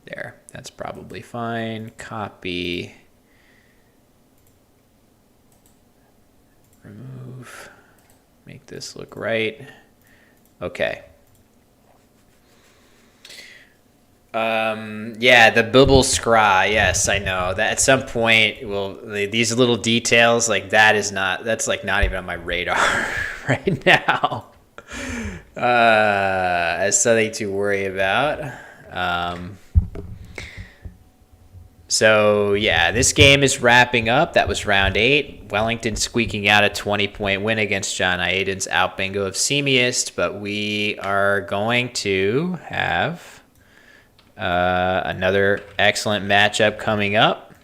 There, that's probably fine. Copy. Remove. Make this look right. Okay. Yeah, the Bibble Scra. Yes, I know that at some point, these little details like that that's like not even on my radar right now. As something to worry about. So yeah, this game is wrapping up. That was round 8. Wellington squeaking out a 20-point win against John Aiden's out bingo of seamiest, but we are going to have another excellent matchup coming up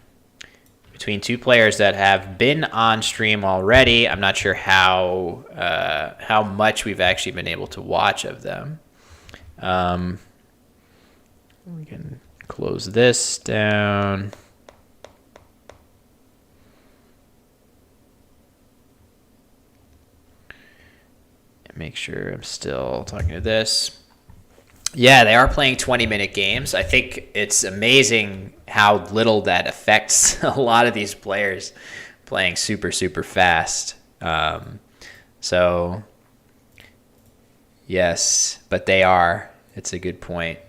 between two players that have been on stream already. I'm not sure how much we've actually been able to watch of them. We can close this down. And make sure I'm still talking to this. Yeah, they are playing 20-minute games. I think it's amazing how little that affects a lot of these players playing super, super fast. So, yes, but they are. It's a good point.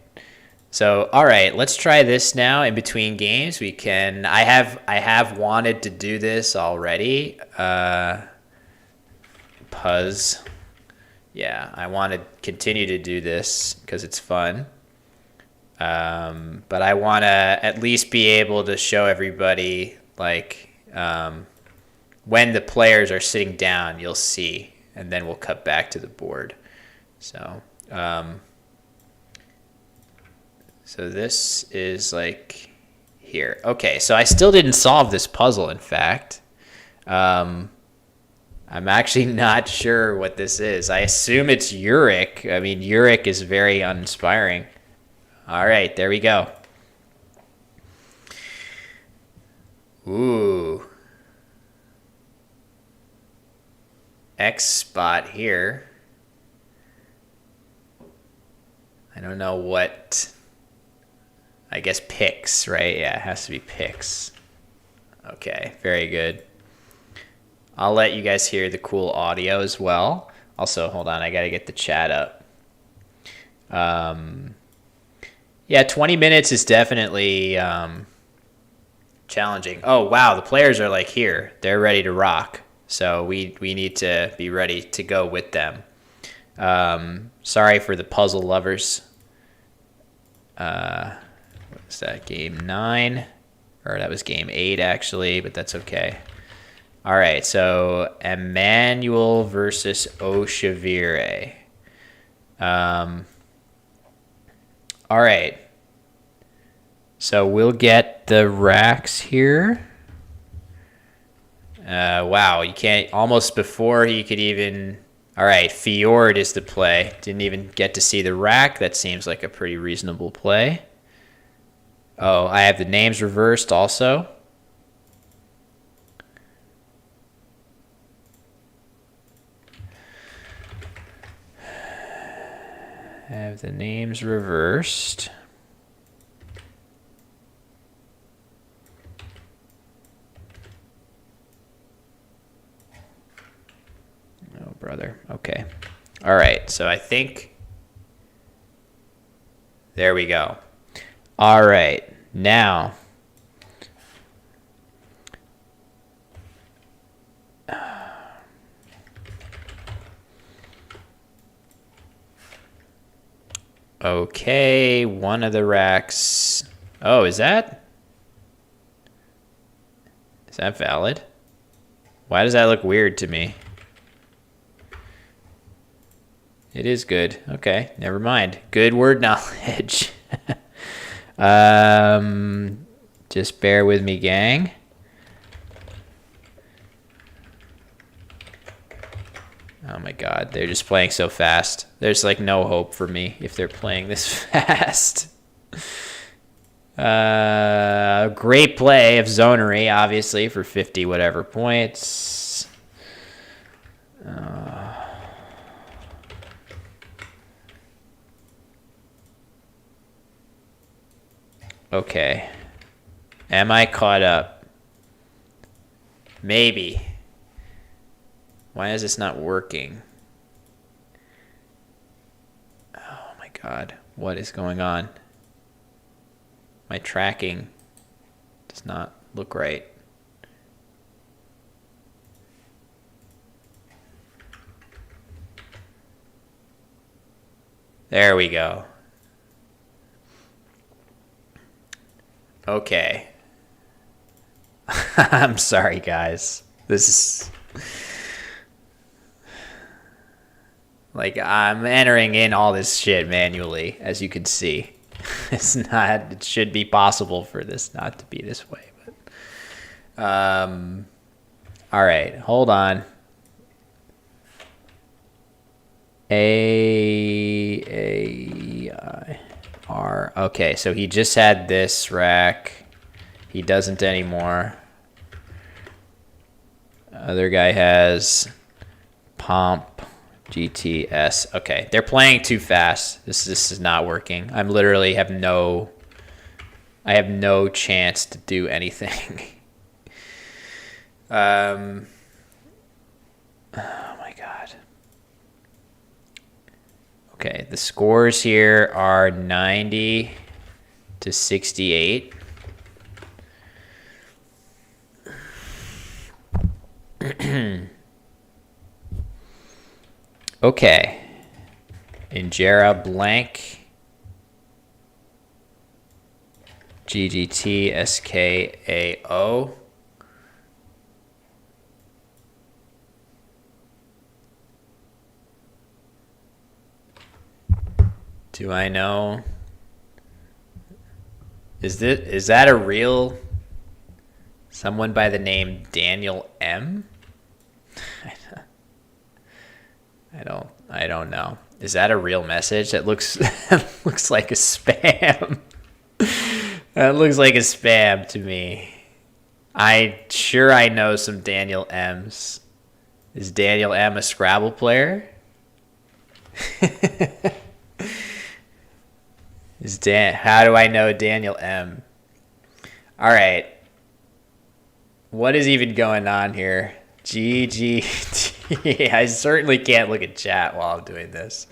So, all right, let's try this now in between games. We can. I have wanted to do this already. Puzz. Yeah, I want to continue to do this because it's fun. But I want to at least be able to show everybody, like, when the players are sitting down, you'll see, and then we'll cut back to the board. So, so this is like here. Okay, so I still didn't solve this puzzle, in fact. I'm actually not sure what this is. I assume it's uric. I mean, uric is very uninspiring. All right, there we go. Ooh. X spot here. I don't know what. I guess Pix, right? Yeah, it has to be Pix. Okay, very good. I'll let you guys hear the cool audio as well. Also, hold on, I gotta get the chat up. Yeah, 20 minutes is definitely challenging. Oh, wow, the players are like here. They're ready to rock. So we need to be ready to go with them. Sorry for the puzzle lovers. What's that, game 9? Or that was game 8, actually, but that's okay. All right, so Emmanuel versus Oshavire. All right. So we'll get the racks here. Wow, you can't, almost before he could even, all right, Fjord is the play. Didn't even get to see the rack. That seems like a pretty reasonable play. Oh, I have the names reversed also. I have the names reversed. Oh, brother. Okay. All right. So I think there we go. All right. Now, okay, one of the racks. Oh, is that valid? Why does that look weird to me? It is good. Okay, never mind. Good word knowledge. Just bear with me, gang. Oh my god, they're just playing so fast. There's like no hope for me if they're playing this fast. Great play of Zonery, obviously, for 50 whatever points. Okay. Am I caught up? Maybe. Why is this not working? Oh my god. What is going on? My tracking does not look right. There we go. Okay. I'm sorry, guys. This is... like, I'm entering in all this shit manually, as you can see. It's not... It should be possible for this not to be this way, but... all right, hold on. A-R. Okay, so he just had this rack. He doesn't anymore. Other guy has Pomp, GTS. Okay, they're playing too fast. This is not working. I'm literally have no chance to do anything. Oh my god. Okay, the scores here are 90 to 68. Okay. Injera blank. GGT SKAO. Do I know? Is that a real someone by the name Daniel M? I don't know. Is that a real message? That looks that looks like a spam. That looks like a spam to me. I know some Daniel M's. Is Daniel M a Scrabble player? How do I know Daniel M? All right. What is even going on here? GGT. I certainly can't look at chat while I'm doing this.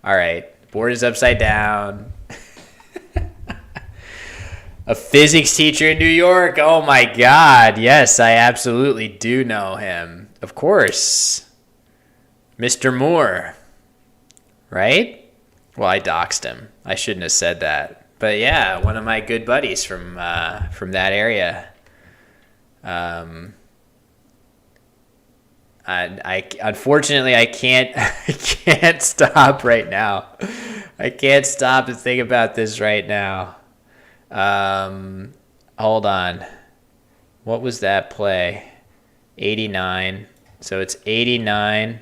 All right. Board is upside down. A physics teacher in New York. Oh my God. Yes, I absolutely do know him. Of course. Mr. Moore. Right? Well, I doxed him. I shouldn't have said that. But yeah, one of my good buddies from that area. I unfortunately I can't stop right now. I can't stop to think about this right now. Hold on. What was that play? 89. So it's 89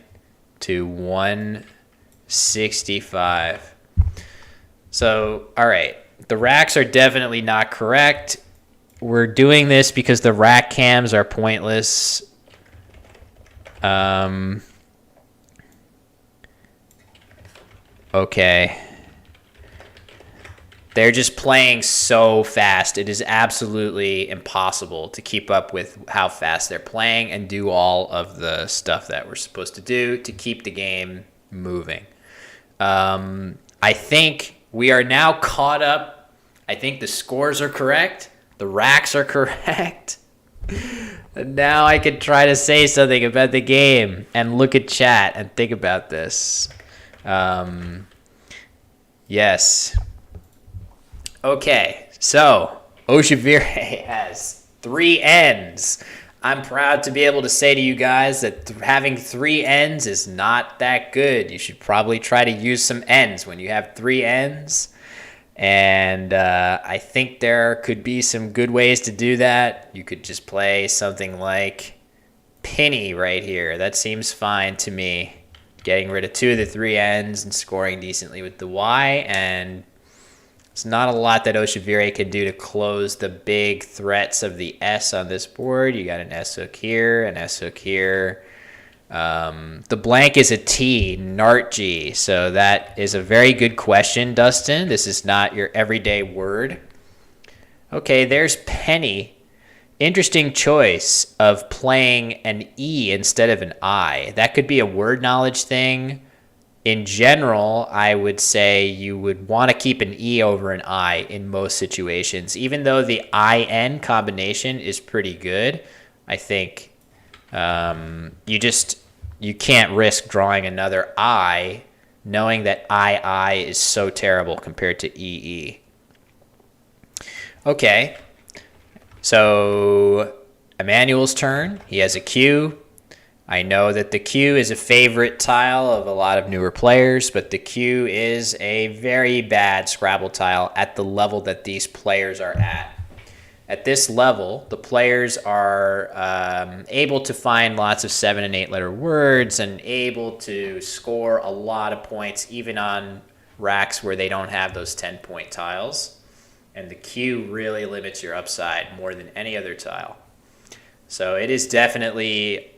to 165. So, all right. The racks are definitely not correct. We're doing this because the rack cams are pointless. Okay. They're just playing so fast. It is absolutely impossible to keep up with how fast they're playing and do all of the stuff that we're supposed to do to keep the game moving. I think we are now caught up. I think the scores are correct. The racks are correct. And now I can try to say something about the game and look at chat and think about this. Yes. Okay, so Oshivire has 3 N's. I'm proud to be able to say to you guys that having 3 N's is not that good. You should probably try to use some N's when you have 3 N's. And I think there could be some good ways to do that. You could just play something like Penny right here. That seems fine to me. Getting rid of 2 of the 3 N's and scoring decently with the Y. And it's not a lot that Oshivire can do to close the big threats of the S on this board. You got an S hook here, an S hook here. The blank is a T, Nartji. So that is a very good question, Dustin. This is not your everyday word. Okay, there's Penny. Interesting choice of playing an E instead of an I. That could be a word knowledge thing. In general, I would say you would want to keep an E over an I in most situations. Even though the IN combination is pretty good, I think you can't risk drawing another I knowing that II is so terrible compared to EE. Okay, so Emmanuel's turn. He has a Q. I know that the Q is a favorite tile of a lot of newer players, but the Q is a very bad Scrabble tile at the level that these players are at. At this level, the players are able to find lots of 7 and 8 letter words and able to score a lot of points even on racks where they don't have those 10-point tiles. And the Q really limits your upside more than any other tile. So it is definitely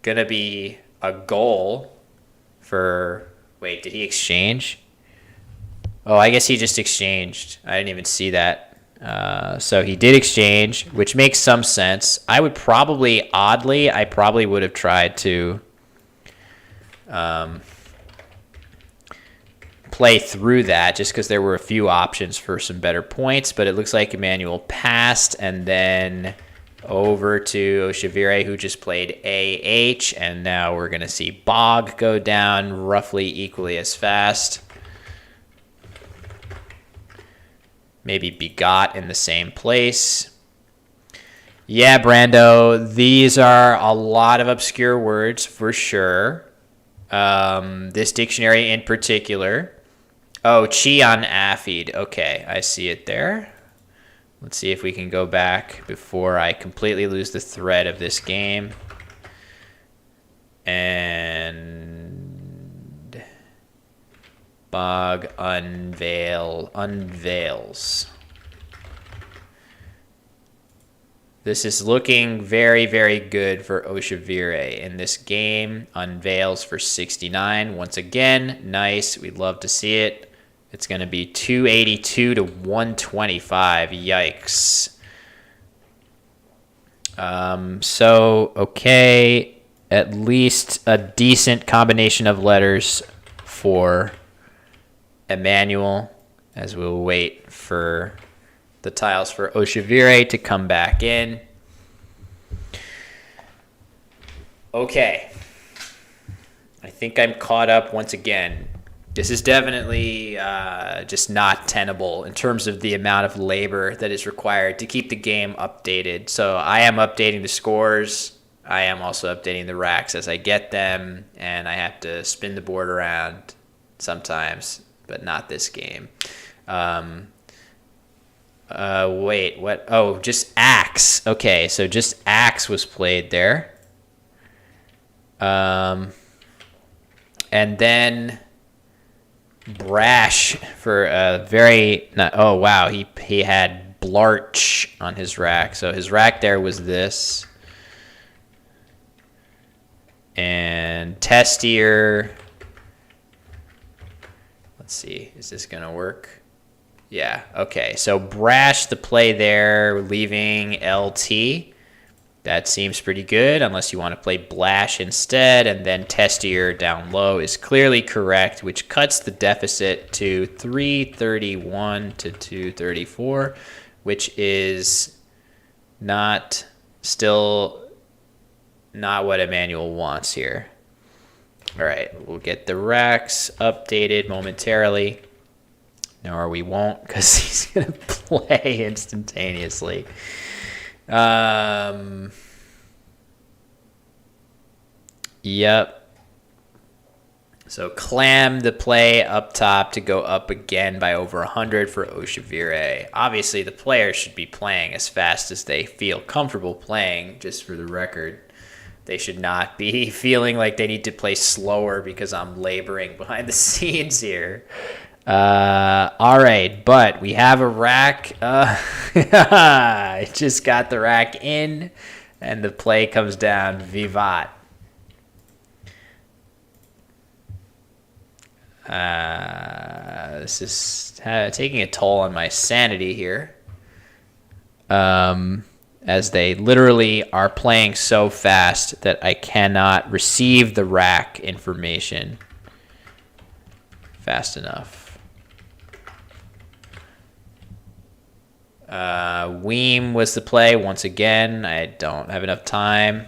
going to be a goal for... Wait, did he exchange? Oh, I guess he just exchanged. I didn't even see that. So he did exchange, which makes some sense. I would probably, oddly, I probably would have tried to play through that just because there were a few options for some better points, but it looks like Emmanuel passed and then over to Oshivire, who just played AH, and now we're going to see Bog go down roughly equally as fast. Maybe Begot in the same place. Yeah, Brando, these are a lot of obscure words for sure. This dictionary in particular. Oh, Cheon Aphid. Okay, I see it there. Let's see if we can go back before I completely lose the thread of this game. And Bog unveils. This is looking very, very good for Oshivire in this game. Unveils for 69. Once again, nice. We'd love to see it. It's going to be 282 to 125. Yikes. Okay. At least a decent combination of letters for Emmanuel, as we'll wait for the tiles for Oshivire to come back in. Okay. I think I'm caught up once again. This is definitely just not tenable in terms of the amount of labor that is required to keep the game updated. So I am updating the scores. I am also updating the racks as I get them, and I have to spin the board around sometimes, but not this game. Wait, what? Oh, just Axe. Okay, so just Axe was played there. And then Brash for a very... oh, wow, he had Blarch on his rack. So his rack there was this. And Testier. Let's see, is this going to work? Yeah, okay. So Brash, the play there, leaving LT. That seems pretty good, unless you want to play Blash instead. And then Testier down low is clearly correct, which cuts the deficit to 331 to 234, which is still not what Emmanuel wants here. All right, we'll get the racks updated momentarily. No, we won't, because he's going to play instantaneously. Yep. So Clam the play up top to go up again by over 100 for Oshivire. Obviously, the players should be playing as fast as they feel comfortable playing, just for the record. They should not be feeling like they need to play slower because I'm laboring behind the scenes here. All right, but we have a rack. It just got the rack in, and the play comes down. Vivat. This is taking a toll on my sanity here. As they literally are playing so fast that I cannot receive the rack information fast enough. Weem was the play once again. I don't have enough time.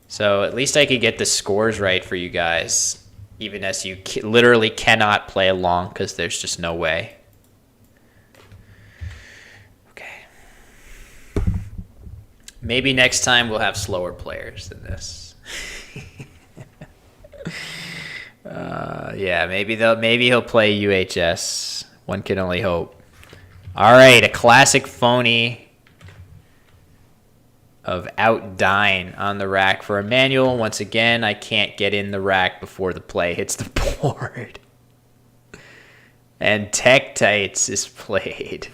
So at least I could get the scores right for you guys, even as you literally cannot play along because there's just no way. Maybe next time we'll have slower players than this. Yeah, maybe he'll play UHS. One can only hope. All right, a classic phony of Outdine on the rack for Emmanuel. Once again, I can't get in the rack before the play hits the board. And Tektites is played.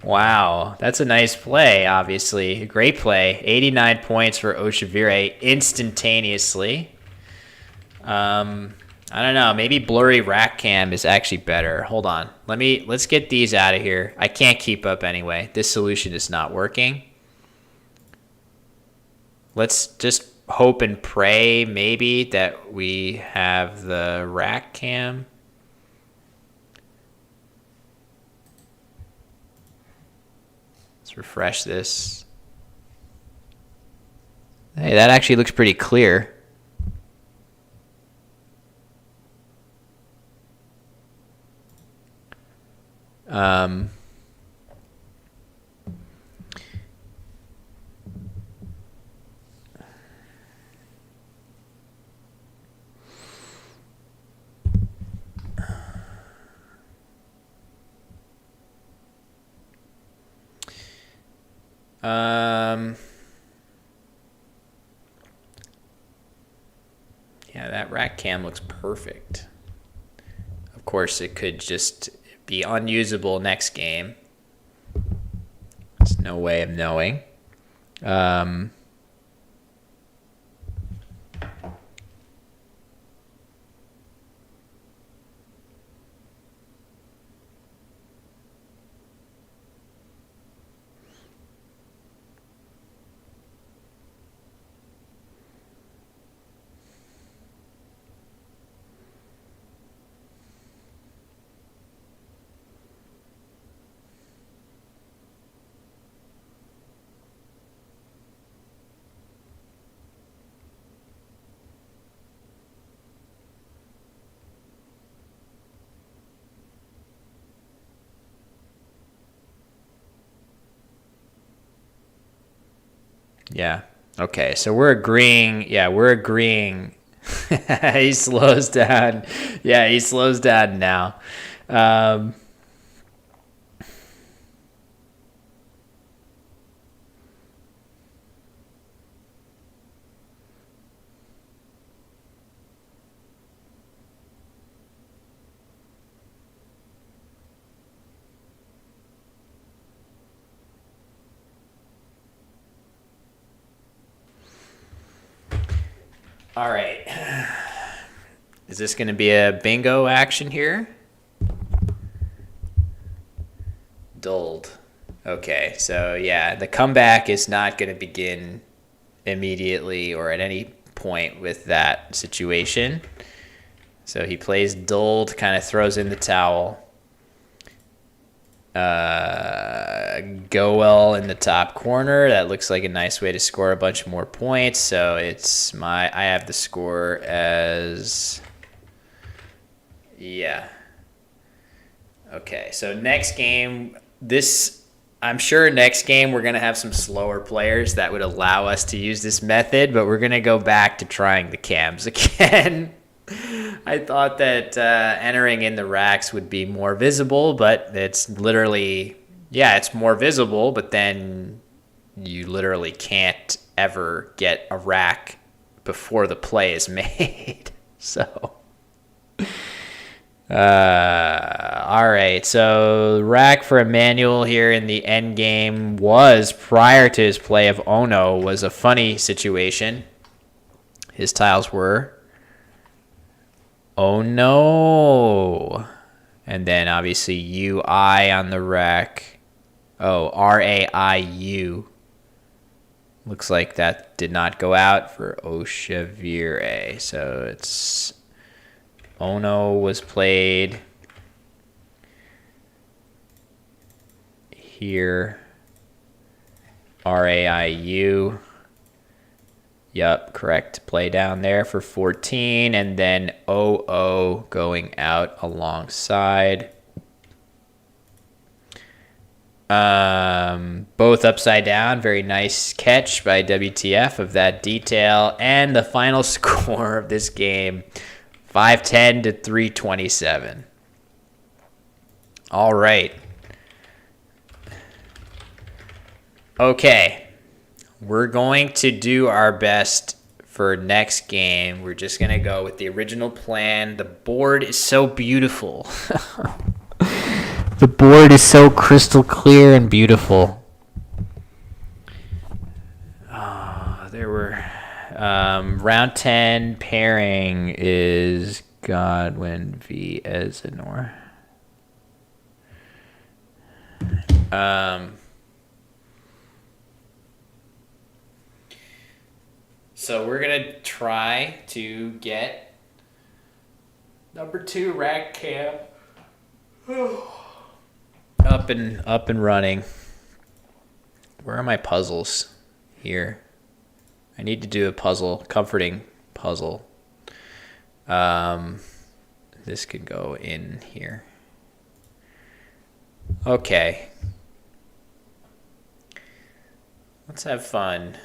Wow, that's a nice play, obviously. A great play. 89 points for Oshivire instantaneously. I don't know. Maybe Blurry Rack Cam is actually better. Hold on. Let's get these out of here. I can't keep up anyway. This solution is not working. Let's just hope and pray maybe that we have the Rack Cam. Refresh this. Hey, that actually looks pretty clear. that rack cam looks perfect. Of course, it could just be unusable next game. There's no way of knowing. Yeah. Okay. So we're agreeing. Yeah, we're agreeing. He slows down. Yeah, he slows down now. All right. Is this going to be a bingo action here? Dulled. Okay, so yeah, the comeback is not going to begin immediately or at any point with that situation. So he plays dulled, kind of throws in the towel. Goel in the top corner. That looks like a nice way to score a bunch more points. So I have the score as, yeah. Okay, so next game, I'm sure next game we're going to have some slower players that would allow us to use this method, but we're going to go back to trying the cams again. I thought that entering in the racks would be more visible, but it's literally, yeah, it's more visible, but then you literally can't ever get a rack before the play is made. So, all right. So rack for Emmanuel here in the end game was, prior to his play of Ono, was a funny situation. His tiles were, oh no. And then obviously UI on the rack. Oh, RAIU. Looks like that did not go out for Oshavire. So it's Ono was played here. RAIU. Yep, correct play down there for 14, and then OO going out alongside. Both upside down. Very nice catch by WTF of that detail. And the final score of this game, 510 to 327. All right. Okay. We're going to do our best for next game. We're just going to go with the original plan. The board is so beautiful. The board is so crystal clear and beautiful. There were round 10 pairing is Godwin v. Ezenor. So we're going to try to get number 2 rack cam up and running. Where are my puzzles? Here. I need to do a puzzle, comforting puzzle. This could go in here. Okay. Let's have fun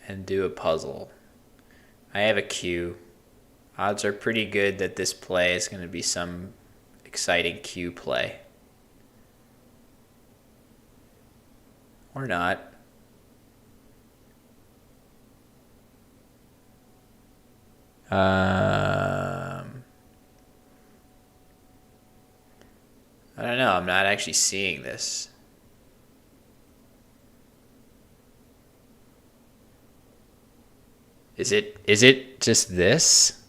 and do a puzzle. I have a cue. Odds are pretty good that this play is going to be some exciting cue play. Or not. I don't know. I'm not actually seeing this. Is it just this?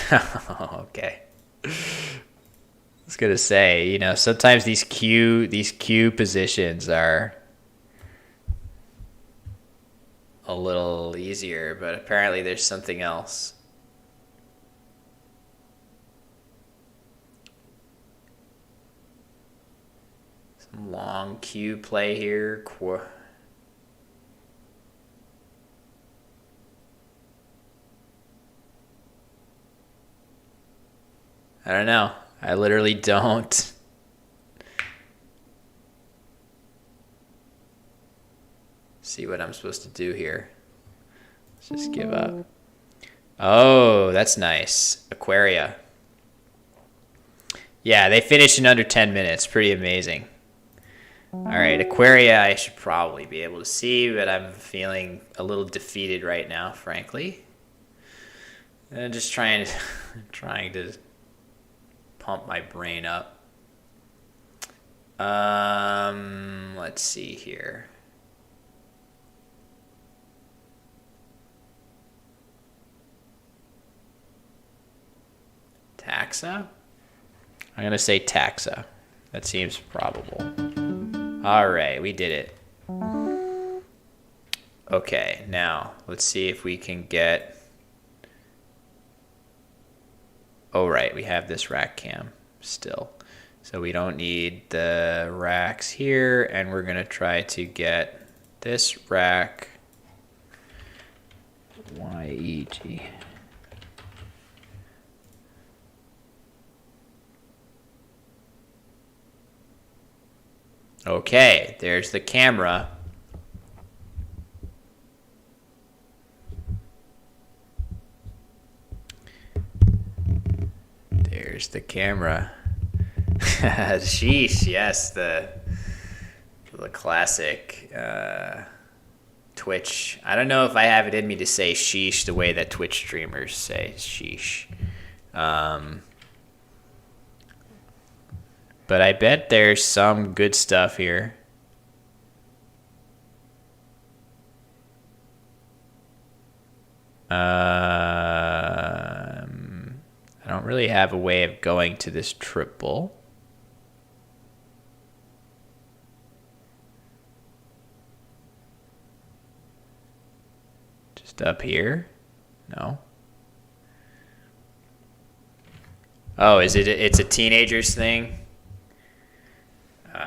Okay. I was gonna say, you know, sometimes these Q positions are a little easier, but apparently there's something else. Some long Q play here. I don't know. I literally don't. See what I'm supposed to do here. Let's just give up. Oh, that's nice. Aquaria. Yeah, they finished in under 10 minutes. Pretty amazing. All right, Aquaria I should probably be able to see, but I'm feeling a little defeated right now, frankly. And just trying to pump my brain up. Let's see here. Taxa? I'm going to say taxa. That seems probable. All right, we did it. Okay, now let's see if we can get... Oh, right, we have this rack cam still. So we don't need the racks here, and we're going to try to get this rack. YEG. Okay, there's the camera. There's the camera. Sheesh, yes, the classic Twitch. I don't know if I have it in me to say sheesh the way that Twitch streamers say sheesh. But I bet there's some good stuff here. I don't really have a way of going to this triple. Just up here? No. Oh, is it? It's a teenager's thing?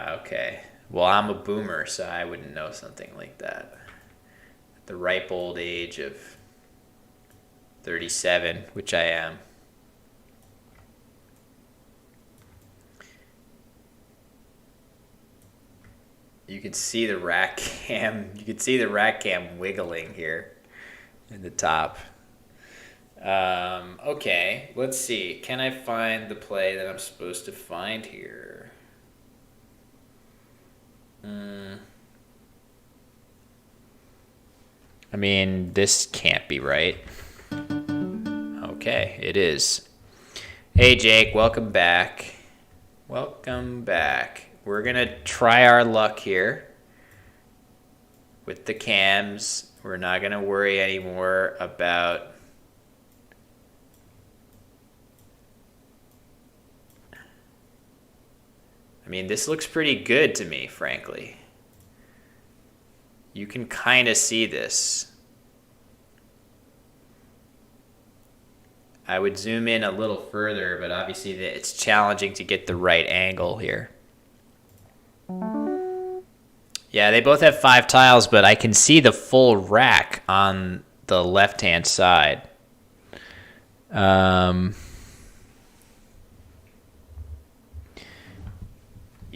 Okay. Well, I'm a boomer, so I wouldn't know something like that. At the ripe old age of 37, which I am. You can see the rack cam. You can see the rack cam wiggling here in the top. Okay, let's see. Can I find the play that I'm supposed to find here? I mean, this can't be right. Okay, it is. Hey, Jake, welcome back. Welcome back. We're going to try our luck here with the cams. We're not going to worry anymore about... I mean, this looks pretty good to me, frankly. You can kind of see this. I would zoom in a little further, but obviously it's challenging to get the right angle here. Yeah, they both have 5 tiles, but I can see the full rack on the left-hand side.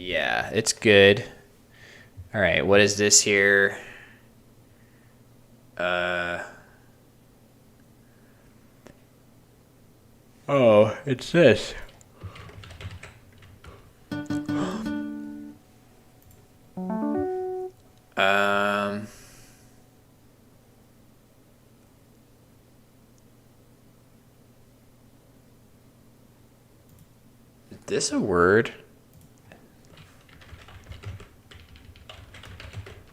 Yeah, it's good. All right, what is this here? Oh, it's this. this a word?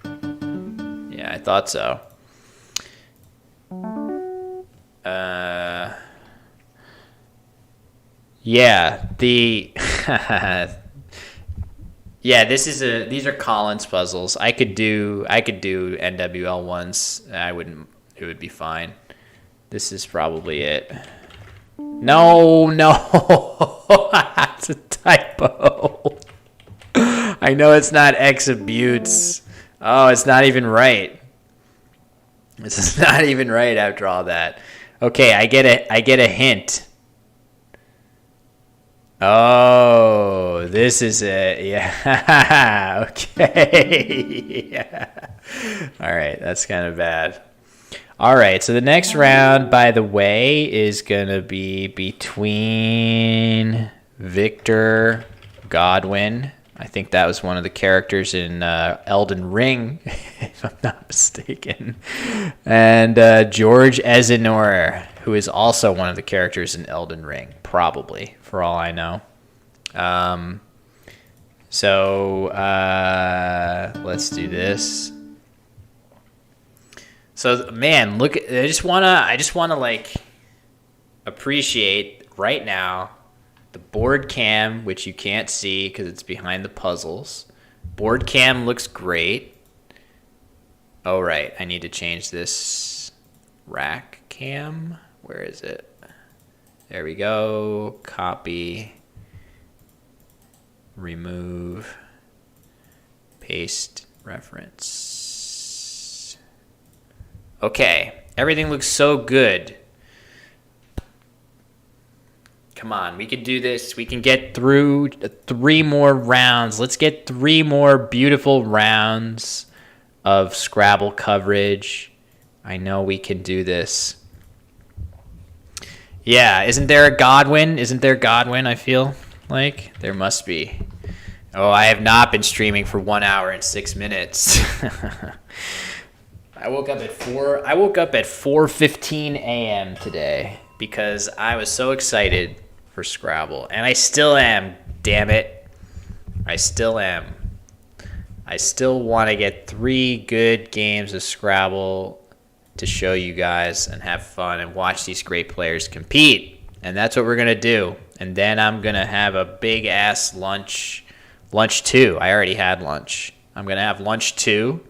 Yeah, I thought so. Yeah, yeah, these are Collins puzzles. I could do NWL ones. It would be fine. This is probably it. No, it's a typo. I know it's not exhibutes. Oh, it's not even right. This is not even right after all that. Okay, I get a hint. Oh, this is it. Yeah. Okay. Yeah. All right, that's kind of bad. All right, so the next round, by the way, is going to be between Victor Godwin. I think that was one of the characters in Elden Ring, if I'm not mistaken. And George Ezenor, who is also one of the characters in Elden Ring, probably, for all I know. So let's do this. So, man, look, I just wanna like appreciate right now the board cam, which you can't see because it's behind the puzzles. Board cam looks great. Oh, right, I need to change this rack cam. Where is it? There we go. Copy. Remove. Paste reference. Okay, everything looks so good. Come on, we can do this. We can get through 3 more rounds. Let's get 3 more beautiful rounds of Scrabble coverage. I know we can do this. Yeah, isn't there a Godwin? Isn't there Godwin, I feel like? There must be. Oh, I have not been streaming for 1 hour and 6 minutes. I woke up at 4:15 a.m. today because I was so excited for Scrabble. And I still am, damn it. I still am. I still want to get 3 good games of Scrabble to show you guys and have fun and watch these great players compete. And that's what we're going to do. And then I'm going to have a big-ass lunch 2. I already had lunch. I'm going to have lunch 2.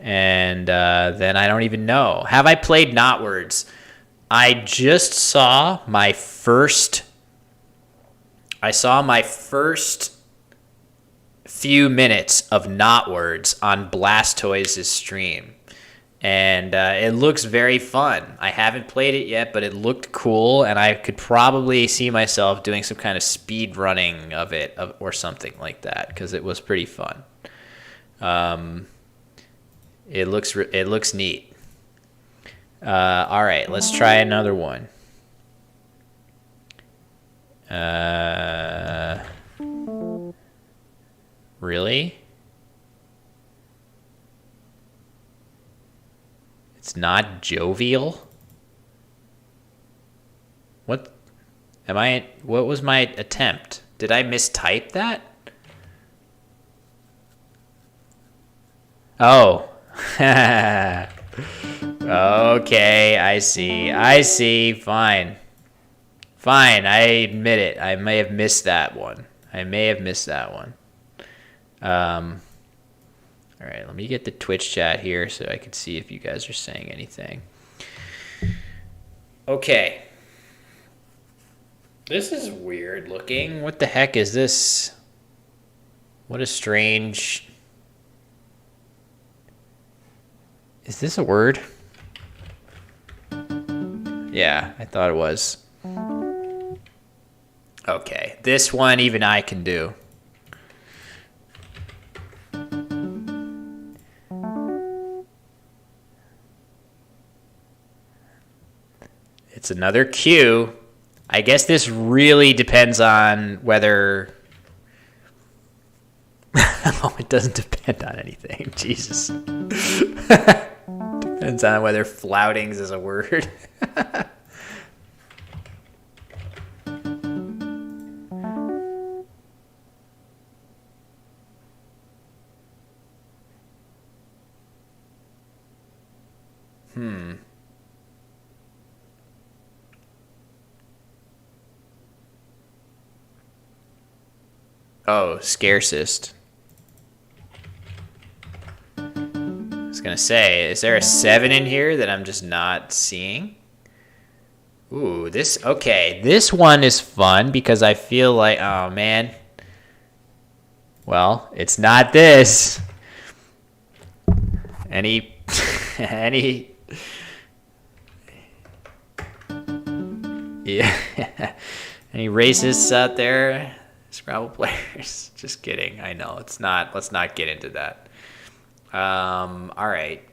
And then I don't even know. Have I played Knotwords? I just saw my first few minutes of Knotwords on Blastoise's stream. And it looks very fun. I haven't played it yet, but it looked cool, and I could probably see myself doing some kind of speed running of it or something like that because it was pretty fun. It looks neat. All right, let's try another one. Really? It's not jovial? What was my attempt? Did I mistype that? Oh. Okay, I see. Fine, I admit it. I may have missed that one. All right, let me get the Twitch chat here so I can see if you guys are saying anything. Okay. This is weird looking. What the heck is this? What a strange... Is this a word? Yeah, I thought it was. Okay, this one even I can do. It's another Q. I guess this really depends on whether... Oh, it doesn't depend on anything. Jesus. Depends on whether floutings is a word. Oh, scarcest. I was gonna say, is there a 7 in here that I'm just not seeing? Ooh, okay. This one is fun because I feel like, oh man. Well, it's not this. Any, yeah. Any racists out there? Scrabble players. Just kidding. I know it's not. Let's not get into that. All right.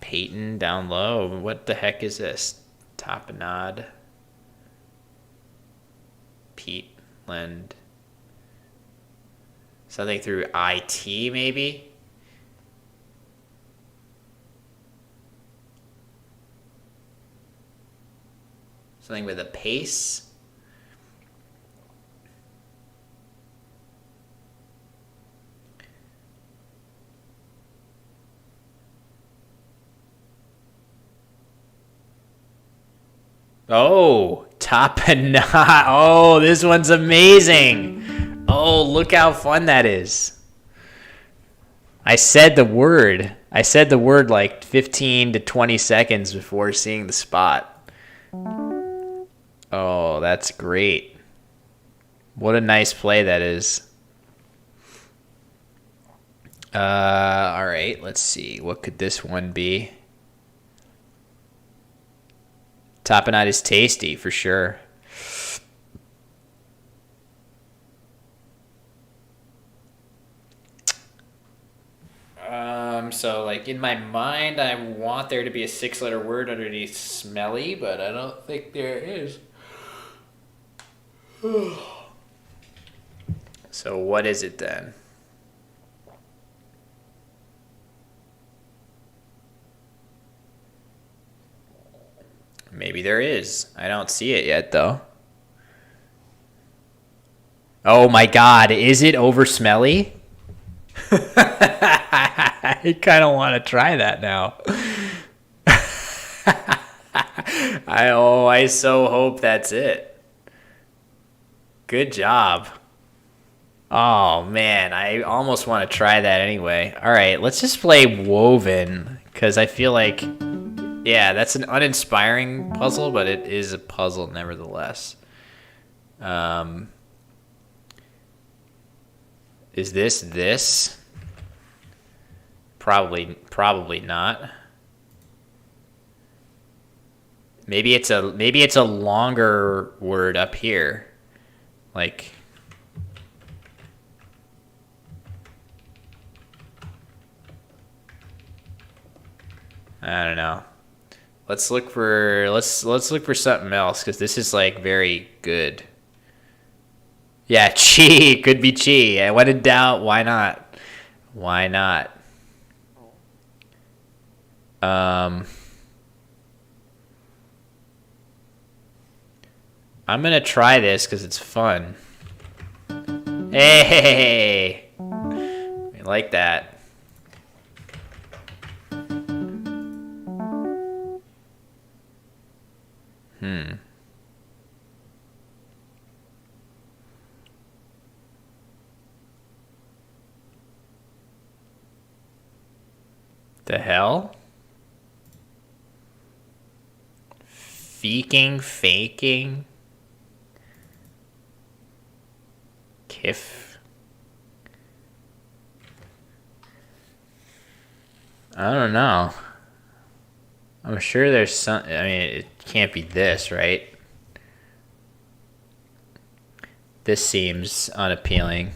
Peyton down low. What the heck is this? Tapenade. Pete Lend. Something through IT maybe? Something with a pace? Oh, Tapenade. Oh, this one's amazing. Oh, look how fun that is. I said the word. Like 15 to 20 seconds before seeing the spot. Oh, that's great. What a nice play that is. All right, let's see. What could this one be? Tapenade is tasty for sure. So like in my mind, I want there to be a 6-letter word underneath smelly, but I don't think there is. So what is it then? Maybe there is. I don't see it yet, though. Oh my god, is it over smelly? I kind of want to try that now. I so hope that's it. Good job. Oh man, I almost want to try that anyway. All right, let's just play Woven because I feel like, yeah, that's an uninspiring puzzle, but it is a puzzle nevertheless. Is this? Probably not. Maybe it's a longer word up here. Like I don't know. Let's look for something else because this is like very good. Yeah, chi could be chi. And when in doubt, why not? Why not? I'm gonna try this because it's fun. Hey, I like that. The hell? Faking. Kif. I don't know. I'm sure there's some. I mean, it can't be this, right? This seems unappealing.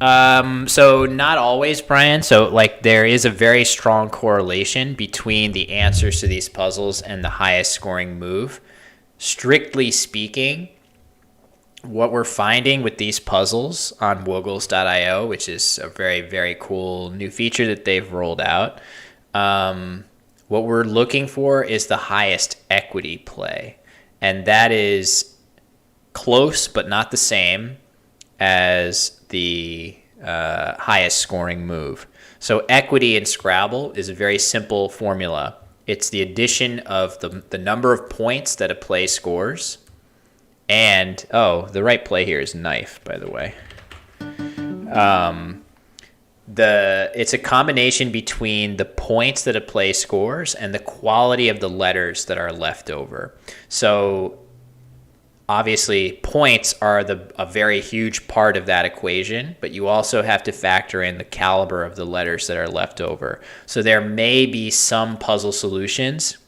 So not always, Brian. So like there is a very strong correlation between the answers to these puzzles and the highest scoring move. Strictly speaking, what we're finding with these puzzles on Woogles.io, which is a very, very cool new feature that they've rolled out, what we're looking for is the highest equity play. And that is close but not the same as the highest scoring move. So equity in Scrabble is a very simple formula. It's the addition of the number of points that a play scores. And, the right play here is knife, by the way. It's a combination between the points that a play scores and the quality of the letters that are left over. So obviously points are a very huge part of that equation, but you also have to factor in the caliber of the letters that are left over. So there may be some puzzle solutions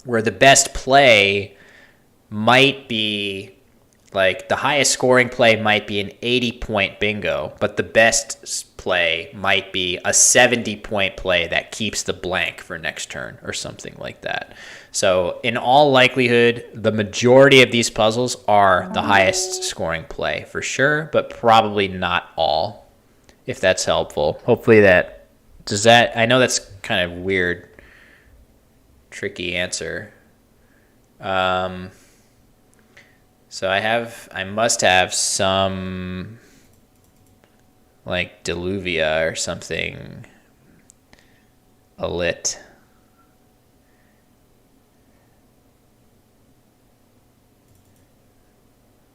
where the best play might be, like, the highest scoring play might be an 80-point bingo, but the best play might be a 70-point play that keeps the blank for next turn or something like that. So in all likelihood, the majority of these puzzles are the highest scoring play for sure, but probably not all, if that's helpful. Hopefully I know that's kind of weird, tricky answer. So I must have some, like, Deluvia or something, lit.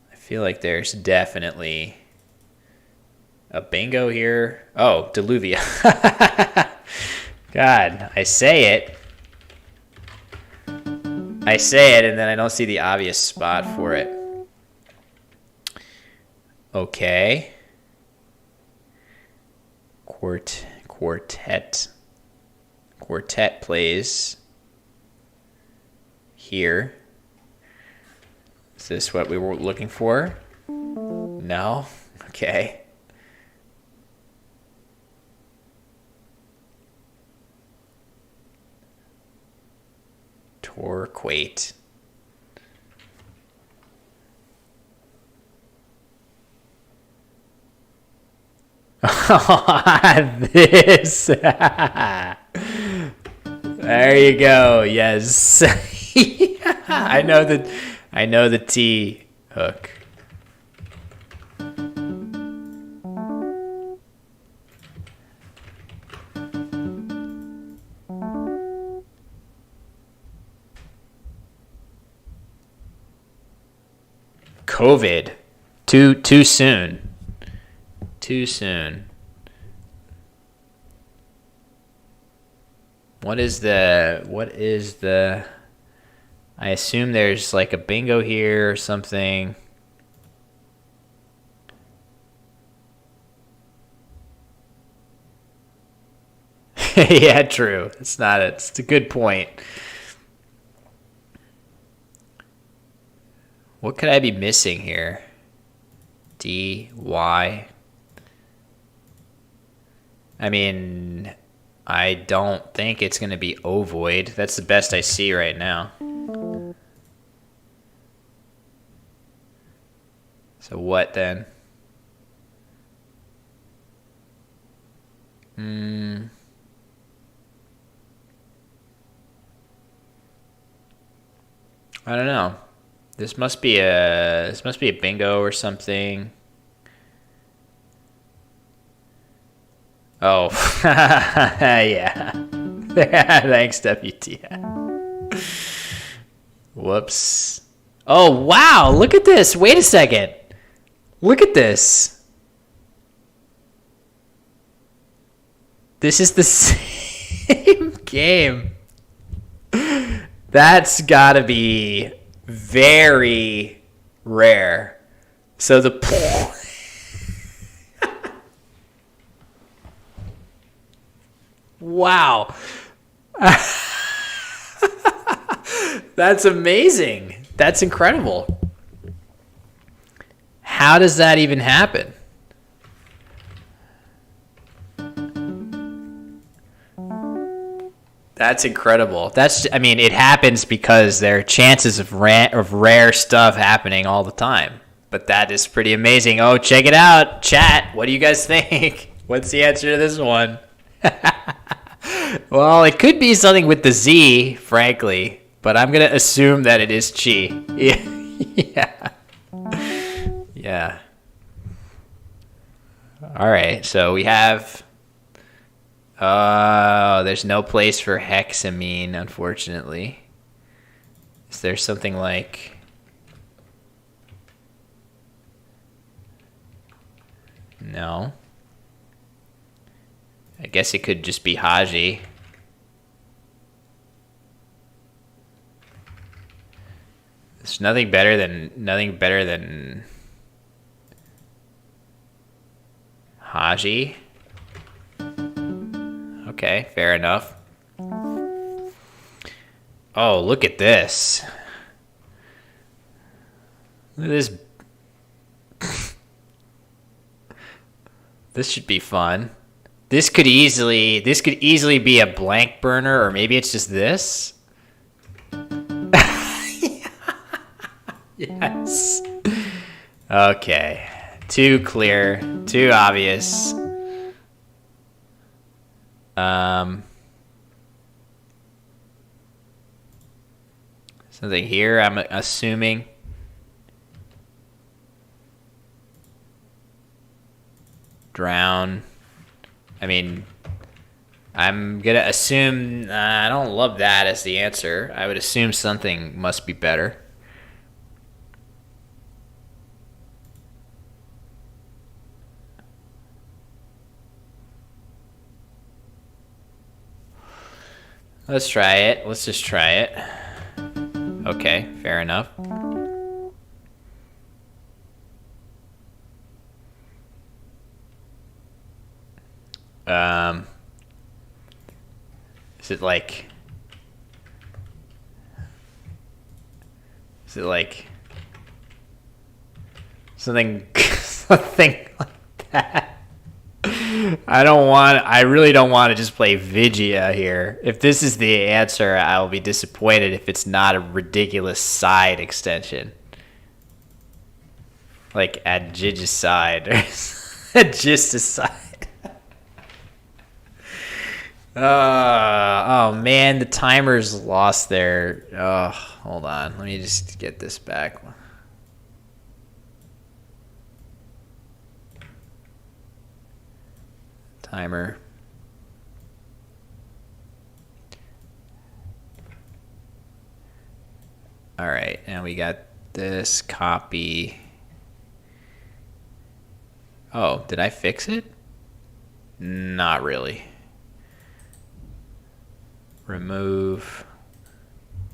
I feel like there's definitely a bingo here. Oh, Deluvia. God, I say it, and then I don't see the obvious spot for it. Okay. Quartet plays here. Is this what we were looking for? No? Okay. Torquate. This. There you go. Yes. I know the T hook. COVID. Too soon. Too soon. What is the I assume there's like a bingo here or something. Yeah, true. It's a good point. What could I be missing here? D, Y. I mean, I don't think it's going to be ovoid. That's the best I see right now. So what then? I don't know. This must be a bingo or something. Oh, yeah. Thanks, WTF. Whoops. Oh, wow. Look at this. Wait a second. Look at this. This is the same game. That's gotta be very rare. So the wow. That's amazing. That's incredible. How does that even happen? That's incredible. It happens because there are chances of rare stuff happening all the time. But that is pretty amazing. Oh, check it out. Chat, what do you guys think? What's the answer to this one? Well, it could be something with the Z, frankly. But I'm going to assume that it is chi. Yeah. Yeah. All right, so we have... there's no place for hexamine, unfortunately. Is there something like... No. I guess it could just be Haji. There's nothing better than Haji. Okay, fair enough. Oh, look at this. Look at this. This should be fun. This could easily be a blank burner, or maybe it's just this. Yes. Okay. Too clear. Too obvious. Something here, I'm assuming. Drown. I mean, I'm gonna assume... I don't love that as the answer. I would assume something must be better. Let's try it. Let's just try it. Okay, fair enough. Is it like... Is it like... Something... something like that? I really don't want to just play Vigia here. If this is the answer, I will be disappointed if it's not a ridiculous side extension. Like Agigicide or Agisticide. Oh man, the timer's lost there. Oh, hold on. Let me just get this back. Timer. All right, and we got this copy. Oh, did I fix it? Not really. Remove,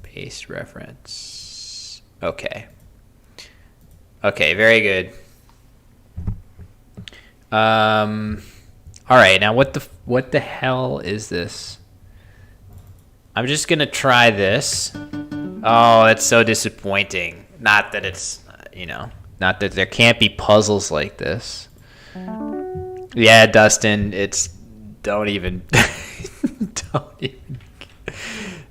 paste reference. Okay. Okay, very good. All right, now what the hell is this? I'm just gonna try this. Oh, that's so disappointing. Not that it's, not that there can't be puzzles like this. Yeah, Dustin, don't even.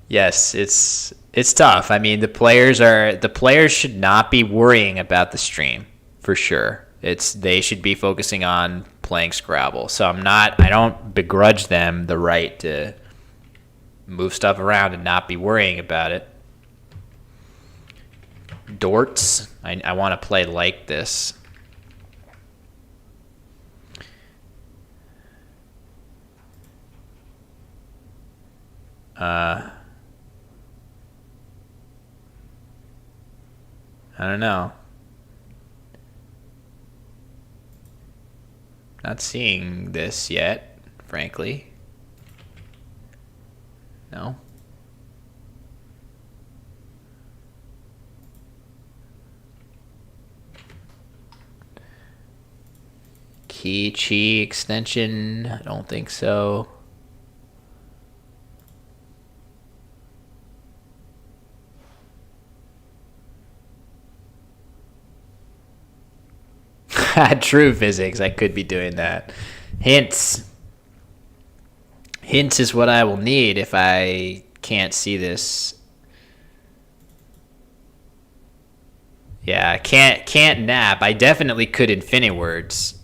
Yes, it's tough. I mean, the players should not be worrying about the stream for sure. They should be focusing on playing Scrabble. So I don't begrudge them the right to move stuff around and not be worrying about it. Dorts, I want to play like this. I don't know. Not seeing this yet, frankly. No. Key Chi extension, I don't think so. True physics, I could be doing that. Hints is what I will need if I can't see this. Yeah, can't nap. I definitely could Infiniwords.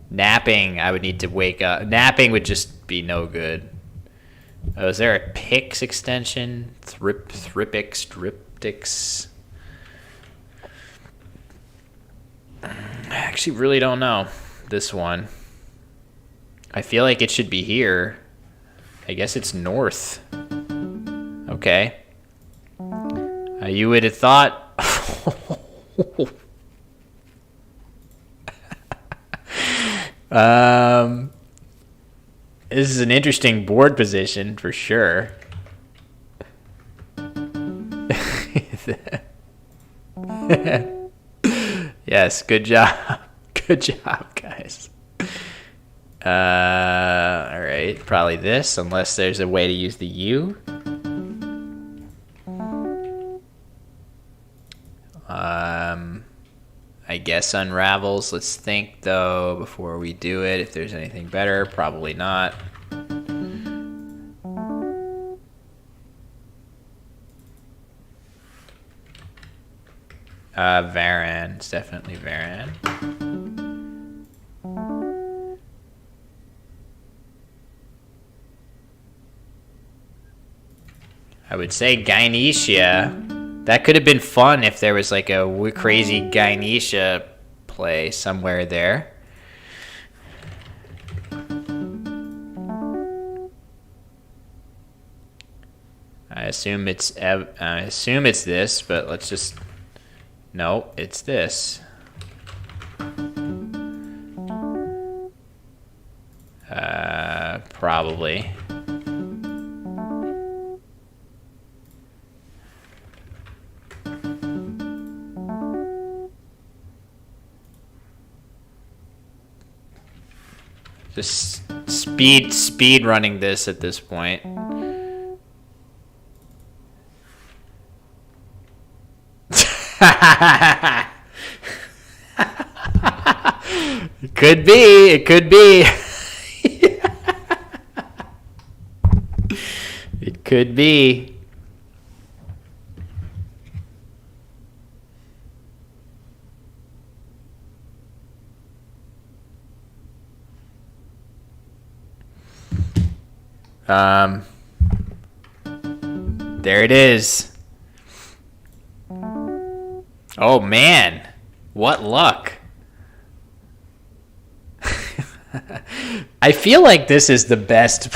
Napping, I would need to wake up. Napping would just be no good. Oh, is there a Pix extension? Triptix. I actually really don't know this one. I feel like it should be here. I guess it's north. Okay. You would have thought... This is an interesting board position for sure. Yes, good job. Good job, guys. All right, probably this, unless there's a way to use the U. I guess unravels. Let's think, though, before we do it, if there's anything better. Probably not. Varan. It's definitely Varan. I would say Gynecia. That could have been fun if there was like a crazy Gynecia play somewhere there. I assume it's this, but let's just... No, it's this. Probably. Just speed running this at this point. It could be. It could be. It could be. There it is. Oh man, what luck. I feel like this is the best.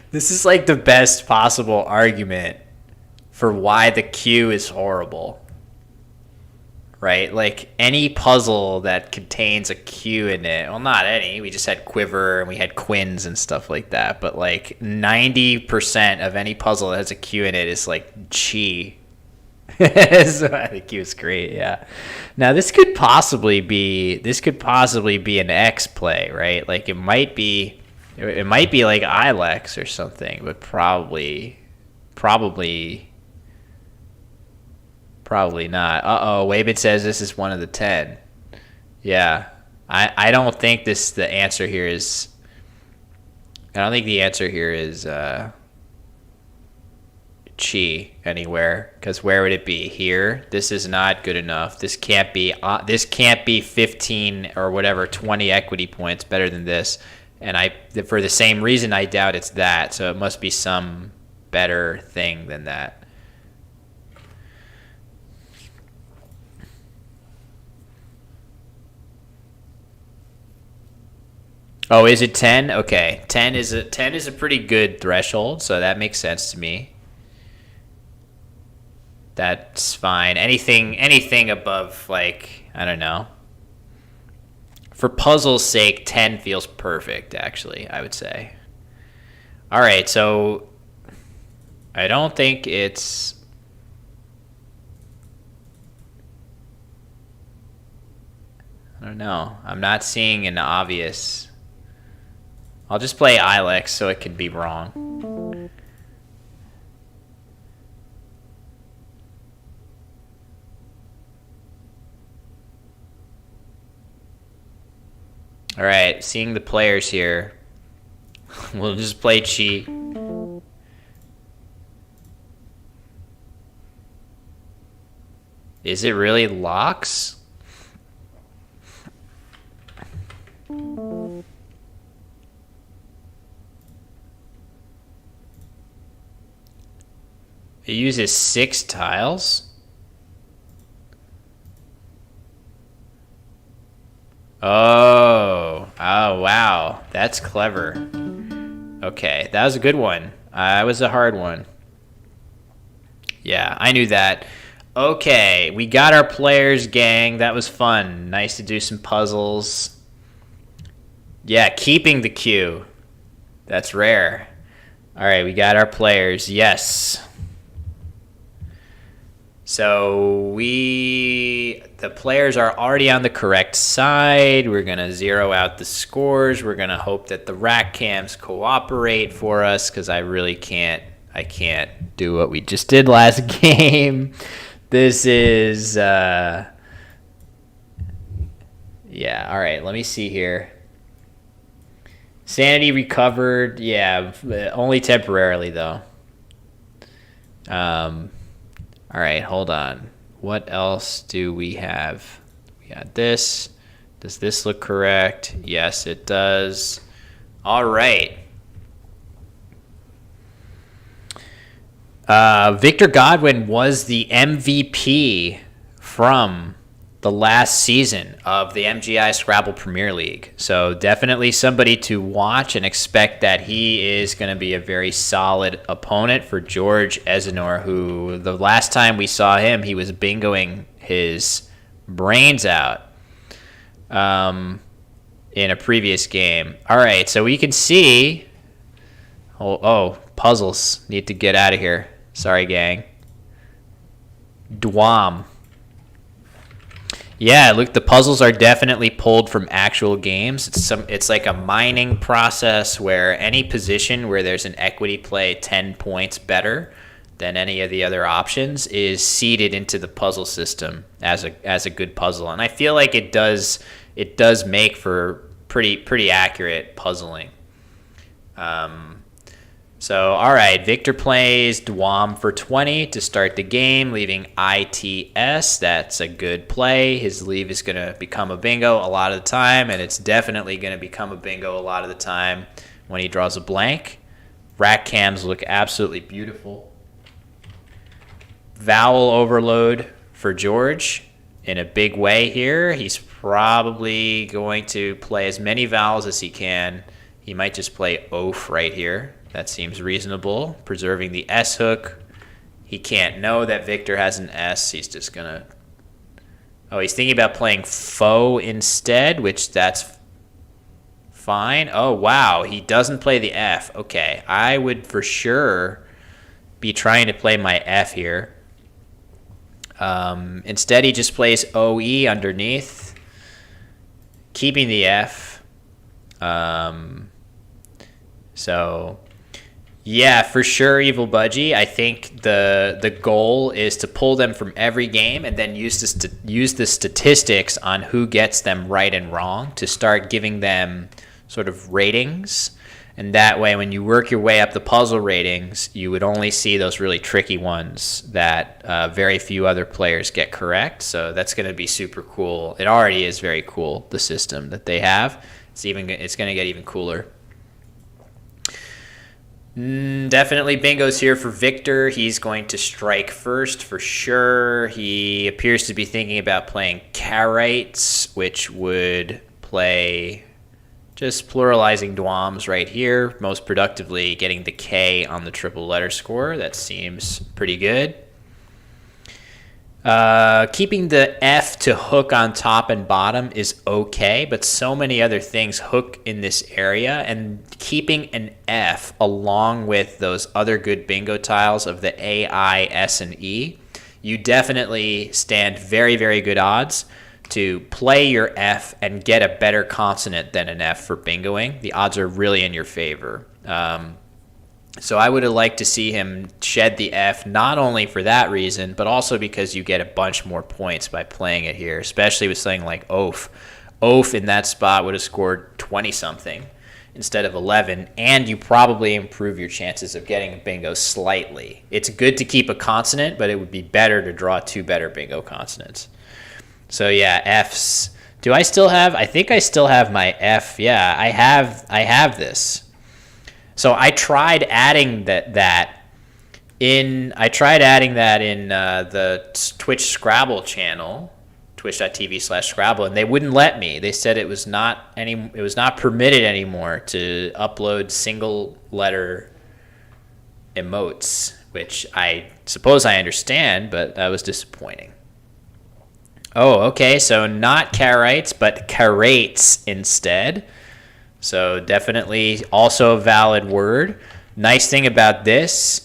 This is like the best possible argument for why the Q is horrible. Right? Like any puzzle that contains a Q in it. Well, not any. We just had Quiver and we had Quins and stuff like that. But like 90% of any puzzle that has a Q in it is like chi. So I think Q is great. Yeah. Now this could possibly be an X play, right? Like it might be like Ilex or something, but probably not. Waybit says this is one of the 10. Yeah. I don't think the answer here is chi anywhere, because where would it be? Here? This is not good enough. This can't be 15 or whatever 20 equity points better than this. And for the same reason I doubt it's that. So it must be some better thing than that. Oh, is it 10? Okay. 10 is a pretty good threshold, so that makes sense to me. That's fine. Anything above, like, I don't know. For puzzle's sake, 10 feels perfect, actually, I would say. All right, so I don't think it's... I don't know. I'm not seeing an obvious... I'll just play Ilex so it could be wrong. All right, seeing the players here. We'll just play chi. Is it really locks? It uses 6 tiles? Oh, wow. That's clever. Okay, that was a good one. That was a hard one. Yeah, I knew that. Okay, we got our players, gang. That was fun. Nice to do some puzzles. Yeah, keeping the queue. That's rare. All right, we got our players. Yes. So the players are already on the correct side. We're going to zero out the scores. We're going to hope that the rack cams cooperate for us because I can't do what we just did last game. This is, yeah, all right, let me see here. Sanity recovered, yeah, only temporarily though. All right, hold on. What else do we have? We got this. Does this look correct? Yes, it does. All right. Victor Godwin was the MVP from the last season of the MGI Scrabble Premier League. So definitely somebody to watch and expect that he is going to be a very solid opponent for George Ezenor, who the last time we saw him, he was bingoing his brains out in a previous game. All right, so we can see... Oh, puzzles. Need to get out of here. Sorry, gang. Dwam. Yeah, look, the puzzles are definitely pulled from actual games. It's like a mining process where any position where there's an equity play 10 points better than any of the other options is seeded into the puzzle system as a good puzzle. And I feel like it does make for pretty accurate puzzling. So, all right, Victor plays Dwam for 20 to start the game, leaving ITS. That's a good play. His leave is going to become a bingo a lot of the time, and it's definitely going to become a bingo a lot of the time when he draws a blank. Rack cams look absolutely beautiful. Vowel overload for George in a big way here. He's probably going to play as many vowels as he can. He might just play oaf right here. That seems reasonable. Preserving the S hook. He can't know that Victor has an S. He's just going to... Oh, he's thinking about playing faux instead, which that's fine. Oh, wow. He doesn't play the F. Okay. I would for sure be trying to play my F here. Instead, he just plays OE underneath, keeping the F. So... Yeah, for sure, Evil Budgie. I think the goal is to pull them from every game and then use the statistics on who gets them right and wrong to start giving them sort of ratings. And that way, when you work your way up the puzzle ratings, you would only see those really tricky ones that very few other players get correct. So that's going to be super cool. It already is very cool, the system that they have. It's going to get even cooler. Definitely bingos here for Victor. He's going to strike first for sure. He appears to be thinking about playing Karites, which would play just pluralizing Dwams right here, most productively getting the K on the triple letter score. That seems pretty good. Keeping the F to hook on top and bottom is okay, but so many other things hook in this area, and keeping an F along with those other good bingo tiles of the A, I, S, and E, you definitely stand very, very good odds to play your F and get a better consonant than an F for bingoing. The odds are really in your favor. So I would have liked to see him shed the F, not only for that reason, but also because you get a bunch more points by playing it here, especially with something like Oaf. Oaf in that spot would have scored 20-something instead of 11, and you probably improve your chances of getting a bingo slightly. It's good to keep a consonant, but it would be better to draw two better bingo consonants. So yeah, Fs. Do I still have? I think I still have my F. Yeah, I have this. So I tried adding that in the Twitch Scrabble channel, twitch.tv/Scrabble, and they wouldn't let me. They said it was not permitted anymore to upload single letter emotes, which I suppose I understand, but that was disappointing. Oh, okay, so not carites, but carates instead. So definitely also a valid word. Nice thing about this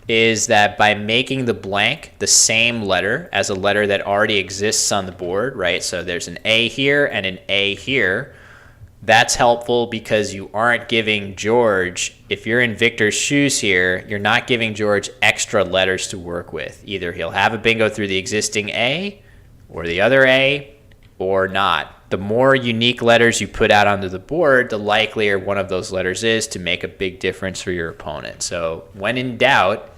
is that by making the blank the same letter as a letter that already exists on the board, right? So there's an A here and an A here. That's helpful because you aren't giving George, if you're in Victor's shoes here, you're not giving George extra letters to work with. Either he'll have a bingo through the existing A or the other A or not. The more unique letters you put out onto the board, the likelier one of those letters is to make a big difference for your opponent. So when in doubt,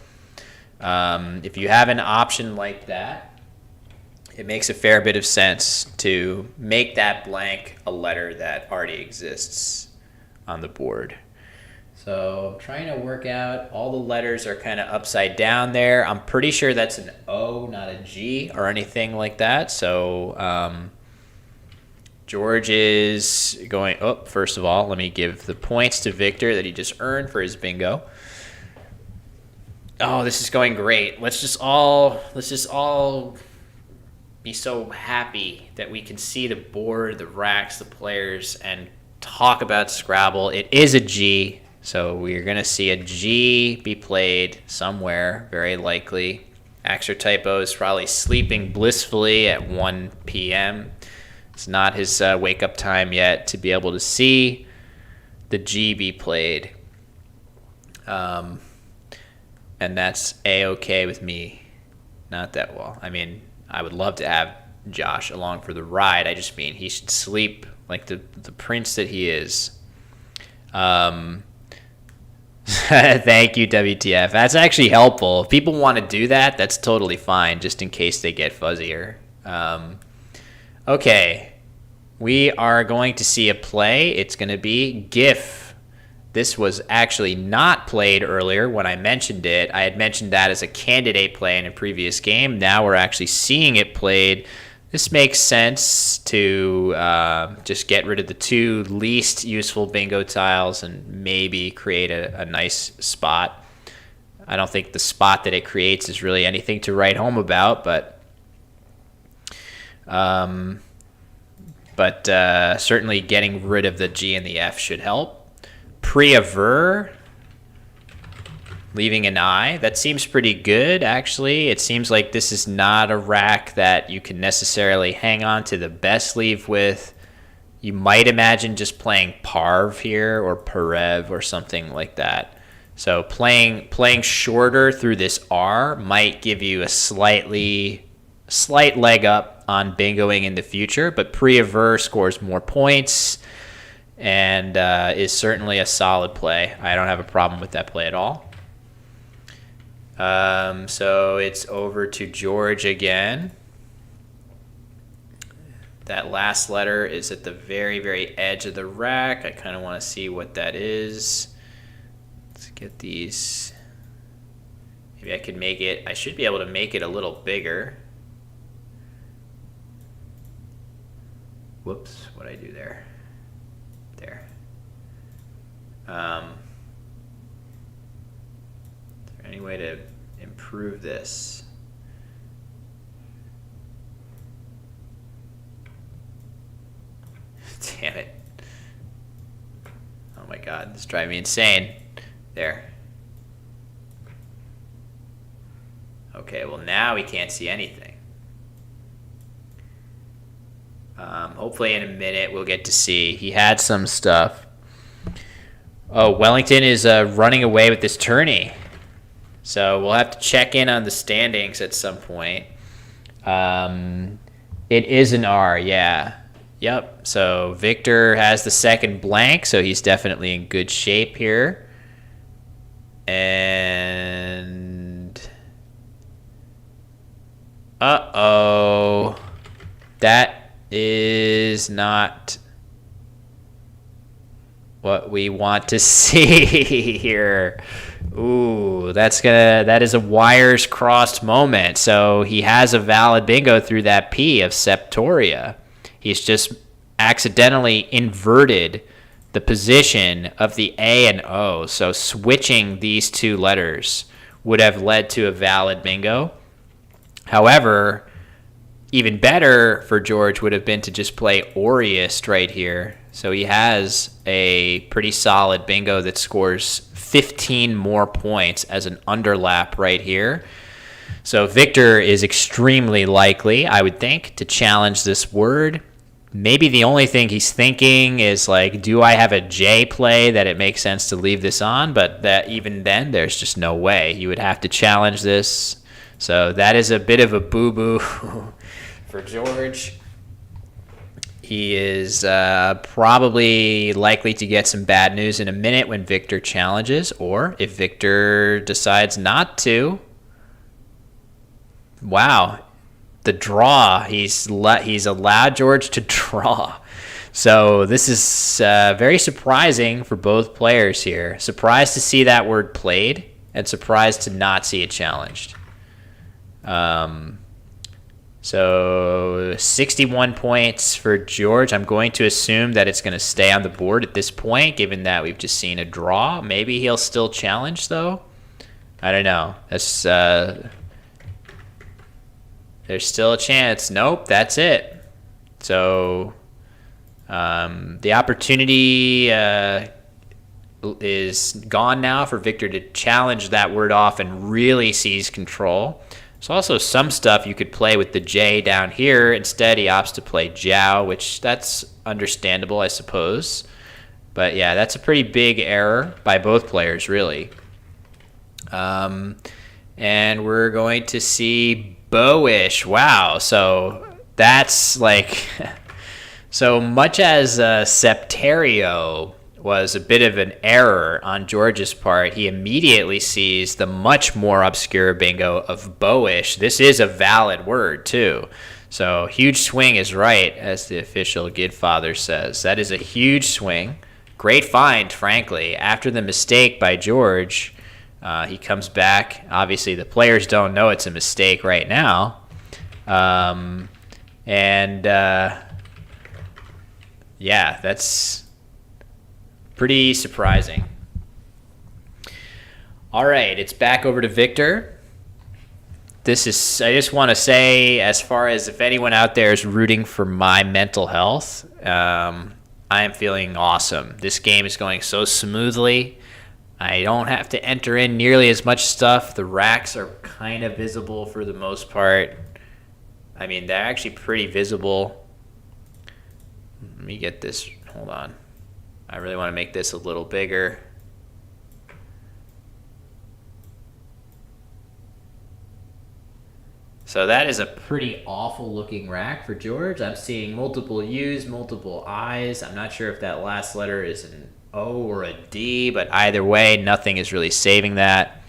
if you have an option like that, it makes a fair bit of sense to make that blank a letter that already exists on the board. So I'm trying to work out, all the letters are kind of upside down there. I'm pretty sure that's an O, not a G or anything like that. So George is going, first of all, let me give the points to Victor that he just earned for his bingo. Oh, this is going great. Let's just all be so happy that we can see the board, the racks, the players, and talk about Scrabble. It is a G, so we're going to see a G be played somewhere, very likely. Axer Typo is probably sleeping blissfully at 1 p.m. It's not his wake-up time yet to be able to see the G be played. And that's A-okay with me. Not that well. I mean, I would love to have Josh along for the ride. I just mean he should sleep like the prince that he is. Thank you, WTF. That's actually helpful. If people want to do that, that's totally fine, just in case they get fuzzier. Okay, we are going to see a play. It's going to be GIF. This was actually not played earlier when I mentioned it. I had mentioned that as a candidate play in a previous game. Now we're actually seeing it played. This makes sense to just get rid of the two least useful bingo tiles and maybe create a nice spot. I don't think the spot that it creates is really anything to write home about, but certainly getting rid of the G and the F should help. Pre-aver, leaving an I. That seems pretty good, actually. It seems like this is not a rack that you can necessarily hang on to the best leave with. You might imagine just playing Parv here or Parev or something like that. So playing shorter through this R might give you a slight leg up on bingoing in the future, but pre-aver scores more points and is certainly a solid play. I don't have a problem with that play at all. So it's over to George again. That last letter is at the very, very edge of the rack. I kind of want to see what that is. Let's get these. Maybe I could make it, I should be able to make it a little bigger. Whoops, what'd I do there? There. Is there any way to improve this? Damn it. Oh my god, this is driving me insane. There. Okay, well now we can't see anything. Hopefully in a minute we'll get to see. He had some stuff. Oh, Wellington is running away with this tourney. So we'll have to check in on the standings at some point. It is an R, yeah. Yep, so Victor has the second blank, so he's definitely in good shape here. And... uh-oh. That is not what we want to see here. Ooh, that is a wires crossed moment. So he has a valid bingo through that P of Septoria. He's just accidentally inverted the position of the A and O. So switching these two letters would have led to a valid bingo. However, even better for George would have been to just play Oriist right here. So he has a pretty solid bingo that scores 15 more points as an underlap right here. So Victor is extremely likely, I would think, to challenge this word. Maybe the only thing he's thinking is like, do I have a J play that it makes sense to leave this on? But that even then, there's just no way. You would have to challenge this. So that is a bit of a boo-boo for George. He is probably likely to get some bad news in a minute when Victor challenges, or if Victor decides not to. Wow, the draw. He's allowed George to draw. So this is very surprising for both players here. Surprised to see that word played, and surprised to not see it challenged. So 61 points for George. I'm going to assume that it's going to stay on the board at this point, given that we've just seen a draw. Maybe he'll still challenge, though. I don't know. That's there's still a chance. Nope, that's it. So the opportunity is gone now for Victor to challenge that word off and really seize control. There's also some stuff you could play with the J down here. Instead, he opts to play Jiao, which that's understandable, I suppose. But yeah, that's a pretty big error by both players, really. And we're going to see Bowish. Wow, so that's like... So much as Septerio was a bit of an error on George's part, he immediately sees the much more obscure bingo of Bowish. This is a valid word, too. So huge swing is right, as the official Gidfather says. That is a huge swing. Great find, frankly. After the mistake by George, he comes back. Obviously, the players don't know it's a mistake right now. Yeah, that's pretty surprising. All right, it's back over to Victor. I just want to say, as far as if anyone out there is rooting for my mental health, I am feeling awesome. This game is going so smoothly. I don't have to enter in nearly as much stuff. The racks are kind of visible for the most part. I mean, they're actually pretty visible. Let me get this. Hold on. I really want to make this a little bigger. So that is a pretty awful looking rack for George. I'm seeing multiple U's, multiple I's. I'm not sure if that last letter is an O or a D, but either way, nothing is really saving that.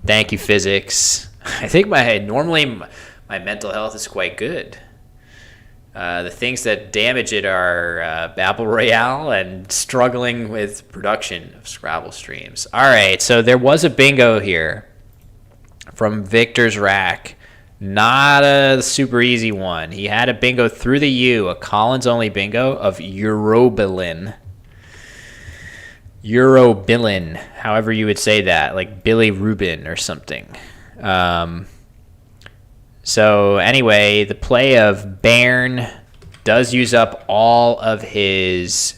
Thank you, physics. I think normally my mental health is quite good. The things that damage it are Battle Royale and struggling with production of Scrabble streams. All right, so there was a bingo here from Victor's rack. Not a super easy one. He had a bingo through the U, a Collins-only bingo of Eurobilin. Eurobilin, however you would say that, like Billy Rubin or something. So anyway, the play of Bairn does use up all of his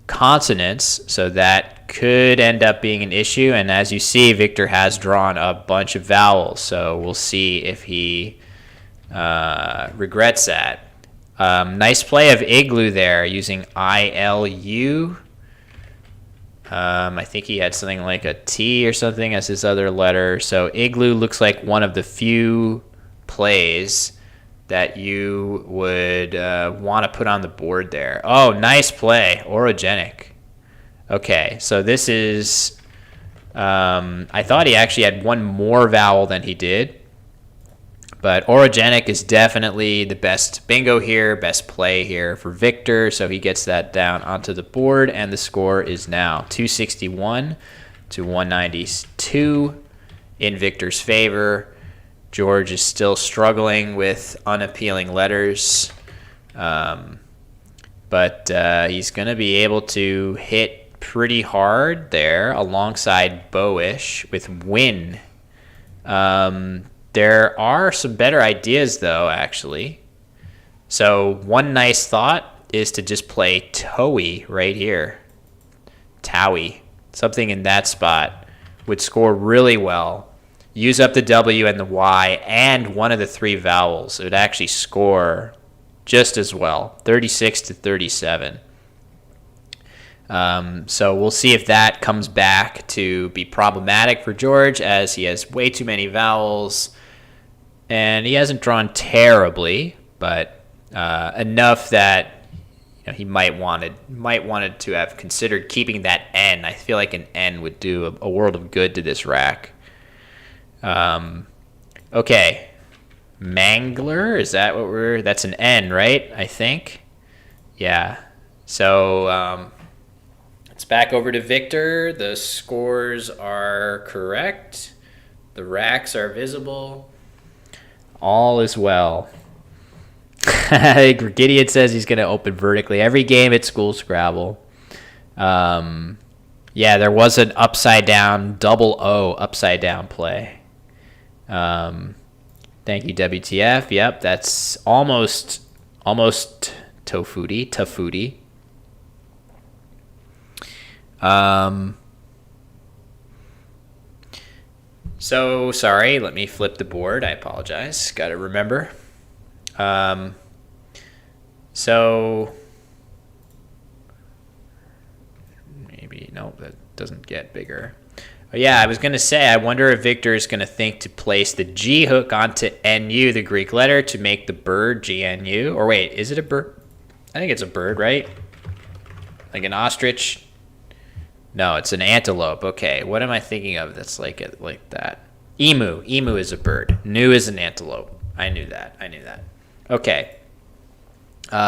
consonants, so that could end up being an issue. And as you see, Victor has drawn a bunch of vowels, so we'll see if he regrets that. Nice play of Igloo there, using ILU. I think he had something like a T or something as his other letter. So Igloo looks like one of the few plays that you would want to put on the board there. Oh, nice play. Orogenic. Okay, so this is... I thought he actually had one more vowel than he did. But Orogenic is definitely the best bingo here, best play here for Victor. So he gets that down onto the board, and the score is now 261 to 192 in Victor's favor. George is still struggling with unappealing letters. But he's going to be able to hit pretty hard there alongside Bowish with Win. There are some better ideas, though, actually. So one nice thought is to just play Towie right here. Towie. Something in that spot would score really well. Use up the W and the Y and one of the three vowels. It would actually score just as well, 36 to 37. So we'll see if that comes back to be problematic for George, as he has way too many vowels. And he hasn't drawn terribly, but enough that he might wanted to have considered keeping that N. I feel like an N would do a world of good to this rack. Okay. Mangler, is that what that's an N, right? I think. Yeah. So it's back over to Victor. The scores are correct. The racks are visible. All is well. Gideon says he's going to open vertically every game at School Scrabble. Yeah, there was an upside down, double O upside down play. Thank you, WTF. Yep, that's almost Tafudi. So, sorry, let me flip the board. I apologize. Got to remember. So, maybe, no, that doesn't get bigger. Yeah, I was going to say, I wonder if Victor is going to think to place the G hook onto NU, the Greek letter, to make the bird GNU. Or wait, is it a bird? I think it's a bird, right? Like an ostrich? No, it's an antelope. Okay, what am I thinking of that's like that? Emu. Emu is a bird. Nu is an antelope. I knew that. Okay.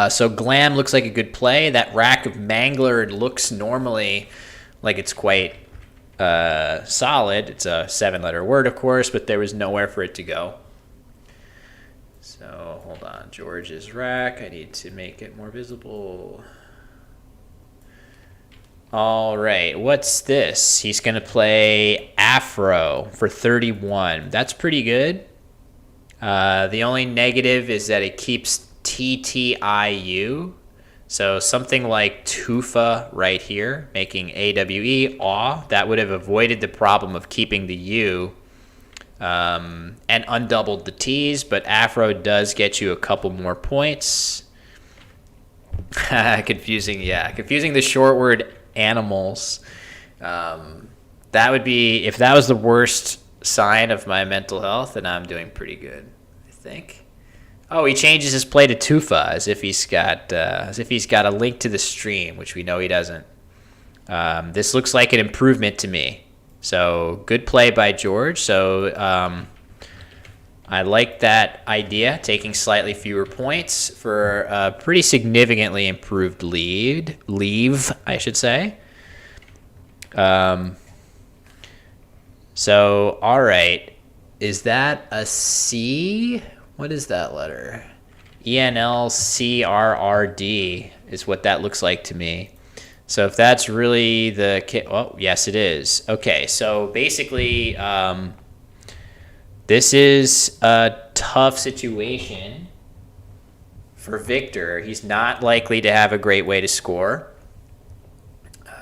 So Glam looks like a good play. That rack of Mangler looks normally like it's quite solid. It's a 7-letter word, of course, but there was nowhere for it to go. So hold on, George's rack. I need to make it more visible. All right, what's this? He's going to play Afro for 31. That's pretty good. The only negative is that it keeps TTIU. So something like Tufa right here, making AWE, aw, that would have avoided the problem of keeping the U and undoubled the T's, but Afro does get you a couple more points. Confusing the short word animals. That would be, if that was the worst sign of my mental health, then I'm doing pretty good, I think. Oh, he changes his play to Tufa as if he's got a link to the stream, which we know he doesn't. This looks like an improvement to me. So good play by George. So I like that idea, taking slightly fewer points for a pretty significantly improved leave, I should say. So all right, is that a C? What is that letter? ENLCRRD is what that looks like to me. So if that's really the... Oh, yes, it is. Okay, so basically, this is a tough situation for Victor. He's not likely to have a great way to score.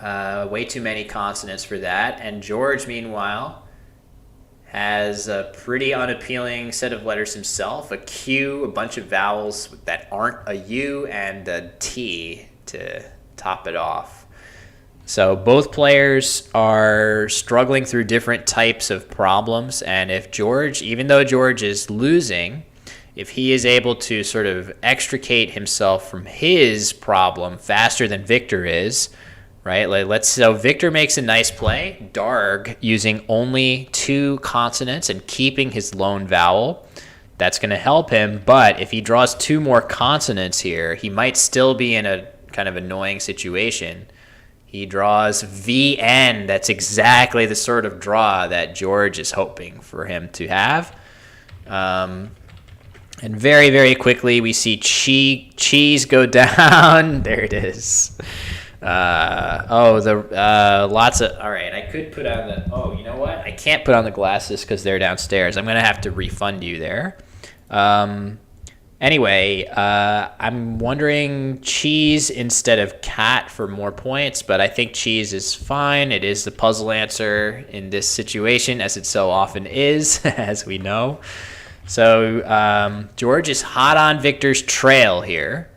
Way too many consonants for that. And George, meanwhile, has a pretty unappealing set of letters himself, a Q, a bunch of vowels that aren't a U, and a T to top it off. So both players are struggling through different types of problems, and if George, even though George is losing, if he is able to sort of extricate himself from his problem faster than Victor is, right? So Victor makes a nice play, Darg, using only 2 consonants and keeping his lone vowel. That's going to help him, but if he draws 2 more consonants here, he might still be in a kind of annoying situation. He draws VN. That's exactly the sort of draw that George is hoping for him to have. And very, very quickly, we see cheese go down. There it is. Lots of, all right, I could put on the, you know what? I can't put on the glasses because they're downstairs. I'm going to have to refund you there. Anyway, I'm wondering cheese instead of cat for more points, but I think cheese is fine. It is the puzzle answer in this situation, as it so often is, as we know. So George is hot on Victor's trail here.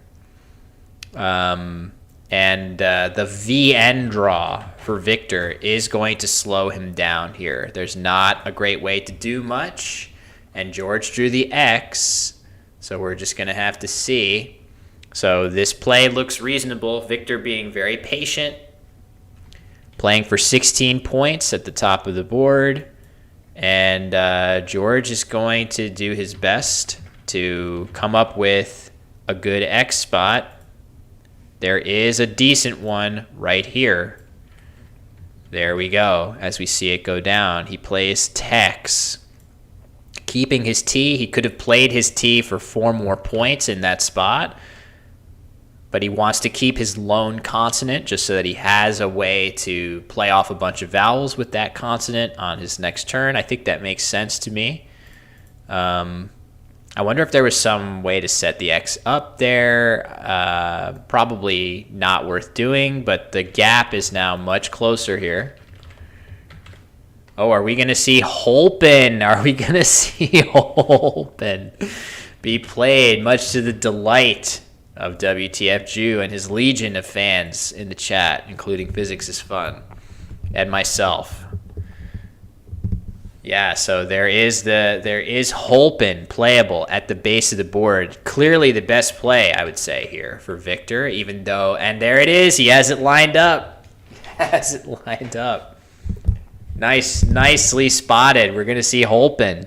And the VN draw for Victor is going to slow him down here. There's not a great way to do much, and George drew the X, so we're just going to have to see. So this play looks reasonable. Victor being very patient, playing for 16 points at the top of the board, and George is going to do his best to come up with a good X spot. There is a decent one right here. There we go. As we see it go down, he plays Tex. Keeping his T, he could have played his T for 4 more points in that spot, but he wants to keep his lone consonant just so that he has a way to play off a bunch of vowels with that consonant on his next turn. I think that makes sense to me. I wonder if there was some way to set the X up there. Probably not worth doing, but the gap is now much closer here. Oh, are we going to see Holpen? Are we going to see Holpen be played, much to the delight of WTF Jew and his legion of fans in the chat, including Physics is Fun and myself? Yeah, so there is Holpen playable at the base of the board. Clearly the best play, I would say, here for Victor, even though, and there it is, he has it lined up. Nicely spotted. We're going to see Holpen.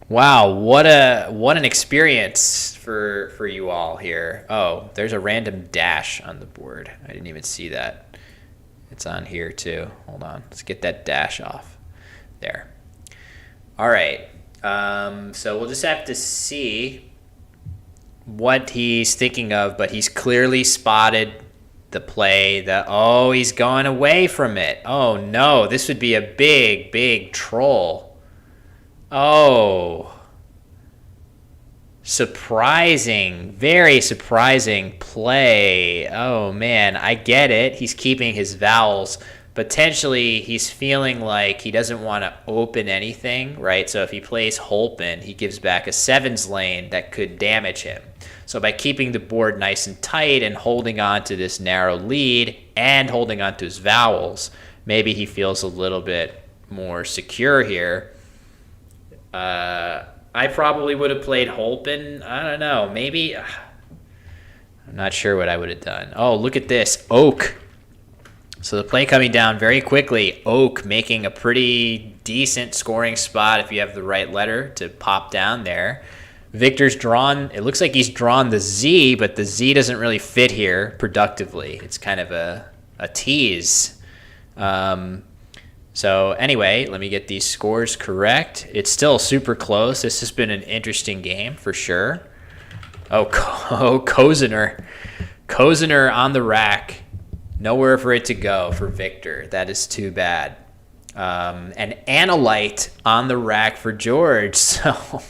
Wow, what an experience for you all here. Oh, there's a random dash on the board. I didn't even see that. It's on here too. Hold on. Let's get that dash off. There. All right. So we'll just have to see what he's thinking of, but he's clearly spotted the play. He's gone away from it. Oh no, this would be a big troll. Oh. Surprising, very surprising play. Oh man, I get it. He's keeping his vowels. Potentially, he's feeling like he doesn't want to open anything, right? So if he plays Holpen, he gives back a 7s lane that could damage him. So by keeping the board nice and tight and holding on to this narrow lead and holding on to his vowels, maybe he feels a little bit more secure here. I probably would have played Holpen. I don't know. Maybe. I'm not sure what I would have done. Oh, look at this. Oak. So the play coming down very quickly. Oak making a pretty decent scoring spot if you have the right letter to pop down there. Victor's drawn. It looks like he's drawn the Z, but the Z doesn't really fit here productively. It's kind of a tease. So anyway, let me get these scores correct. It's still super close. This has been an interesting game for sure. Oh, Koziner. Koziner on the rack. Nowhere for it to go for Victor. That is too bad. And Analyte on the rack for George. So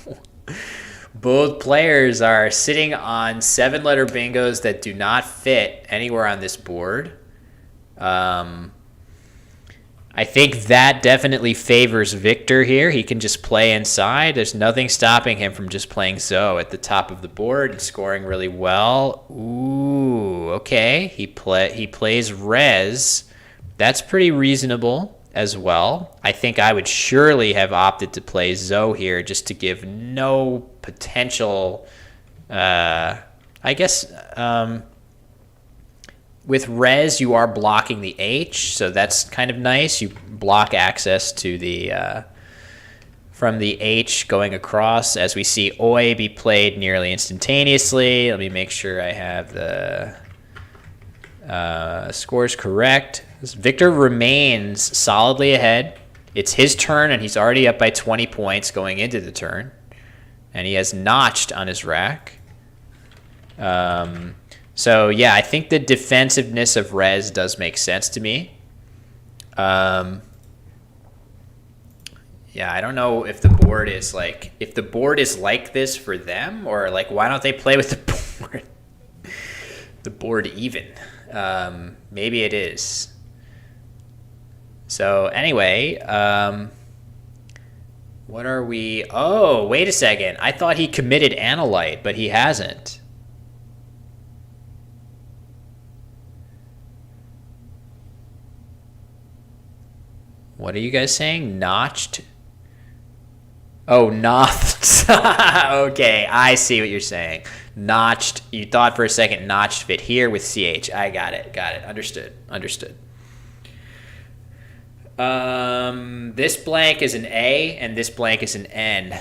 both players are sitting on 7-letter bingos that do not fit anywhere on this board. I think that definitely favors Victor here. He can just play inside. There's nothing stopping him from just playing Zoe at the top of the board and scoring really well. Ooh, okay. He plays Rez. That's pretty reasonable as well. I think I would surely have opted to play Zoe here just to give no potential, with Rez, you are blocking the H, so that's kind of nice. You block access to the from the H going across, as we see Oi be played nearly instantaneously. Let me make sure I have the Score is correct. Victor remains solidly ahead. It's his turn, and he's already up by 20 points going into the turn. And he has notched on his rack. So, yeah, I think the defensiveness of Rez does make sense to me. Yeah, I don't know if the board is like this for them, or like why don't they play with the board even? Maybe it is. So anyway, what are we? Oh, wait a second. I thought he committed Analyte, but he hasn't. What are you guys saying? Notched? Oh, notched. Okay, I see what you're saying. Notched. You thought for a second notched fit here with CH. I got it. Understood. This blank is an A, and this blank is an N.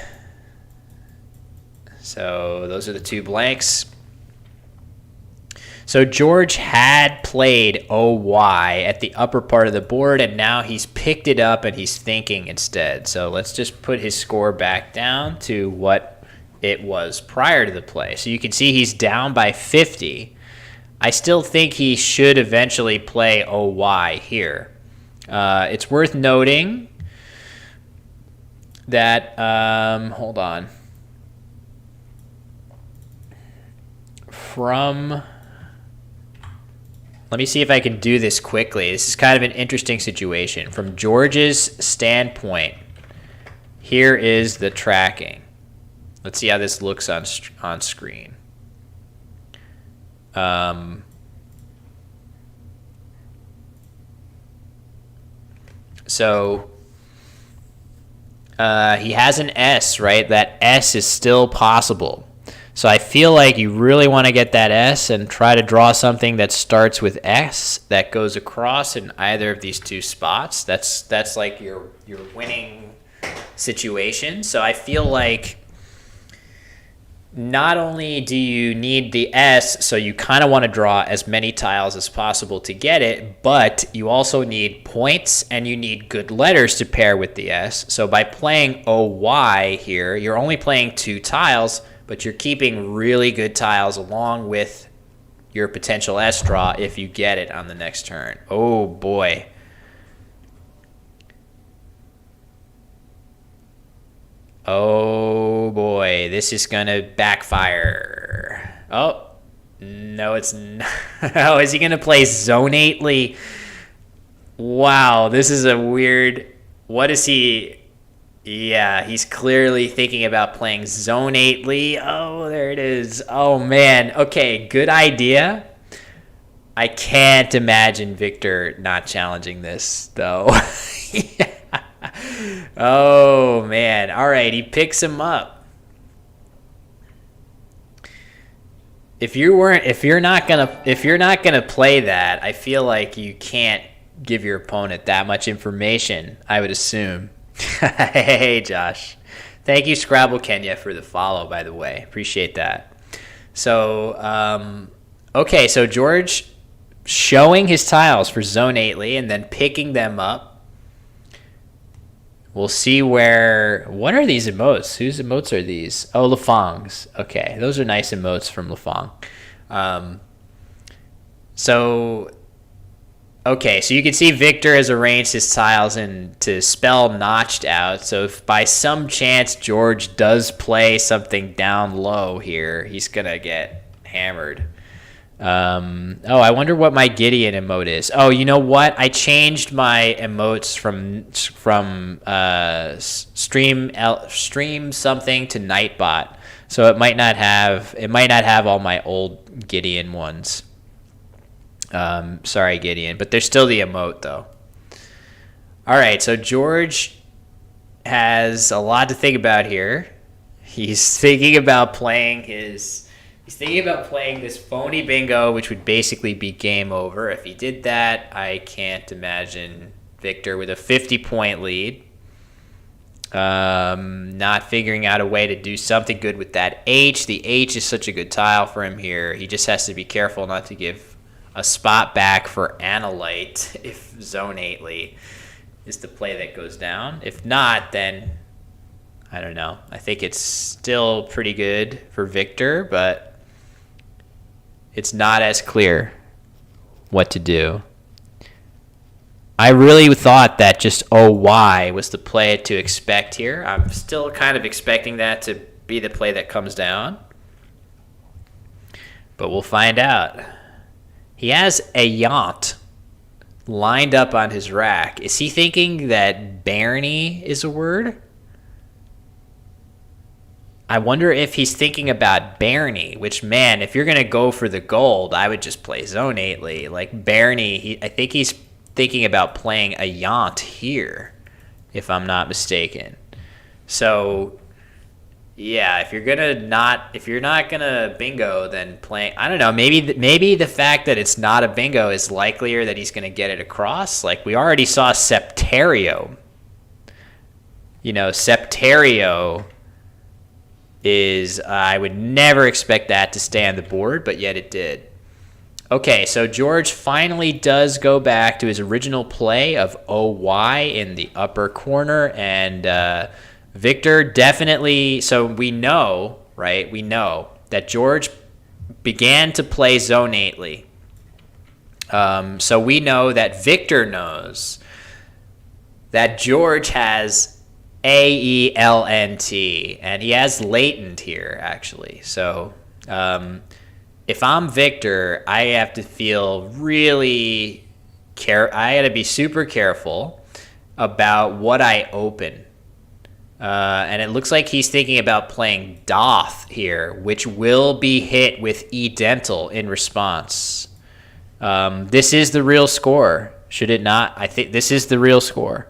So those are the two blanks. So George had played OY at the upper part of the board, and now he's picked it up and he's thinking instead. So let's just put his score back down to what it was prior to the play. So you can see he's down by 50. I still think he should eventually play OY here. It's worth noting that, hold on. Let me see if I can do this quickly. This is kind of an interesting situation. From George's standpoint, here is the tracking. Let's see how this looks on screen. So he has an S, right? That S is still possible. So I feel like you really want to get that S and try to draw something that starts with S that goes across in either of these two spots. That's like your winning situation. So I feel like not only do you need the S, so you kind of want to draw as many tiles as possible to get it, but you also need points and you need good letters to pair with the S. So by playing OY here, you're only playing 2 tiles, but you're keeping really good tiles along with your potential S draw if you get it on the next turn. Oh, boy. Oh, boy. This is going to backfire. Oh, no, it's not. Oh, is he going to play zonately? Wow, this is a weird... What is he... Yeah, he's clearly thinking about playing zonately. Oh, there it is. Oh, man. Okay, good idea. I can't imagine Victor not challenging this, though. Yeah. Oh, man. All right, he picks him up. If you're not gonna play that, I feel like you can't give your opponent that much information, I would assume. Hey, Josh. Thank you, Scrabble Kenya, for the follow, by the way. Appreciate that. So, okay, so George showing his tiles for zonately and then picking them up. We'll see where... What are these emotes? Whose emotes are these? Oh, Lafong's. Okay, those are nice emotes from Lafong. Okay, so you can see Victor has arranged his tiles to spell notched out. So if by some chance George does play something down low here, he's going to get hammered. Oh, I wonder what my Gideon emote is. Oh, you know what? I changed my emotes from stream something to Nightbot. So it might not have all my old Gideon ones. Sorry, Gideon, but there's still the emote, though. All right, so George has a lot to think about here. He's thinking about playing this phony bingo, which would basically be game over. If he did that, I can't imagine Victor with a 50-point lead. Not figuring out a way to do something good with that H. The H is such a good tile for him here. He just has to be careful not to give a spot back for Analyte if Zone 8ly is the play that goes down. If not, then I don't know. I think it's still pretty good for Victor, but it's not as clear what to do. I really thought that just OY was the play to expect here. I'm still kind of expecting that to be the play that comes down. But we'll find out. He has Ayant lined up on his rack. Is he thinking that Barney is a word? I wonder if he's thinking about Barney, which, man, if you're going to go for the gold, I would just play Zone 8ly. Like Barney, I think he's thinking about playing Ayant here, if I'm not mistaken. So, yeah, if you're not gonna bingo, then playing, I don't know, maybe the fact that it's not a bingo is likelier that he's gonna get it across. Like we already saw Septario. Septario is, I would never expect that to stay on the board, but yet it did. Okay, so George finally does go back to his original play of OY in the upper corner, and Victor definitely, so we know, right? We know that George began to play Zone 8ly. So we know that Victor knows that George has AELNT, and he has latent here, actually. So if I'm Victor, I have to feel really I got to be super careful about what I open. And it looks like he's thinking about playing Doth here, which will be hit with E-Dental in response. This is the real score, should it not? I think this is the real score.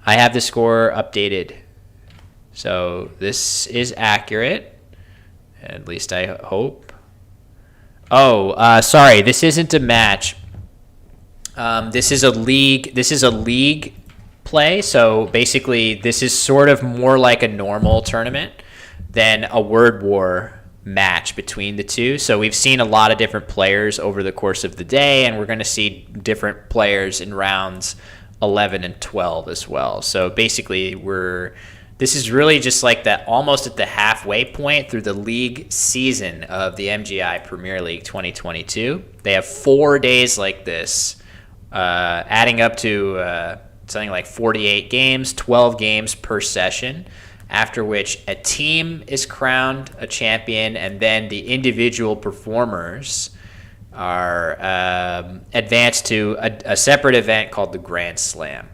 I have the score updated. So this is accurate, at least I hope. Oh, sorry. This isn't a match. This is a league play. So basically, this is sort of more like a normal tournament than a Word War match between the two. So we've seen a lot of different players over the course of the day, and we're going to see different players in rounds 11 and 12 as well. So basically, this is really just like that, almost at the halfway point through the league season of the MGI Premier League 2022. They have 4 days like this, adding up to something like 48 games, 12 games per session, after which a team is crowned a champion, and then the individual performers are advanced to a separate event called the Grand Slam.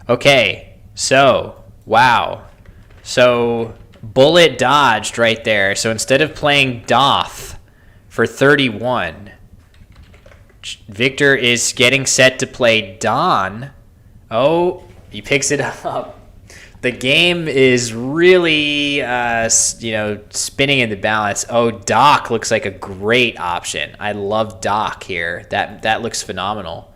Okay. So, wow. So, bullet dodged right there. So, instead of playing Doth for 31, Victor is getting set to play Don. Oh, he picks it up. The game is really, spinning in the balance. Oh, Doc looks like a great option. I love Doc here. That looks phenomenal.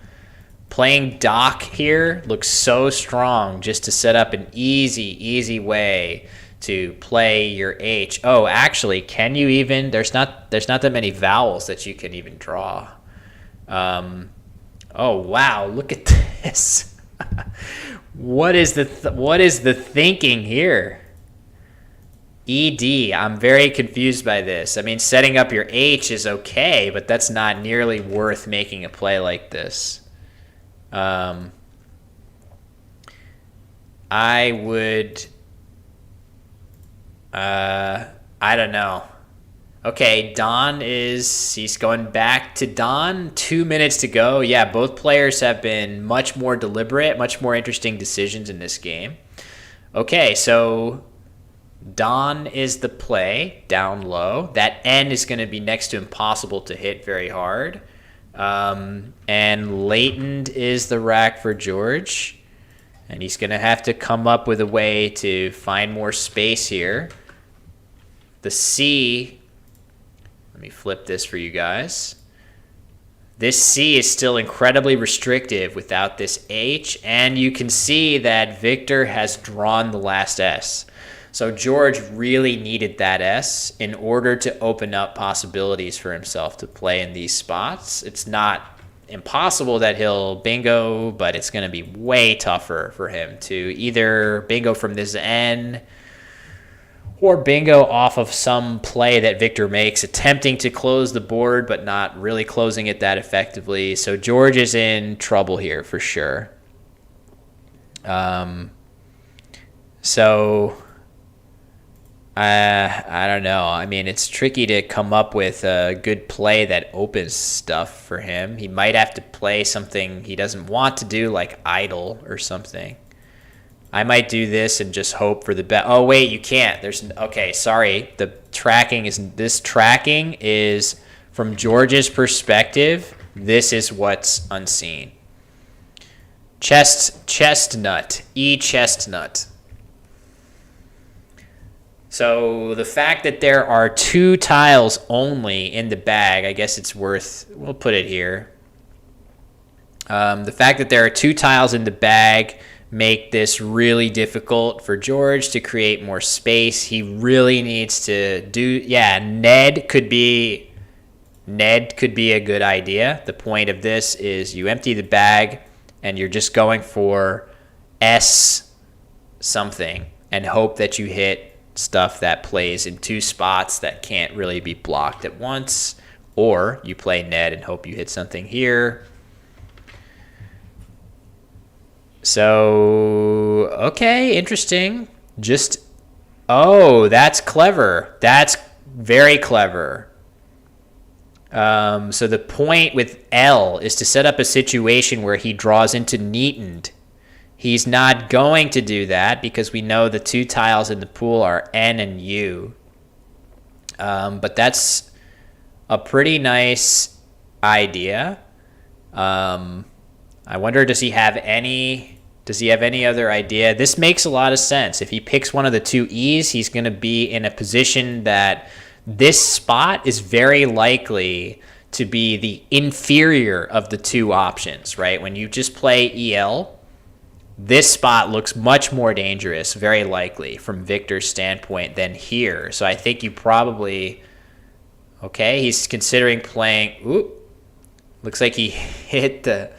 Playing Doc here looks so strong, just to set up an easy way to play your H. Oh, actually, can you even? There's not that many vowels that you can even draw. Oh wow, look at this. What is the thinking here? ED. I'm very confused by this. I mean, setting up your H is okay, but that's not nearly worth making a play like this. I would, I don't know. Okay, he's going back to Don. 2 minutes to go. Yeah, both players have been much more deliberate, much more interesting decisions in this game. Okay, so Don is the play down low. That N is going to be next to impossible to hit very hard. And latent is the rack for George, and he's going to have to come up with a way to find more space here. The C, let me flip this for you guys. This C is still incredibly restrictive without this H, and you can see that Victor has drawn the last S. So George really needed that S in order to open up possibilities for himself to play in these spots. It's not impossible that he'll bingo, but it's going to be way tougher for him to either bingo from this N or bingo off of some play that Victor makes, attempting to close the board but not really closing it that effectively. So George is in trouble here for sure. So I don't know. I mean, it's tricky to come up with a good play that opens stuff for him. He might have to play something he doesn't want to do, like idle or something. I might do this and just hope for the best. Oh, wait, you can't. Okay, sorry. This tracking is from George's perspective. This is what's unseen. Chestnut. Chestnut. So the fact that there are 2 tiles only in the bag, I guess it's worth, we'll put it here. The fact that there are 2 tiles in the bag make this really difficult for George to create more space. He really needs to Ned could be a good idea. The point of this is you empty the bag and you're just going for S something and hope that you hit stuff that plays in 2 spots that can't really be blocked at once, or you play Ned and hope you hit something here. So, okay, interesting. That's clever. That's very clever. So the point with L is to set up a situation where he draws into neatened. He's not going to do that because we know the 2 tiles in the pool are N and U. But that's a pretty nice idea. I wonder, does he have any other idea? This makes a lot of sense. If he picks one of the 2 E's, he's going to be in a position that this spot is very likely to be the inferior of the 2 options, right? When you just play EL, this spot looks much more dangerous, very likely, from Victor's standpoint than here. So I think you probably... Okay, he's considering playing... Looks like he hit the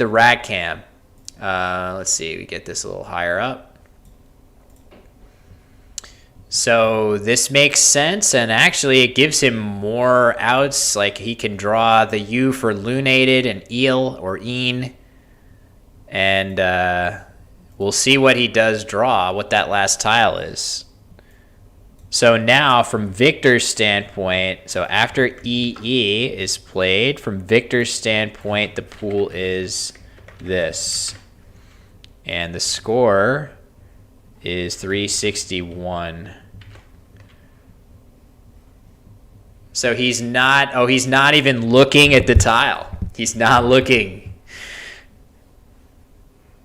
rack cam. Let's see, we get this a little higher up. So this makes sense, and actually it gives him more outs. Like he can draw the U for lunated and eel or een. And we'll see what he does draw, what that last tile is. So now, from Victor's standpoint, so after EE is played, from Victor's standpoint, the pool is this. And the score is 361. So he's not even looking at the tile. He's not looking.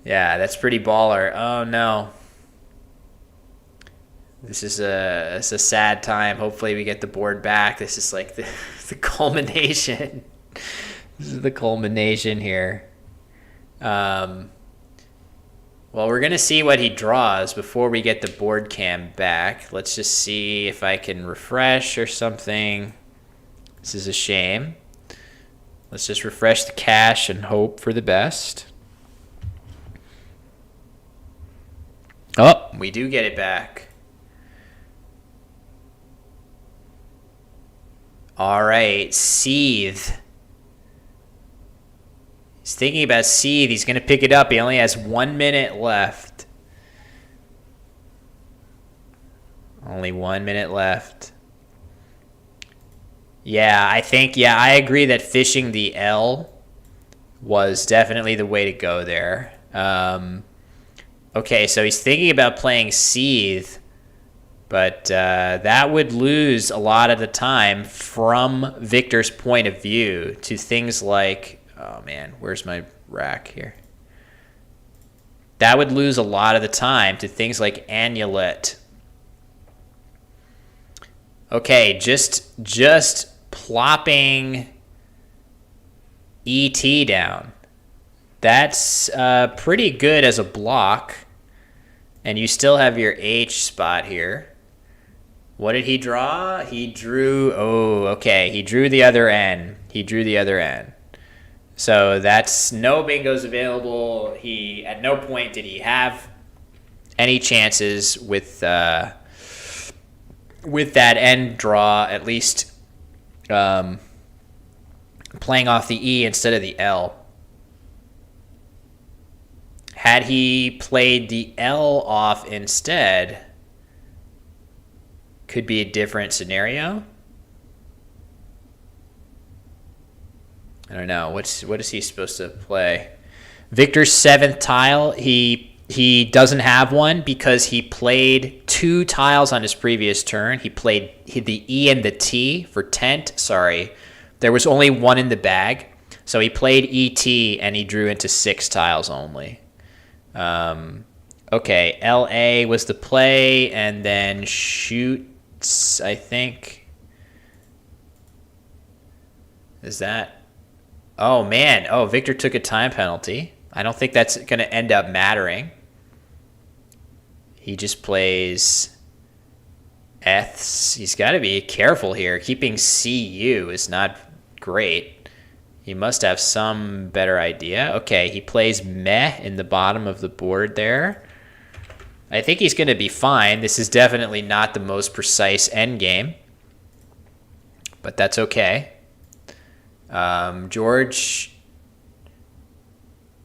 Yeah, that's pretty baller. Oh, no. This is a sad time. Hopefully we get the board back. This is like the culmination. This is the culmination here. Well, we're going to see what he draws before we get the board cam back. Let's just see if I can refresh or something. This is a shame. Let's just refresh the cache and hope for the best. Oh, we do get it back. All right, Seethe. He's thinking about Seethe. He's going to pick it up. He only has 1 minute left. Only 1 minute left. Yeah, I agree that fishing the L was definitely the way to go there. Okay, so he's thinking about playing Seethe, but that would lose a lot of the time from Victor's point of view to things like, oh man, where's my rack here? That would lose a lot of the time to things like Amulet. Okay, just plopping ET down. That's pretty good as a block. And you still have your H spot here. What did he draw? He drew, oh, okay. He drew the other N. So that's no bingos available. At no point did he have any chances with that N draw, at least playing off the E instead of the L. Had he played the L off instead, could be a different scenario. I don't know. What is he supposed to play? Victor's 7th tile. He doesn't have one because he played 2 tiles on his previous turn. He played the E and the T for tent. Sorry. There was only 1 in the bag. So he played ET and he drew into 6 tiles only. Okay, LA was the play, and then shoots, I think. Is that? Oh, man. Oh, Victor took a time penalty. I don't think that's going to end up mattering. He just plays Eths. He's got to be careful here. Keeping CU is not great. He must have some better idea. Okay, he plays meh in the bottom of the board there. I think he's going to be fine. This is definitely not the most precise endgame, but that's okay. George.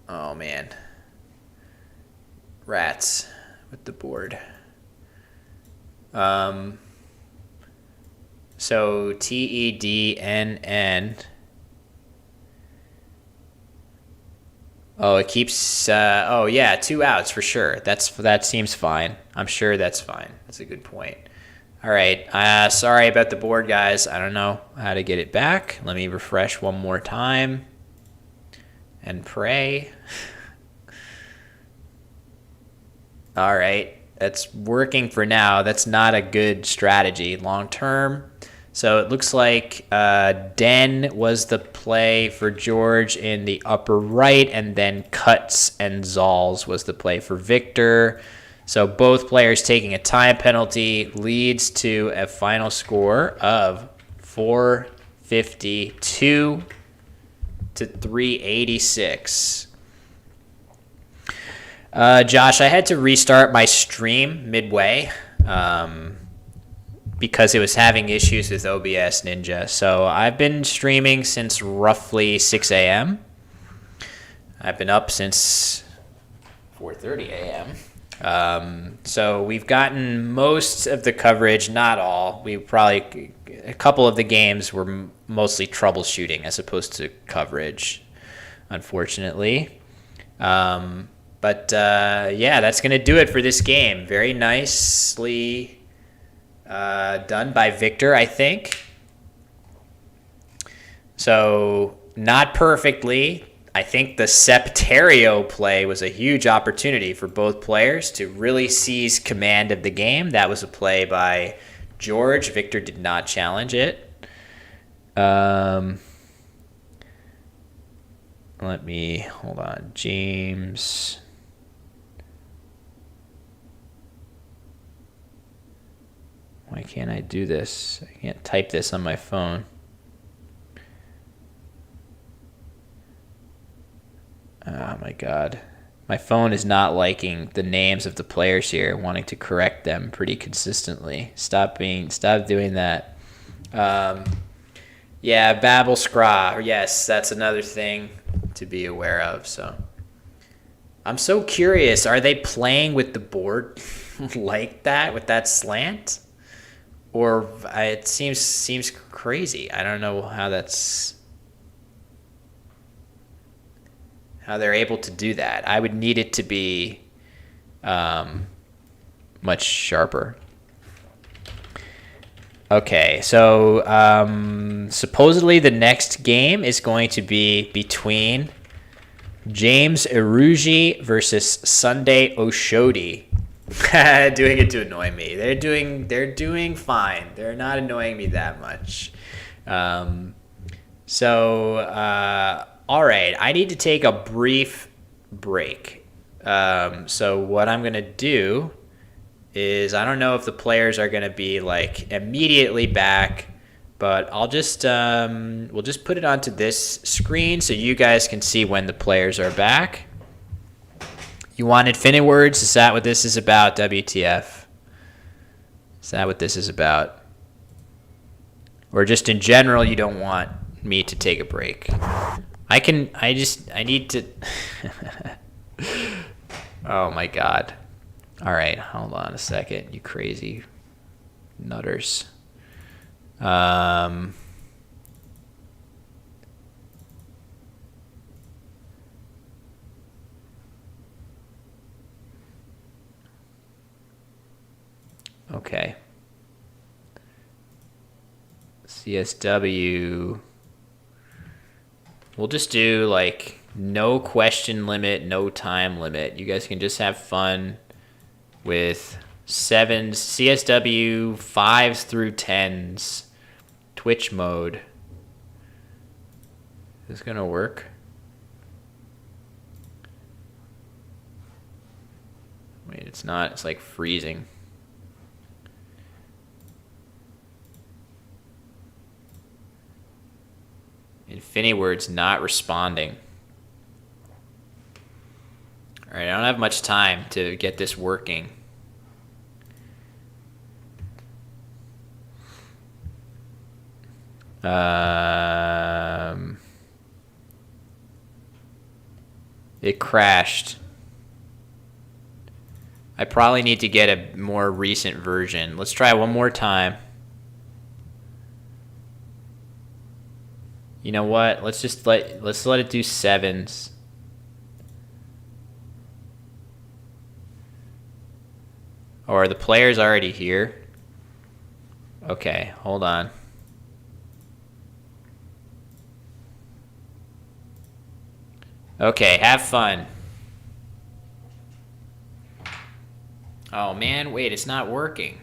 Oh, man. Rats with the board. So TEDNN. Oh, it keeps. Oh, yeah, 2 outs for sure. That seems fine. I'm sure that's fine. That's a good point. All right. Sorry about the board, guys. I don't know how to get it back. Let me refresh one more time and pray. All right. That's working for now. That's not a good strategy long term. So it looks like Den was the play for George in the upper right, and then Cuts and Zalls was the play for Victor. So both players taking a time penalty leads to a final score of 452 to 386. Josh, I had to restart my stream midway. Because it was having issues with OBS Ninja. So I've been streaming since roughly 6 a.m. I've been up since 4:30 a.m. So we've gotten most of the coverage, not all. A couple of the games were mostly troubleshooting as opposed to coverage, unfortunately. Yeah, that's going to do it for this game. Very nicely done by Victor, I think. So, not perfectly. I think the Septerio play was a huge opportunity for both players to really seize command of the game. That was a play by George. Victor did not challenge it. Hold on. James. Why can't I do this? I can't type this on my phone. Oh my God. My phone is not liking the names of the players here, wanting to correct them pretty consistently. Stop doing that. Yeah, Babel Scra. Yes, that's another thing to be aware of. So I'm so curious. Are they playing with the board like that, with that slant? Or it seems crazy. I don't know how they're able to do that. I would need it to be much sharper. Okay, so supposedly the next game is going to be between James Irugi versus Sunday Oshodi. Doing it to annoy me. They're doing fine. They're not annoying me that much. All right. I need to take a brief break. So what I'm going to do is I don't know if the players are going to be like immediately back, but I'll just we'll just put it onto this screen so you guys can see when the players are back. You want Infinite Words? Is that what this is about, WTF? Is that what this is about? Or just in general, you don't want me to take a break? I need to... Oh my God. All right, hold on a second, you crazy nutters. Okay. CSW. We'll just do like no question limit, no time limit. You guys can just have fun with 7s, CSW 5s through 10s, Twitch mode. Is this gonna work? Wait, it's not. It's like freezing. Infinity Words not responding. All right, I don't have much time to get this working. It crashed. I probably need to get a more recent version. Let's try one more time. You know what? Let's let it do 7s. Oh, are the players already here? Okay, hold on. Okay, have fun. Oh man, wait, it's not working.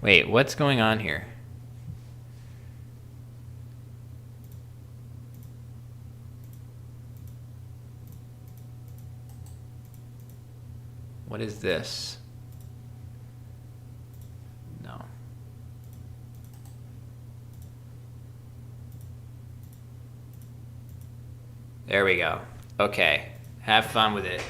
Wait, what's going on here? What is this? No. There we go. Okay. Have fun with it.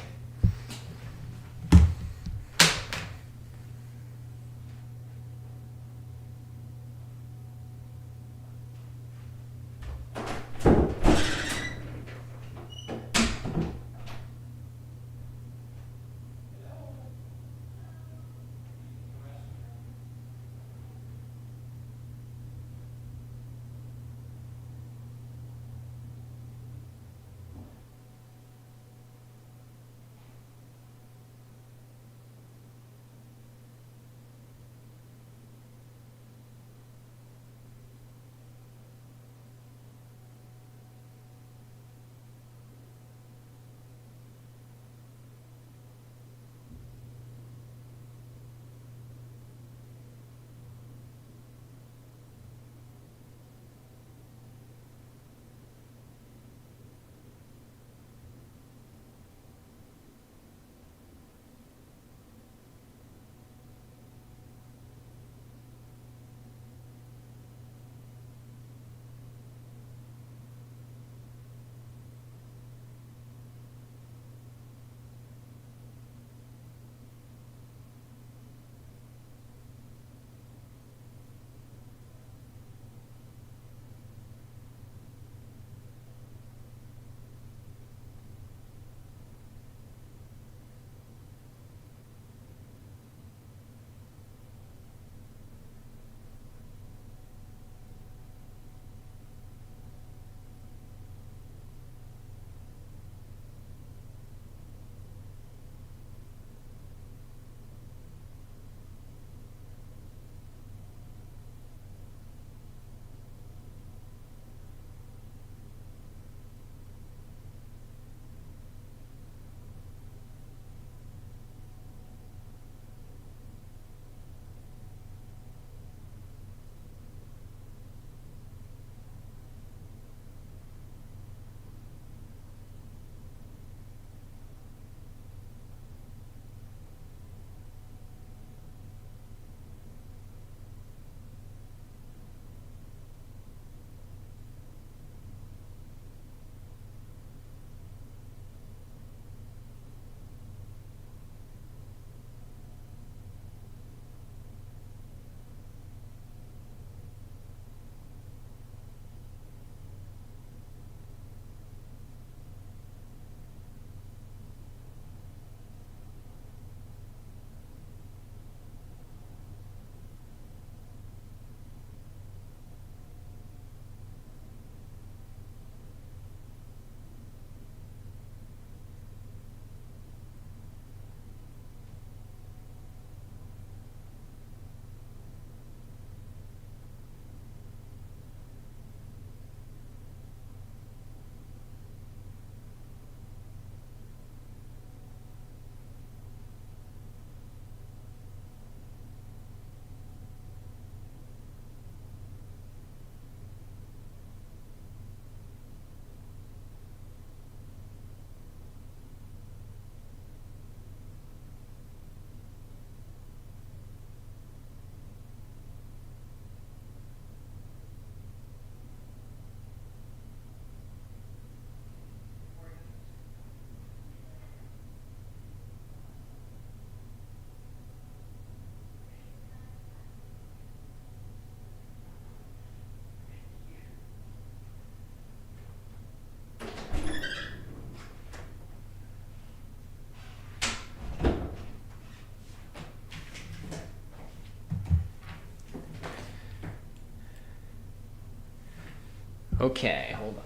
Okay, hold on.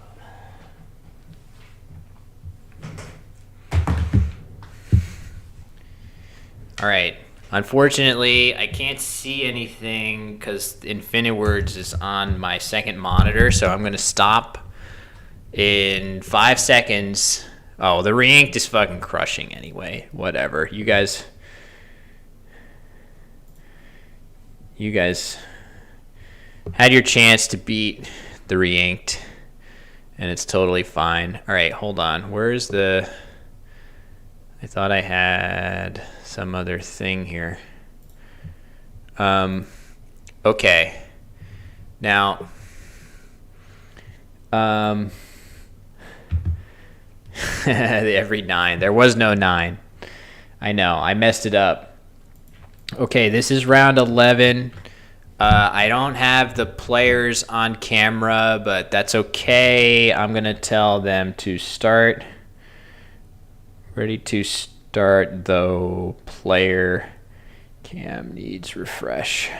All right. Unfortunately, I can't see anything because InfiniWords is on my second monitor, so I'm going to stop in 5 seconds. Oh, the re-inked is fucking crushing anyway. Whatever. You guys had your chance to beat the re-inked, and it's totally fine. All right, hold on. Where's the... I thought I had some other thing here. Okay. Now, every 9. There was no 9. I know. I messed it up. Okay, this is round 11. I don't have the players on camera, but that's okay. I'm going to tell them to start. Ready to start, though. Player cam needs refresh.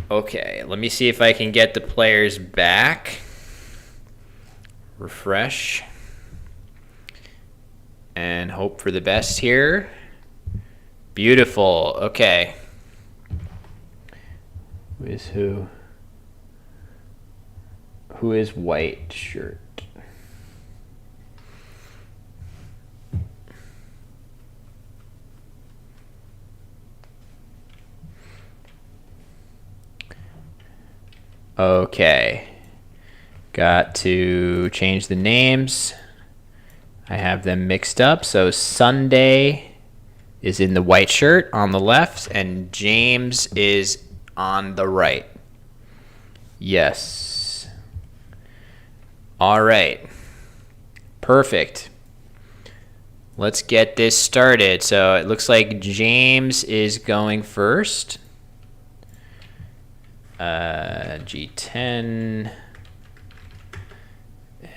Okay, let me see if I can get the players back. Refresh. And hope for the best here. Beautiful. Okay. Who is who? Who is white shirt? Okay. Got to change the names. I have them mixed up. So Sunday is in the white shirt on the left, and James is on the right. Yes. All right. Perfect. Let's get this started. So it looks like James is going first. G10.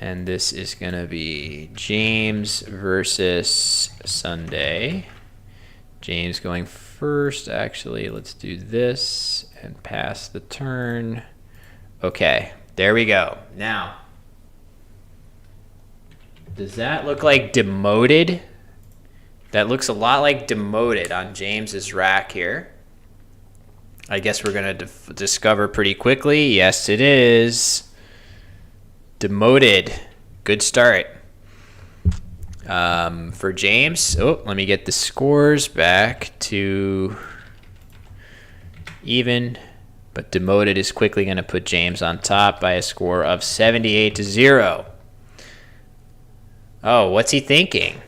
And this is going to be James versus Sunday. James going first. Actually, let's do this and pass the turn. Okay, there we go. Now, does that look like demoted? That looks a lot like demoted on James's rack here. I guess we're going to discover pretty quickly. Yes, it is. Demoted. Good start. For James, let me get the scores back to even. But demoted is quickly going to put James on top by a score of 78-0. Oh, what's he thinking?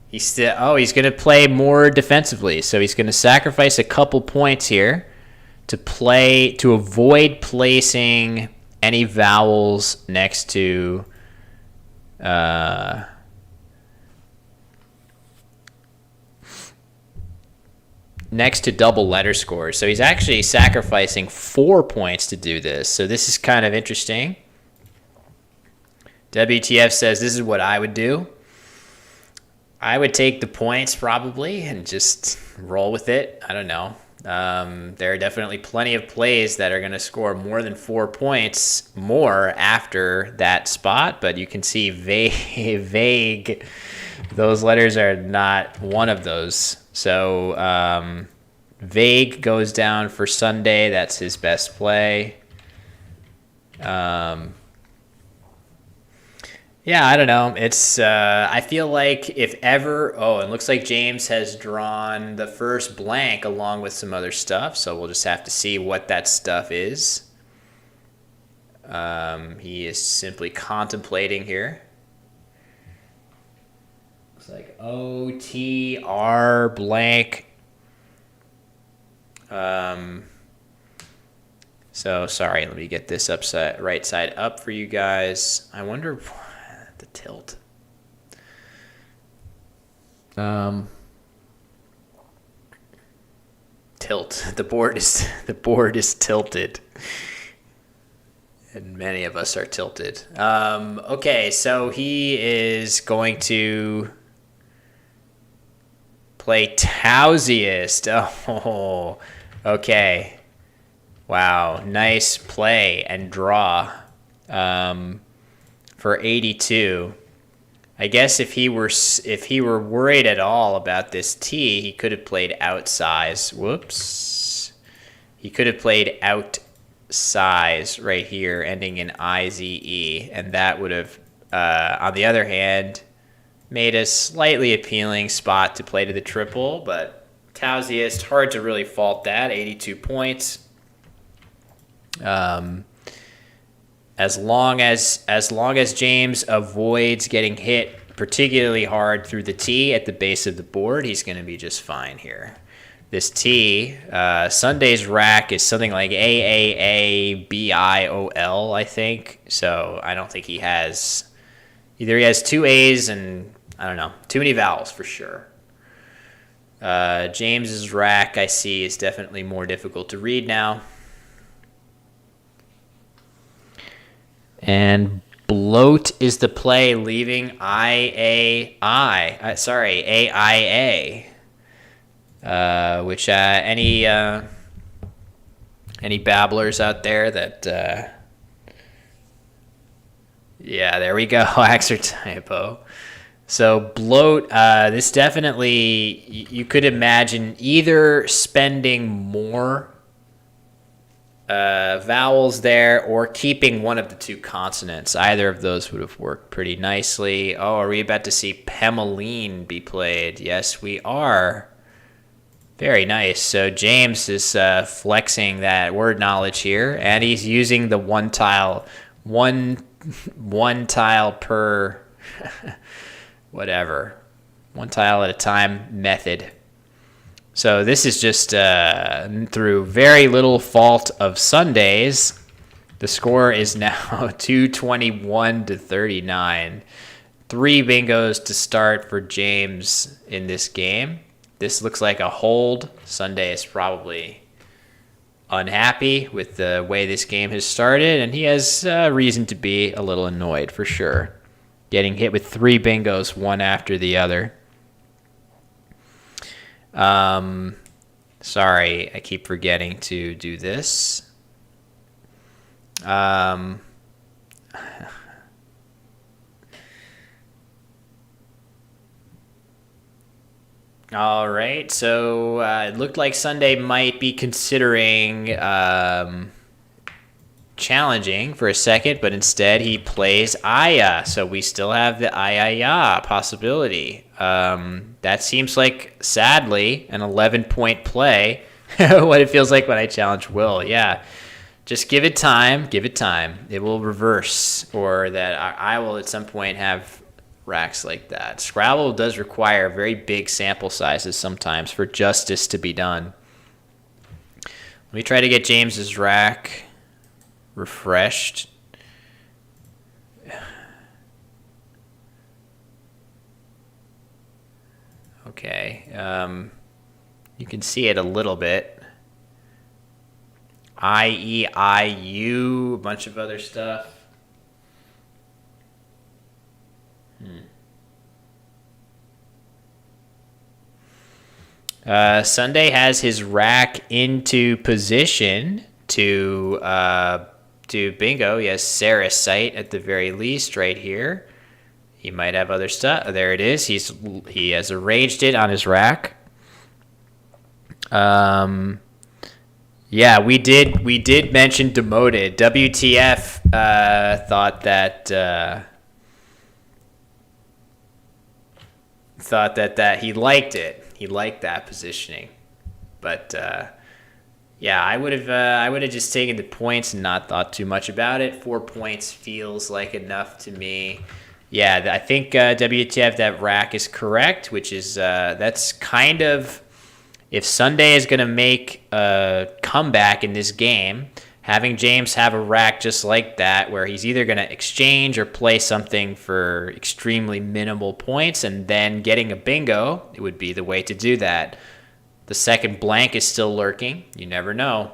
He's going to play more defensively. So he's going to sacrifice a couple points here to avoid placing any vowels next to double letter scores. So he's actually sacrificing 4 points to do this. So this is kind of interesting. WTF says this is what I would do. I would take the points probably and just roll with it. I don't know. There are definitely plenty of plays that are going to score more than 4 points more after that spot, but you can see vague. Those letters are not one of those. So vague goes down for Sunday. That's his best play. Yeah, I don't know. It's I feel like if ever... Oh, it looks like James has drawn the first blank along with some other stuff, so we'll just have to see what that stuff is. He is simply contemplating here. Looks like OTR blank. So, sorry, let me get this right side up for you guys. I wonder... the tilt. Tilt. The board is tilted. And many of us are tilted. Okay, so he is going to play Tausiest. Oh, okay. Wow, nice play and draw for 82. I guess if he were worried at all about this tee, he could have played outsize. Whoops. He could have played outsize right here, ending in IZE, and that would have, on the other hand, made a slightly appealing spot to play to the triple, but Tauziest, hard to really fault that. 82 points. As long as James avoids getting hit particularly hard through the tee at the base of the board, he's going to be just fine here. This tee, Sunday's rack is something like AAABIOL, I think. So I don't think he has two A's and I don't know, too many vowels for sure. James's rack I see is definitely more difficult to read now. And bloat is the play, leaving AIA. Which any babblers out there that yeah, there we go. Axer typo. So bloat, this definitely, you could imagine either spending more vowels there or keeping one of the two consonants. Either of those would have worked pretty nicely. Oh, are we about to see Pemeline be played? Yes, we are. Very nice. So James is flexing that word knowledge here, and he's using the one tile per whatever, one tile at a time method. So this is just through very little fault of Sundays. The score is now 221-39. 3 bingos to start for James in this game. This looks like a hold. Sunday is probably unhappy with the way this game has started, and he has reason to be a little annoyed for sure. Getting hit with 3 bingos, one after the other. Sorry, I keep forgetting to do this. All right, so it looked like Sunday might be considering challenging for a second, but instead he plays Aya, so we still have the Aya possibility. That seems like, sadly, an 11-point play. What it feels like when I challenge Will. Yeah, just give it time. Give it time. It will reverse, or that I will at some point have racks like that. Scrabble does require very big sample sizes sometimes for justice to be done. Let me try to get James's rack refreshed. Okay, you can see it a little bit. IEIU, a bunch of other stuff. Sunday has his rack into position to bingo. He has Sarah's site at the very least right here. He might have other stuff. There it is. He has arranged it on his rack. Yeah, we did mention demoted. WTF thought that he liked it. He liked that positioning, but yeah, I would have just taken the points and not thought too much about it. 4 points feels like enough to me. Yeah, I think WTF, that rack is correct, which is that's kind of, if Sunday is going to make a comeback in this game, having James have a rack just like that, where he's either going to exchange or play something for extremely minimal points, and then getting a bingo, it would be the way to do that. The second blank is still lurking. You never know.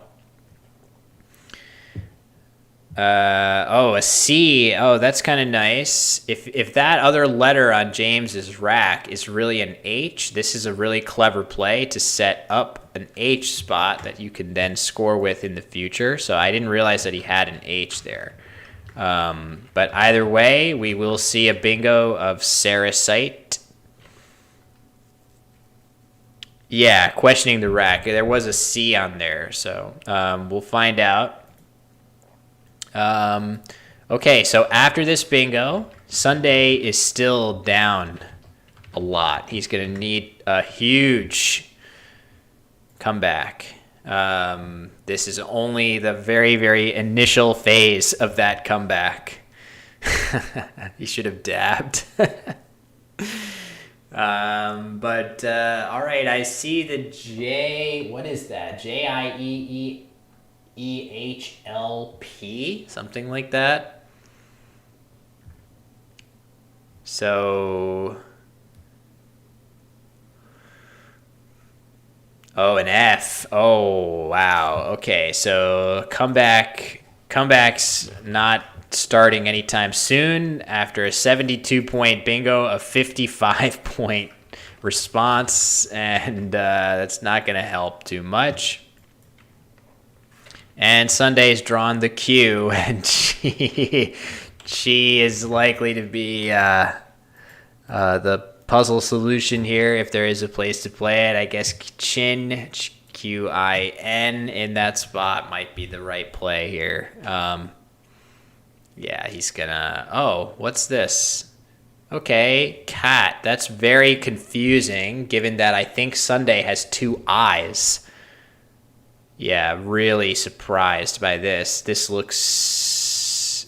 Oh, a C. Oh, that's kind of nice. If that other letter on James's rack is really an H, this is a really clever play to set up an H spot that you can then score with in the future. So I didn't realize that he had an H there. But either way, we will see a bingo of Saracite. Yeah, questioning the rack. There was a C on there, so we'll find out. Okay, so after this bingo, Sunday is still down a lot. He's going to need a huge comeback. This is only the very, very initial phase of that comeback. He should have dabbed. All right, I see the J. What is that? JIEEEHLP, something like that. So, oh, an F. Oh, wow. Okay, so comeback's not starting anytime soon after a 72-point bingo, a 55-point response, and that's not going to help too much. And Sunday's drawn the Q, and she is likely to be the puzzle solution here if there is a place to play it. I guess Chin, Qin, in that spot might be the right play here. Yeah, he's gonna... Oh, what's this? Okay, cat. That's very confusing, given that I think Sunday has two eyes. Yeah, really surprised by this. This looks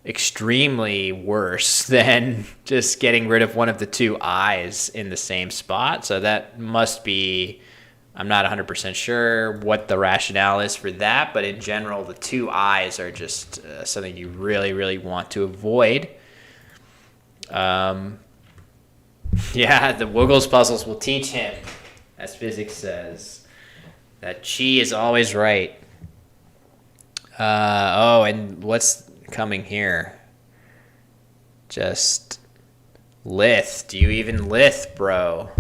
extremely worse than just getting rid of one of the two eyes in the same spot. So that must be... I'm not 100% sure what the rationale is for that, but in general, the two eyes are just something you really, really want to avoid. Yeah, the Wiggles puzzles will teach him, as physics says, that chi is always right. Oh, and what's coming here? Just lith. Do you even lith, bro?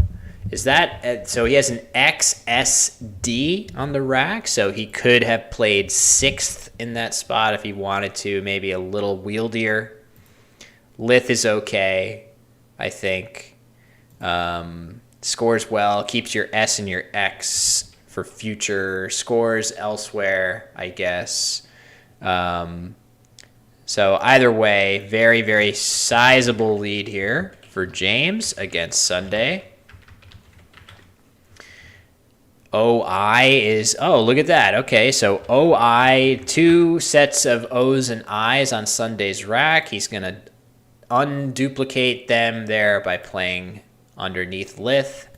Is that... So he has an XSD on the rack, so he could have played 6th in that spot if he wanted to, maybe a little wieldier. Lith is okay, I think. Scores well, keeps your S and your X for future scores elsewhere, I guess. So either way, very, very sizable lead here for James against Sunday. OI is... Oh, look at that. Okay, so OI, 2 sets of O's and I's on Sunday's rack. He's going to unduplicate them there by playing underneath lith.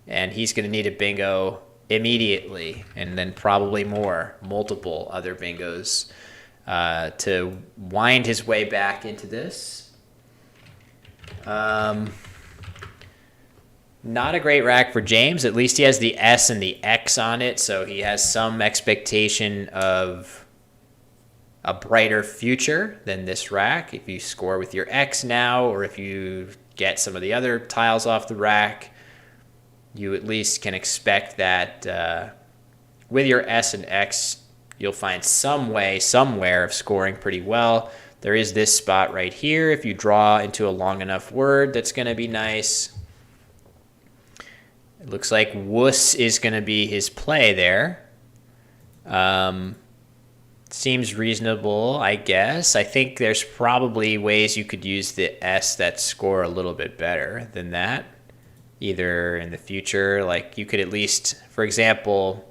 And he's going to need a bingo immediately, and then probably multiple other bingos to wind his way back into this. Not a great rack for James. At least he has the S and the X on it, so he has some expectation of a brighter future than this rack. If you score with your X now, or if you get some of the other tiles off the rack, you at least can expect that with your S and X, you'll find some way, somewhere of scoring pretty well. There is this spot right here. If you draw into a long enough word, that's going to be nice. It looks like wuss is going to be his play there. Seems reasonable, I guess. I think there's probably ways you could use the S that score a little bit better than that, either in the future. Like you could at least, for example,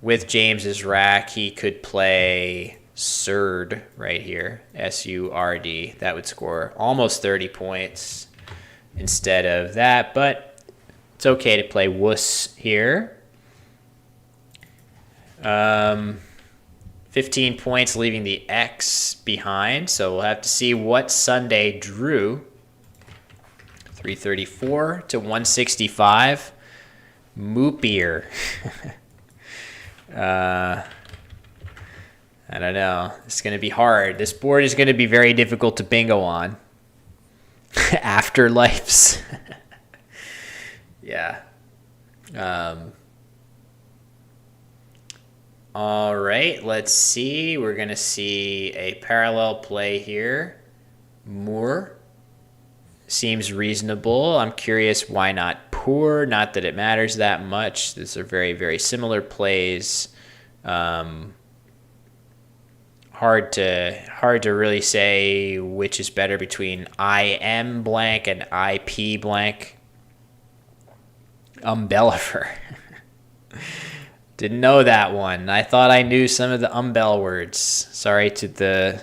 with James's rack, he could play Surd right here, S-U-R-D. That would score almost 30 points instead of that, but it's okay to play wuss here. 15 points, leaving the X behind. So we'll have to see what Sunday drew. 334 to 165. Moopier. I don't know. It's going to be hard. This board is going to be very difficult to bingo on. Afterlives. Yeah. All right, let's see. We're going to see a parallel play here. Moore seems reasonable. I'm curious why not poor. Not that it matters that much. These are very, very similar plays. Hard to really say which is better between IM blank and IP blank. Umbellifer. Didn't know that one. I thought I knew some of the umbel words. Sorry to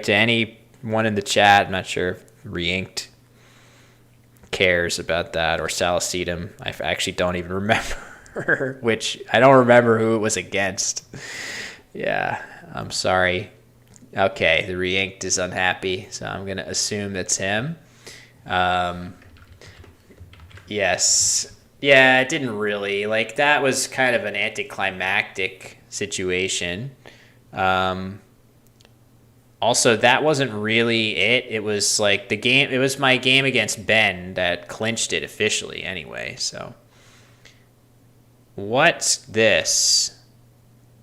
anyone in the chat. I'm not sure if Reinked cares about that or Salicetum. I actually don't even remember I don't remember who it was against. Yeah, I'm sorry. Okay, the Reinked is unhappy, so I'm going to assume that's him. Yes. Yeah, it didn't really. Like, that was kind of an anticlimactic situation. Also, that wasn't really it. It was like it was my game against Ben that clinched it officially anyway, so. What's this?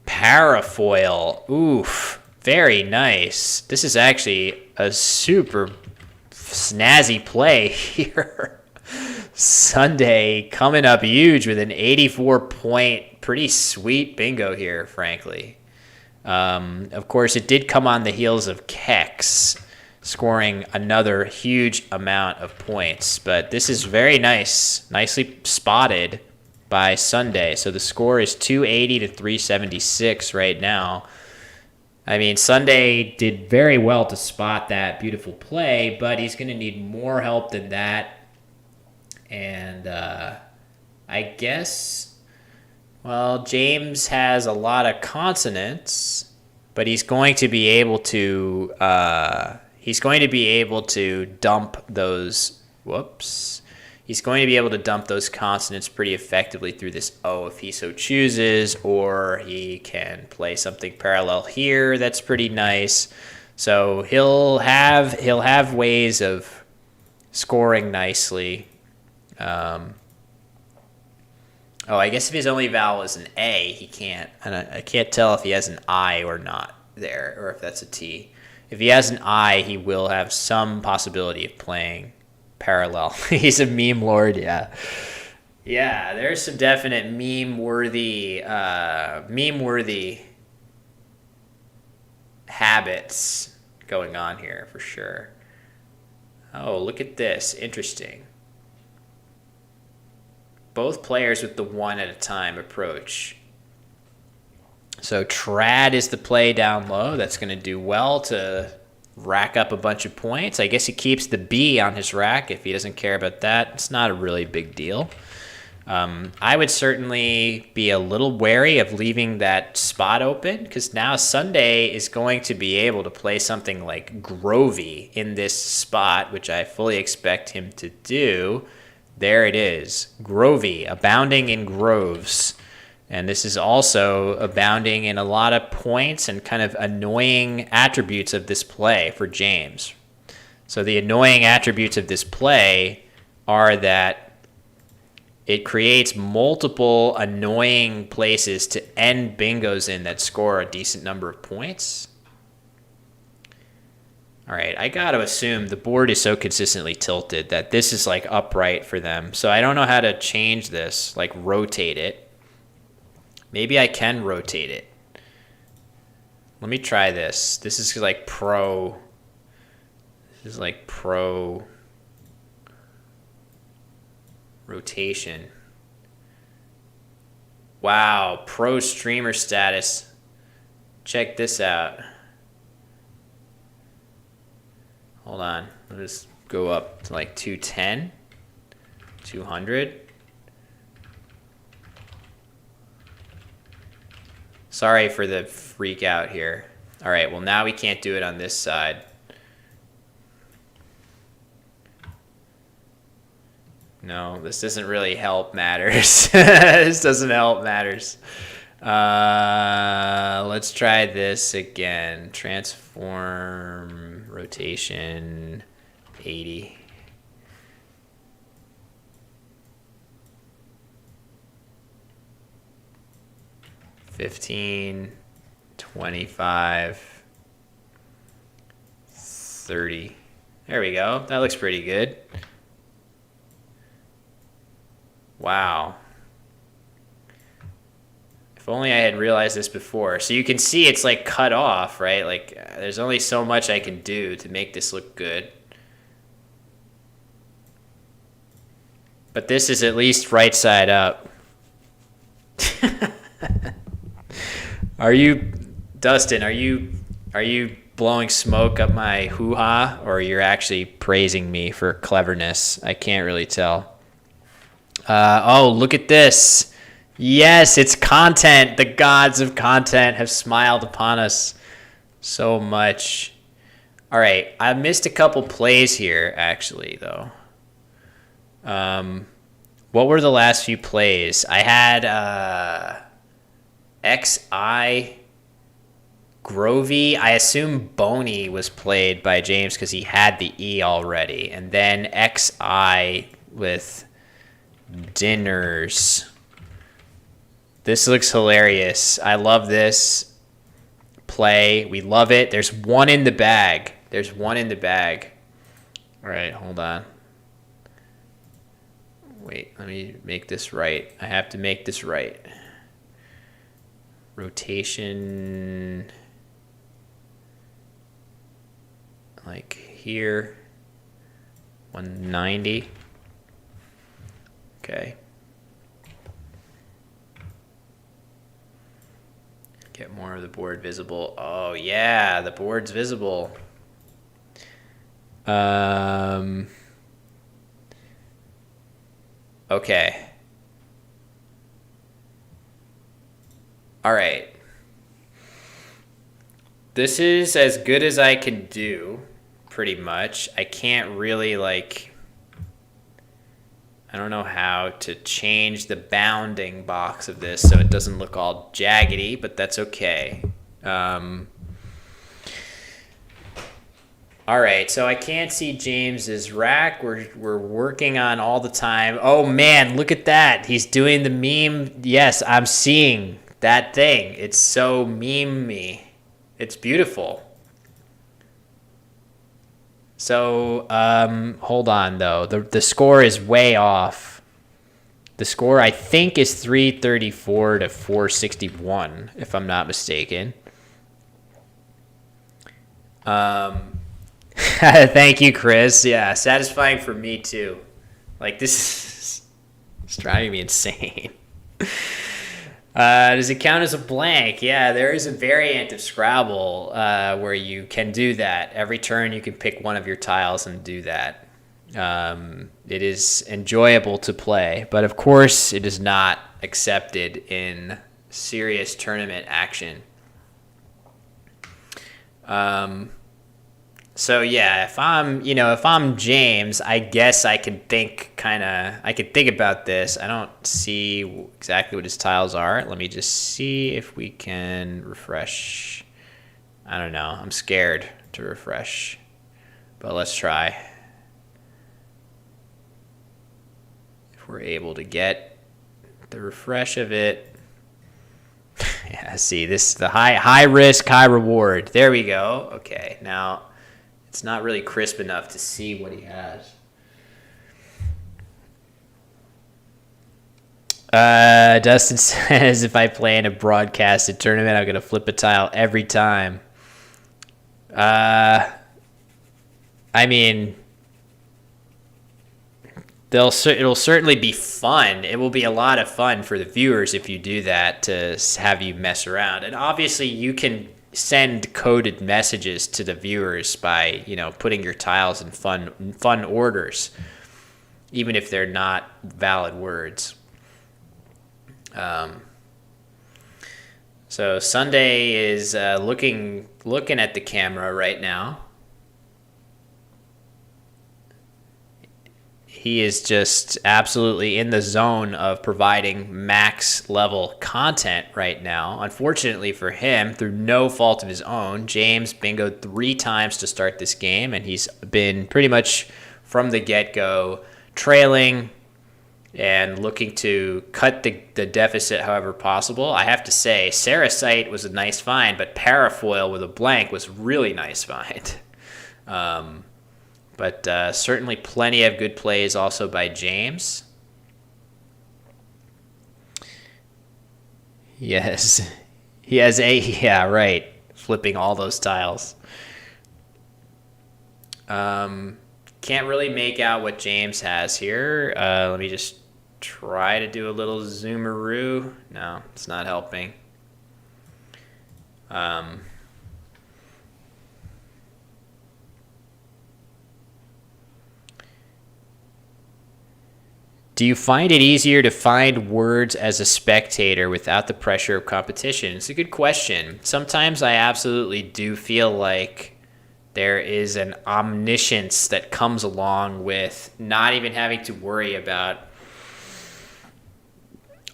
Parafoil. Oof. Very nice. This is actually a super snazzy play here. Sunday coming up huge with an 84-point, pretty sweet bingo here, frankly. Of course, it did come on the heels of Kex scoring another huge amount of points, but this is very nice, nicely spotted by Sunday. So the score is 280 to 376 right now. I mean, Sunday did very well to spot that beautiful play, but he's going to need more help than that. And I guess, well, James has a lot of consonants, but he's going to be able to dump those. Whoops. He's going to be able to dump those consonants pretty effectively through this O if he so chooses, or he can play something parallel here that's pretty nice. So he'll have ways of scoring nicely. I guess if his only vowel is an A, he can't. And I can't tell if he has an I or not there, or if that's a T. If he has an I, he will have some possibility of playing parallel. He's a meme lord, yeah. Yeah, there's some definite meme-worthy habits going on here for sure. Oh, look at this. Interesting. Both players with the one at a time approach. So trad is the play down low. That's going to do well to rack up a bunch of points. I guess he keeps the B on his rack if he doesn't care about that. It's not a really big deal. I would certainly be a little wary of leaving that spot open because now Sunday is going to be able to play something like Grovey in this spot, which I fully expect him to do. There it is. Grovey, abounding in groves. And this is also abounding in a lot of points and kind of annoying attributes of this play for James. So the annoying attributes of this play are that it creates multiple annoying places to end bingos in that score a decent number of points. All right, I got to assume the board is so consistently tilted that this is like upright for them. So I don't know how to change this, like rotate it. Maybe I can rotate it. Let me try this. This is like pro. This is like pro rotation. Wow, pro streamer status. Check this out. Hold on. Let's go up to like 210, 200. Sorry for the freak out here. All right, well, now we can't do it on this side. No, this doesn't really help matters. This doesn't help matters. Let's try this again. Transform, rotation, 80. $15, $25, $30. There we go. That looks pretty good. Wow. If only I had realized this before. So you can see it's like cut off, right? Like there's only so much I can do to make this look good. But this is at least right side up. Dustin, are you blowing smoke up my hoo-ha, or you're actually praising me for cleverness? I can't really tell. Oh, look at this. Yes, it's content. The gods of content have smiled upon us so much. All right, I missed a couple plays here, actually, though. What were the last few plays? I had XI Grovey. I assume Boney was played by James because he had the E already. And then XI with Dinners. This looks hilarious. I love this play. We love it. There's one in the bag. All right, hold on. Wait, let me make this right. I have to make this right. Rotation, like here, 190. Okay. Get more of the board visible. Oh yeah, the board's visible. Okay. All right. This is as good as I can do, pretty much. I can't really, I don't know how to change the bounding box of this so it doesn't look all jaggedy, but that's okay. All right, so I can't see James's rack. We're working on all the time. Oh man, look at that. He's doing the meme. Yes, I'm seeing that thing. It's so meme-y. It's beautiful. So, hold on though. The score is way off. The score I think is 334 to 461, if I'm not mistaken. Thank you, Chris. Yeah, satisfying for me too. This is driving me insane. Does it count as a blank? Yeah, there is a variant of Scrabble where you can do that. Every turn you can pick one of your tiles and do that. It is enjoyable to play, but of course it is not accepted in serious tournament action. So yeah, if I'm James, I guess I can think about this. I don't see exactly what his tiles are. Let me just see if we can refresh. I don't know. I'm scared to refresh, but let's try. If we're able to get the refresh of it. Yeah, see, this is the high risk, high reward. There we go. Okay, now it's not really crisp enough to see what he has. Dustin says, if I play in a broadcasted tournament, I'm going to flip a tile every time. I mean, it'll certainly be fun. It will be a lot of fun for the viewers if you do that, to have you mess around. And obviously you can send coded messages to the viewers by, putting your tiles in fun orders, even if they're not valid words. So Sunday is looking at the camera right now. he is just absolutely in the zone of providing max level content right now. Unfortunately for him, through no fault of his own, James bingoed 3 times to start this game, and he's been pretty much from the get-go trailing and looking to cut the deficit however possible. I have to say, Sarasite was a nice find, but Parafoil with a blank was really nice find. But certainly plenty of good plays also by James. Yes, he has yeah, right, flipping all those tiles. Can't really make out what James has here. Let me just try to do a little zoomaroo. No, it's not helping. Do you find it easier to find words as a spectator without the pressure of competition? It's a good question. Sometimes I absolutely do feel like there is an omniscience that comes along with not even having to worry about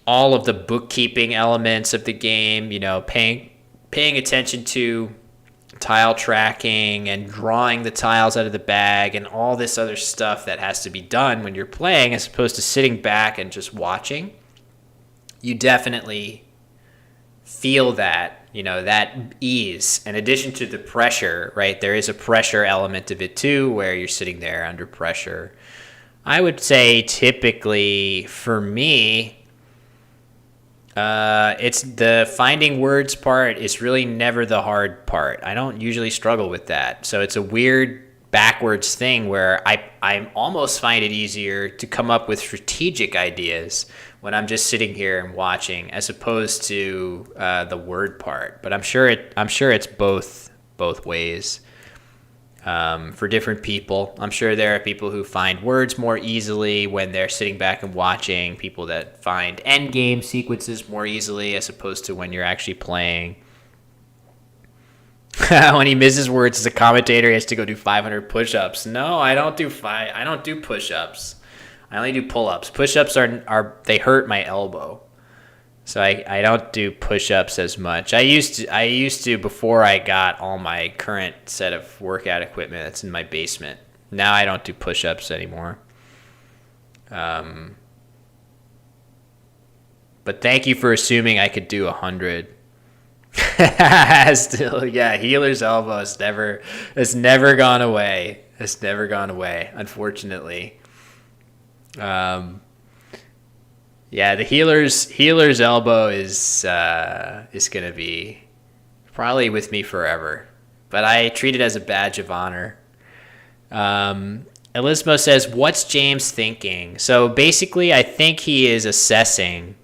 all of the bookkeeping elements of the game, paying attention to tile tracking and drawing the tiles out of the bag and all this other stuff that has to be done when you're playing, as opposed to sitting back and just watching. You definitely feel that, that ease. In addition to the pressure, right? There is a pressure element of it too, where you're sitting there under pressure. I would say typically for me, it's the finding words part is really never the hard part. I don't usually struggle with that. So it's a weird backwards thing where I almost find it easier to come up with strategic ideas when I'm just sitting here and watching, as opposed to the word part. But I'm sure it's both ways. For different people. I'm sure there are people who find words more easily when they're sitting back and watching, people that find end game sequences more easily as opposed to when you're actually playing. When he misses words as a commentator, he has to go do 500 push-ups. No, I don't do push-ups. I only do pull-ups. Push-ups they hurt my elbow. So I don't do push-ups as much. I used to before I got all my current set of workout equipment that's in my basement. Now I don't do push-ups anymore. But thank you for assuming I could do 100. Still, yeah, healer's elbow has never gone away. It's never gone away, unfortunately. Yeah, the healer's elbow is gonna be probably with me forever, but I treat it as a badge of honor. Elismo says, "What's James thinking?" So basically, I think he is assessing: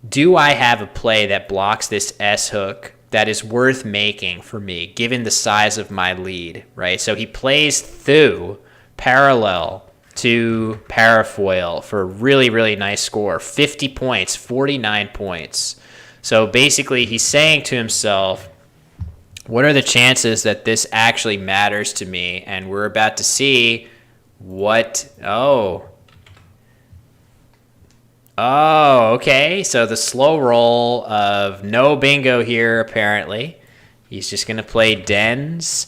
do I have a play that blocks this S hook that is worth making for me, given the size of my lead? Right. So he plays Thu parallel to Parafoil for a really, really nice score. 50 points, 49 points. So basically he's saying to himself, what are the chances that this actually matters to me? And we're about to see okay. So the slow roll of no bingo here, apparently. He's just going to play Dens.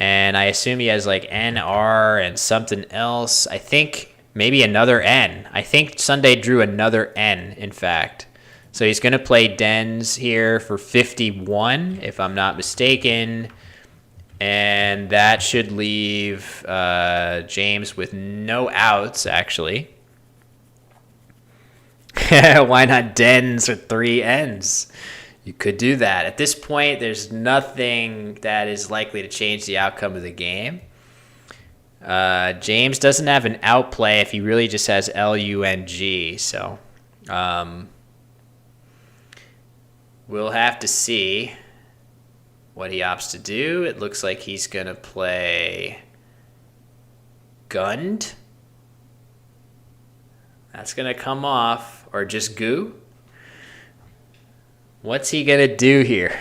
And I assume he has like NR and something else. I think maybe another N. I think Sunday drew another N, in fact. So he's going to play Dens here for 51, if I'm not mistaken. And that should leave James with no outs, actually. Why not Dens with 3 Ns? You could do that. At this point, there's nothing that is likely to change the outcome of the game. James doesn't have an outplay if he really just has LUNG. So we'll have to see what he opts to do. It looks like he's going to play Gund. That's going to come off. Or just Goo. What's he going to do here?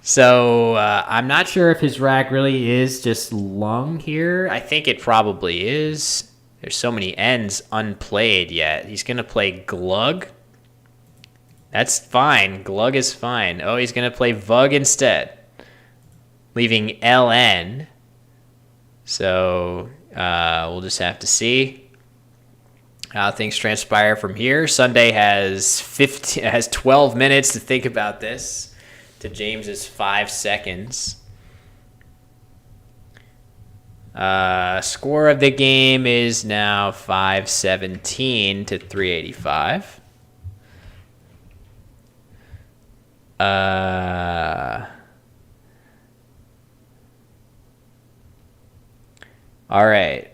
So I'm not sure if his rack really is just lung here. I think it probably is. There's so many ends unplayed yet. He's going to play Glug. That's fine. Glug is fine. Oh, he's going to play Vug instead, leaving LN. So we'll just have to see how things transpire from here. Sunday has 12 minutes to think about this, to James's 5 seconds. Score of the game is now 517 to 385. All right.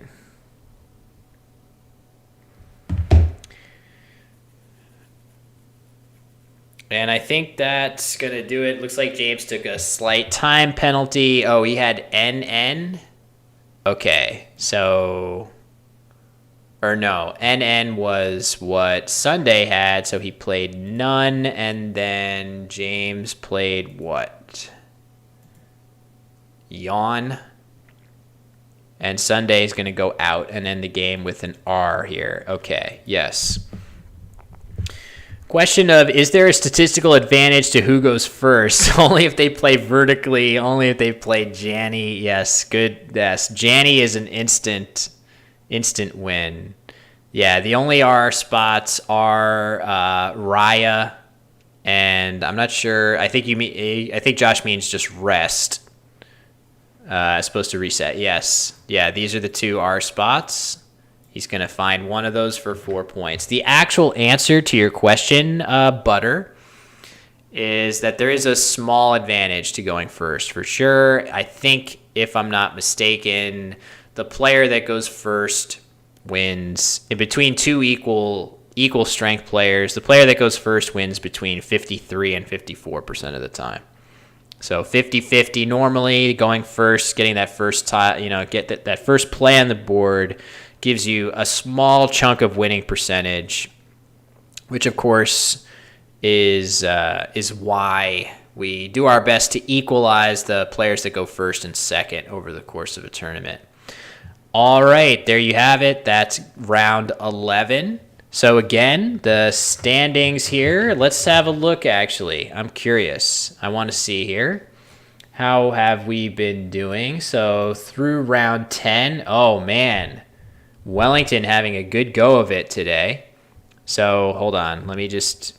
And I think that's going to do it. Looks like James took a slight time penalty. Oh, he had NN. Okay, so... Or no, NN was what Sunday had, so he played none, and then James played what? Yawn. And Sunday is going to go out and end the game with an R here. Okay, yes. Question of, is there a statistical advantage to who goes first? Only if they play vertically, only if they play Janny. Yes, good. Yes, Janny is an instant win. Yeah, the only R spots are Raya, and I'm not sure. I think Josh means just rest. As opposed to reset. Yes. Yeah, these are the 2 R spots. He's going to find one of those for 4 points. The actual answer to your question, Butter, is that there is a small advantage to going first for sure. I think, if I'm not mistaken, the player that goes first wins. In between 2 equal strength players, the player that goes first wins between 53 and 54% of the time. So 50-50 normally, going first, getting that first get that first play on the board gives you a small chunk of winning percentage, which of course is why we do our best to equalize the players that go first and second over the course of a tournament. All right, there you have it. That's round 11. So again, the standings here, let's have a look actually. I'm curious. I want to see here. How have we been doing? So through round 10, oh man, Wellington having a good go of it today. So hold on, let me just,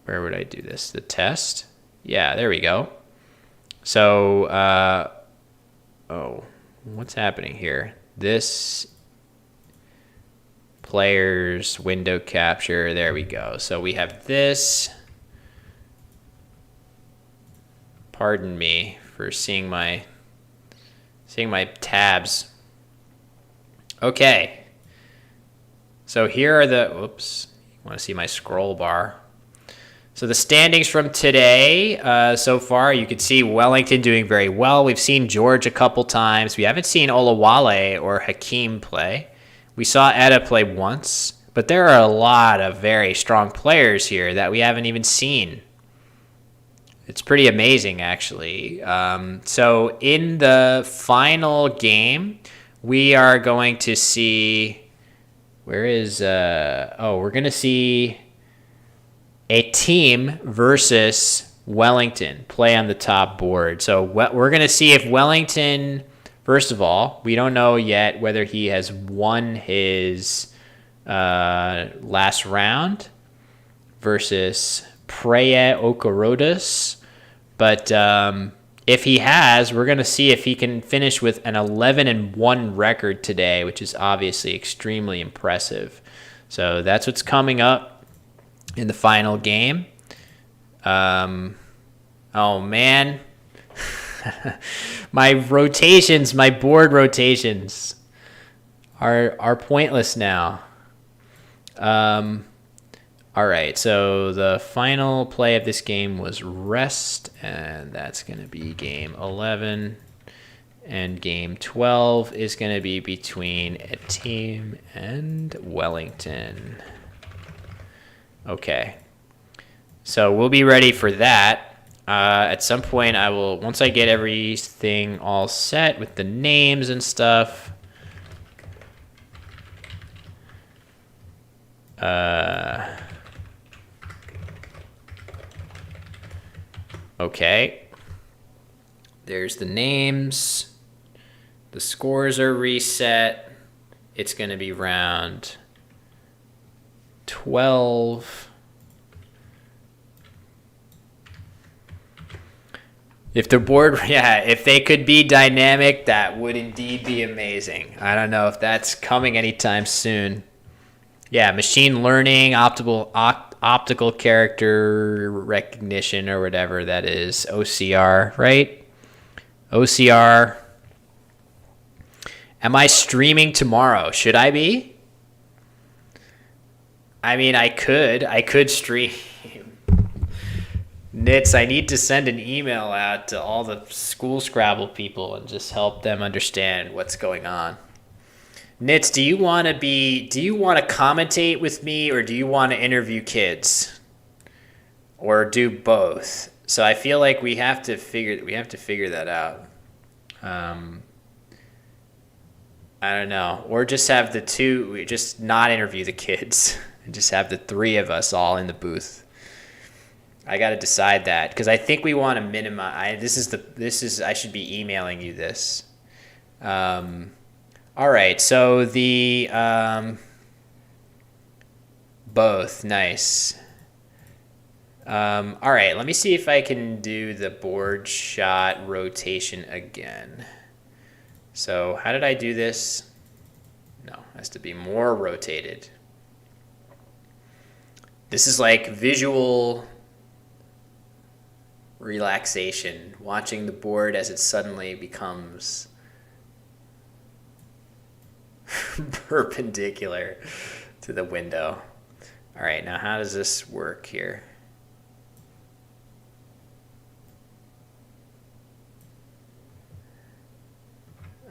where would I do this? The test? Yeah, there we go. So, oh, what's happening here? This players window capture, there we go. So we have this. Pardon me for seeing my tabs. Okay. So here are the, whoops, you want to see my scroll bar. So the standings from today so far, you can see Wellington doing very well. We've seen George a couple times. We haven't seen Olawale or Hakeem play. We saw Etta play once, but there are a lot of very strong players here that we haven't even seen. It's pretty amazing, actually. So in the final game, we are going to see, we're going to see a team versus Wellington play on the top board. So we're going to see if Wellington, first of all, we don't know yet whether he has won his last round versus Preya Okorodas. But if he has, we're going to see if he can finish with an 11-1 record today, which is obviously extremely impressive. So that's what's coming up in the final game. Oh, man. My board rotations are pointless now. All right, so the final play of this game was rest, and that's going to be game 11. And game 12 is going to be between a team and Wellington. Okay, so we'll be ready for that. At some point, I will, once I get everything all set with the names and stuff. Okay. There's the names. The scores are reset. It's going to be round 12. If the board, if they could be dynamic, that would indeed be amazing. I don't know if that's coming anytime soon. Yeah, machine learning, optical character recognition, or whatever that is, OCR, right? OCR. Am I streaming tomorrow? Should I be? I mean, I could stream. Nitz, I need to send an email out to all the school Scrabble people and just help them understand what's going on. Nitz, do you want to commentate with me, or do you want to interview kids? Or do both? So I feel like we have to figure that out. I don't know. Or just have we just not interview the kids and just have the three of us all in the booth. I got to decide that, because I think we want to minimize. I should be emailing you this. All right, so the both, nice. All right, let me see if I can do the board shot rotation again. So how did I do this? No, it has to be more rotated. This is like visual relaxation, watching the board as it suddenly becomes perpendicular to the window. All right, now how does this work here?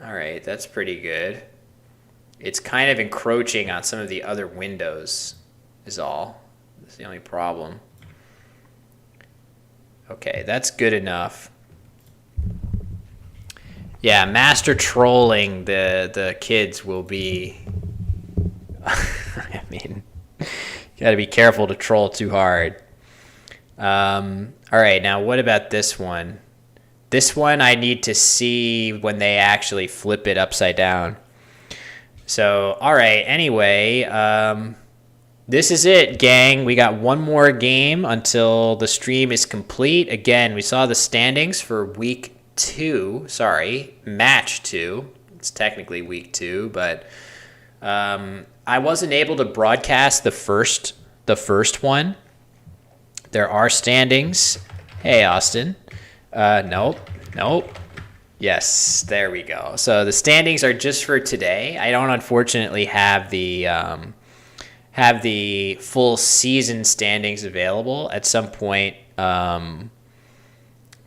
All right, that's pretty good. It's kind of encroaching on some of the other windows is all. That's the only problem. Okay, that's good enough. Yeah, master trolling the kids will be... I mean, you got to be careful to troll too hard. All right, now what about this one? This one I need to see when they actually flip it upside down. So, all right, anyway, this is it, gang. We got one more game until the stream is complete. Again, we saw the standings for match 2. It's technically week 2, but I wasn't able to broadcast the first one. There are standings. Hey, Austin. Nope. Yes, there we go. So the standings are just for today. I don't unfortunately have the full season standings available. At some point,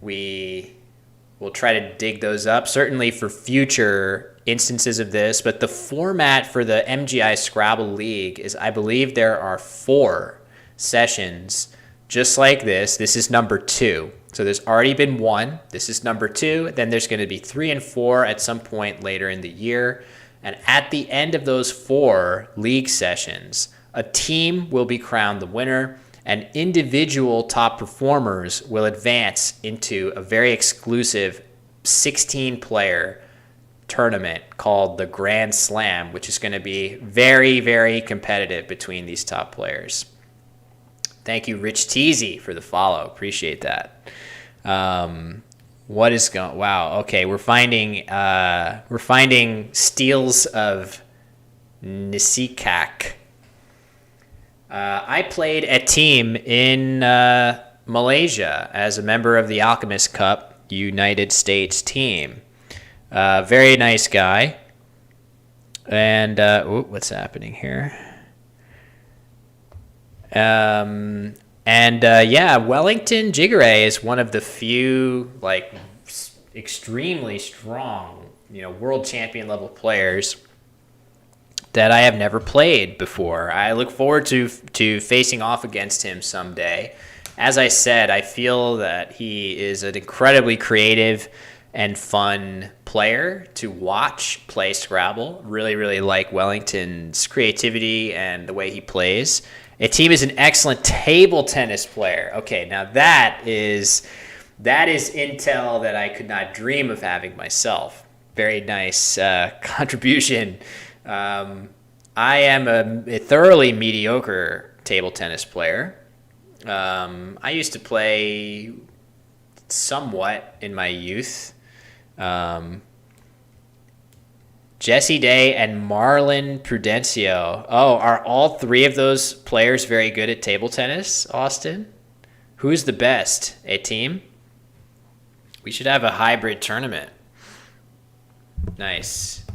we will try to dig those up, certainly for future instances of this. But the format for the MGI Scrabble League is, I believe there are 4 sessions just like this. This is number 2. So there's already been 1. This is number 2. Then there's going to be 3 and 4 at some point later in the year. And at the end of those 4 league sessions, a team will be crowned the winner, and individual top performers will advance into a very exclusive 16-player tournament called the Grand Slam, which is going to be very, very competitive between these top players. Thank you, Rich Teasy, for the follow. Appreciate that. What is going? Wow. Okay, we're finding steals of Nisikak. I played a team in Malaysia as a member of the Alchemist Cup United States team. Very nice guy. And what's happening here? Wellington Jigare is one of the few extremely strong, world champion level players that I have never played before. I look forward to facing off against him someday as I said, I feel that he is an incredibly creative and fun player to watch play Scrabble. Really, really like Wellington's creativity and the way he plays. Ateem is an excellent table tennis player. Okay, now that is intel that I could not dream of having myself. Very nice contribution. I am a thoroughly mediocre table tennis player. I used to play somewhat in my youth. Jesse Day and Marlon Prudencio. Oh, are all three of those players very good at table tennis, Austin? Who's the best? A team? We should have a hybrid tournament. Nice.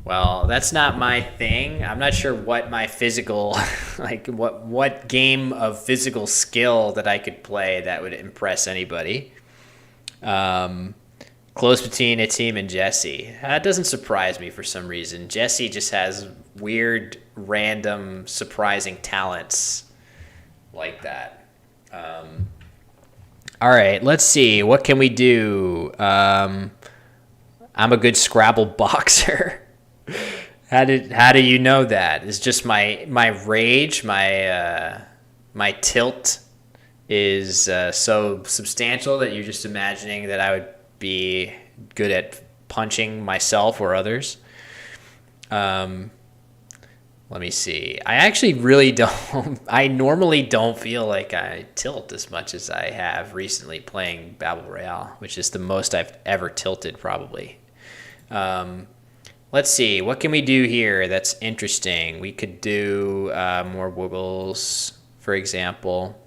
Well, that's not my thing. I'm not sure what my physical, like what game of physical skill that I could play that would impress anybody. Close between Ateem and Jesse. That doesn't surprise me for some reason. Jesse just has weird, random, surprising talents like that. All right, let's see. What can we do? I'm a good Scrabble boxer. How do you know that? It's just my rage, my tilt is so substantial that you're just imagining that I would be good at punching myself or others. Let me see. I actually really don't. I normally don't feel like I tilt as much as I have recently playing Babel Royale, which is the most I've ever tilted probably. Let's see. What can we do here that's interesting? We could do more Woogles, for example.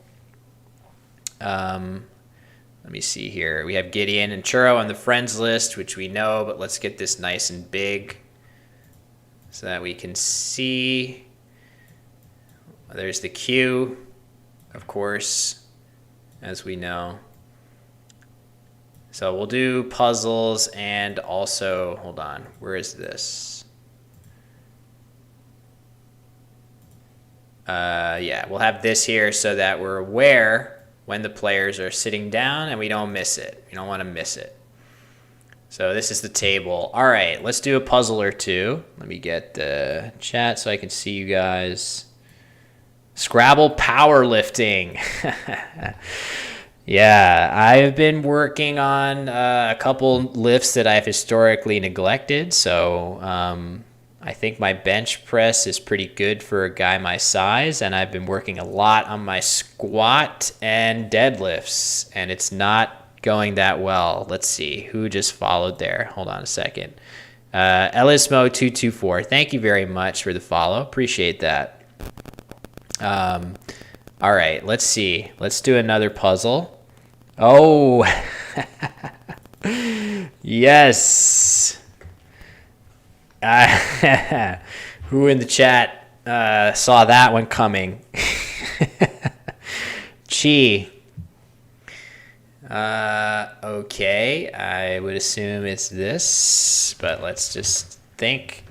Let me see here. We have Gideon and Churro on the friends list, which we know, but let's get this nice and big so that we can see. There's the queue, of course, as we know. So we'll do puzzles and also, hold on, where is this? Yeah, we'll have this here so that we're aware when the players are sitting down and we don't miss it. We don't want to miss it. So this is the table. All right, let's do a puzzle or two. Let me get the chat so I can see you guys. Scrabble powerlifting. Yeah, I've been working on a couple lifts that I've historically neglected. So I think my bench press is pretty good for a guy my size, and I've been working a lot on my squat and deadlifts, and it's not going that well. Let's see who just followed there. Hold on a second. Ellismo224, thank you very much for the follow. Appreciate that. All right, let's see. Let's do another puzzle. Oh, yes. Who in the chat saw that one coming? Chi. Okay, I would assume it's this, but let's just think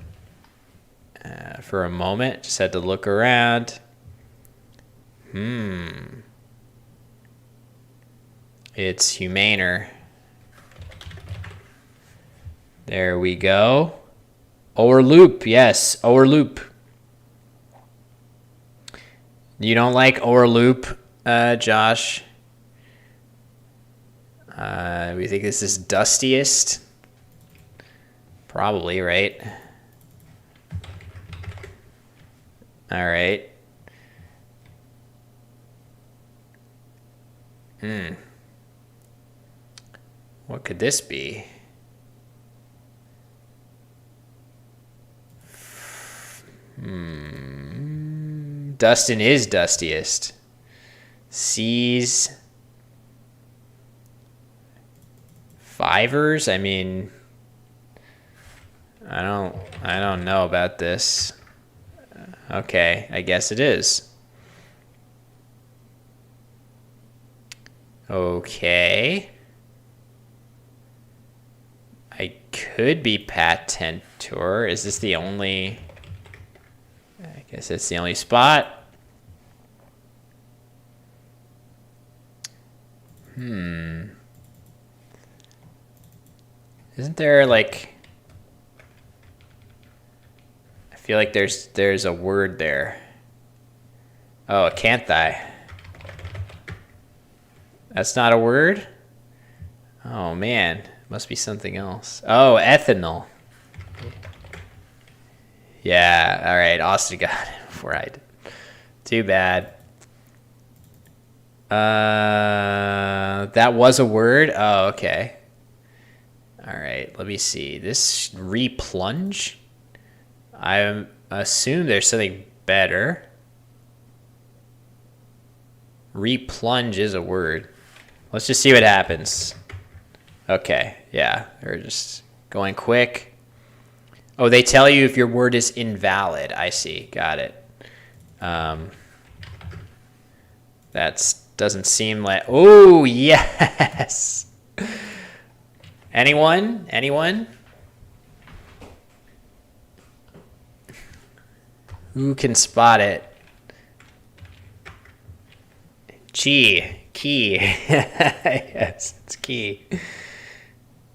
for a moment. Just had to look around. It's Humaner. There we go. Overloop, yes, Overloop. You don't like Overloop, Josh? We think this is dustiest? Probably, right? All right. What could this be? Dustin is dustiest. C's. Fivers? I mean, I don't know about this. Okay, I guess it is. Okay. I could be Patentor. Is this the only... I guess that's the only spot. Isn't there like... I feel like there's a word there. Oh, acanthi. That's not a word? Oh, man. Must be something else. Oh, ethanol. Yeah, all right. Austin got it before I did. Too bad. That was a word? Oh, okay. All right, let me see. This replunge? I assume there's something better. Replunge is a word. Let's just see what happens. Okay, yeah, they're just going quick. Oh, they tell you if your word is invalid. I see, got it. That doesn't seem like... Oh, yes! Anyone? Anyone? Who can spot it? Key. Yes, it's key.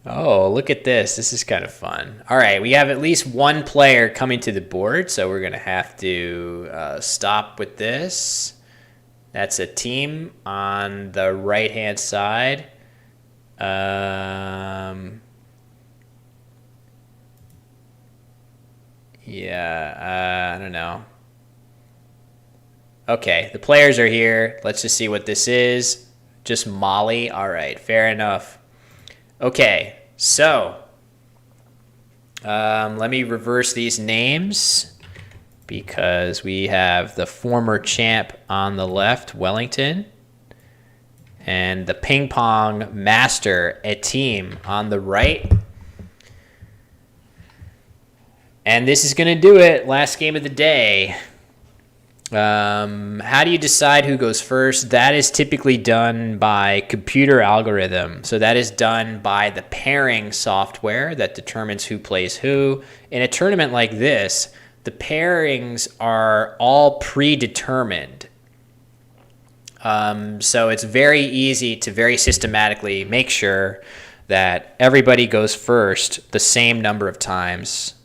Oh, look at this. This is kind of fun. All right, we have at least one player coming to the board, so we're going to have to stop with this. That's a team on the right-hand side. Yeah, I don't know. Okay, the players are here. Let's just see what this is. Just Molly. All right, fair enough. Okay, so let me reverse these names because we have the former champ on the left, Wellington, and the ping pong master, Etim, on the right. And this is going to do it. Last game of the day. How do you decide who goes first? That is typically done by computer algorithm. So that is done by the pairing software that determines who plays who. In a tournament like this, the pairings are all predetermined. So it's very easy to very systematically make sure that everybody goes first the same number of times.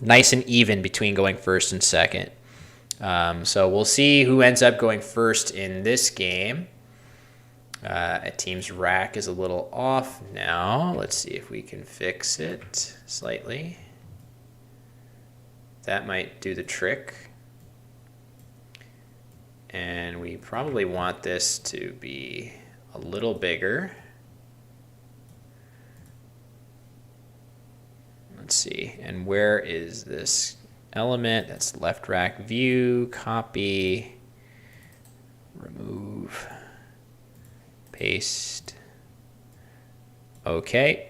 Nice and even between going first and second. So we'll see who ends up going first in this game. A team's rack is a little off now. Let's see if we can fix it slightly. That might do the trick. And we probably want this to be a little bigger. Let's see, and where is this element? That's left rack view, copy, remove, paste. Okay.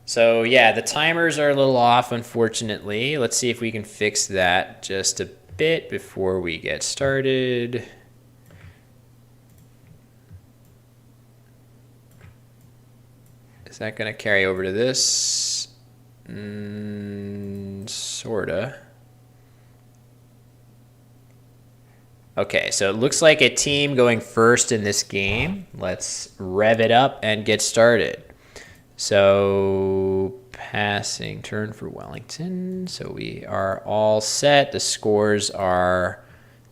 So yeah, the timers are a little off, unfortunately. Let's see if we can fix that just a bit before we get started. Is that going to carry over to this? Sorta. Okay, so it looks like a team going first in this game. Let's rev it up and get started. So passing turn for Wellington. So we are all set. The scores are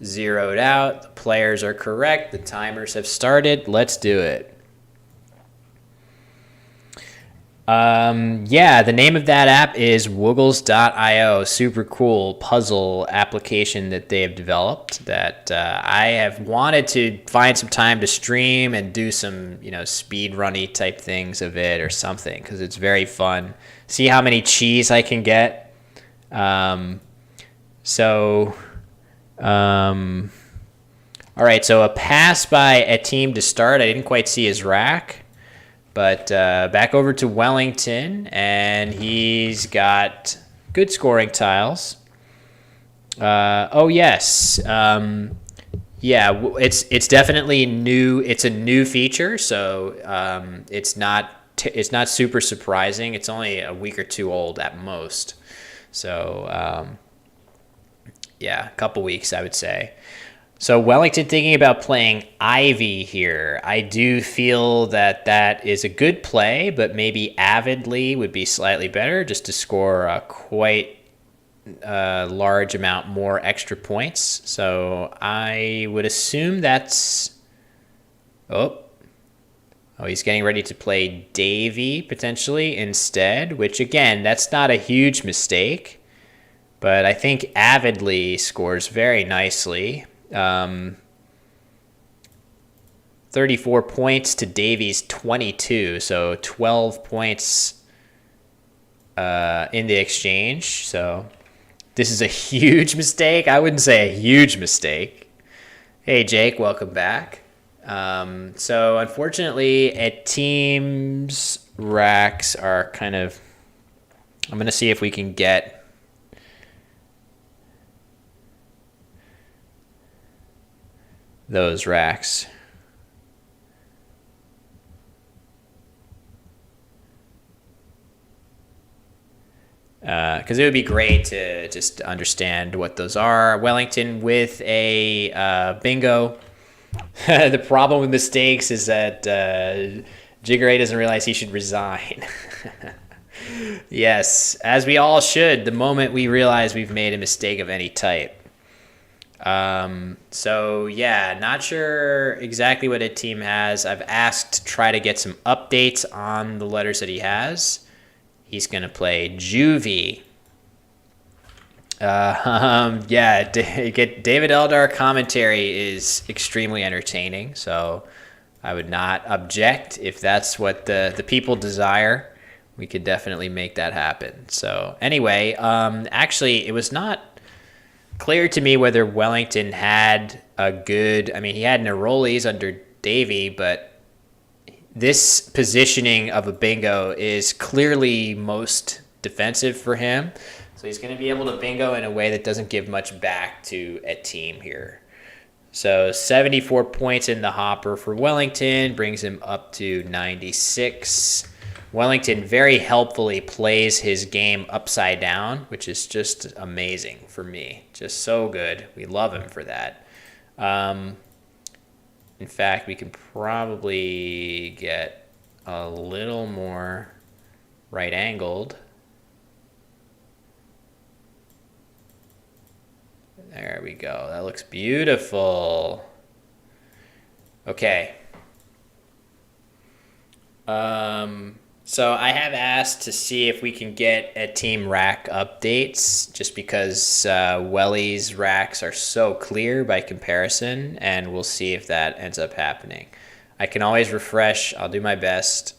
zeroed out. The players are correct. The timers have started. Let's do it. Yeah, the name of that app is Woogles.io. Super cool puzzle application that they have developed that I have wanted to find some time to stream and do some, speed runny type things of it or something because it's very fun. See how many cheese I can get. All right, so a pass by a team to start. I didn't quite see his rack. But back over to Wellington, and he's got good scoring tiles. Oh yes, yeah, it's definitely new. It's a new feature, so it's not super surprising. It's only a week or two old at most. So yeah, a couple weeks I would say. So Wellington thinking about playing Ivy here. I do feel that that is a good play, but maybe Avidly would be slightly better just to score a quite large amount more extra points. So I would assume that's... Oh, he's getting ready to play Davy potentially instead, which again, that's not a huge mistake. But I think Avidly scores very nicely. 34 points to Davies 22, so 12 points in the exchange. So this is a huge mistake. I wouldn't say a huge mistake. Hey Jake, welcome back. So unfortunately, at teams, racks are kind of... I'm going to see if we can get those racks. Because it would be great to just understand what those are. Wellington with a bingo. The problem with mistakes is that Jiggeray doesn't realize he should resign. Yes, as we all should the moment we realize we've made a mistake of any type. So yeah, not sure exactly what a team has. I've asked to try to get some updates on the letters that he has. He's going to play Juvie. Yeah, David Eldar commentary is extremely entertaining, so I would not object if that's what the people desire. We could definitely make that happen. So anyway, actually, it was not clear to me whether Wellington had a good... I mean, he had Neroli's under Davy, but this positioning of a bingo is clearly most defensive for him. So he's going to be able to bingo in a way that doesn't give much back to a team here. So 74 points in the hopper for Wellington brings him up to 96. Wellington very helpfully plays his game upside down, which is just amazing for me. Just so good. We love him for that. In fact, we can probably get a little more right-angled. There we go. That looks beautiful. Okay. So I have asked to see if we can get a team rack updates just because Welly's racks are so clear by comparison, and we'll see if that ends up happening. I can always refresh. I'll do my best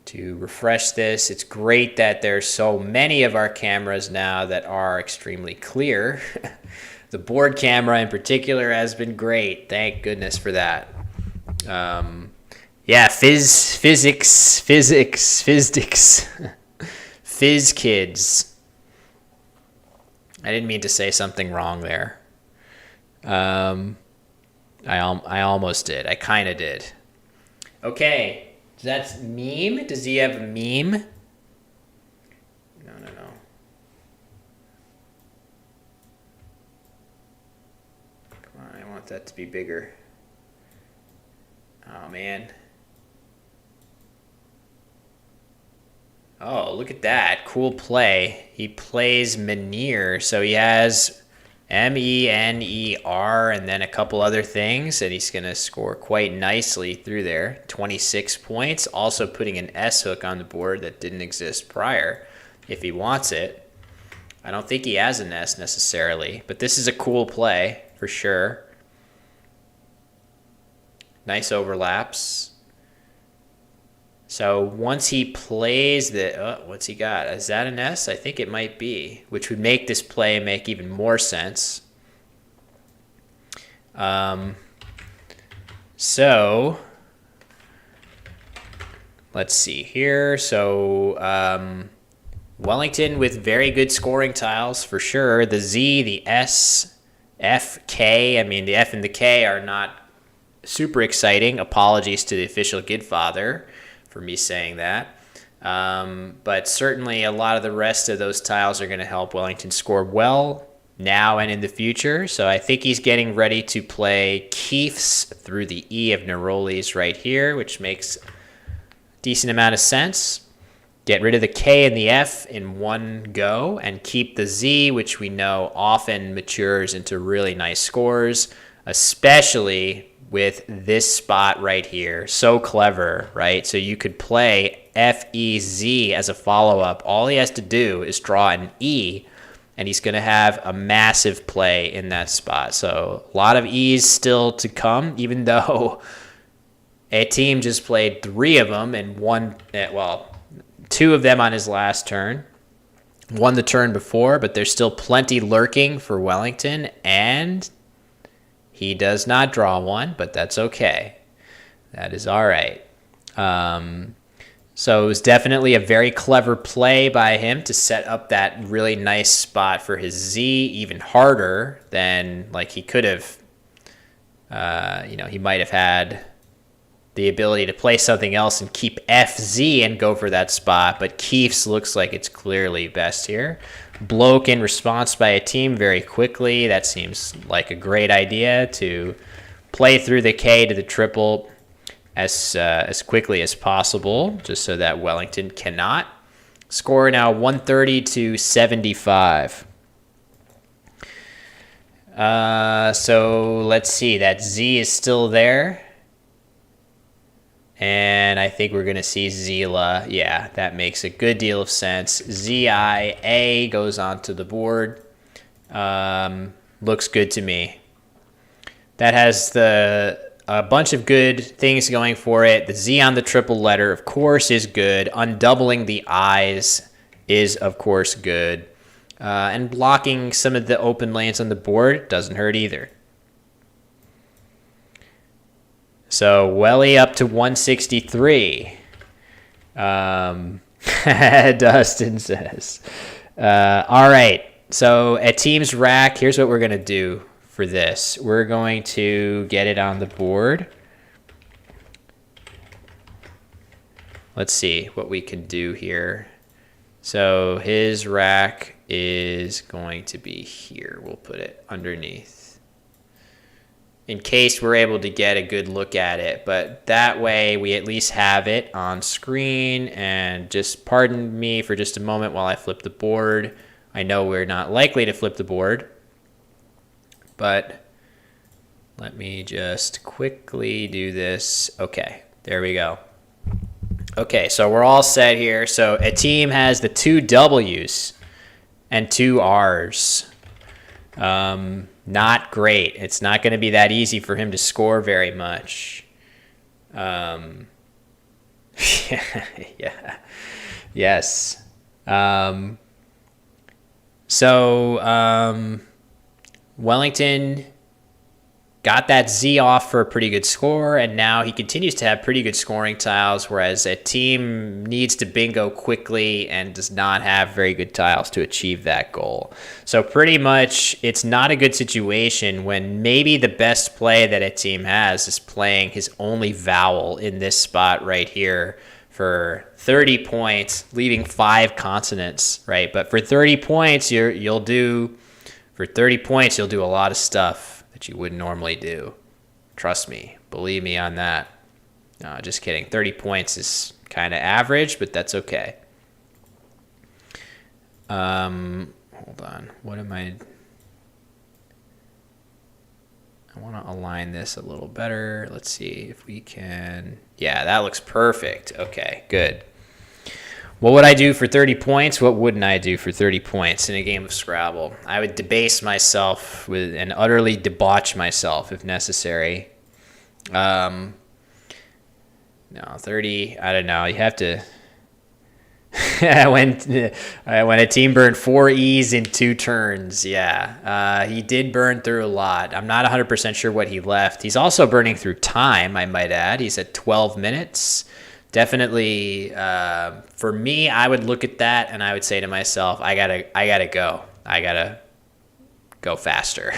to refresh this. It's great that there's so many of our cameras now that are extremely clear. The board camera in particular has been great. Thank goodness for that. Yeah, physics, phys kids. I didn't mean to say something wrong there. I almost did. I kind of did. Okay, that's meme. Does he have a meme? No. Come on, I want that to be bigger. Oh, man. Oh, look at that. Cool play. He plays Menhir, so he has Mener and then a couple other things, and he's going to score quite nicely through there. 26 points, also putting an S hook on the board that didn't exist prior if he wants it. I don't think he has an S necessarily, but this is a cool play for sure. Nice overlaps. So once he plays what's he got? Is that an S? I think it might be, which would make this play make even more sense. So let's see here. So Wellington with very good scoring tiles for sure. The Z, the S, F, K. I mean, the F and the K are not super exciting. Apologies to the official Gidfather for me saying that. But certainly a lot of the rest of those tiles are going to help Wellington score well. now and in the future. So I think he's getting ready to play Keith's through the E of Neroli's right here, which makes a decent amount of sense. Get rid of the K and the F in one go and keep the Z, which we know often matures into really nice scores, especially with this spot right here. So clever, right? So you could play F-E-Z as a follow-up. All he has to do is draw an E, and he's going to have a massive play in that spot. So a lot of E's still to come, even though a team just played 3 of them and won, 2 of them on his last turn. Won the turn before, but there's still plenty lurking for Wellington, and he does not draw one, but that's okay. That is all right. So it was definitely a very clever play by him to set up that really nice spot for his Z, even harder than like he could have. He might have had the ability to play something else and keep FZ and go for that spot, but Keith's looks like it's clearly best here. Bloke in response by a team very quickly. That seems like a great idea to play through the K to the triple as quickly as possible, just so that Wellington cannot. Score now 130 to 75. So let's see. That Z is still there. And I think we're going to see Zila. Yeah, that makes a good deal of sense. ZIA goes onto the board. Looks good to me. That has a bunch of good things going for it. The Z on the triple letter, of course, is good. Undoubling the I's is, of course, good. And blocking some of the open lanes on the board doesn't hurt either. So Welly up to 163. Dustin says. All right. So at Team's Rack, here's what we're going to do for this. We're going to get it on the board. Let's see what we can do here. So his rack is going to be here. We'll put it underneath, in case we're able to get a good look at it. But that way we at least have it on screen. And just pardon me for just a moment while I flip the board. I know we're not likely to flip the board, but let me just quickly do this. Okay, there we go. Okay, so we're all set here. So a team has the 2 W's and 2 R's. Not great. It's not going to be that easy for him to score very much. Yeah. Yes. Wellington got that Z off for a pretty good score, and now he continues to have pretty good scoring tiles, whereas a team needs to bingo quickly and does not have very good tiles to achieve that goal. So pretty much it's not a good situation when maybe the best play that a team has is playing his only vowel in this spot right here for 30 points, leaving 5 consonants, right? But for 30 points, you'll do a lot of stuff that you wouldn't normally do. Trust me. Believe me on that. No, just kidding. 30 points is kind of average, but that's okay. Hold on. What am I want to align this a little better. Let's see if we can. Yeah, that looks perfect. Okay, good. What would I do for 30 points? What wouldn't I do for 30 points in a game of Scrabble? I would debase myself and utterly debauch myself if necessary. No, 30, I don't know. You have to... when a team burned 4 E's in 2 turns, yeah. He did burn through a lot. I'm not 100% sure what he left. He's also burning through time, I might add. He's at 12 minutes. Definitely, for me, I would look at that and I would say to myself, I gotta go. I gotta go faster.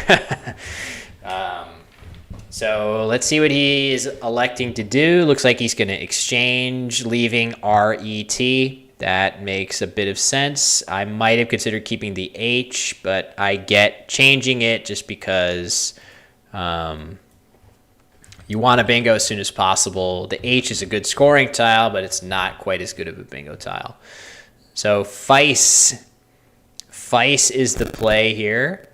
So let's see what he is electing to do. Looks like he's going to exchange, leaving RET. That makes a bit of sense. I might have considered keeping the H, but I get changing it just because you want a bingo as soon as possible. The H is a good scoring tile, but it's not quite as good of a bingo tile. So Feis is the play here.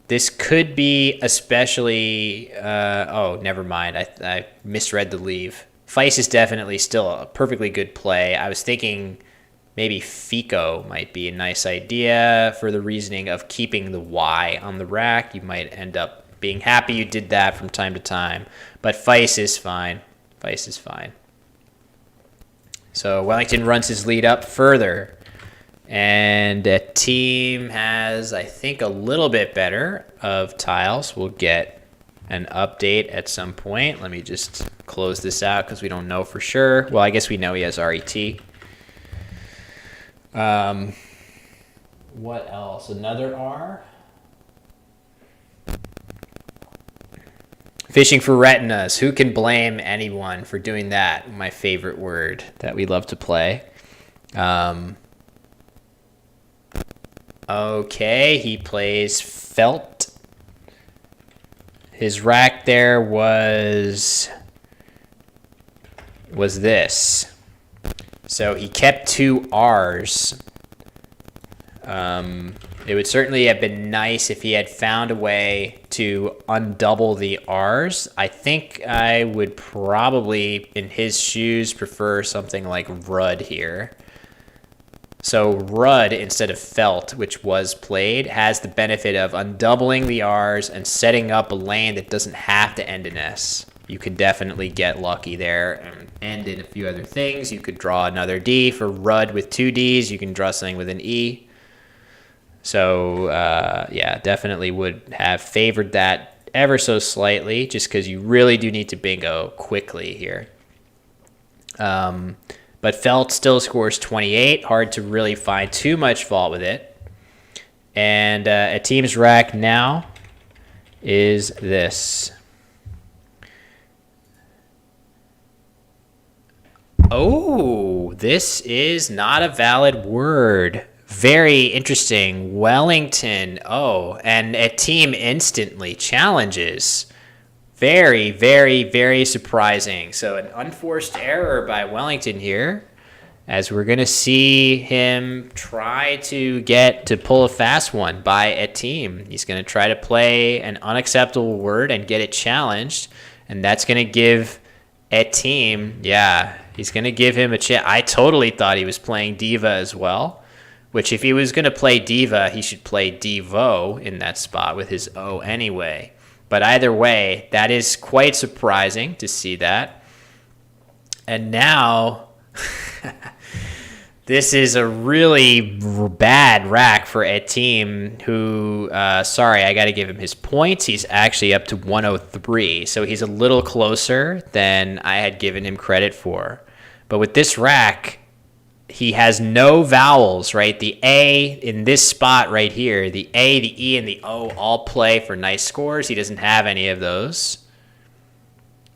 This could be especially, oh, never mind. I misread the leave. Feis is definitely still a perfectly good play. I was thinking maybe Fico might be a nice idea for the reasoning of keeping the Y on the rack. You might end up being happy you did that from time to time. But Feis is fine. Feis is fine. So Wellington runs his lead up further. And a team has, I think, a little bit better of tiles. We'll get an update at some point. Let me just close this out because we don't know for sure. Well, I guess we know he has RET. What else? Another R? Fishing for retinas. Who can blame anyone for doing that? My favorite word that we love to play. Okay, he plays Felt. His rack there was this. So he kept 2 R's. It would certainly have been nice if he had found a way to undouble the R's. I think I would probably, in his shoes, prefer something like Rudd here. So Rudd, instead of Felt, which was played, has the benefit of undoubling the R's and setting up a lane that doesn't have to end in S. You could definitely get lucky there and end in a few other things. You could draw another D for Rudd with 2 Ds. You can draw something with an E. So, yeah, definitely would have favored that ever so slightly just because you really do need to bingo quickly here. But Felt still scores 28. Hard to really find too much fault with it. And a team's rack now is this. Oh, this is not a valid word. Very interesting. Wellington. Oh, and a team instantly challenges. Very, very, very surprising. So an unforced error by Wellington here, as we're going to see him try to pull a fast one by a team. He's going to try to play an unacceptable word and get it challenged, and that's going to give a team, yeah, he's going to give him a chance. I totally thought he was playing Diva as well, which if he was going to play Diva, he should play Devo in that spot with his O anyway. But either way, that is quite surprising to see that. And now, this is a really bad rack for a team who, sorry, I got to give him his points. He's actually up to 103, so he's a little closer than I had given him credit for. But with this rack, he has no vowels, right? The A in this spot right here, the A, the E, and the O all play for nice scores. He doesn't have any of those.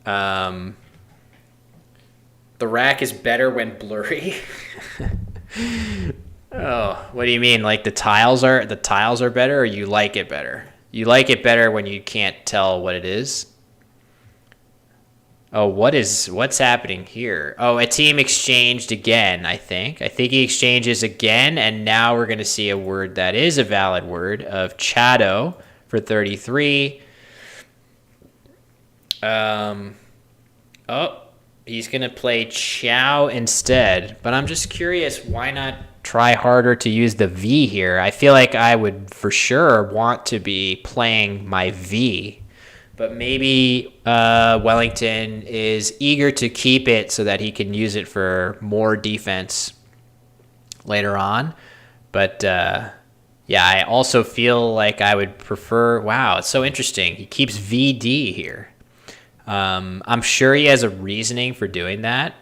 The rack is better when blurry. Oh, what do you mean? Like the tiles are better, or you like it better? You like it better when you can't tell what it is? Oh, what's happening here? Oh, a team exchanged again, I think. I think he exchanges again, and now we're going to see a word that is a valid word of Chado for 33. Oh, he's going to play Chow instead, but I'm just curious, why not try harder to use the V here? I feel like I would for sure want to be playing my V. But maybe Wellington is eager to keep it so that he can use it for more defense later on. But, yeah, I also feel like I would prefer... Wow, it's so interesting. He keeps VD here. I'm sure he has a reasoning for doing that.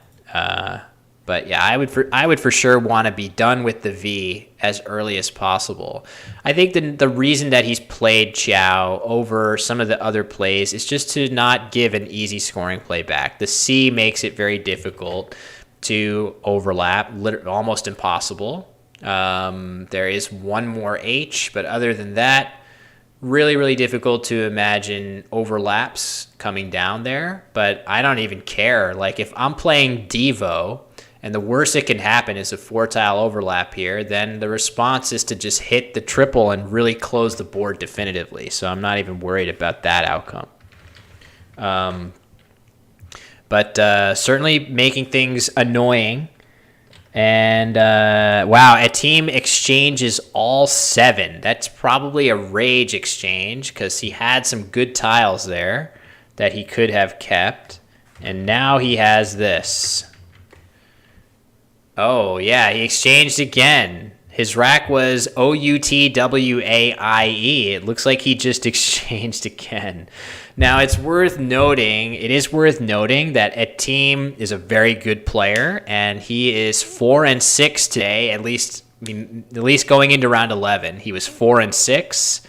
But, yeah, I would for sure want to be done with the V as early as possible. I think the reason that he's played Chow over some of the other plays is just to not give an easy scoring play back. The C makes it very difficult. to overlap, almost impossible. There is one more H, but other than that, really, really difficult to imagine overlaps coming down there. But I don't even care. Like, if I'm playing Devo and the worst that can happen is a 4-tile overlap here, then the response is to just hit the triple and really close the board definitively. So I'm not even worried about that outcome. But certainly making things annoying. And wow, a team exchanges all 7. That's probably a rage exchange because he had some good tiles there that he could have kept. And now he has this. Oh, yeah, he exchanged again. His rack was OUTWAIE. It looks like he just exchanged again. Now, it is worth noting that Etim is a very good player, and he is 4-6 today, at least going into round 11. He was 4-6,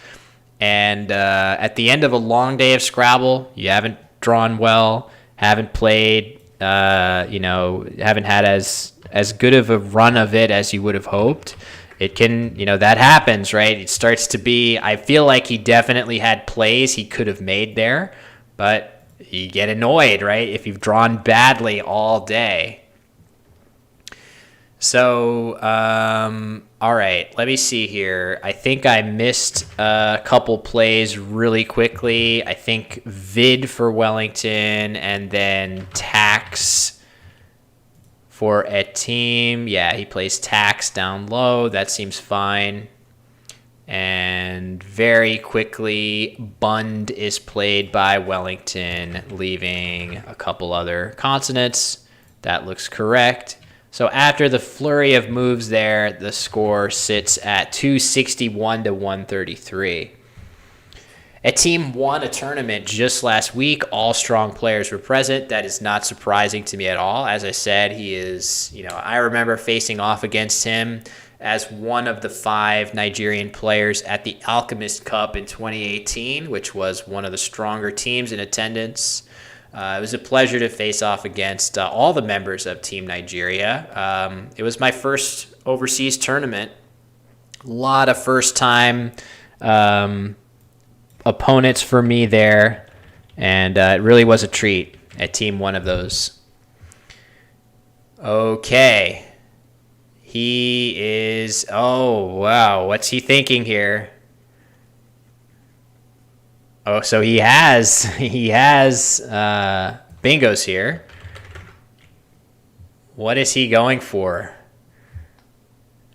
and at the end of a long day of Scrabble, you haven't drawn well, haven't played, haven't had as good of a run of it as you would have hoped. It can, that happens, right? It starts to be, I feel like he definitely had plays he could have made there, but you get annoyed, right? If you've drawn badly all day. So, all right, let me see here. I think I missed a couple plays really quickly. I think Vid for Wellington and then Tax for Etim. Yeah, he plays Tax down low. That seems fine. And very quickly, Bund is played by Wellington, leaving a couple other consonants. That looks correct. So after the flurry of moves there, the score sits at 261 to 133. Etim won a tournament just last week. All strong players were present. That is not surprising to me at all. As I said, he is, I remember facing off against him as one of the 5 Nigerian players at the Alchemist Cup in 2018, which was one of the stronger teams in attendance. It was a pleasure to face off against all the members of Team Nigeria. It was my first overseas tournament. A lot of first-time opponents for me there, and it really was a treat. Etim one of those. Okay. He is, oh, wow, what's he thinking here? Oh, so he has bingos here. What is he going for?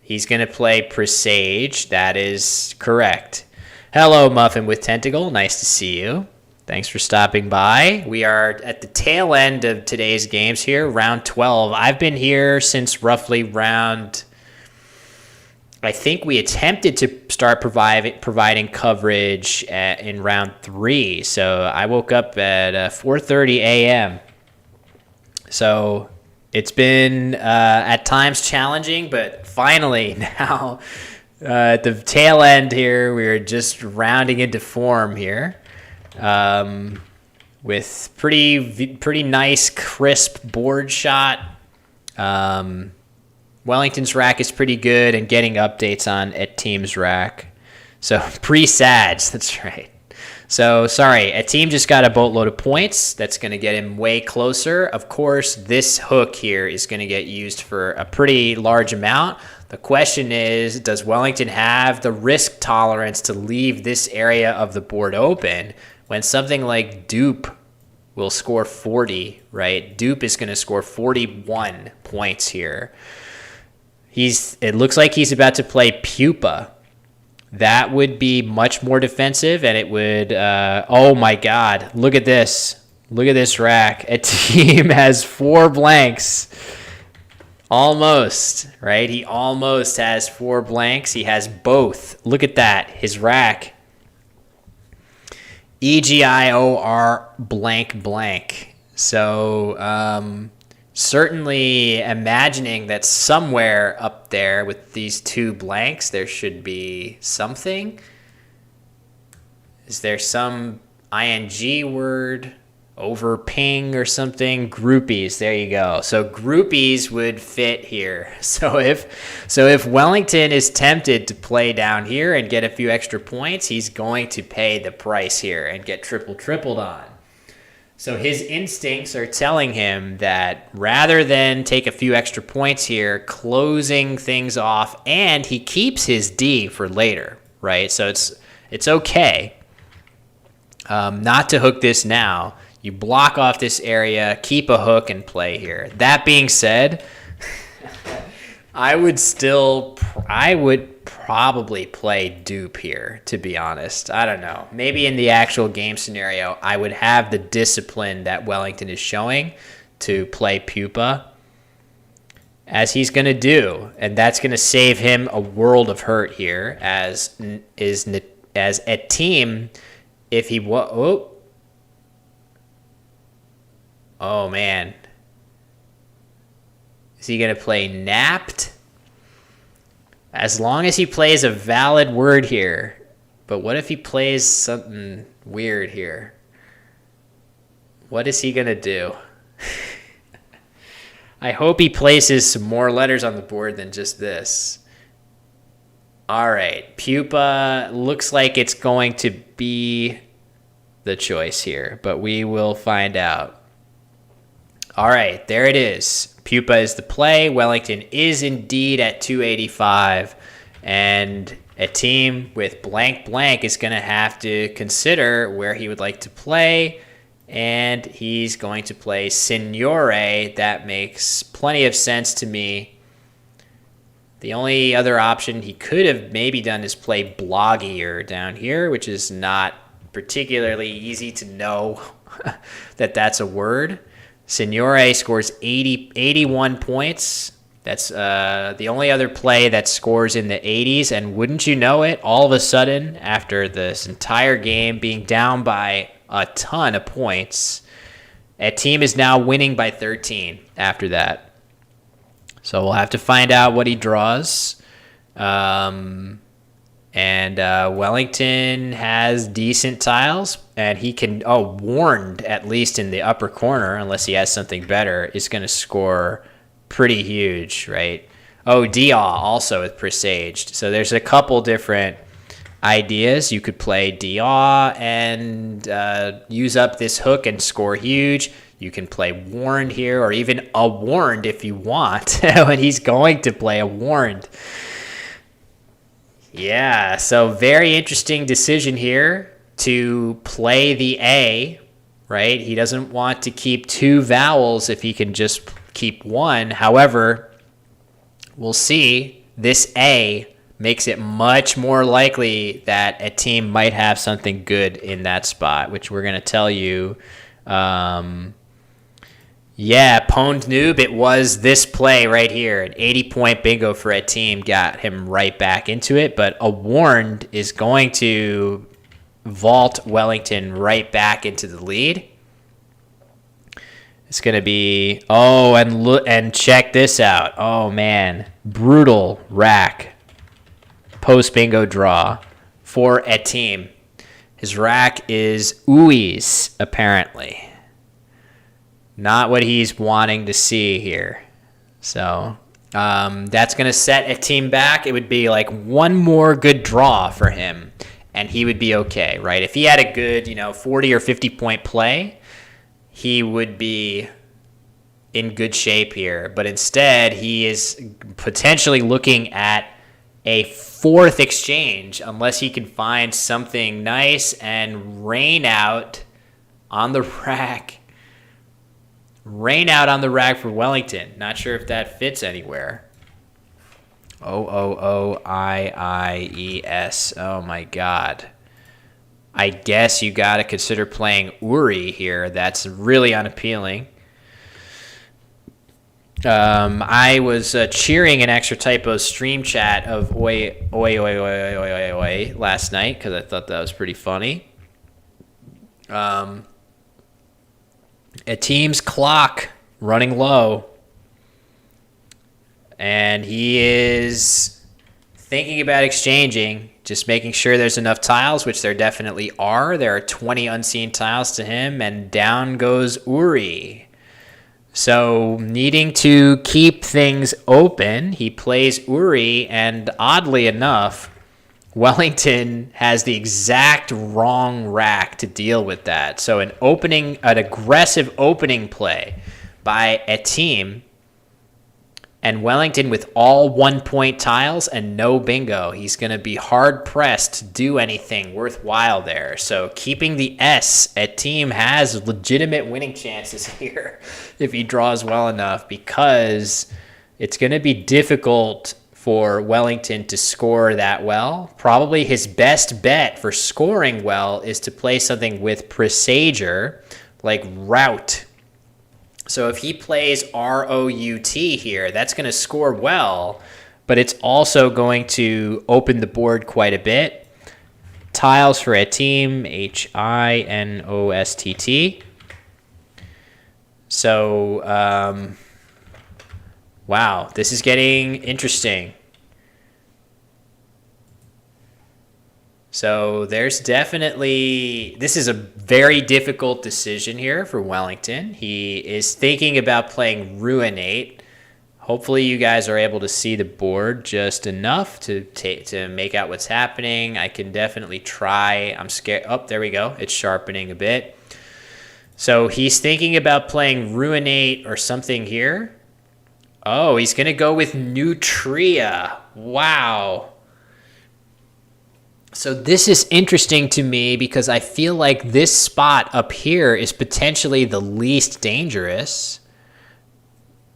He's going to play Presage. That is correct. Hello, Muffin with Tentacle. Nice to see you. Thanks for stopping by. We are at the tail end of today's games here, round 12. I've been here since roughly round, I think we attempted to start providing coverage in round 3. So I woke up at 4:30 a.m. So it's been at times challenging, but finally now at the tail end here, we're just rounding into form here. With pretty nice, crisp board shot. Wellington's rack is pretty good, and getting updates on Etim's rack. So pre-Sads, that's right. So sorry, Etim just got a boatload of points. That's going to get him way closer. Of course, this hook here is going to get used for a pretty large amount. The question is, does Wellington have the risk tolerance to leave this area of the board open when something like Dupe will score 40, right? Dupe is going to score 41 points here. It looks like he's about to play Pupa. That would be much more defensive, and it would, oh my God, look at this. Look at this rack. Etim has 4 blanks. Almost, right? He almost has 4 blanks. He has both. Look at that. His rack. EGIOR blank blank. So certainly imagining that somewhere up there with these 2 blanks, there should be something. Is there some ING word? over ping or something. Groupies, there you go. So groupies would fit here. So if Wellington is tempted to play down here and get a few extra points, he's going to pay the price here and get tripled on. So his instincts are telling him that rather than take a few extra points here, closing things off, and he keeps his D for later, right? So it's okay not to hook this now. You block off this area, keep a hook, and play here. That being said, I would probably play dupe here, to be honest. I don't know. Maybe in the actual game scenario, I would have the discipline that Wellington is showing to play pupa, as he's going to do. And that's going to save him a world of hurt here, as a team, if he... Oh, man. Is he going to play napped? As long as he plays a valid word here. But what if he plays something weird here? What is he going to do? I hope he places some more letters on the board than just this. All right. Pupa looks like it's going to be the choice here, but we will find out. All right, there it is. Pupa is the play. Wellington is indeed at 285. And a team with blank blank is going to have to consider where he would like to play. And he's going to play Signore. That makes plenty of sense to me. The only other option he could have maybe done is play Bloggier down here, which is not particularly easy to know that that's a word. Signore scores 81 points. That's the only other play that scores in the 80s. And wouldn't you know it, all of a sudden, after this entire game being down by a ton of points, a team is now winning by 13 after that. So we'll have to find out what he draws. And Wellington has decent tiles, and he can, Warned, at least in the upper corner, unless he has something better, is going to score pretty huge, right? Dia also with presaged. So there's a couple different ideas. You could play Dia and use up this hook and score huge. You can play Warned here, or even a Warned if you want, when he's going to play a Warned. Yeah, so very interesting decision here to play the A, right? He doesn't want to keep two vowels if he can just keep one. However, we'll see. This A makes it much more likely that a team might have something good in that spot, which we're going to tell you. Pwned Noob, it was this play right here. An 80-point bingo for a team got him right back into it, but a Warned is going to vault Wellington right back into the lead. It's going to be, and check this out. Oh, man. Brutal rack post-bingo draw for a team. His rack is ooies, apparently. Not what he's wanting to see here. So that's going to set a team back. It would be like one more good draw for him, and he would be okay, right? If he had a good, 40 or 50-point play, he would be in good shape here. But instead, he is potentially looking at a fourth exchange unless he can find something nice and rain out on the rack. Rain out on the rack for Wellington. Not sure if that fits anywhere. OOOIIES. Oh, my God. I guess you got to consider playing Uri here. That's really unappealing. I was cheering an Extra Typo stream chat of oi last night because I thought that was pretty funny. A team's clock running low, and he is thinking about exchanging. just making sure there's enough tiles, which there definitely are. There are 20 unseen tiles to him, and down goes Uri. So needing to keep things open, he plays Uri, and oddly enough, Wellington has the exact wrong rack to deal with that. So an aggressive opening play by a team, and Wellington with all 1-point tiles and no bingo. He's going to be hard-pressed to do anything worthwhile there. So keeping the S at team has legitimate winning chances here if he draws well enough, because it's going to be difficult for Wellington to score that well. Probably his best bet for scoring well is to play something with Presager, like Rout. So if he plays ROUT here, that's going to score well, but it's also going to open the board quite a bit. Tiles for a team, HINOSTT. So, wow, this is getting interesting. So this is a very difficult decision here for Wellington. He is thinking about playing Ruinate. Hopefully you guys are able to see the board just enough to make out what's happening. I can definitely try. I'm scared. Oh, there we go. It's sharpening a bit. So he's thinking about playing Ruinate or something here. Oh, he's going to go with Nutria. Wow. So this is interesting to me because I feel like this spot up here is potentially the least dangerous.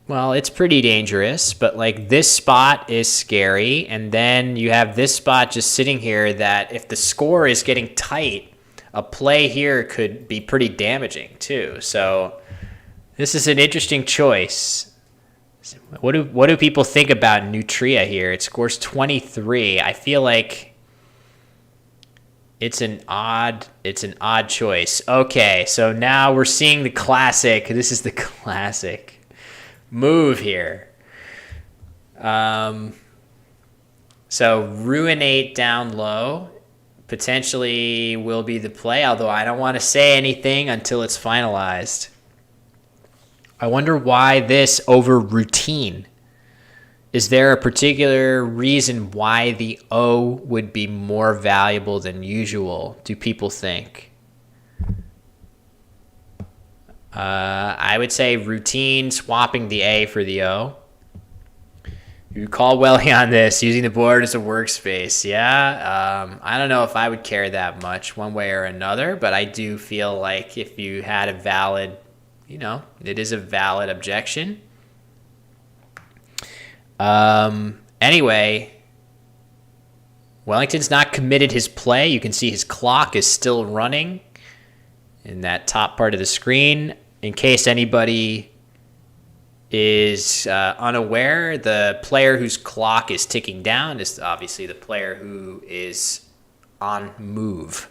Well, it's pretty dangerous, but like this spot is scary. And then you have this spot just sitting here that if the score is getting tight, a play here could be pretty damaging too. So this is an interesting choice. What do people think about Nutria here? It scores 23. I feel like it's an odd choice. Okay, so now we're seeing the classic. This is the classic move here. So Ruinate down low potentially will be the play, although I don't want to say anything until it's finalized. I wonder why this over Routine. Is there a particular reason why the O would be more valuable than usual, do people think? I would say Routine, swapping the A for the O. You call Welly on this, using the board as a workspace. Yeah, I don't know if I would care that much one way or another, but I do feel like if you had a valid, it is a valid objection. Anyway, Wellington's not committed his play. You can see his clock is still running in that top part of the screen. In case anybody is unaware, the player whose clock is ticking down is obviously the player who is on move.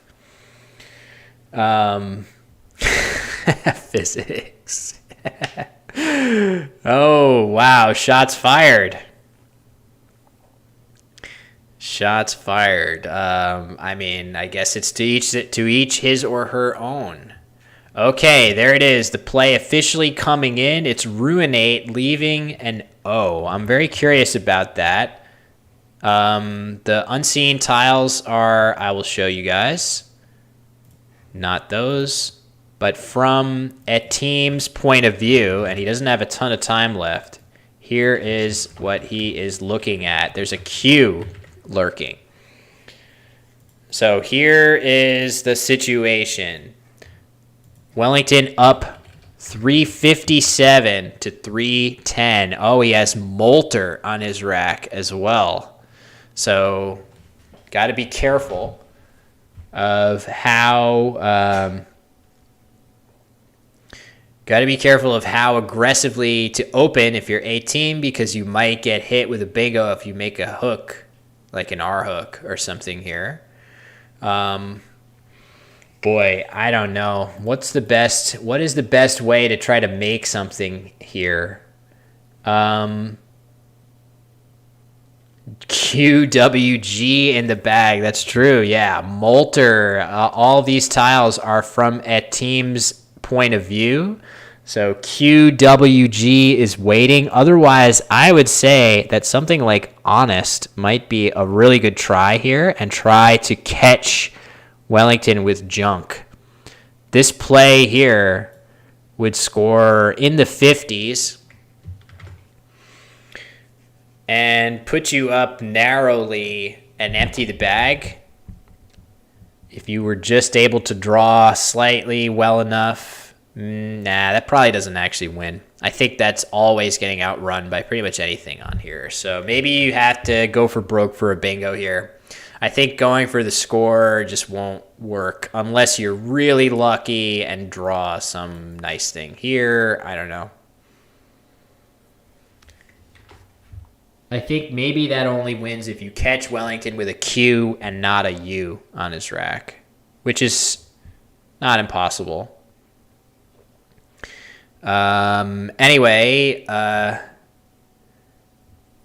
Physics. Oh, wow. Shots fired. Shots fired. I guess it's to each his or her own. Okay, there it is. The play officially coming in. It's Ruinate, leaving an O. I'm very curious about that. The unseen tiles are, I will show you guys. Not those. But from a team's point of view, and he doesn't have a ton of time left, here is what he is looking at. There's a Q lurking. So here is the situation. Wellington up 357 to 310. Oh, he has Molter on his rack as well. So got to be careful of how... Got to be careful of how aggressively to open if you're a team, because you might get hit with a bingo if you make a hook, like an R hook or something here. Boy, I don't know. What is the best way to try to make something here? QWG in the bag. That's true. Yeah. Molter. All these tiles are from a team's point of view. So QWG is waiting. Otherwise, I would say that something like Honest might be a really good try here and try to catch Wellington with junk. This play here would score in the 50s and put you up narrowly and empty the bag. If you were just able to draw slightly well enough, that probably doesn't actually win. I think that's always getting outrun by pretty much anything on here. So maybe you have to go for broke for a bingo here. I think going for the score just won't work unless you're really lucky and draw some nice thing here. I don't know. I think maybe that only wins if you catch Wellington with a Q and not a U on his rack, which is not impossible. Anyway,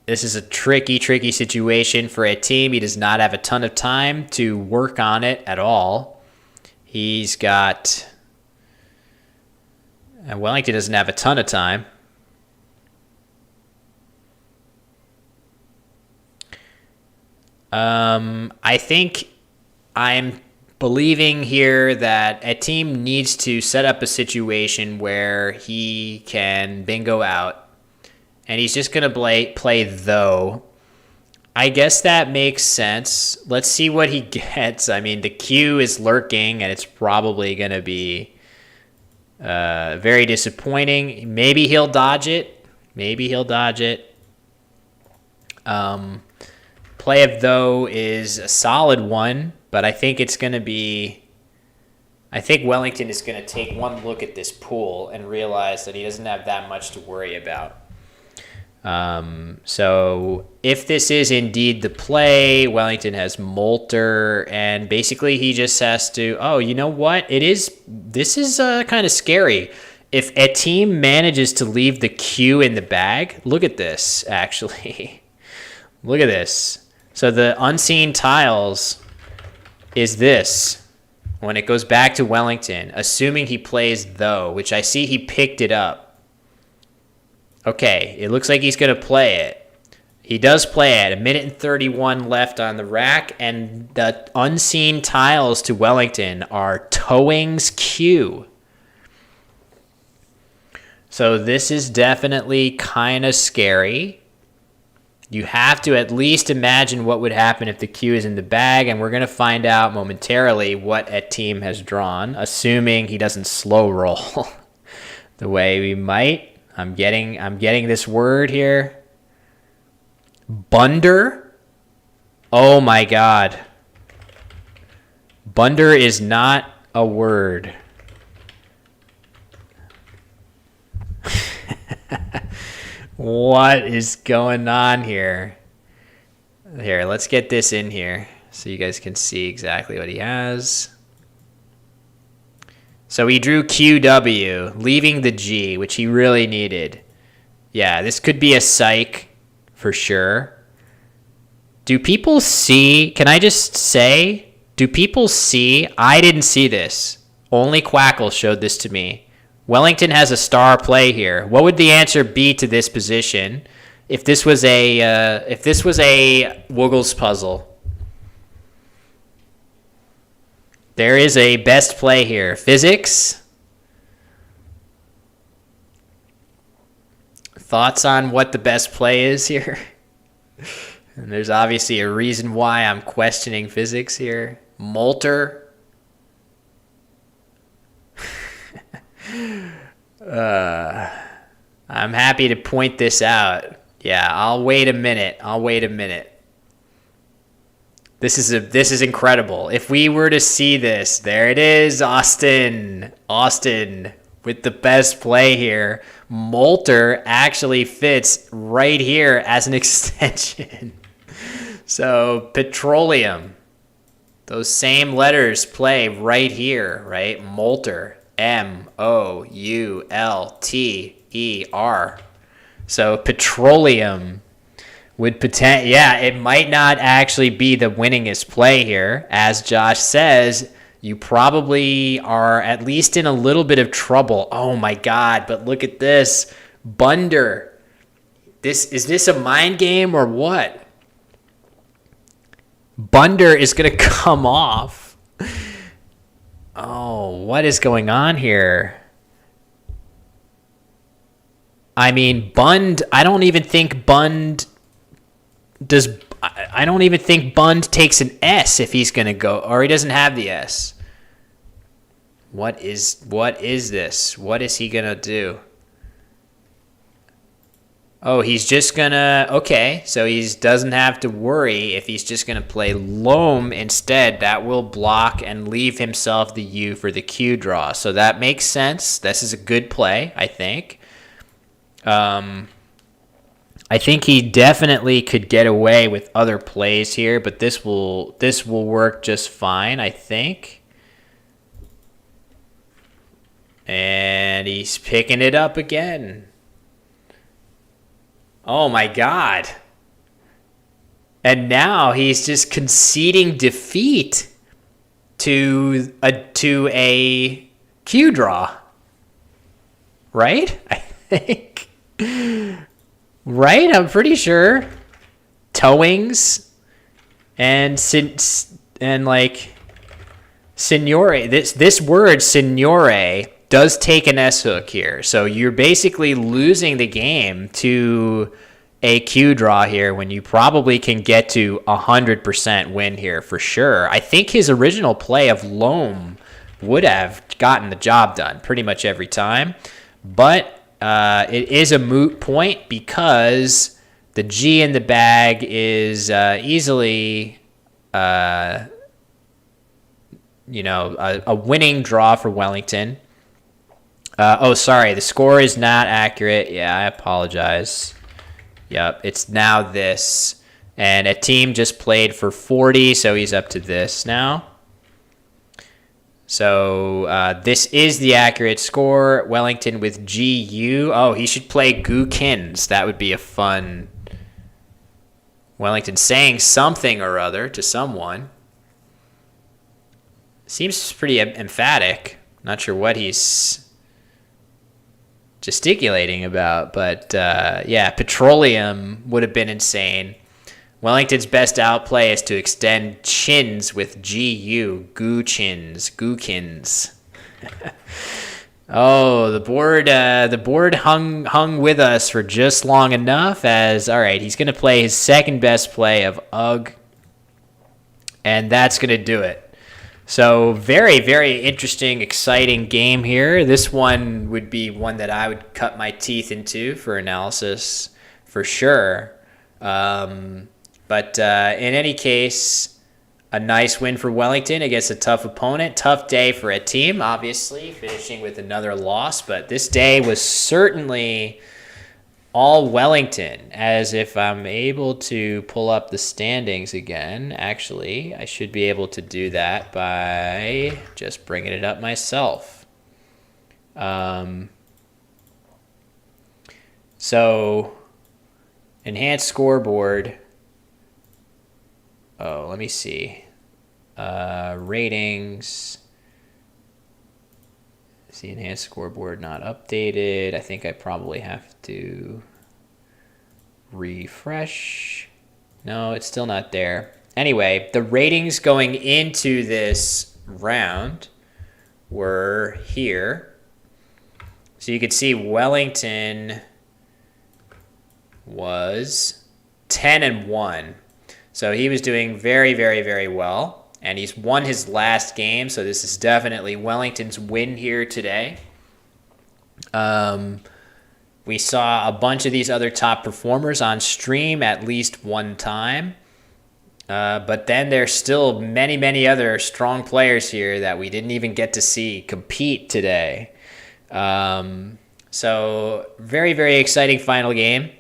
this is a tricky situation for a team. He does not have a ton of time to work on it at all. He's got... And Wellington doesn't have a ton of time. I think I'm believing here that a team needs to set up a situation where he can bingo out, and he's just going to play though. I guess that makes sense. Let's see what he gets. I mean, the Q is lurking, and it's probably going to be very disappointing. Maybe he'll dodge it. Play of though is a solid one, but I think it's going to be... I think Wellington is going to take one look at this pool and realize that he doesn't have that much to worry about. So if this is indeed the play, Wellington has Molter, and basically he just has to... Oh, you know what? This is kind of scary. If a team manages to leave the Q in the bag, look at this, actually. Look at this. So the unseen tiles is this. When it goes back to Wellington, assuming he plays though, which I see he picked it up. Okay, it looks like he's going to play it. He does play it. 1:31 left on the rack, and the unseen tiles to Wellington are Towing's Q. So this is definitely kind of scary. You have to at least imagine what would happen if the Q is in the bag, and we're going to find out momentarily what a team has drawn, assuming he doesn't slow roll the way we might. I'm getting this word here. Bunder? Oh my God. Bunder is not a word. What is going on here? Here, let's get this in here so you guys can see exactly what he has. So he drew QW, leaving the G, which he really needed. Yeah, this could be a psych for sure. Do people see? Can I just say, do people see? I didn't see this. Only Quackle showed this to me. Wellington has a star play here. What would the answer be to this position if this was a Woogles puzzle? There is a best play here. Physics? Thoughts on what the best play is here? And there's obviously a reason why I'm questioning physics here. Molter? I'm happy to point this out. Yeah, I'll wait a minute. This is incredible. If we were to see this, there it is, Austin with the best play here. Molter actually fits right here as an extension. So petroleum, those same letters play right here, right? Molter. Moulter. So petroleum Yeah, it might not actually be the winningest play here. As Josh says, you probably are at least in a little bit of trouble. Oh my God, but look at this. Bunder. Is this a mind game or what? Bunder is going to come off. Oh, what is going on here? I mean, Bund, I don't even think Bund takes an S if he's going to go, or he doesn't have the S. What is this? What is he going to do? Oh, he's just gonna, okay, so he doesn't have to worry if he's just gonna play Loam instead. That will block and leave himself the U for the Q draw. So that makes sense. This is a good play, I think. I think he definitely could get away with other plays here, but this will work just fine, I think. And he's picking it up again. Oh my God. And now he's just conceding defeat to a Q draw. Right? I think. Right? I'm pretty sure. Towings and like Signore. This word Signore does take an S hook here. So you're basically losing the game to a Q draw here when you probably can get to 100% win here for sure. I think his original play of Loam would have gotten the job done pretty much every time. But it is a moot point because the G in the bag is easily a winning draw for Wellington. Sorry, the score is not accurate. Yeah, I apologize. Yep, it's now this. And a team just played for 40, so he's up to this now. So this is the accurate score. Wellington with GU. Oh, he should play Gookins. That would be a fun... Wellington saying something or other to someone. Seems pretty emphatic. Not sure what he's gesticulating about, but petroleum would have been insane. Wellington's best outplay is to extend chins with GU, Gookins. Oh, the board hung with us for just long enough as, all right, he's going to play his second best play of UGG, and that's going to do it. So very, very interesting, exciting game here. This one would be one that I would cut my teeth into for analysis for sure. But in any case, a nice win for Wellington against a tough opponent. Tough day for a team, obviously, finishing with another loss. But this day was certainly all Wellington, as if I'm able to pull up the standings again. Actually, I should be able to do that by just bringing it up myself. So, enhanced scoreboard. Oh, let me see. Ratings. See, enhanced scoreboard not updated. I think I probably have to refresh. No, it's still not there. Anyway, the ratings going into this round were here. So you could see Wellington was 10-1. So he was doing very, very, very well. And he's won his last game, so this is definitely Wellington's win here today. We saw a bunch of these other top performers on stream at least one time. But then there's still many, many other strong players here that we didn't even get to see compete today. So very, very exciting final game.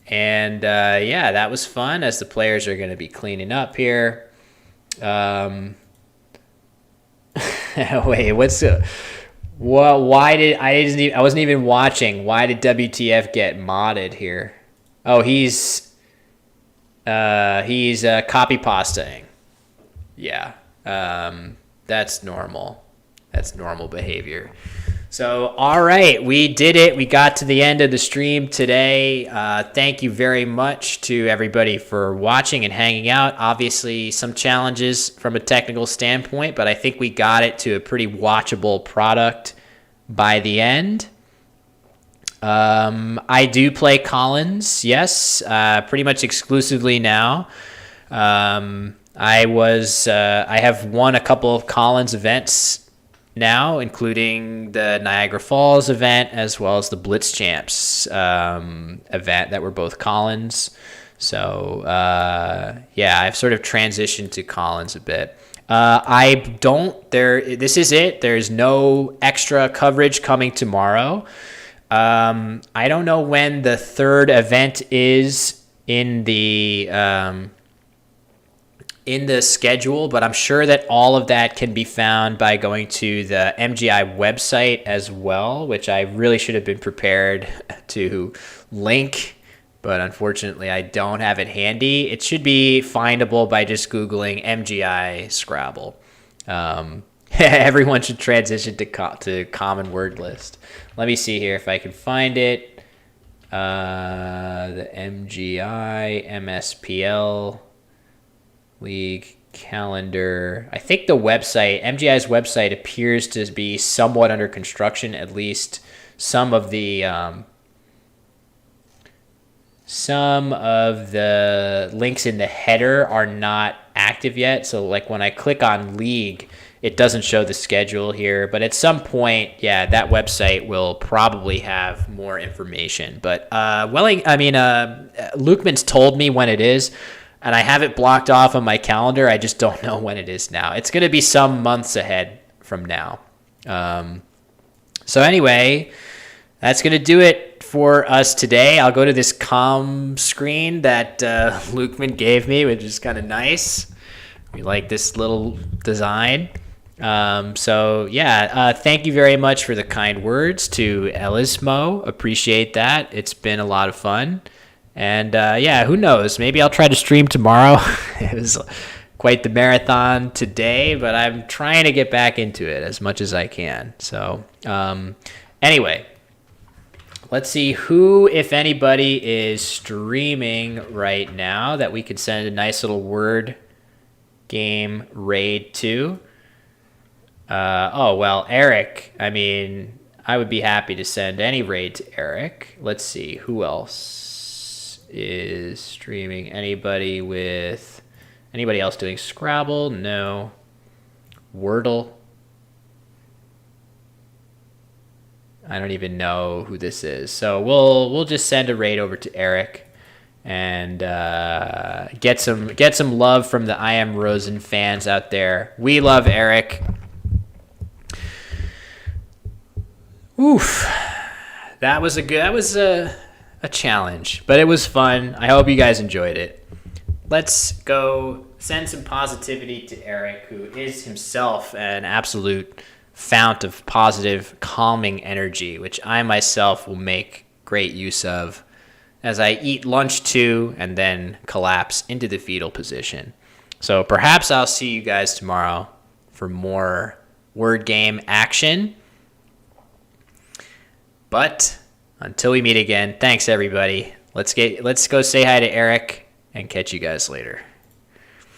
And that was fun as the players are going to be cleaning up here. Wait, I wasn't even watching. Why did WTF get modded here? Oh, he's He's copy pastaing. Yeah. That's normal. That's normal behavior. So, all right, we did it. We got to the end of the stream today. Thank you very much to everybody for watching and hanging out. Obviously, some challenges from a technical standpoint, but I think we got it to a pretty watchable product by the end. I do play Collins, yes, pretty much exclusively now. I have won a couple of Collins events now, including the Niagara Falls event as well as the Blitz Champs event that were both Collins. So I've sort of transitioned to Collins a bit. This is it. There's no extra coverage coming tomorrow. I don't know when the third event is in the schedule, but I'm sure that all of that can be found by going to the MGI website as well, which I really should have been prepared to link, but unfortunately I don't have it handy. It should be findable by just Googling MGI Scrabble. Everyone should transition to Common Word List. Let me see here if I can find it. The MGI MSPL League calendar. I think the website, MGI's website, appears to be somewhat under construction. At least some of the links in the header are not active yet. So like when I click on League, it doesn't show the schedule here. But at some point, that website will probably have more information. But Lukeman's told me when it is. And I have it blocked off on my calendar. I just don't know when it is now. It's going to be some months ahead from now. So anyway, that's going to do it for us today. I'll go to this comm screen that Lukeman gave me, which is kind of nice. We like this little design. Thank you very much for the kind words to Elismo. Appreciate that. It's been a lot of fun. And who knows? Maybe I'll try to stream tomorrow. It was quite the marathon today, but I'm trying to get back into it as much as I can. So anyway, let's see who, if anybody, is streaming right now that we could send a nice little word game raid to. Eric. I mean, I would be happy to send any raid to Eric. Let's see who else is streaming. Anybody else doing Scrabble? No. Wordle? I don't even know who this is. So we'll just send a raid over to Eric and get some love from the I Am Rosen fans out there. We love Eric. Oof. That was a challenge, but it was fun. I hope you guys enjoyed it. Let's go send some positivity to Eric, who is himself an absolute fount of positive, calming energy, which I myself will make great use of as I eat lunch too and then collapse into the fetal position. So perhaps I'll see you guys tomorrow for more word game action. But until we meet again, thanks everybody. Let's go say hi to Eric and catch you guys later.